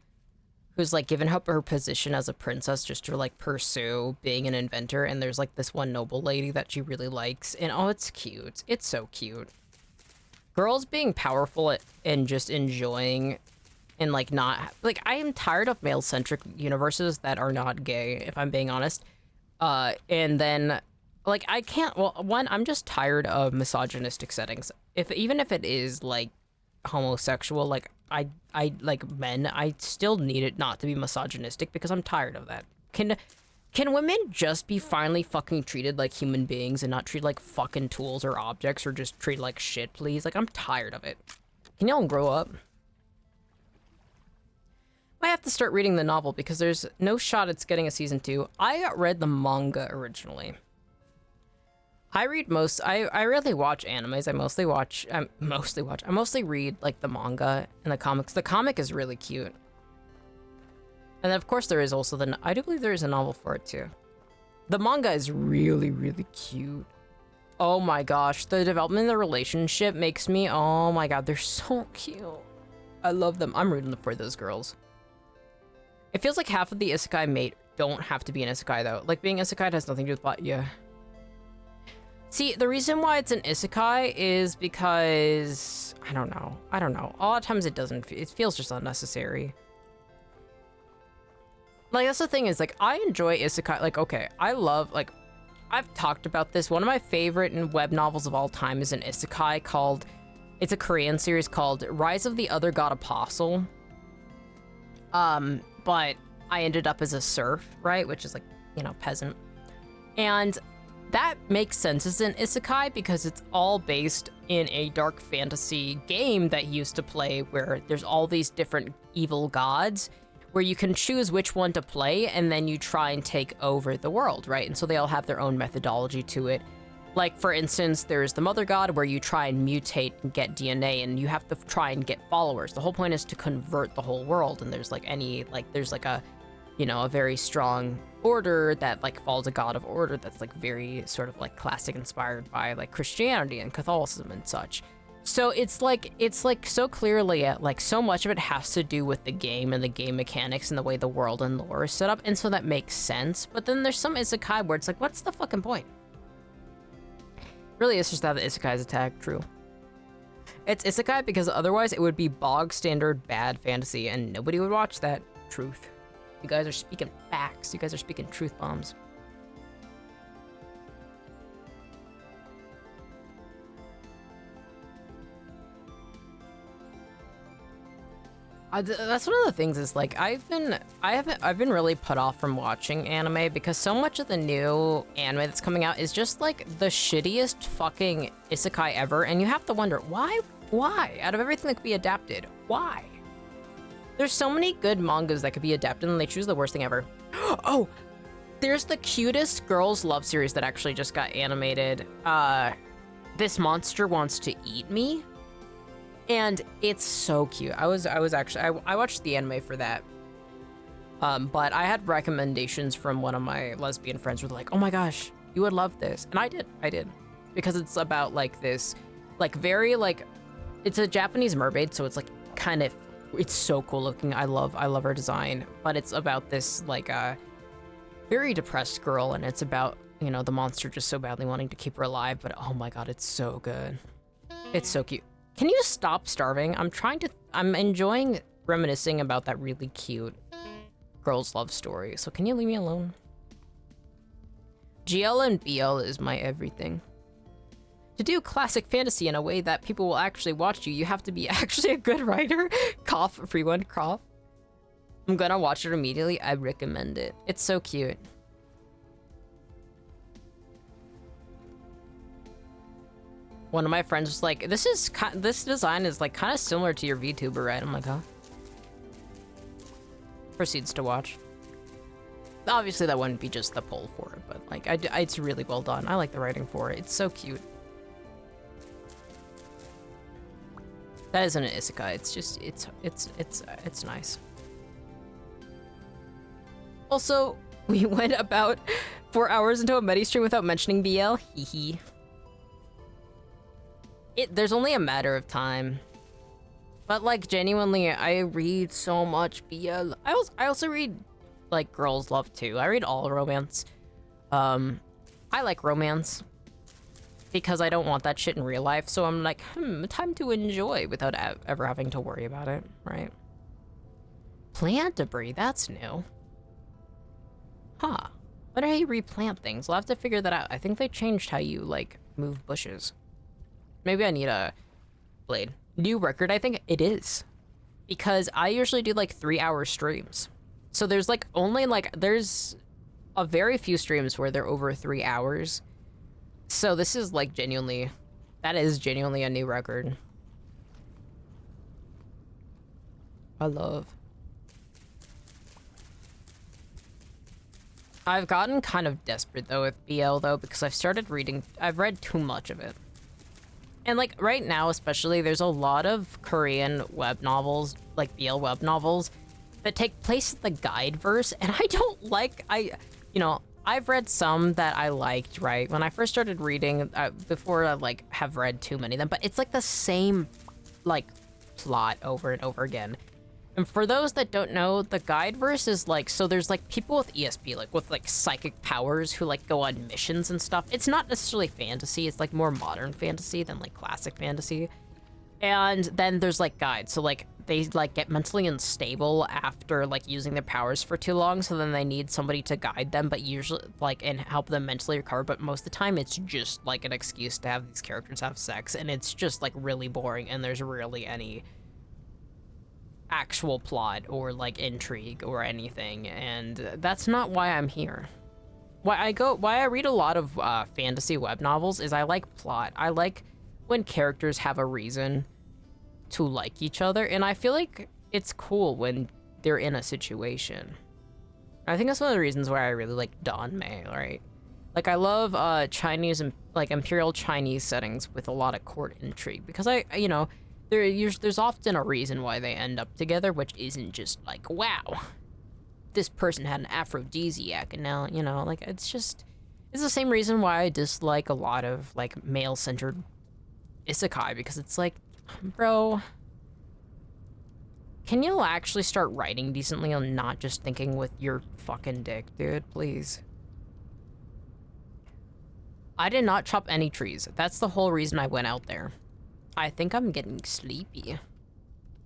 who's like given up her position as a princess just to like pursue being an inventor, and there's like this one noble lady that she really likes, and oh, it's cute. It's so cute. Girls being powerful and just enjoying and like not like, I am tired of male-centric universes that are not gay, if I'm being honest. And then like I can't, well, one, I'm just tired of misogynistic settings. Even if it is like homosexual, like I like men, I still need it not to be misogynistic because I'm tired of that. Can women just be finally fucking treated like human beings and not treated like fucking tools or objects, or just treated like shit, please? Like, I'm tired of it. Can y'all grow up? I have to start reading the novel because there's no shot it's getting a season 2. I read the manga originally. I rarely watch animes. I mostly read like the manga and the comics. The comic is really cute. And then, of course, there is also I do believe there is a novel for it too. The manga is really, really cute. Oh my gosh, the development of the relationship makes me, oh my god, they're so cute. I love them. I'm rooting for those girls. It feels like half of the isekai mate don't have to be an isekai though. Like, being isekai has nothing to do with plot, yeah. See, the reason why it's an isekai is because, I don't know. A lot of times it feels just unnecessary. Like, that's the thing is, like, I enjoy isekai, like, okay, I love, like, I've talked about this. One of my favorite web novels of all time is an isekai called, it's a Korean series called Rise of the Other God Apostle. But I ended up as a serf, right? Which is like, you know, peasant. And that makes sense as an isekai because it's all based in a dark fantasy game that he used to play where there's all these different evil gods where you can choose which one to play, and then you try and take over the world, right? And so they all have their own methodology to it. Like, for instance, there's the Mother God where you try and mutate and get DNA, and you have to try and get followers. The whole point is to convert the whole world, and there's like there's like a, you know, a very strong order that like follows a god of order that's like very sort of like classic, inspired by like Christianity and Catholicism and such. So it's like so clearly like so much of it has to do with the game and the game mechanics and the way the world and lore is set up, and so that makes sense. But then there's some isekai where it's like, what's the fucking point? Really, it's just how the isekai's attack, true. It's isekai because otherwise it would be bog standard bad fantasy and nobody would watch that. Truth. You guys are speaking facts. You guys are speaking truth bombs. That's one of the things is like I've been really put off from watching anime because so much of the new anime that's coming out is just like the shittiest fucking isekai ever, and you have to wonder why out of everything that could be adapted, why? There's so many good mangas that could be adapted and they choose the worst thing ever. Oh, there's the cutest girls love series that actually just got animated. This Monster Wants to Eat Me. And it's so cute. I watched the anime for that. But I had recommendations from one of my lesbian friends who were like, oh my gosh, you would love this. And I did. Because it's about like this, like very like, it's a Japanese mermaid. So it's like kind of, it's so cool looking. I love her design. But it's about this like very depressed girl. And it's about, you know, the monster just so badly wanting to keep her alive. But oh my God, it's so good. It's so cute. Can you stop starving? I'm enjoying reminiscing about that really cute girls' love story. So can you leave me alone? GL and BL is my everything. To do classic fantasy in a way that people will actually watch you, you have to be actually a good writer. Cough, free one, cough. I'm gonna watch it immediately. I recommend it. It's so cute. One of my friends was like, this design is like kind of similar to your VTuber, right? I'm like, huh? Proceeds to watch. Obviously that wouldn't be just the pull for it, but like, it's really well done. I like the writing for it. It's so cute. That isn't an isekai. It's just, it's nice. Also, we went about 4 hours into a Medi stream without mentioning BL. Hee hee. There's only a matter of time. But like genuinely, I read so much BL. I also read like girls love too. I read all romance. I like romance because I don't want that shit in real life. So I'm like, time to enjoy without ever having to worry about it, right? Plant debris, that's new. Huh. What how you replant things? We'll have to figure that out. I think they changed how you like move bushes. Maybe I need a blade. New record, I think it is. Because I usually do like 3-hour streams. So there's like only like, there's a very few streams where they're over 3 hours. So this is like genuinely, that is genuinely a new record. I love. I've gotten kind of desperate though with BL though, because I've read too much of it. And like right now, especially, there's a lot of Korean web novels, like BL web novels, that take place in the guide verse, and I don't like, you know, I've read some that I liked, right? When I first started reading, before I like have read too many of them, but it's like the same like plot over and over again. And for those that don't know, the guide verse is like, so there's like people with ESP, like with like psychic powers who like go on missions and stuff. It's not necessarily fantasy, it's like more modern fantasy than like classic fantasy. And then there's like guides, so like they like get mentally unstable after like using their powers for too long, so then they need somebody to guide them, but usually like and help them mentally recover, but most of the time it's just like an excuse to have these characters have sex, and it's just like really boring, and there's rarely any actual plot or like intrigue or anything, and that's not why I'm here. Why I read a lot of fantasy web novels is I like plot. I like when characters have a reason to like each other, and I feel like it's cool when they're in a situation. I think that's one of the reasons why I really like Danmei, right? Like I love Chinese and like imperial Chinese settings with a lot of court intrigue, because you know, there's often a reason why they end up together, which isn't just like, wow, this person had an aphrodisiac and now, you know, like it's the same reason why I dislike a lot of like male-centered isekai, because it's like, bro, can you actually start writing decently and not just thinking with your fucking dick, dude, please. I did not chop any trees. That's the whole reason I went out there. I think I'm getting sleepy.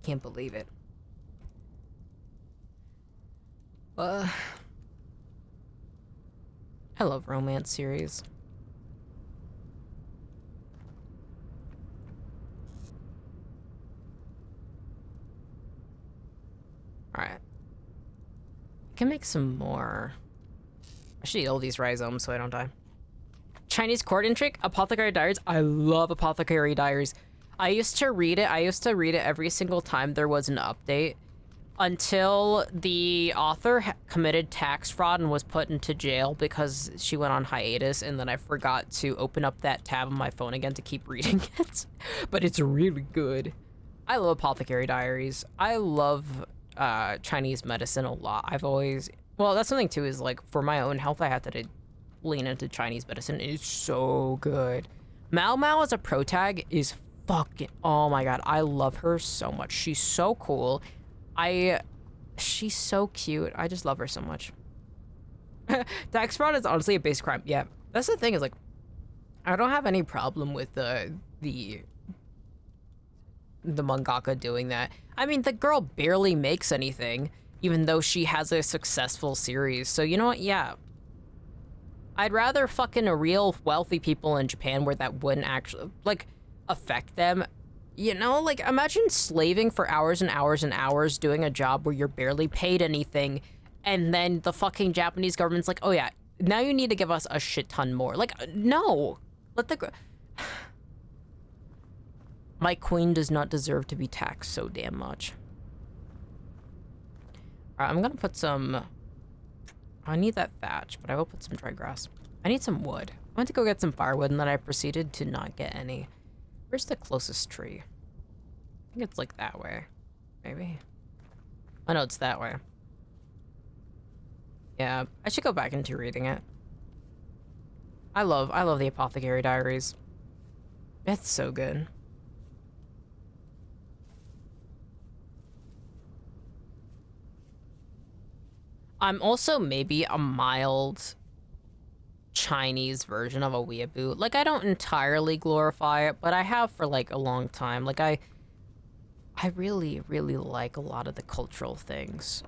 Can't believe it. I love romance series. Alright. I can make some more. I should eat all these rhizomes so I don't die. Chinese court intrigue? Apothecary Diaries? I love Apothecary Diaries. I used to read it every single time there was an update, until the author committed tax fraud and was put into jail because she went on hiatus, and then I forgot to open up that tab on my phone again to keep reading it. But it's really good. I love Apothecary Diaries. I love Chinese medicine a lot. Well, that's something too, is like for my own health I had to lean into Chinese medicine. It is so good. Mao Mao as a protag is fucking, oh my god, I love her so much. She's so cool. She's so cute. I just love her so much. Tax fraud is honestly a base crime. Yeah, that's the thing, is like, I don't have any problem with the mangaka doing that. I mean, the girl barely makes anything, even though she has a successful series. So you know what? Yeah, I'd rather fucking real wealthy people in Japan where that wouldn't actually, like, affect them. You know, like, imagine slaving for hours and hours and hours doing a job where you're barely paid anything, and then the fucking Japanese government's like, oh yeah, now you need to give us a shit ton more. Like, no. Let the... My queen does not deserve to be taxed so damn much. Alright, I'm gonna put some... I need that thatch, but I will put some dry grass. I need some wood. I went to go get some firewood, and then I proceeded to not get any. Where's the closest tree? I think it's like that way. Maybe. Oh no, it's that way. Yeah, I should go back into reading it. I love the Apothecary Diaries. It's so good. I'm also maybe a mild Chinese version of a weeaboo. Like, I don't entirely glorify it, but I have for, like, a long time. Like, I really, really like a lot of the cultural things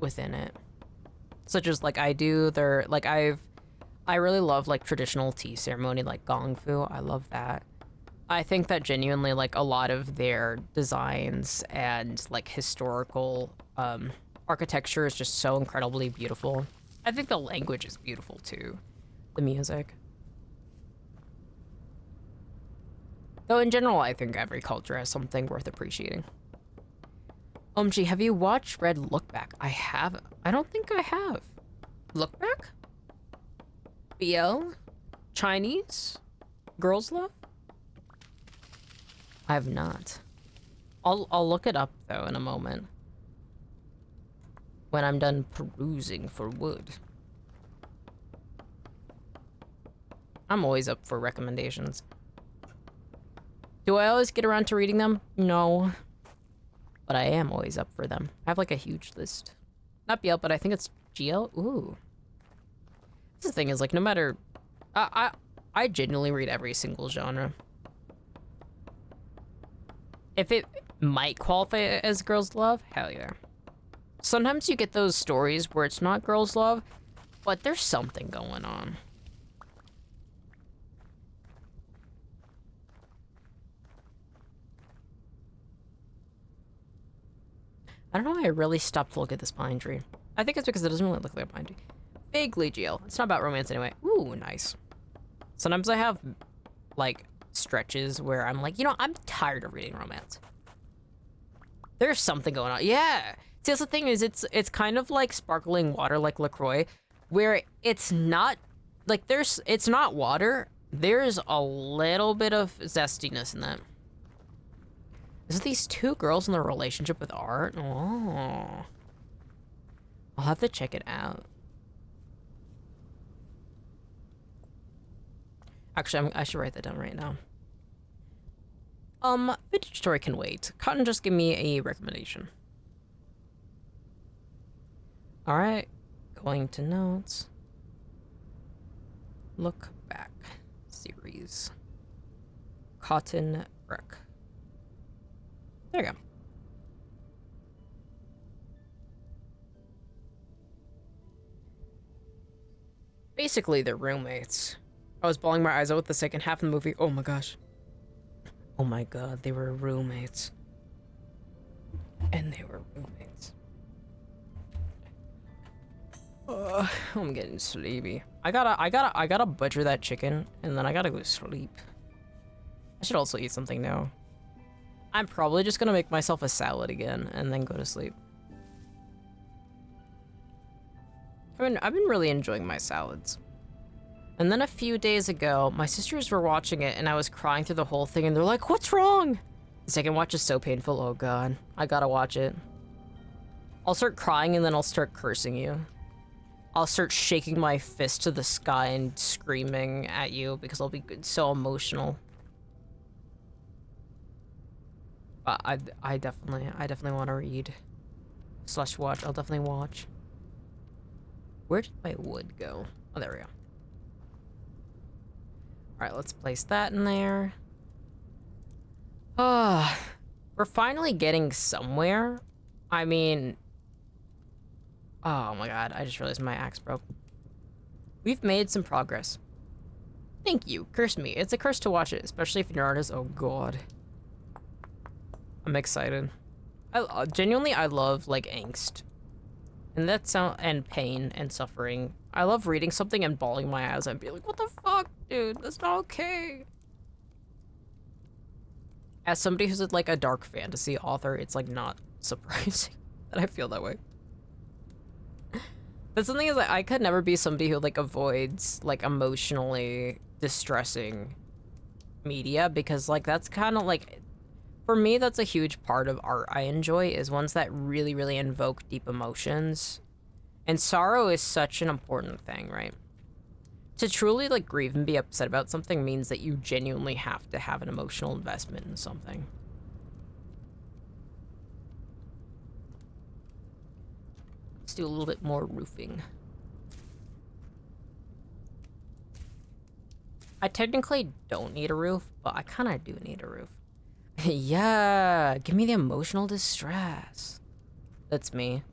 within it. Such as, like, I really love, like, traditional tea ceremony, like gongfu. I love that. I think that genuinely, like, a lot of their designs and, like, historical, architecture is just so incredibly beautiful. I think the language is beautiful, too. The music. Though in general, I think every culture has something worth appreciating. Gee, have you watched Red Look Back? I haven't. I don't think I have. Look Back? BL? Chinese? Girls Love? I have not. I'll look it up, though, in a moment. When I'm done perusing for wood. I'm always up for recommendations. Do I always get around to reading them? No. But I am always up for them. I have like a huge list. Not BL, but I think it's GL. Ooh. This thing is like no matter... I genuinely read every single genre. If it might qualify as girls' love, hell yeah. Sometimes you get those stories where it's not girls' love, but there's something going on. I don't know why I really stopped to look at this pine tree. I think it's because it doesn't really look like a pine tree. Vaguely GL. It's not about romance anyway. Ooh, nice. Sometimes I have, like, stretches where I'm like, you know, I'm tired of reading romance. There's something going on. Yeah! See, that's the thing is, it's kind of like sparkling water like LaCroix, where it's not, like, it's not water. There's a little bit of zestiness in that. Is it these two girls in their relationship with art? Oh. I'll have to check it out. Actually, I should write that down right now. Vintage story can wait. Cotton just give me a recommendation. Alright, going to notes. Look Back series. Cotton Brook. There you go. Basically, they're roommates. I was bawling my eyes out with the second half of the movie. Oh my gosh. Oh my god, they were roommates. And they were roommates. I'm getting sleepy. I gotta butcher that chicken, and then I gotta go sleep. I should also eat something now. I'm probably just gonna make myself a salad again, and then go to sleep. I've been really enjoying my salads. And then a few days ago, my sisters were watching it, and I was crying through the whole thing, and they're like, "What's wrong?" The second watch is so painful. Oh god, I gotta watch it. I'll start crying, and then I'll start cursing you. I'll start shaking my fist to the sky and screaming at you because I'll be so emotional. But I definitely want to read / watch. I'll definitely watch. Where did my wood go? Oh, there we go. Alright, let's place that in there. We're finally getting somewhere. I mean... Oh my god, I just realized my axe broke. We've made some progress. Thank you. Curse me. It's a curse to watch it, especially if you're an artist. Oh god. I'm excited. Genuinely, I love, like, angst. And that sound, and pain and suffering. I love reading something and bawling my eyes and be like, what the fuck, dude? That's not okay. As somebody who's like a dark fantasy author, it's like not surprising that I feel that way. But something is like, I could never be somebody who like avoids like emotionally distressing media, because like that's kind of like, for me, that's a huge part of art I enjoy, is ones that really, really invoke deep emotions. And sorrow is such an important thing, right? To truly like grieve and be upset about something means that you genuinely have to have an emotional investment in something. Let's do a little bit more roofing. I technically don't need a roof, but I kind of do need a roof. Yeah, give me the emotional distress. That's me.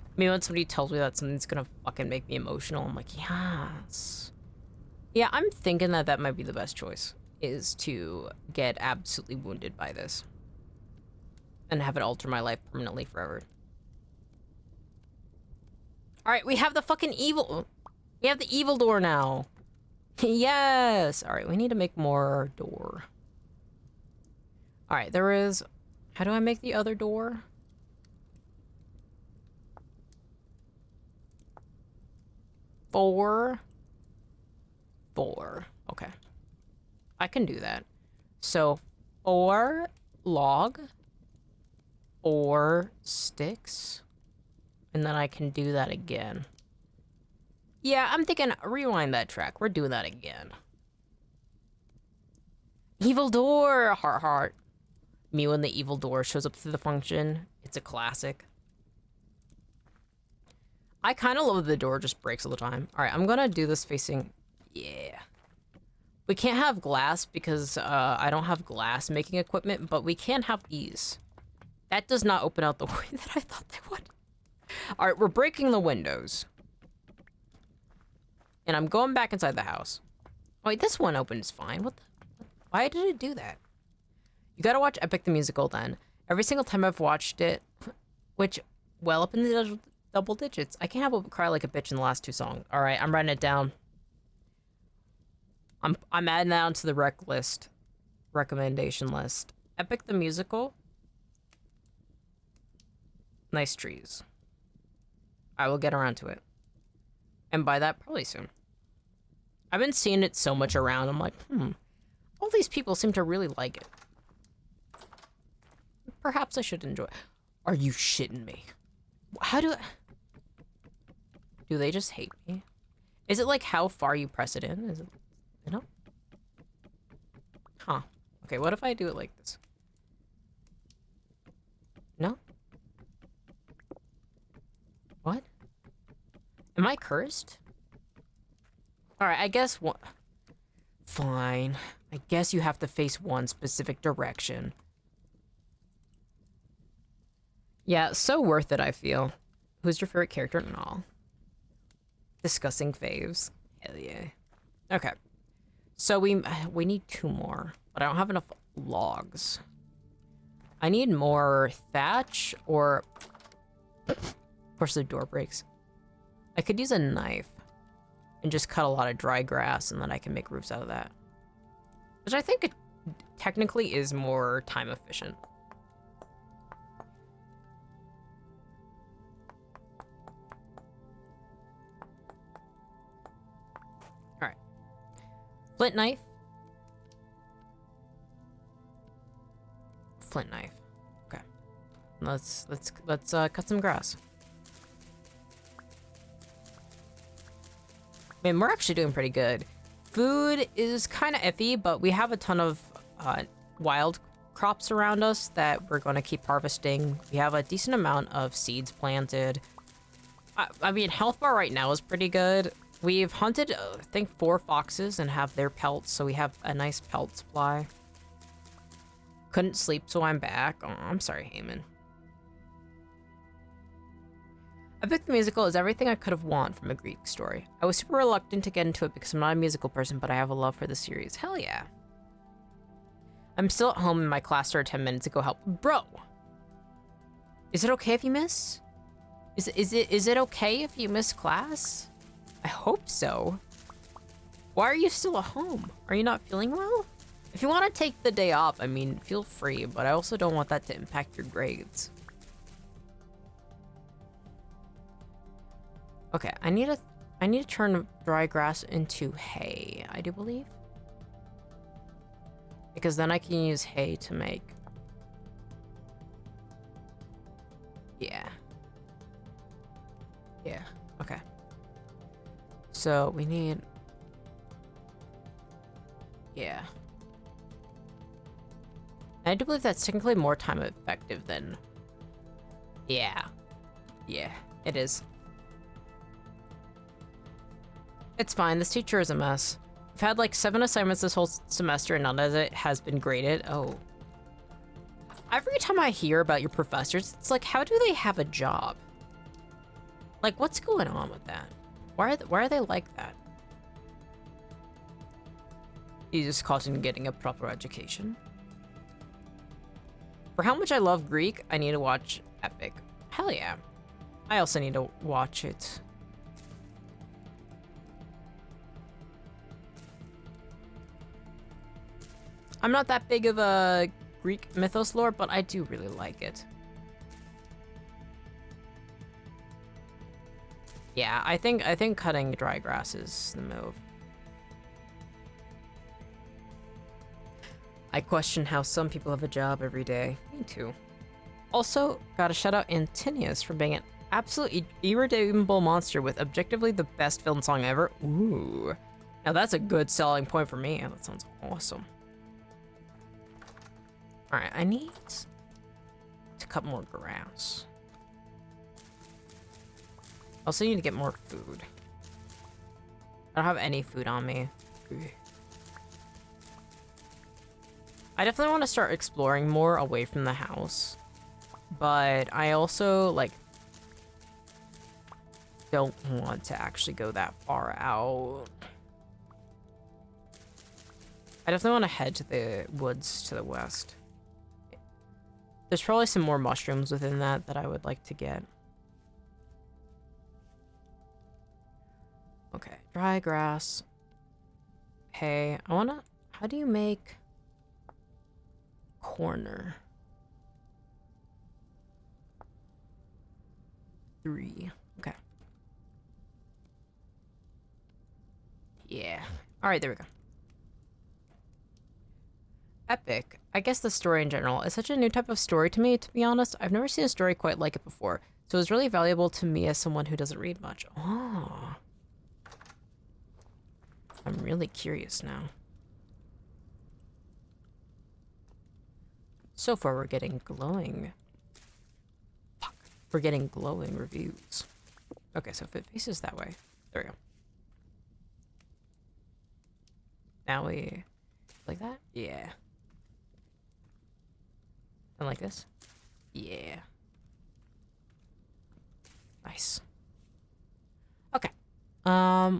I mean, when somebody tells me that something's gonna fucking make me emotional, I'm like, yes. Yeah, I'm thinking that that might be the best choice, is to get absolutely wounded by this. And have it alter my life permanently forever. Alright, we have the fucking evil... We have the evil door now. Yes! Alright, we need to make more door. Alright, there is... How do I make the other door? Four. Okay. I can do that. So, 4 log, 4 sticks, and then I can do that again. Yeah, I'm thinking, rewind that track. We're doing that again. Evil door! Heart, heart. Me when the evil door shows up through the function. It's a classic. I kind of love the door just breaks all the time. All right, I'm gonna do this facing... Yeah. We can't have glass because I don't have glass making equipment, but we can have these. That does not open out the way that I thought they would. All right, we're breaking the windows. And I'm going back inside the house. Oh, wait, this one opens fine. What the... Why did it do that? You gotta watch Epic the Musical then. Every single time I've watched it, which, well up in the double digits. I can't help but cry like a bitch in the last 2 songs. All right, I'm writing it down. I'm adding that onto the recommendation list. Epic the Musical. Nice trees. I will get around to it. And by that, probably soon. I've been seeing it so much around, I'm like, all these people seem to really like it. Perhaps I should enjoy it. Are you shitting me? How do I... Do they just hate me? Is it like how far you press it in? Is it... You know? Huh. Okay, what if I do it like this? No? What? Am I cursed? Alright, I guess one... Fine. I guess you have to face one specific direction. Yeah, so worth it, I feel. Who's your favorite character and all? Discussing faves. Hell yeah. Okay. So we need 2 more, but I don't have enough logs. I need more thatch, or... Of course the door breaks. I could use a knife and just cut a lot of dry grass, and then I can make roofs out of that. Which I think it technically is more time efficient. Alright. Flint knife. Flint knife. Okay. Let's cut some grass. Man, we're actually doing pretty good. Food is kind of iffy, but we have a ton of wild crops around us that we're going to keep harvesting. We have a decent amount of seeds planted. I mean, health bar right now is pretty good. We've hunted, I think, 4 foxes and have their pelts, so we have a nice pelt supply. Couldn't sleep, so I'm back. Oh, I'm sorry, Heyman. Epic the Musical is everything I could have wanted from a Greek story. I was super reluctant to get into it because I'm not a musical person, but I have a love for the series. Hell yeah. I'm still at home and my class started 10 minutes ago. Help. Bro! Is it okay if you miss? Is it okay if you miss class? I hope so. Why are you still at home? Are you not feeling well? If you want to take the day off, I mean, feel free, but I also don't want that to impact your grades. Okay, I need to turn dry grass into hay, I do believe. Because then I can use hay to make. Yeah. Yeah, okay. So we need. Yeah. I do believe that's technically more time effective than. Yeah. Yeah, it is. It's fine, this teacher is a mess. I've had like 7 assignments this whole semester and none of it has been graded. Oh. Every time I hear about your professors, it's like, how do they have a job? Like, what's going on with that? Why are they like that? You just caught in getting a proper education. For how much I love Greek, I need to watch Epic. Hell yeah. I also need to watch it. I'm not that big of a Greek mythos lore, but I do really like it. Yeah, I think cutting dry grass is the move. I question how some people have a job every day. Me too. Also, gotta shout out Antinius for being an absolute irredeemable monster with objectively the best film song ever. Ooh. Now that's a good selling point for me. That sounds awesome. Alright, I need to cut more grass. I also need to get more food. I don't have any food on me. I definitely want to start exploring more away from the house. But I also, like, don't want to actually go that far out. I definitely want to head to the woods to the west. There's probably some more mushrooms within that I would like to get. Okay, dry grass. Hey, I wanna... How do you make... corner? 3. Okay. Yeah. Alright, there we go. Epic. I guess the story in general is such a new type of story to me, to be honest. I've never seen a story quite like it before. So it's really valuable to me as someone who doesn't read much. Oh. I'm really curious now. So far, we're getting glowing. Fuck. We're getting glowing reviews. Okay, so if it faces that way. There we go. Now we... like that? Yeah. And like this? Yeah. Nice. Okay.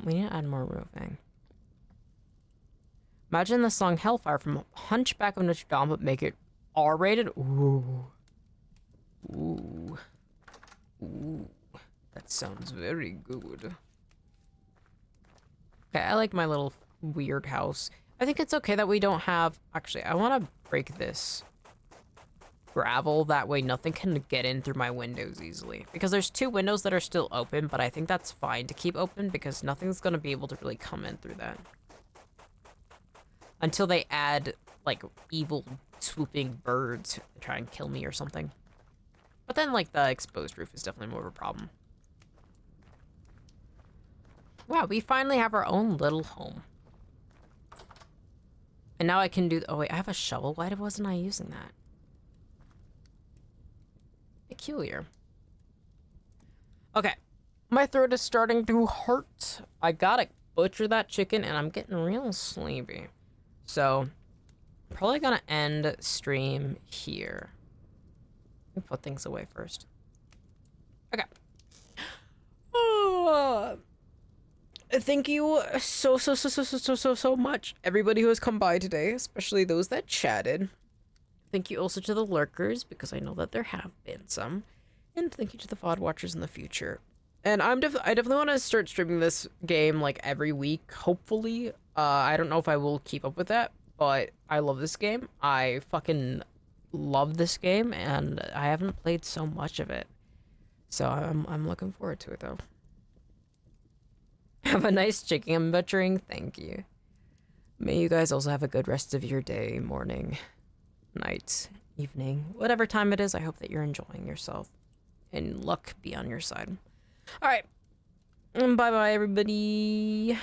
We need to add more roofing. Imagine the song Hellfire from Hunchback of Notre Dame, but make it R-rated. Ooh. Ooh. Ooh. That sounds very good. Okay, I like my little weird house. I think it's okay that we don't have... Actually, I want to break this gravel. That way nothing can get in through my windows easily. Because there's 2 windows that are still open, but I think that's fine to keep open because nothing's going to be able to really come in through that. Until they add, like, evil swooping birds to try and kill me or something. But then, like, the exposed roof is definitely more of a problem. Wow, we finally have our own little home. And now I can do... Oh, wait, I have a shovel. Why wasn't I using that? Peculiar. Okay. My throat is starting to hurt. I gotta butcher that chicken, and I'm getting real sleepy. So, probably gonna end stream here. Let me put things away first. Okay. thank you so much, everybody who has come by today, especially those that chatted. Thank you also to the lurkers, because I know that there have been some. And thank you to the VOD watchers in the future. And I definitely want to start streaming this game like every week, hopefully. I don't know if I will keep up with that, but I love this game. I fucking love this game, and I haven't played so much of it. So I'm looking forward to it though. Have a nice chicken, I'm butchering. Thank you. May you guys also have a good rest of your day, morning, night, evening, whatever time it is. I hope that you're enjoying yourself, and luck be on your side. All right. Bye bye, everybody.